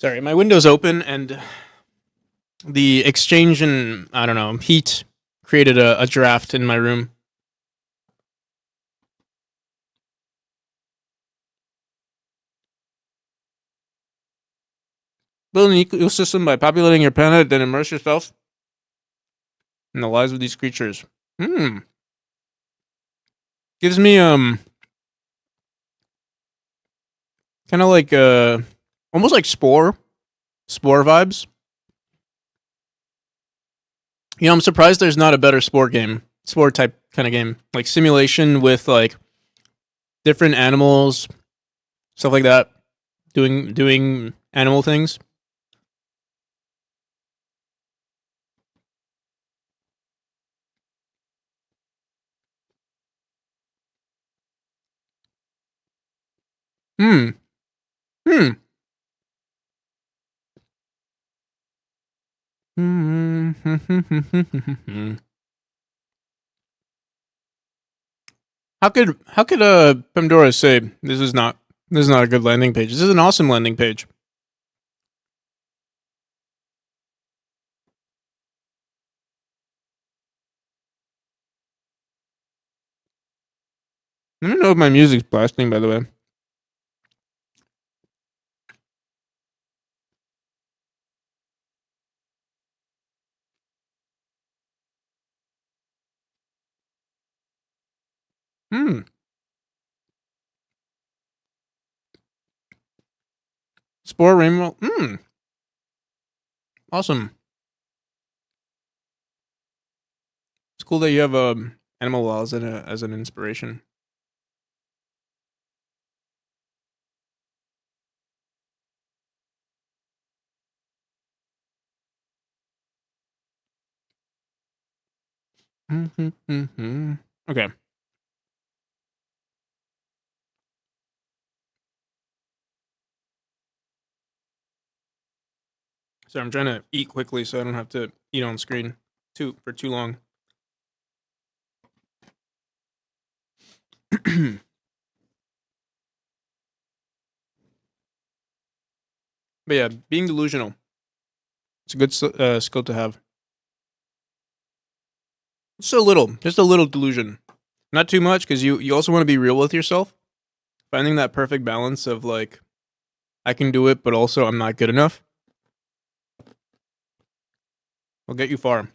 Sorry, my window's open and the exchange and I don't know heat created a draft in my room. Build an ecosystem by populating your planet, then immerse yourself in the lives of these creatures. Gives me kind of like almost like spore vibes. I'm surprised there's not a better sport type kind of game, like simulation with like different animals, stuff like that, doing animal things. Hmm. Hmm. How could Pandora say this is not a good landing page? This is an awesome landing page. I don't know if my music's blasting, by the way. Spore Rainbow. Awesome. It's cool that you have Animal Laws as an inspiration. Okay. So I'm trying to eat quickly so I don't have to eat on screen for too long. But yeah, being delusional. It's a good skill to have. Just a little delusion. Not too much, because you also want to be real with yourself. Finding that perfect balance of like, I can do it, but also I'm not good enough. Will get you far.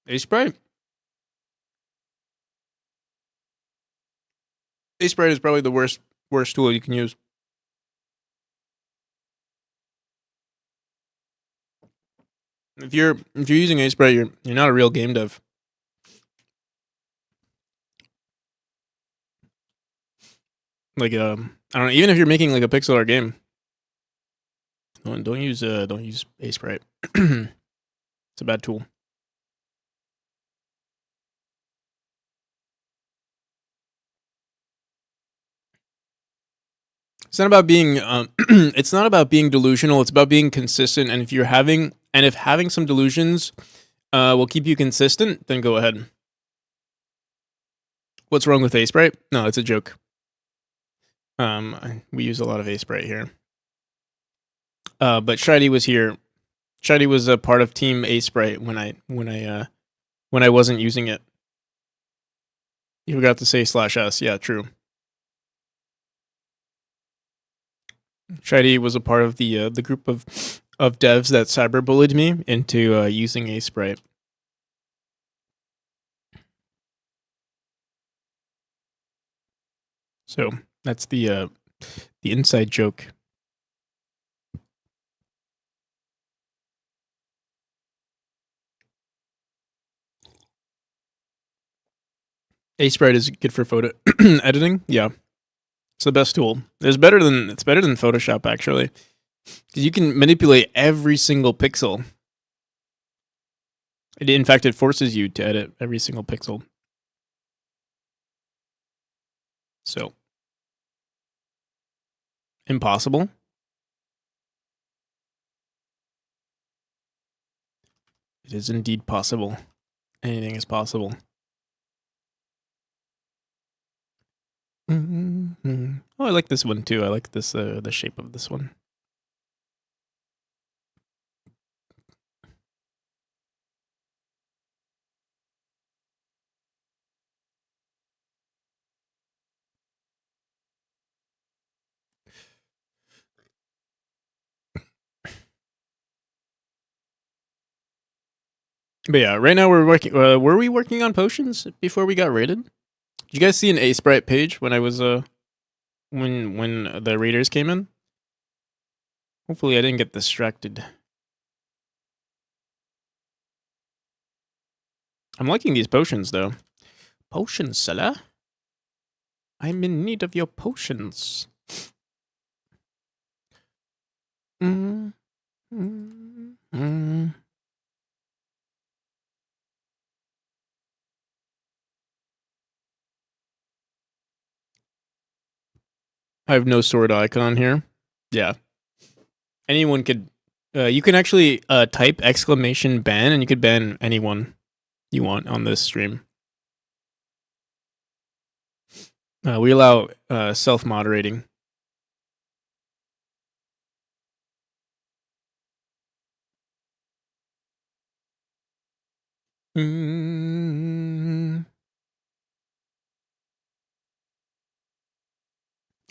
Ace Sprite. Ace Sprite is probably the worst tool you can use. If you're using Ace Sprite, you're not a real game dev. Like I don't know, even if you're making like a pixel art game, don't use Ace Sprite. It's a bad tool. It's not about being it's not about being delusional, it's about being consistent, and if having some delusions will keep you consistent, then go ahead. What's wrong with Ace Sprite? No, it's a joke. We use a lot of Ace Sprite here. But Shiny was here. Shiny was a part of Team Ace Sprite when I wasn't using it. You forgot to say /s. Yeah, true. Shiny was a part of the group of devs that cyberbullied me into using Ace Sprite. So that's the inside joke. Ace Sprite is good for photo editing. Yeah, it's the best tool. It's better than Photoshop actually, because you can manipulate every single pixel. In fact, it forces you to edit every single pixel. So impossible. It is indeed possible. Anything is possible. Oh, I like this one too. I like this the shape of this one. But yeah, right now we're working. Were we working on potions before we got raided? Did you guys see an Ace Sprite page when I was when the raiders came in? Hopefully, I didn't get distracted. I'm liking these potions though. Potions, seller. I'm in need of your potions. Mm, mm, mm. I have no sword icon here. Yeah, anyone could. You can actually type exclamation ban, and you could ban anyone you want on this stream. We allow self moderating.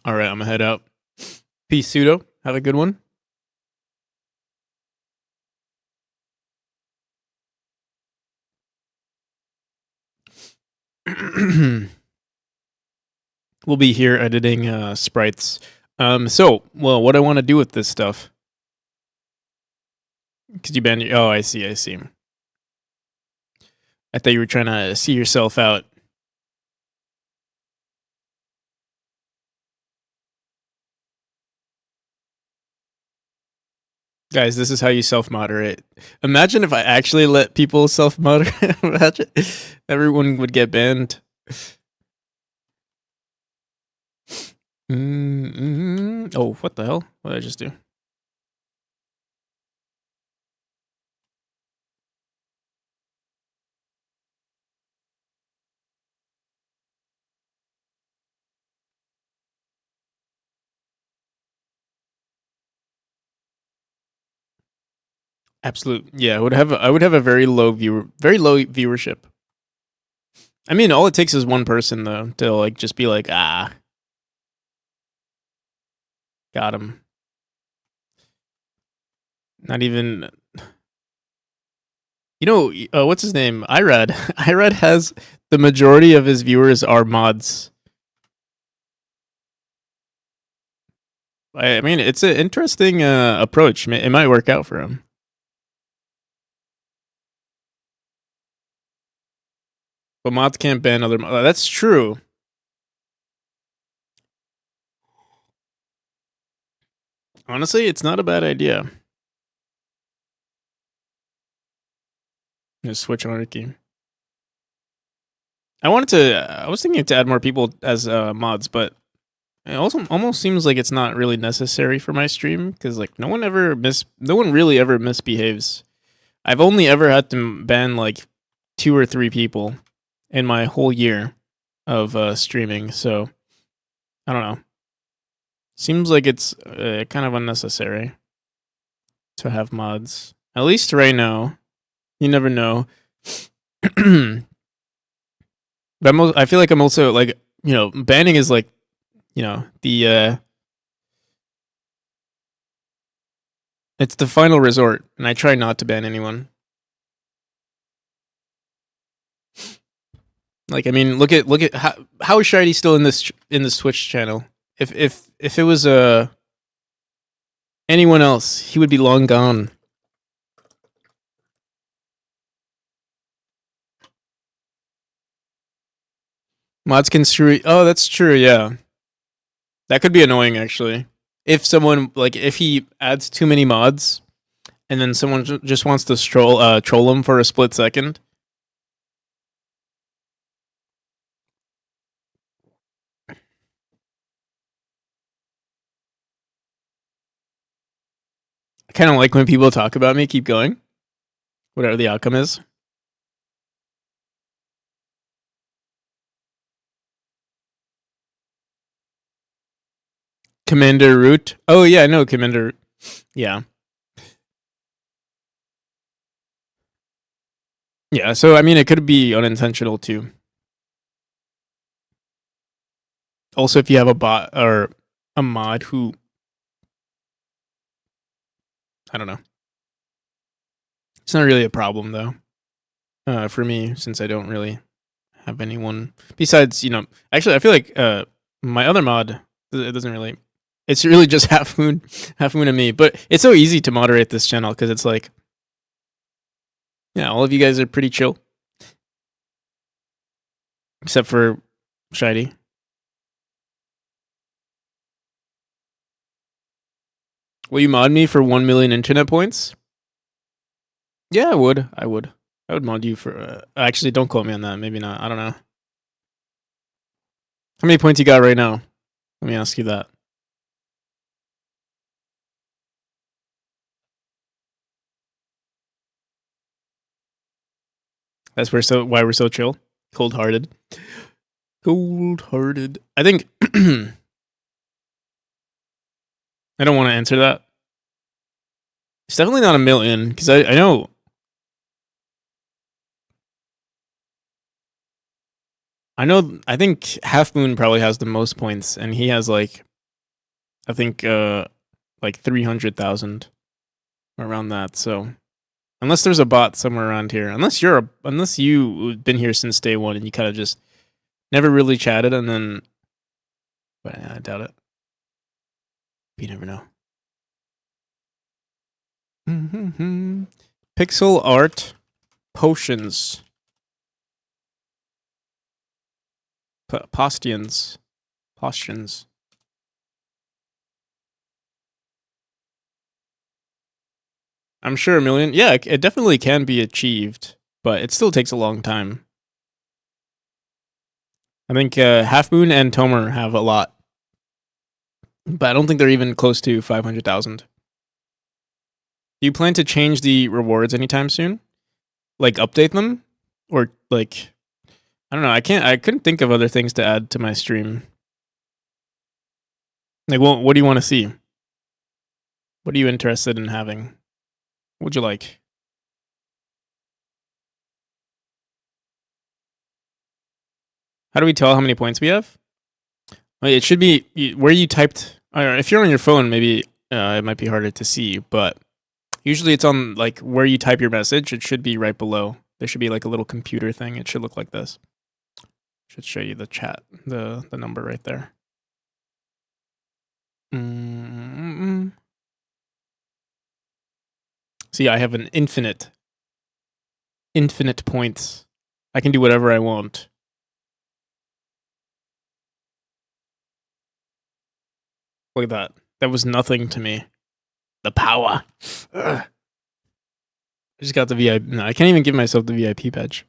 All right, I'm gonna head out. Peace, pseudo. Have a good one. We'll be here editing sprites. Well, what I want to do with this stuff? Because you banned. Oh, I see. I see. I thought you were trying to see yourself out. Guys, this is how you self-moderate. Imagine if I actually let people self-moderate. Imagine everyone would get banned. Oh, what the hell? What did I just do? Absolute. Yeah, I would have a very low viewership. I mean, all it takes is one person though to like just be like, ah, got him. Not even. You know, what's his name? Irad. Irad has the majority of his viewers are mods. I mean, it's an interesting approach. It might work out for him. But mods can't ban other mods. That's true. Honestly, it's not a bad idea. Just switch anarchy. I was thinking to add more people as mods, but it also almost seems like it's not really necessary for my stream because like no one really ever misbehaves. I've only ever had to ban like 2 or 3 people in my whole year of streaming, so I don't know. Seems like it's kind of unnecessary to have mods. At least right now. You never know. But I feel like I'm also like, banning is like, the it's the final resort, and I try not to ban anyone. Like, I mean, look at how is Shiny still in this Twitch channel? If it was anyone else, he would be long gone. Mods can screw. Oh, that's true. Yeah, that could be annoying actually. If someone if he adds too many mods, and then someone just wants to troll him for a split second. I kind of like when people talk about me. Keep going, whatever the outcome is. Commander Root. Oh yeah, I know Commander. Yeah. Yeah, so I mean, it could be unintentional too. Also, if you have a bot or a mod who, I don't know, it's not really a problem though. For me, since I don't really have anyone besides, actually, I feel like my other mod, it doesn't really. It's really just Half Moon and me. But it's so easy to moderate this channel because it's like, yeah, all of you guys are pretty chill, except for Shiny. Will you mod me for 1 million internet points? Yeah, I would. I would mod you for. Actually, don't quote me on that. Maybe not. I don't know. How many points you got right now? Let me ask you that. That's why we're so chill. Cold hearted. Cold hearted. I think I don't want to answer that. It's definitely not a million because I know. I think Half Moon probably has the most points, and he has like, I think like 300,000 around that. So unless there's a bot somewhere around here, unless you've been here since day one and you kind of just never really chatted, and then, but I doubt it. You never know. Pixel art potions. Potions. I'm sure a million. Yeah, it definitely can be achieved, but it still takes a long time. I think Half Moon and Tomer have a lot, but I don't think they're even close to 500,000. Do you plan to change the rewards anytime soon? Like update them, or like, I don't know. I couldn't think of other things to add to my stream. Like, what do you want to see? What are you interested in having? What would you like? How do we tell how many points we have? It should be where you typed. If you're on your phone, maybe it might be harder to see, but usually it's on like where you type your message. It should be right below. There should be like a little computer thing. It should look like this. Should show you the chat, the number right there. See, I have an infinite points. I can do whatever I want. Look at that. That was nothing to me. The power. Ugh. I just got the VIP. No, I can't even give myself the VIP badge.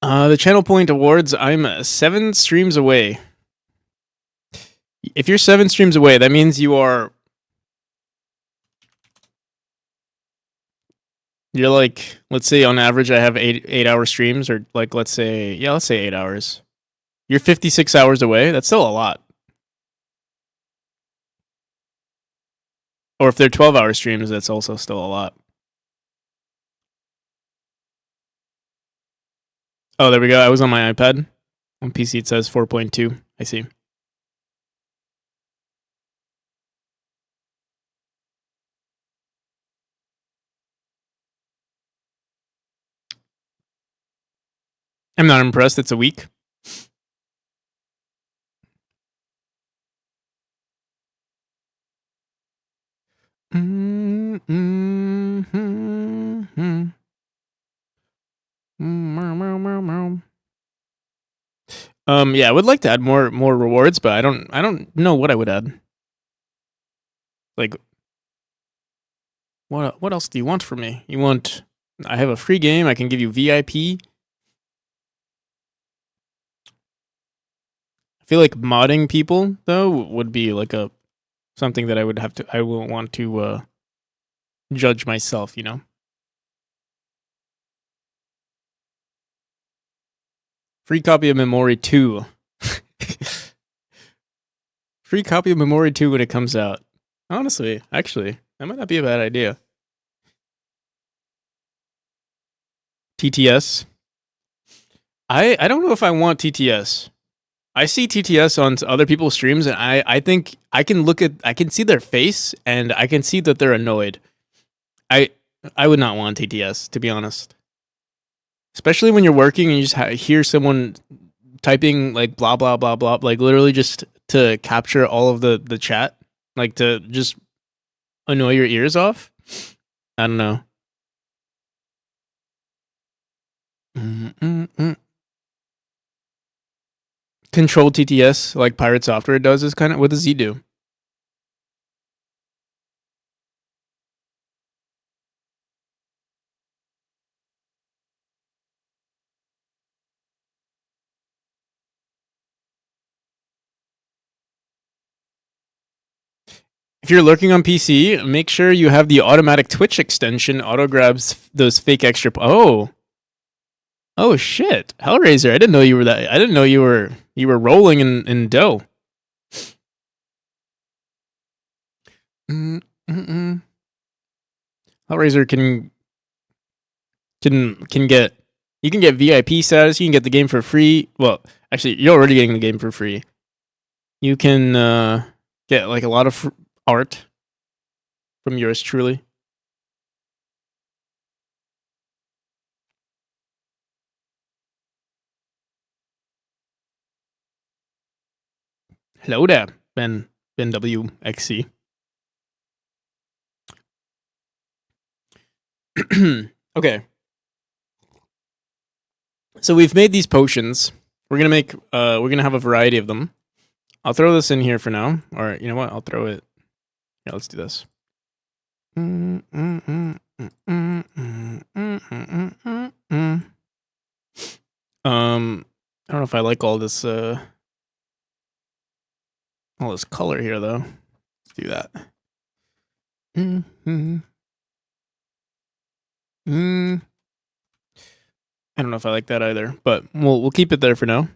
The channel point awards, I'm 7 streams away. If you're 7 streams away, that means you're like, let's say on average I have 8-hour streams, or like let's say 8 hours. You're 56 hours away. That's still a lot. Or if they're 12-hour streams, that's also still a lot. Oh, there we go. I was on my iPad. On PC it says 4.2. I see. I'm not impressed. It's a week. Yeah, I would like to add more rewards, but I don't know what I would add. Like, what else do you want from me? You want? I have a free game. I can give you VIP. I feel like modding people though would be like something that I will want to judge myself. You know. Free copy of Memory 2. Free copy of Memory 2 when it comes out. Honestly, actually, that might not be a bad idea. TTS. I don't know if I want TTS. I see TTS on other people's streams, and I think I can see their face, and I can see that they're annoyed. I would not want TTS, to be honest. Especially when you're working and you just hear someone typing like blah blah blah blah, like literally just to capture all of the chat, like to just annoy your ears off. I don't know. Control TTS like Pirate Software does is kind of what does he do? If you're lurking on PC, make sure you have the automatic Twitch extension. Auto grabs those fake extra. Oh shit, Hellraiser! I didn't know you were that. I didn't know you were rolling in dough. Mm-mm. Hellraiser can get you can get VIP status. You can get the game for free. Well, actually, you're already getting the game for free. You can get like a lot of art from yours truly. Hello there, Ben WXC. Okay, so we've made these potions. We're gonna have a variety of them. I'll throw this in here for now. Or you know what? I'll throw it. Yeah, let's do this. I don't know if I like all this color here though. Let's do that. I don't know if I like that either, but we'll keep it there for now.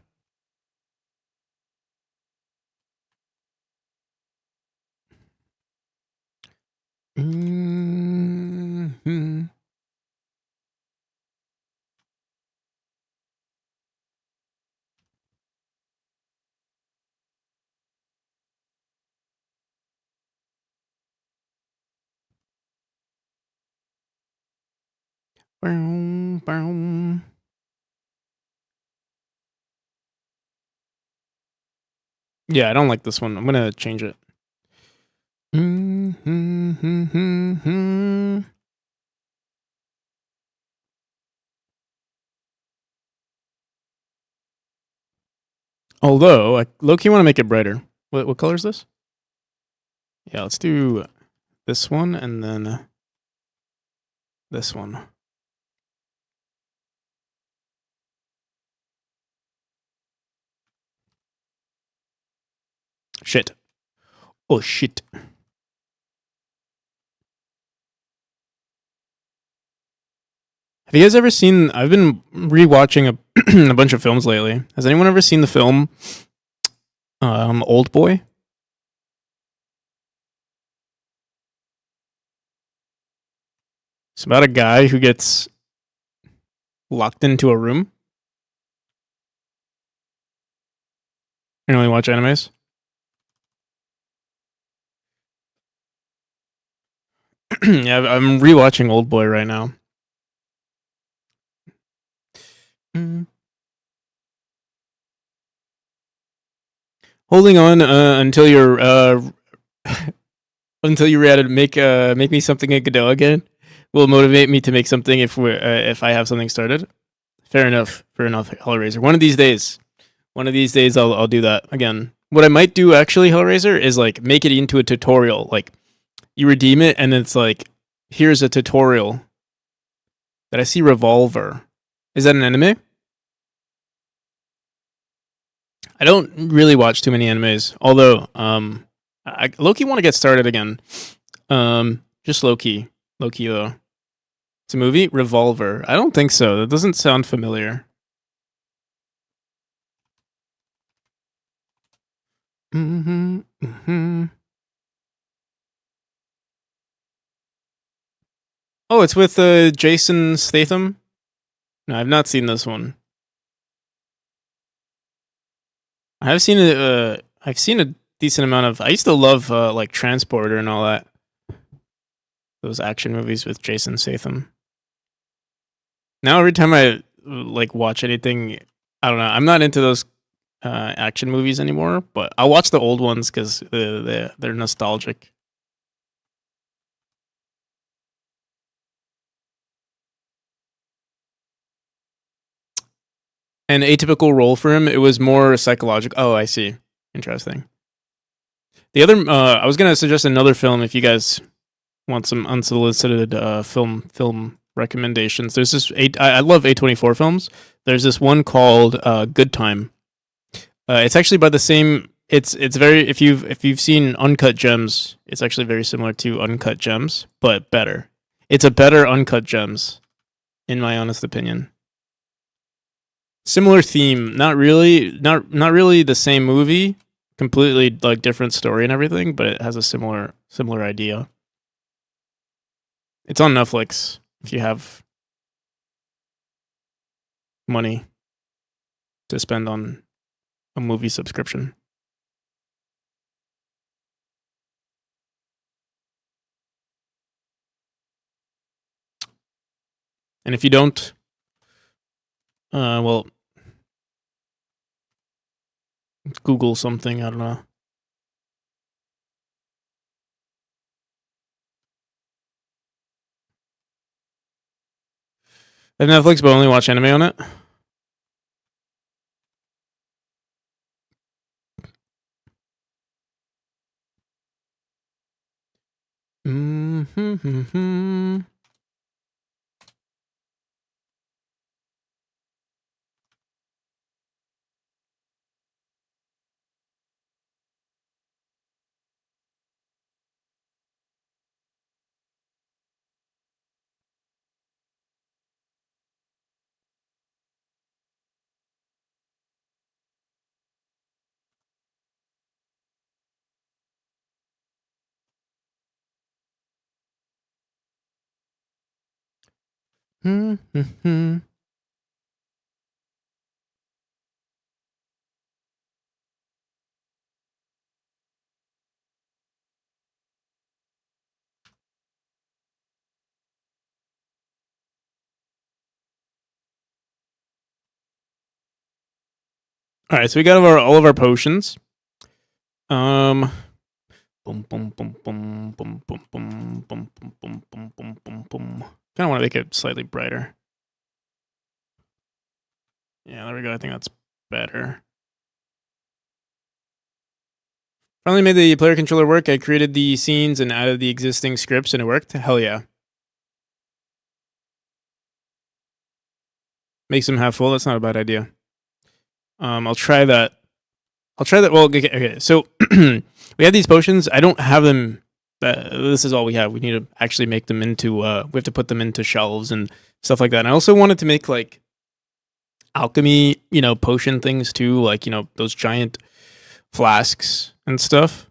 Yeah, I don't like this one. I'm gonna change it. Although I low-key want to make it brighter. What color is this? Yeah, let's do this one and then this one. Shit. Oh shit. Have you guys ever seen? I've been rewatching a bunch of films lately. Has anyone ever seen the film Old Boy? It's about a guy who gets locked into a room. You only watch animes? Yeah, I'm rewatching Old Boy right now. Holding on until you're until you're ready to make me something in Godot again will motivate me to make something if I have something started. Fair enough. Hellraiser. One of these days, I'll do that again. What I might do actually, Hellraiser, is like make it into a tutorial. Like you redeem it, and it's like here's a tutorial. That I see Revolver. Is that an anime? I don't really watch too many animes, although I low-key want to get started again. Just low-key though. It's a movie, Revolver. I don't think so. That doesn't sound familiar. Oh, it's with Jason Statham. No, I've not seen this one. I've seen it. I've seen a decent amount of. I used to love like Transporter and all that. Those action movies with Jason Statham. Now every time I like watch anything, I don't know. I'm not into those action movies anymore, but I'll watch the old ones because they're nostalgic. An atypical role for him. It was more psychological. Oh, I see. Interesting. The other, I was gonna suggest another film if you guys want some unsolicited film recommendations. There's this I love A24 films. There's this one called Good Time. It's actually by the same. It's very if you've seen Uncut Gems, it's actually very similar to Uncut Gems, but better. It's a better Uncut Gems, in my honest opinion. Similar theme, not really the same movie, completely like different story and everything, but it has a similar idea. It's on Netflix if you have money to spend on a movie subscription. And if you don't, well, Google something. I don't know. I have Netflix, but only watch anime on it. Mm-hmm. Mm-hmm. All right, so we got all of our potions. Boom, boom, boom, boom, boom, boom, boom, boom, boom, boom, boom, boom, boom, boom. Kind of want to make it slightly brighter. Yeah, there we go. I think that's better. Finally made the player controller work. I created the scenes and added the existing scripts, and it worked. Hell yeah. Makes them half full. That's not a bad idea. I'll try that. Well, okay. So we have these potions. I don't have them. This is all we have. We need to actually make them into. We have to put them into shelves and stuff like that. And I also wanted to make like alchemy, potion things too, like those giant flasks and stuff.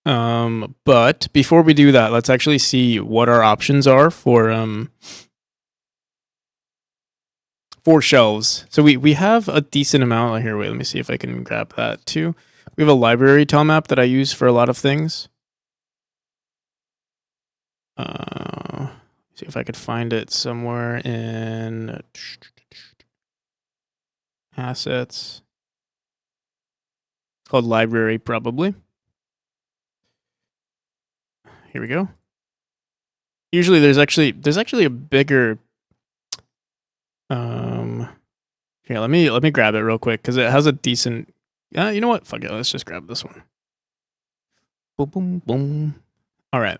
But before we do that, let's actually see what our options are for shelves. So we have a decent amount here. Wait, let me see if I can grab that too. We have a library tile map that I use for a lot of things. See if I could find it somewhere in assets. It's called library, probably. Here we go. Usually there's actually a bigger here, let me grab it real quick because it has a decent you know what? Fuck it, let's just grab this one. Boom boom boom. Alright.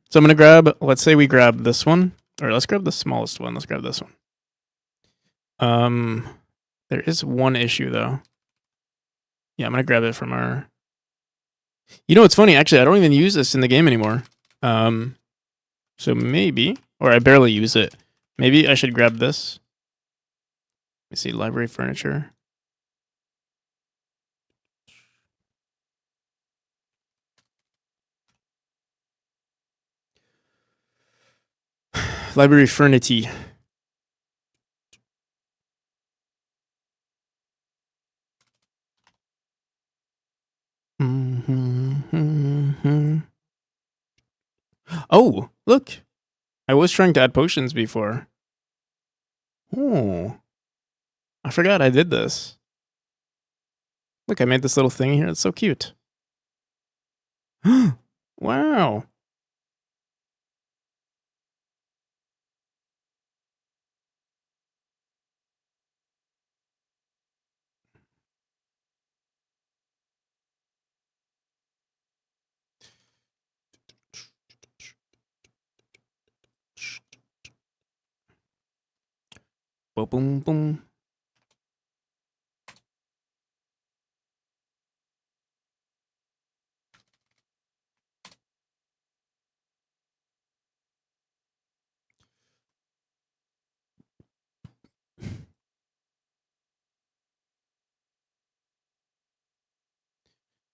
So I'm gonna grab, let's say we grab this one. Or let's grab the smallest one. Let's grab this one. There is one issue though. Yeah, I'm gonna grab it from our. You know what's funny? Actually, I don't even use this in the game anymore. So maybe, or I barely use it. Maybe I should grab this. Let me see, library furniture. Library furniture. Oh, look. I was trying to add potions before. Oh. I forgot I did this. Look, I made this little thing here. It's so cute. Wow. Boom, boom, boom.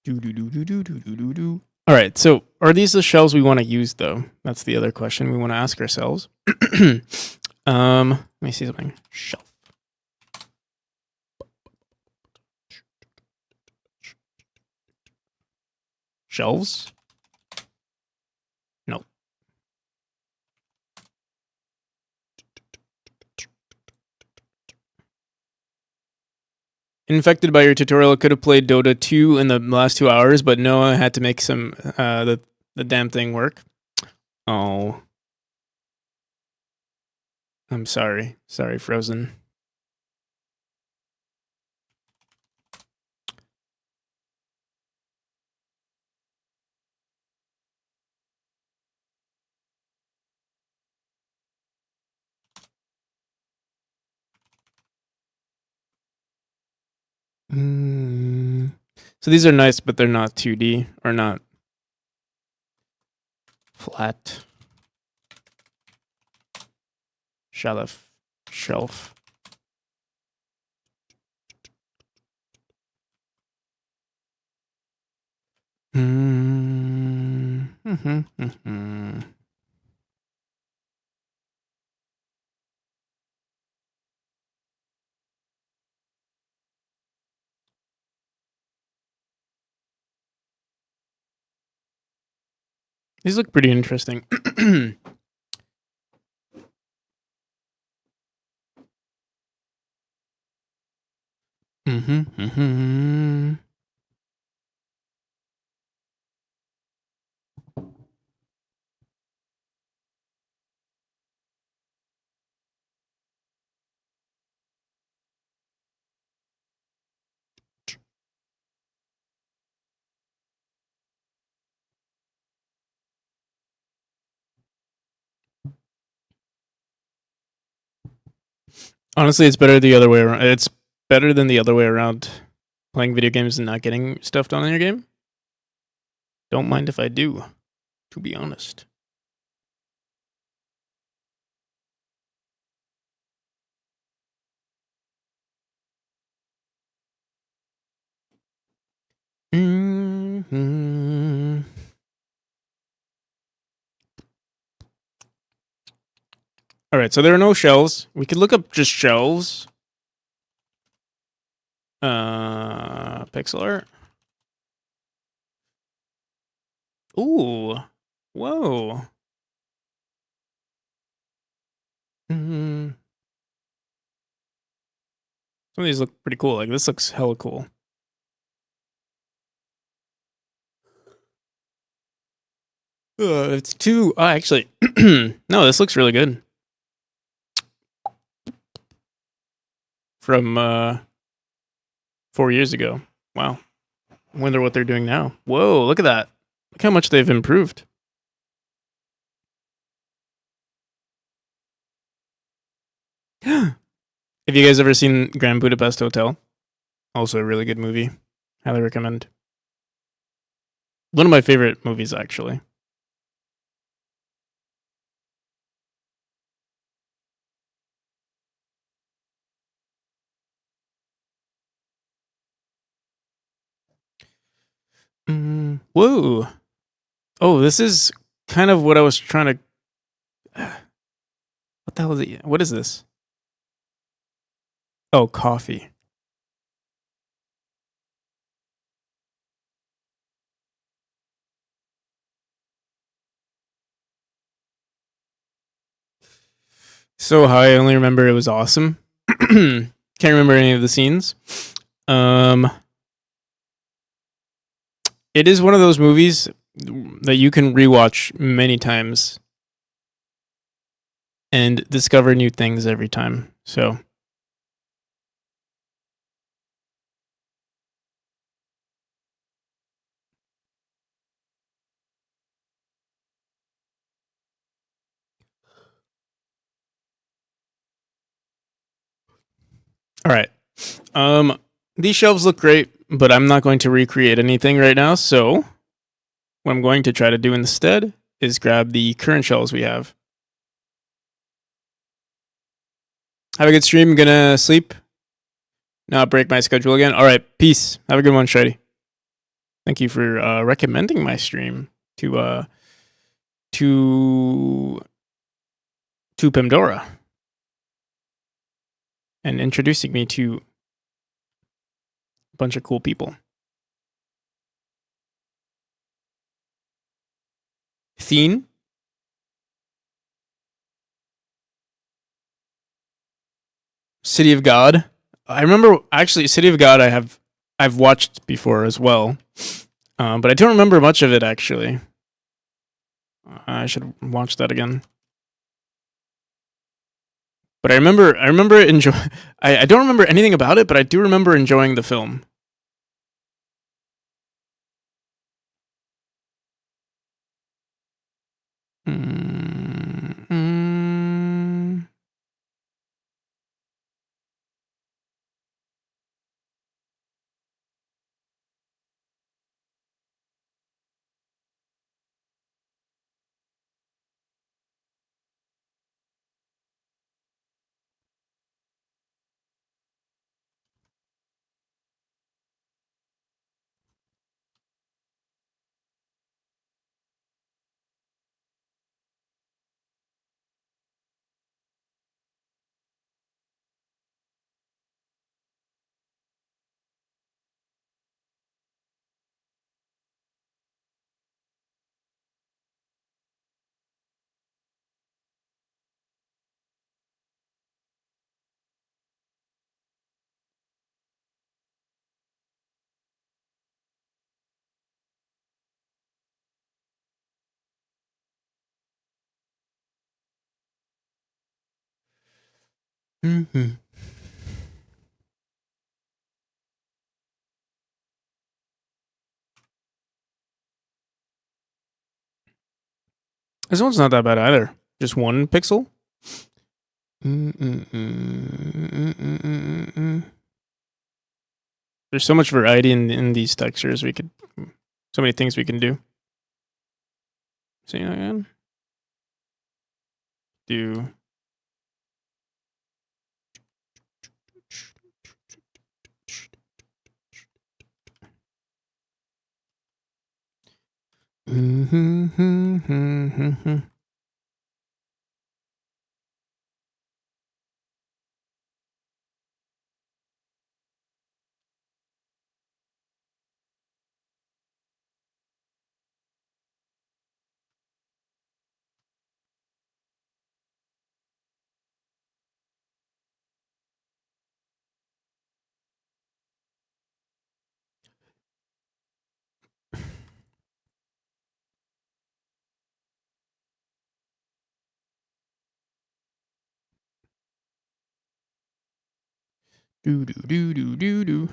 Do do do do do do do do. All right. So, are these the shells we want to use, though? That's the other question we want to ask ourselves. Let me see something. Shelf. Shelves? No. Infected by your tutorial, could have played Dota 2 in the last 2 hours, but no, I had to make some the damn thing work. Oh, I'm sorry. Sorry, Frozen. So these are nice, but they're not 2D or not flat. Shelf. Shelf. These look pretty interesting. Honestly, it's better the other way around. It's better than the other way around. Playing video games and not getting stuff done in your game. Don't mind if I do, to be honest. All right, so there are no shells. We could look up just shelves. Pixel art. Ooh, whoa. Some of these look pretty cool. Like this looks hella cool. It's too. Actually, no. This looks really good. From 4 years ago. Wow. I wonder what they're doing now. Whoa! Look at that. Look how much they've improved. Have you guys ever seen Grand Budapest Hotel? Also a really good movie. Highly recommend. One of my favorite movies, actually. Whoa. Oh, this is kind of what I was trying to. What the hell is it? What is this? Oh, coffee. So high, I only remember it was awesome. Can't remember any of the scenes. It is one of those movies that you can rewatch many times and discover new things every time. So All right. These shelves look great, but I'm not going to recreate anything right now. So what I'm going to try to do instead is grab the current shelves we have. Have a good stream. I'm gonna sleep. Not break my schedule again. All right. Peace. Have a good one, Shady. Thank you for recommending my stream to Pandora and introducing me to a bunch of cool people. Thene. City of God. I remember actually City of God. I've watched before as well, but I don't remember much of it actually. I should watch that again. But I remember enjoy. I don't remember anything about it, but I do remember enjoying the film. Mm-hmm. This one's not that bad either. Just one pixel. There's so much variety in these textures. So many things we can do. See again. Do. Do do do do do do.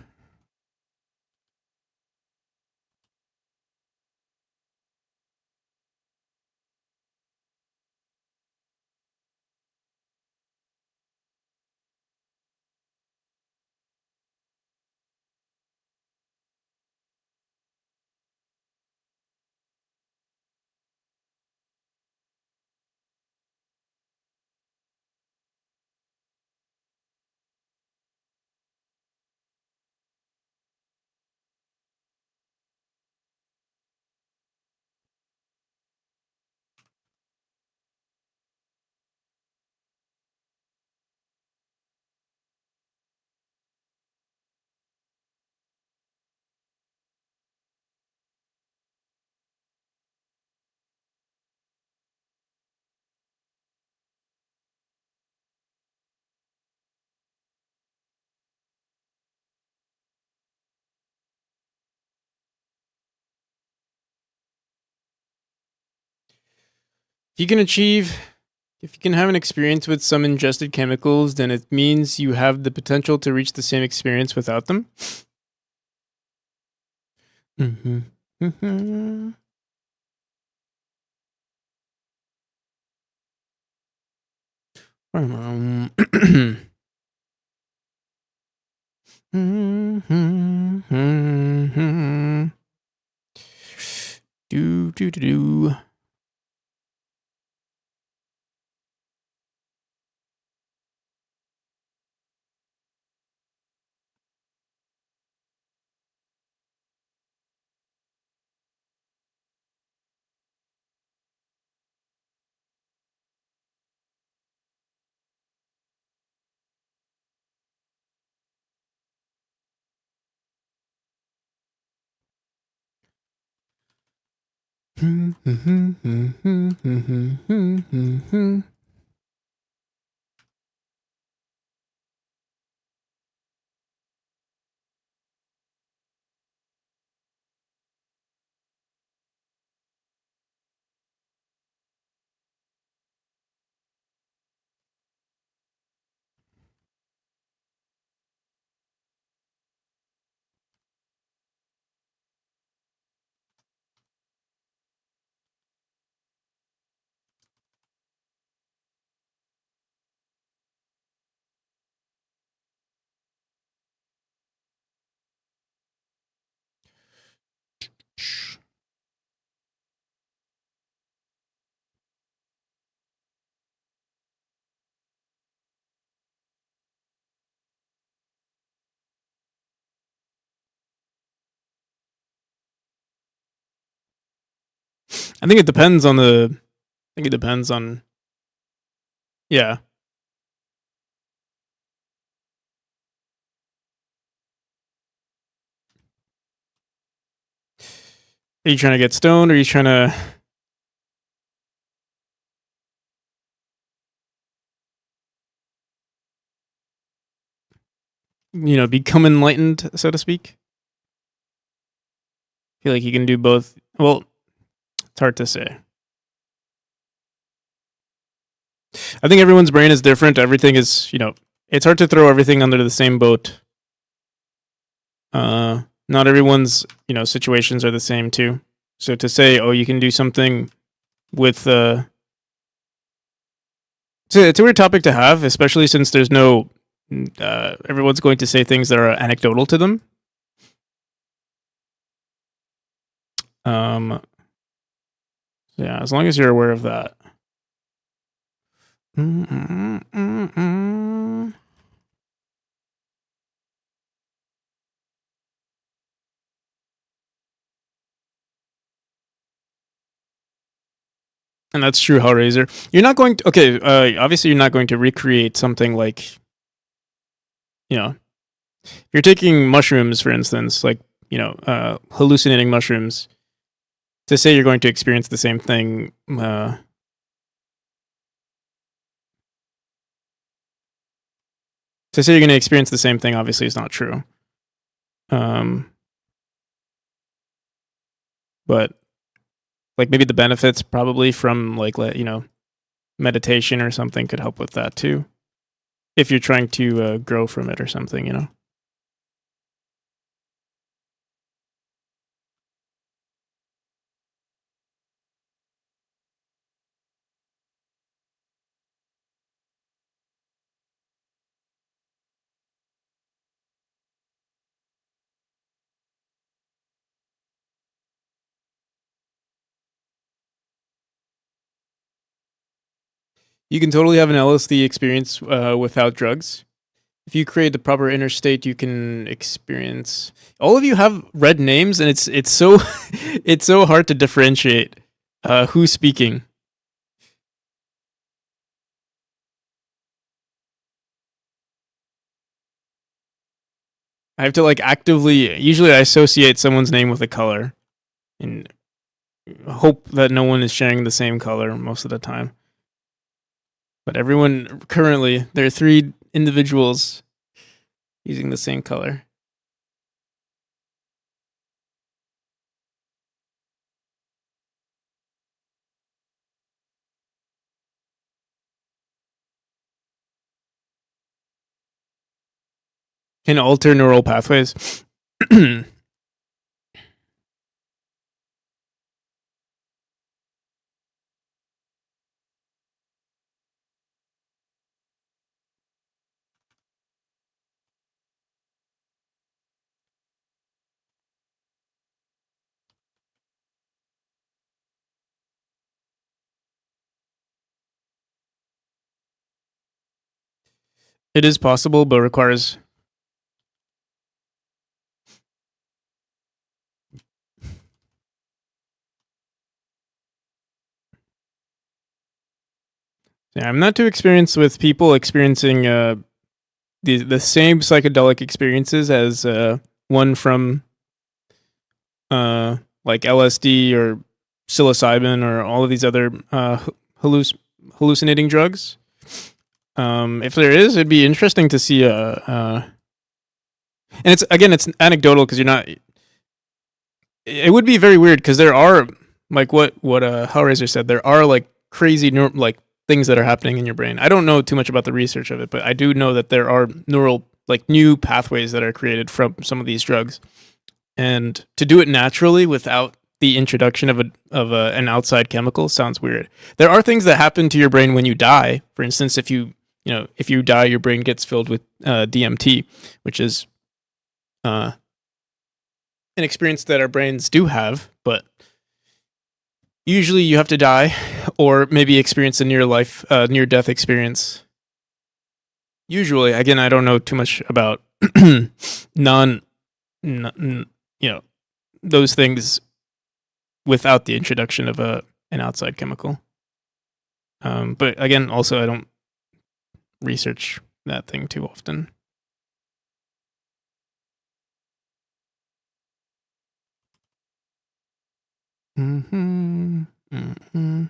If you can achieve, if you can have an experience with some ingested chemicals, then it means you have the potential to reach the same experience without them. Do do do do. I think it depends on the. I think it depends on. Yeah. Are you trying to get stoned? Or are you trying to, become enlightened, so to speak? I feel like you can do both. Well, it's hard to say. I think everyone's brain is different. Everything is, it's hard to throw everything under the same boat. Not everyone's, situations are the same too. So to say, oh, you can do something with, it's a weird topic to have, especially since there's no, everyone's going to say things that are anecdotal to them. Yeah, as long as you're aware of that. And that's true, Hellraiser. You're not going to, okay, obviously you're not going to recreate something like, if you're taking mushrooms, for instance, like, hallucinating mushrooms, to say you're going to experience the same thing, to say you're going to experience the same thing, obviously is not true. But like maybe the benefits probably from like, meditation or something could help with that too. If you're trying to grow from it or something. You can totally have an LSD experience without drugs. If you create the proper inner state, you can experience. All of you have red names, and it's so it's so hard to differentiate who's speaking. I have to like actively. Usually, I associate someone's name with a color, and hope that no one is sharing the same color most of the time. But everyone currently, there are 3 individuals using the same color. Can alter neural pathways. It is possible, but requires. Yeah, I'm not too experienced with people experiencing the same psychedelic experiences as one from like LSD or psilocybin or all of these other hallucinating drugs. If there is, it'd be interesting to see and it's anecdotal because you're not. It would be very weird because there are like what Hellraiser said. There are like crazy like things that are happening in your brain. I don't know too much about the research of it, but I do know that there are neural like new pathways that are created from some of these drugs, and to do it naturally without the introduction of an outside chemical sounds weird. There are things that happen to your brain when you die. For instance, if you die, your brain gets filled with DMT, which is an experience that our brains do have, but usually you have to die or maybe experience a near death experience. Usually, again, I don't know too much about non, you know, those things without the introduction of an outside chemical. But again, also I don't research that thing too often. Mm-hmm. Mm-hmm.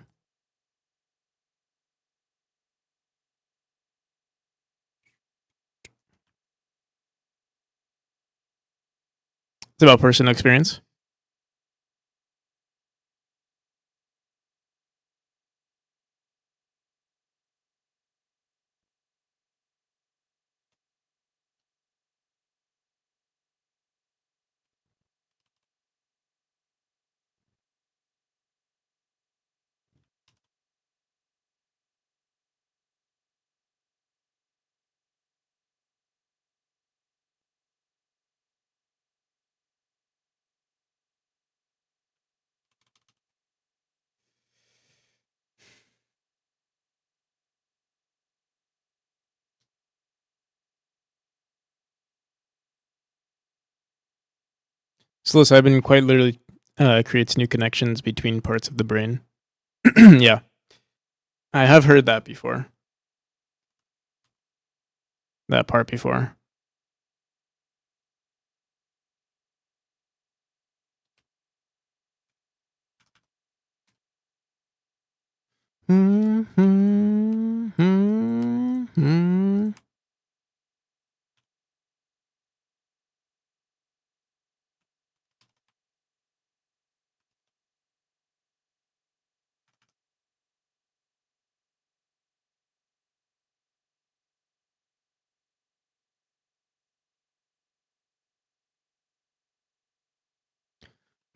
It's about personal experience. Psilocybin quite literally creates new connections between parts of the brain. Yeah, I have heard that before. That part before. Mm-hmm. Mm-hmm.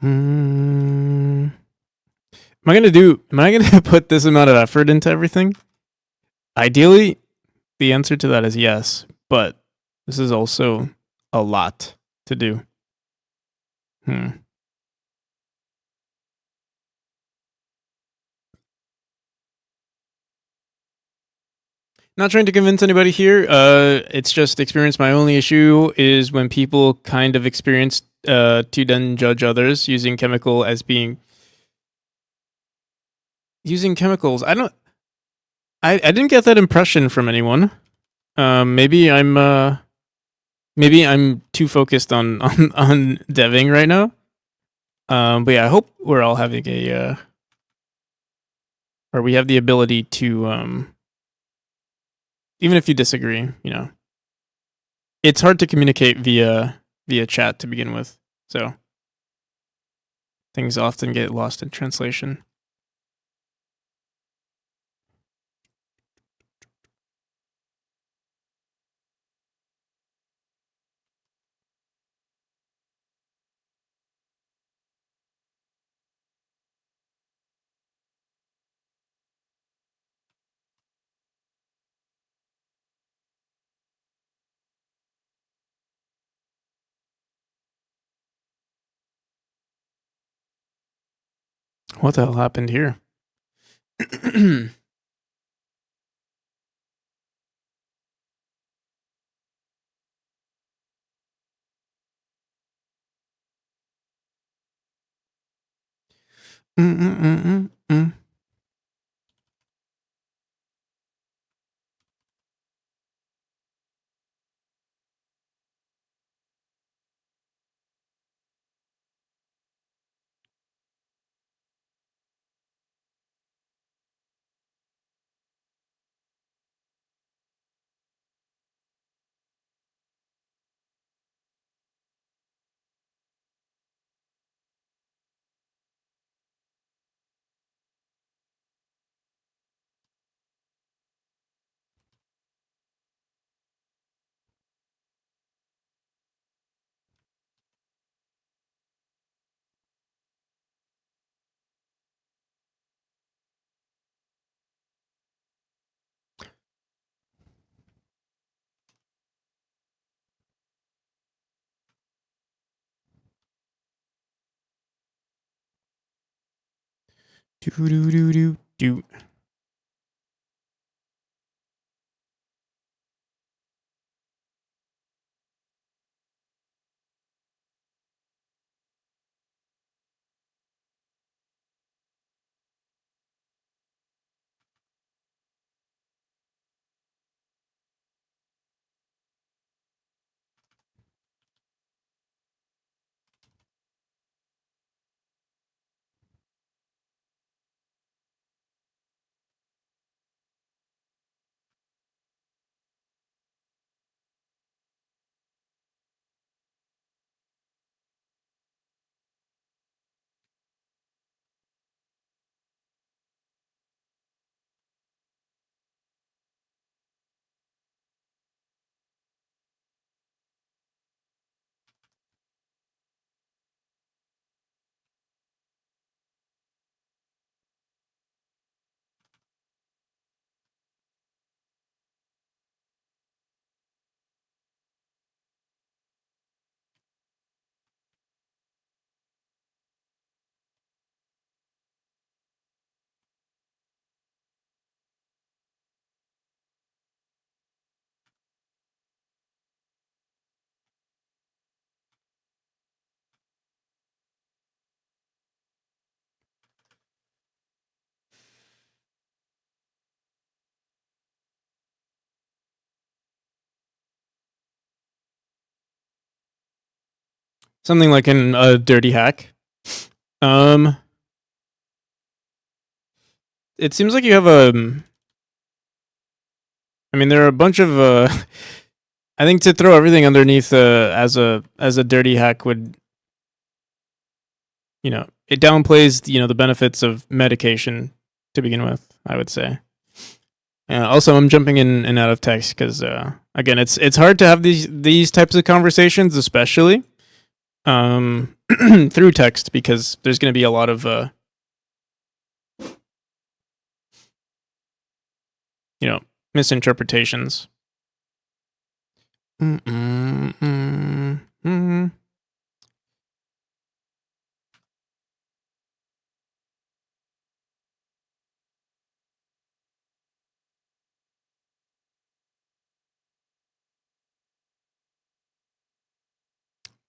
Mm. Am I gonna put this amount of effort into everything? Ideally, the answer to that is yes, but this is also a lot to do. Hmm. Not trying to convince anybody here. It's just experience. My only issue is when people kind of experience to then judge others using chemicals. I didn't get that impression from anyone. Maybe I'm too focused on on deving right now. But yeah, I hope we're all having or we have the ability to even if you disagree, it's hard to communicate via chat to begin with. So things often get lost in translation. What the hell happened here? Do do do do do. Something like in a dirty hack. It seems like you have a. I mean, there are a bunch of. I think to throw everything underneath as a dirty hack would, it downplays the benefits of medication to begin with. I would say. Also, I'm jumping in and out of text because again, it's hard to have these types of conversations, especially through text, because there's going to be a lot of misinterpretations.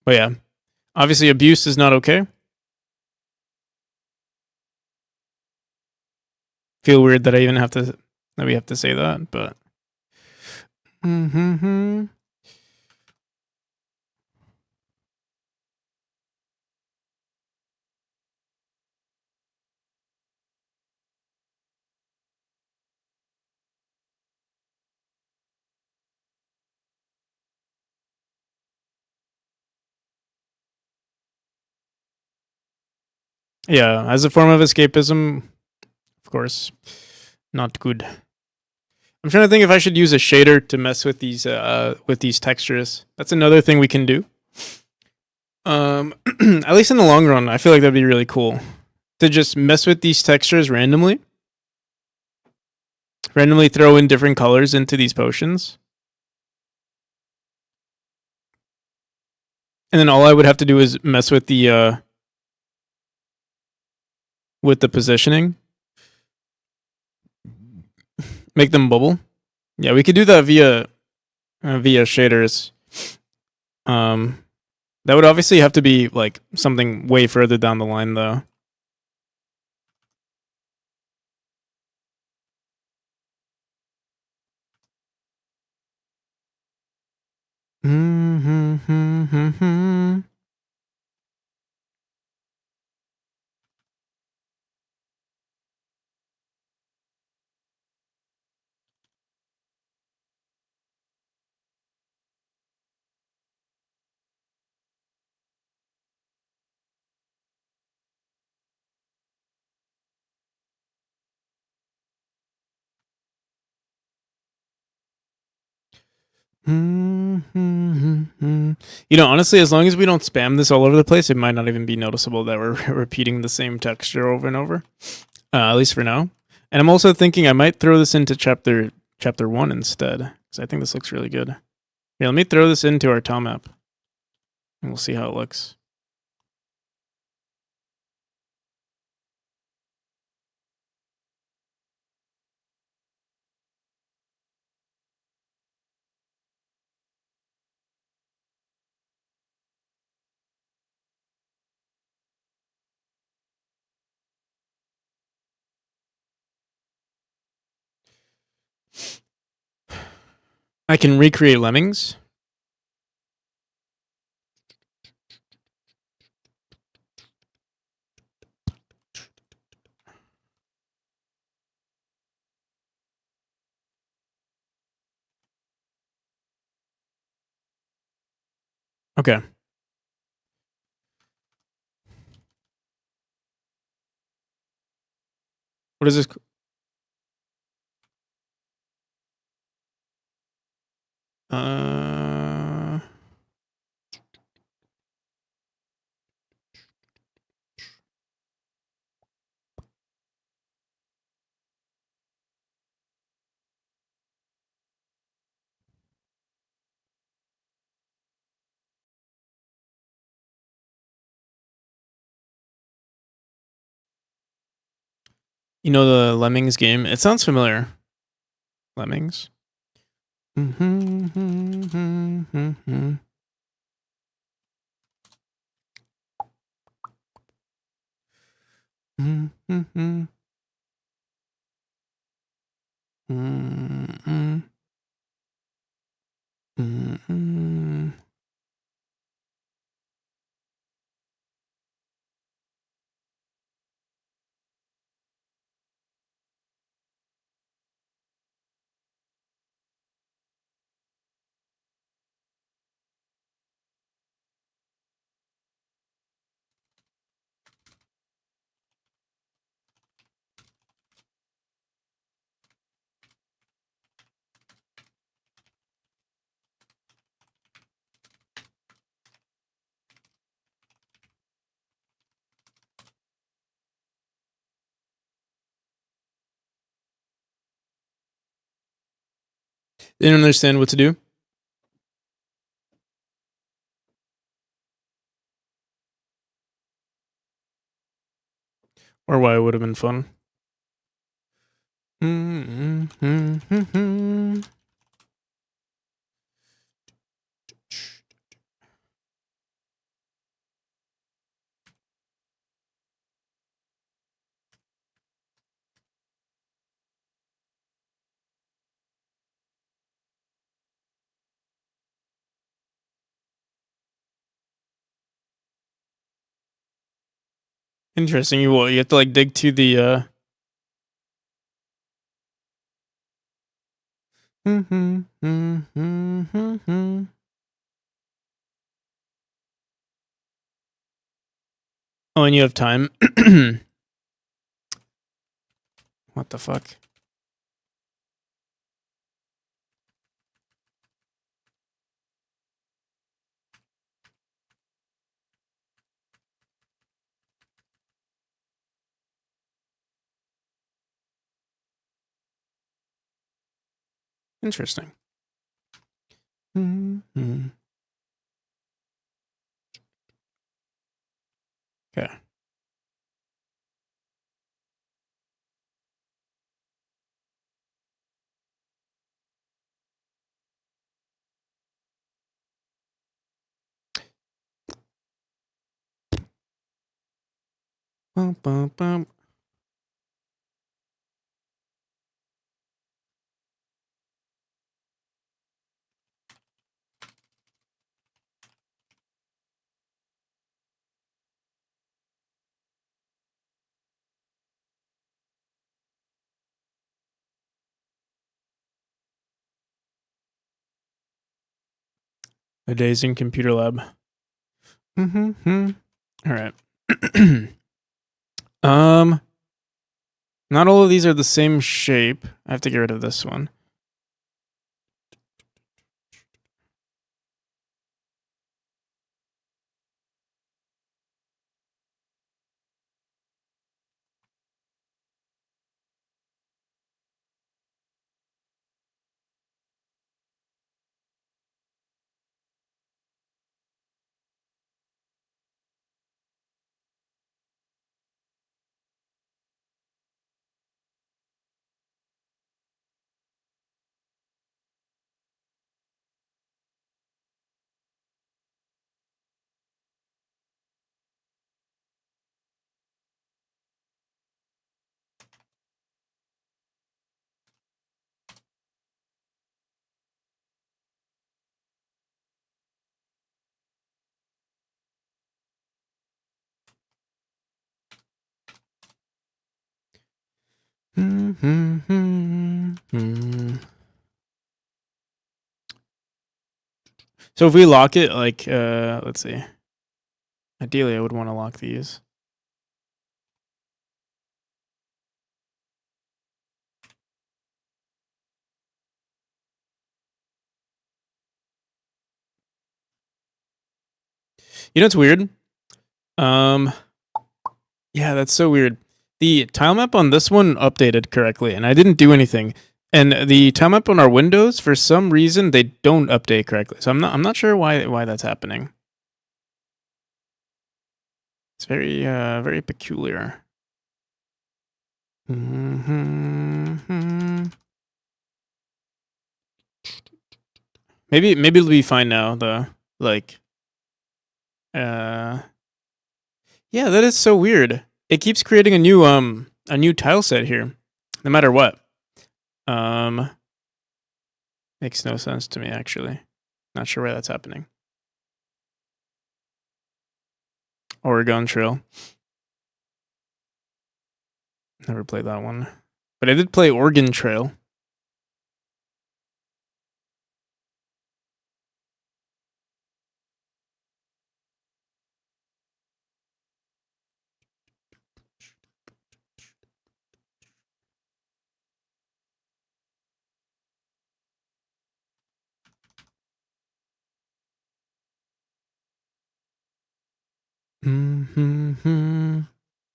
But yeah, obviously abuse is not okay. Feel weird that we have to say that, but yeah, as a form of escapism, of course, not good. I'm trying to think if I should use a shader to mess with these textures. That's another thing we can do. At least in the long run, I feel like that'd be really cool to just mess with these textures randomly throw in different colors into these potions. And then all I would have to do is mess with the positioning. Make them bubble. Yeah, we could do that via shaders. That would obviously have to be like something way further down the line though. You know, honestly, as long as we don't spam this all over the place, it might not even be noticeable that we're repeating the same texture over and over. At least for now. And I'm also thinking I might throw this into chapter 1 instead, because I think this looks really good. Here, let me throw this into our tile map, and we'll see how it looks. I can recreate lemmings. Okay. What is this? You know the Lemmings game? It sounds familiar. Lemmings. Didn't understand what to do. Or why it would have been fun. Interesting. You have to like dig to the Oh, and you have time. What the fuck? Interesting. Okay. Bum, bum, bum. A Days in Computer Lab. All right. Not all of these are the same shape. I have to get rid of this one. So if we lock it, like, let's see. Ideally, I would want to lock these. You know what's weird? Yeah, that's so weird. The tile map on this one updated correctly, and I didn't do anything. And the tile map on our windows, for some reason, they don't update correctly. So I'm not sure why that's happening. It's very very peculiar. Maybe it'll be fine now though. Like, yeah, that is so weird. It keeps creating a new tile set here, no matter what. Makes no sense to me actually. Not sure why that's happening. Oregon Trail. Never played that one, but I did play Oregon Trail.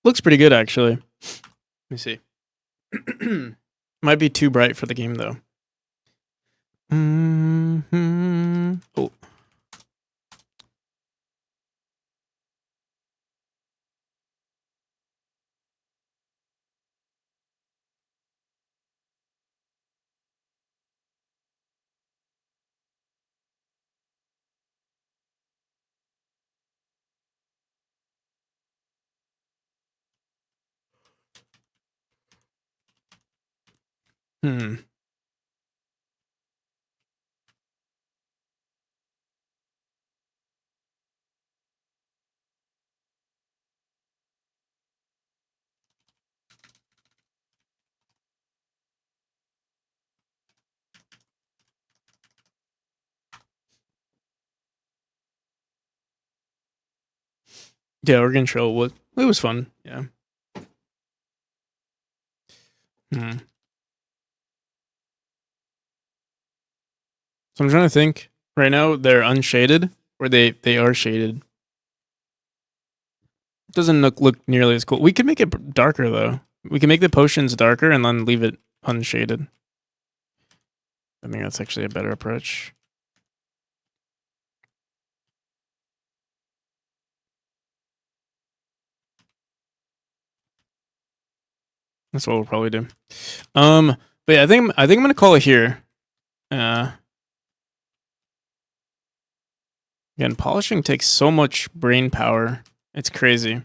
Looks pretty good actually. Let me see. Might be too bright for the game though. Oh. Yeah, Oregon Trail was fun. Yeah. So I'm trying to think. Right now they're unshaded, or they are shaded. It doesn't look nearly as cool. We could make it darker though. We can make the potions darker and then leave it unshaded. I think that's actually a better approach. That's what we'll probably do. But yeah, I think I'm gonna call it here. Again, polishing takes so much brain power. It's crazy.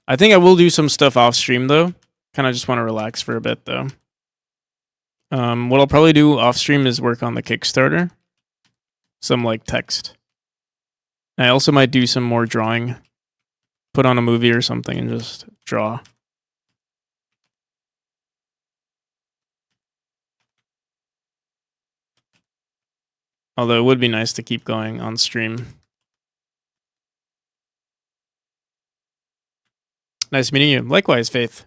I think I will do some stuff off stream though. Kind of just want to relax for a bit though. What I'll probably do off stream is work on the Kickstarter. Some like text. I also might do some more drawing. Put on a movie or something and just draw. Although it would be nice to keep going on stream. Nice meeting you. Likewise, Faith.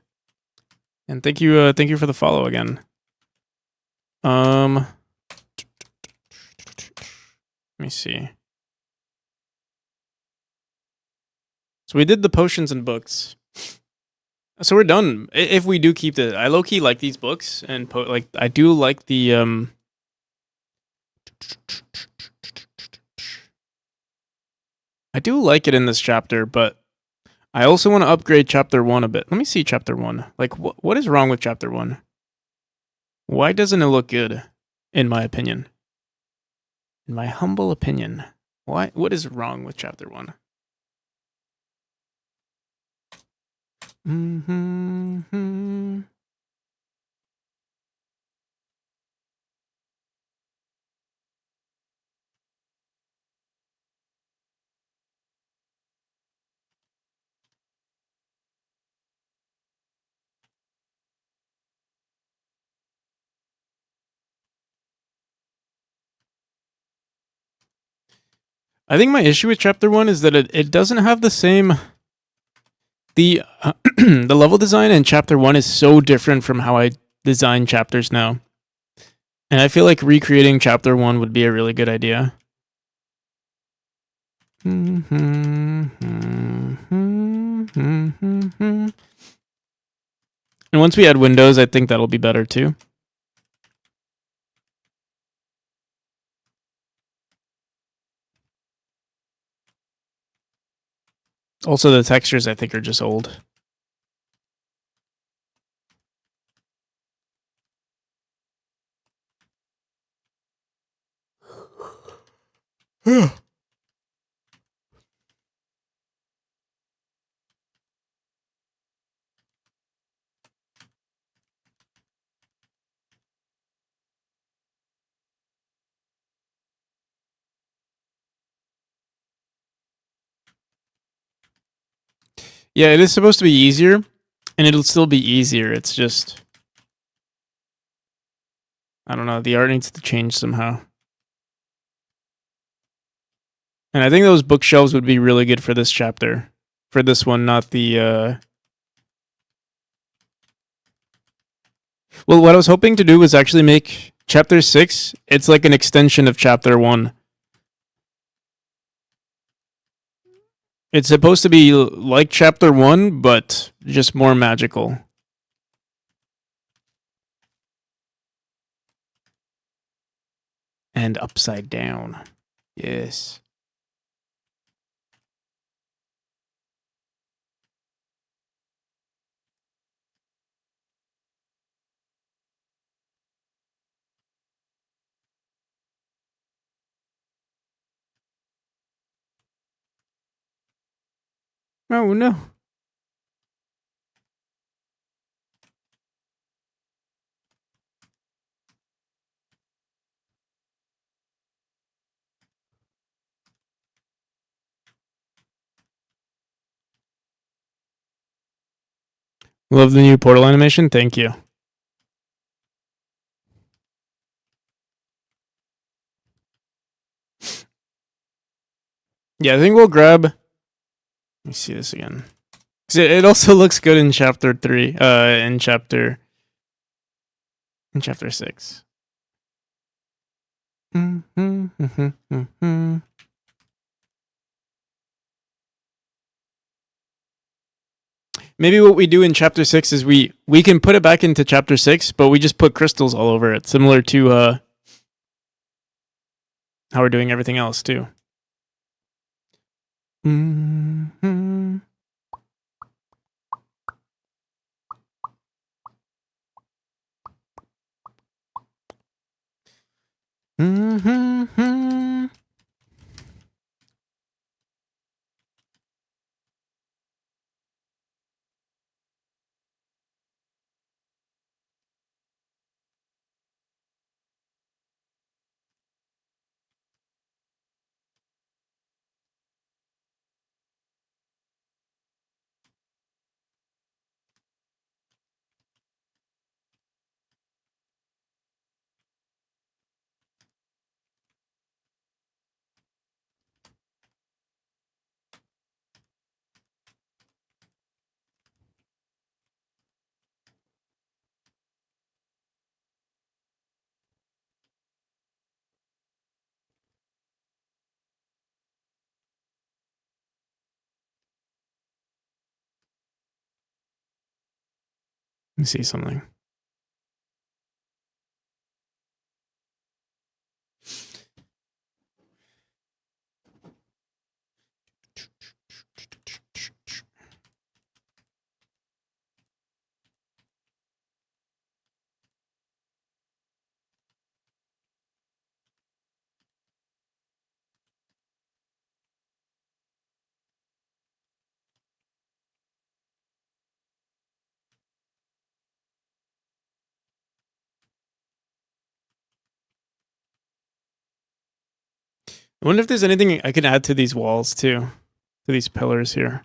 And thank you for the follow again. Let me see. So we did the potions and books. So we're done. If we do keep I low-key like these books, and I do like the I do like it in this chapter, but I also want to upgrade chapter 1 a bit. Let me see chapter 1. Like, what is wrong with chapter 1? Why doesn't it look good, in my opinion? In my humble opinion. What is wrong with chapter 1? I think my issue with chapter 1 is that it doesn't have the same... The the level design in chapter 1 is so different from how I design chapters now. And I feel like recreating chapter 1 would be a really good idea. And once we add windows, I think that'll be better too. Also, the textures, I think, are just old. Yeah, it is supposed to be easier, and it'll still be easier. It's just... I don't know, the art needs to change somehow. And I think those bookshelves would be really good for this chapter. For this one, not the... Well, what I was hoping to do was actually make chapter 6, it's like an extension of chapter 1. It's supposed to be like chapter 1, but just more magical. And upside down. Yes. Oh, no. Love the new portal animation. Thank you. Yeah, I think we'll grab... Let me see this again. It also looks good in chapter 3. In chapter 6. Maybe what we do in chapter 6 is we can put it back into chapter 6, but we just put crystals all over it, similar to how we're doing everything else too. me see something. I wonder if there's anything I can add to these walls too, to these pillars here.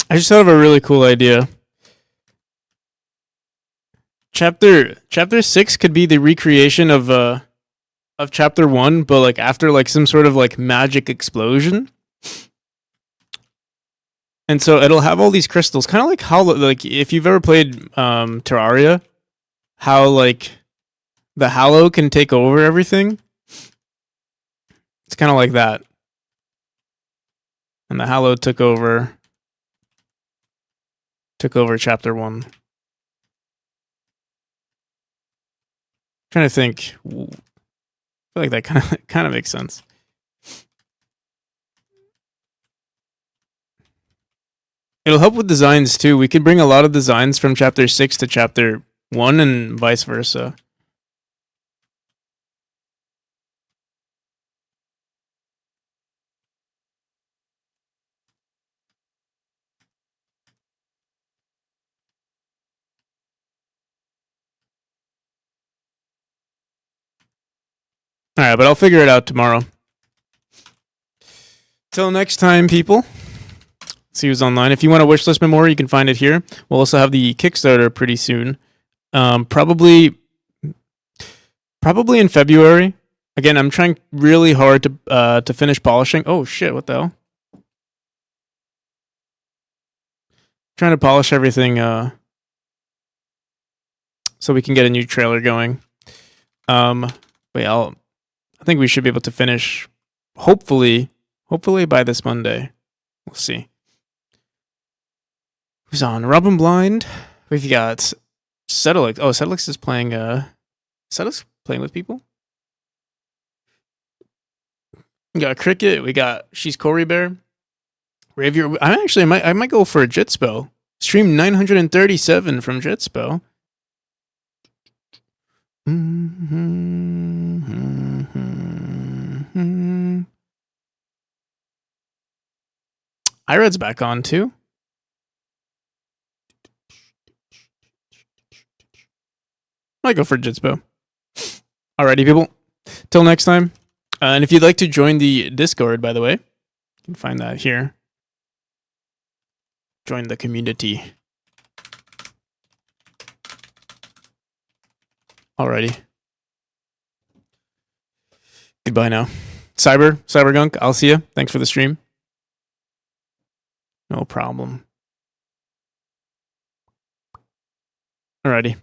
I just thought of a really cool idea. Chapter 6 could be the recreation of chapter 1, but like after like some sort of like magic explosion. And so it'll have all these crystals, kind of like how like if you've ever played Terraria, how like the Hallow can take over everything. It's kind of like that. And the Hallow took over chapter 1. Trying to think. I feel like that kind of makes sense. It'll help with designs too. We could bring a lot of designs from chapter 6 to chapter 1 and vice versa. All right, but I'll figure it out tomorrow. Till next time, people. See who's online. If you want to wishlist me more, you can find it here. We'll also have the Kickstarter pretty soon. Probably in February. Again, I'm trying really hard to finish polishing. Oh shit! What the hell? Trying to polish everything so we can get a new trailer going. Wait, I think we should be able to finish hopefully by this Monday. We'll see. Who's on? Robin Blind. We've got Settlix. Oh, Settlix is playing Settlix playing with people. We got Cricket, we got She's Cory Bear. Ravier. I might go for a Jitspo. Stream 937 from Jitspo. Ired's back on too. Might go for Jitspo. Alrighty, people. Till next time. And if you'd like to join the Discord, by the way, you can find that here. Join the community. Alrighty. Goodbye now. Cybergunk, I'll see you. Thanks for the stream. No problem. Alrighty.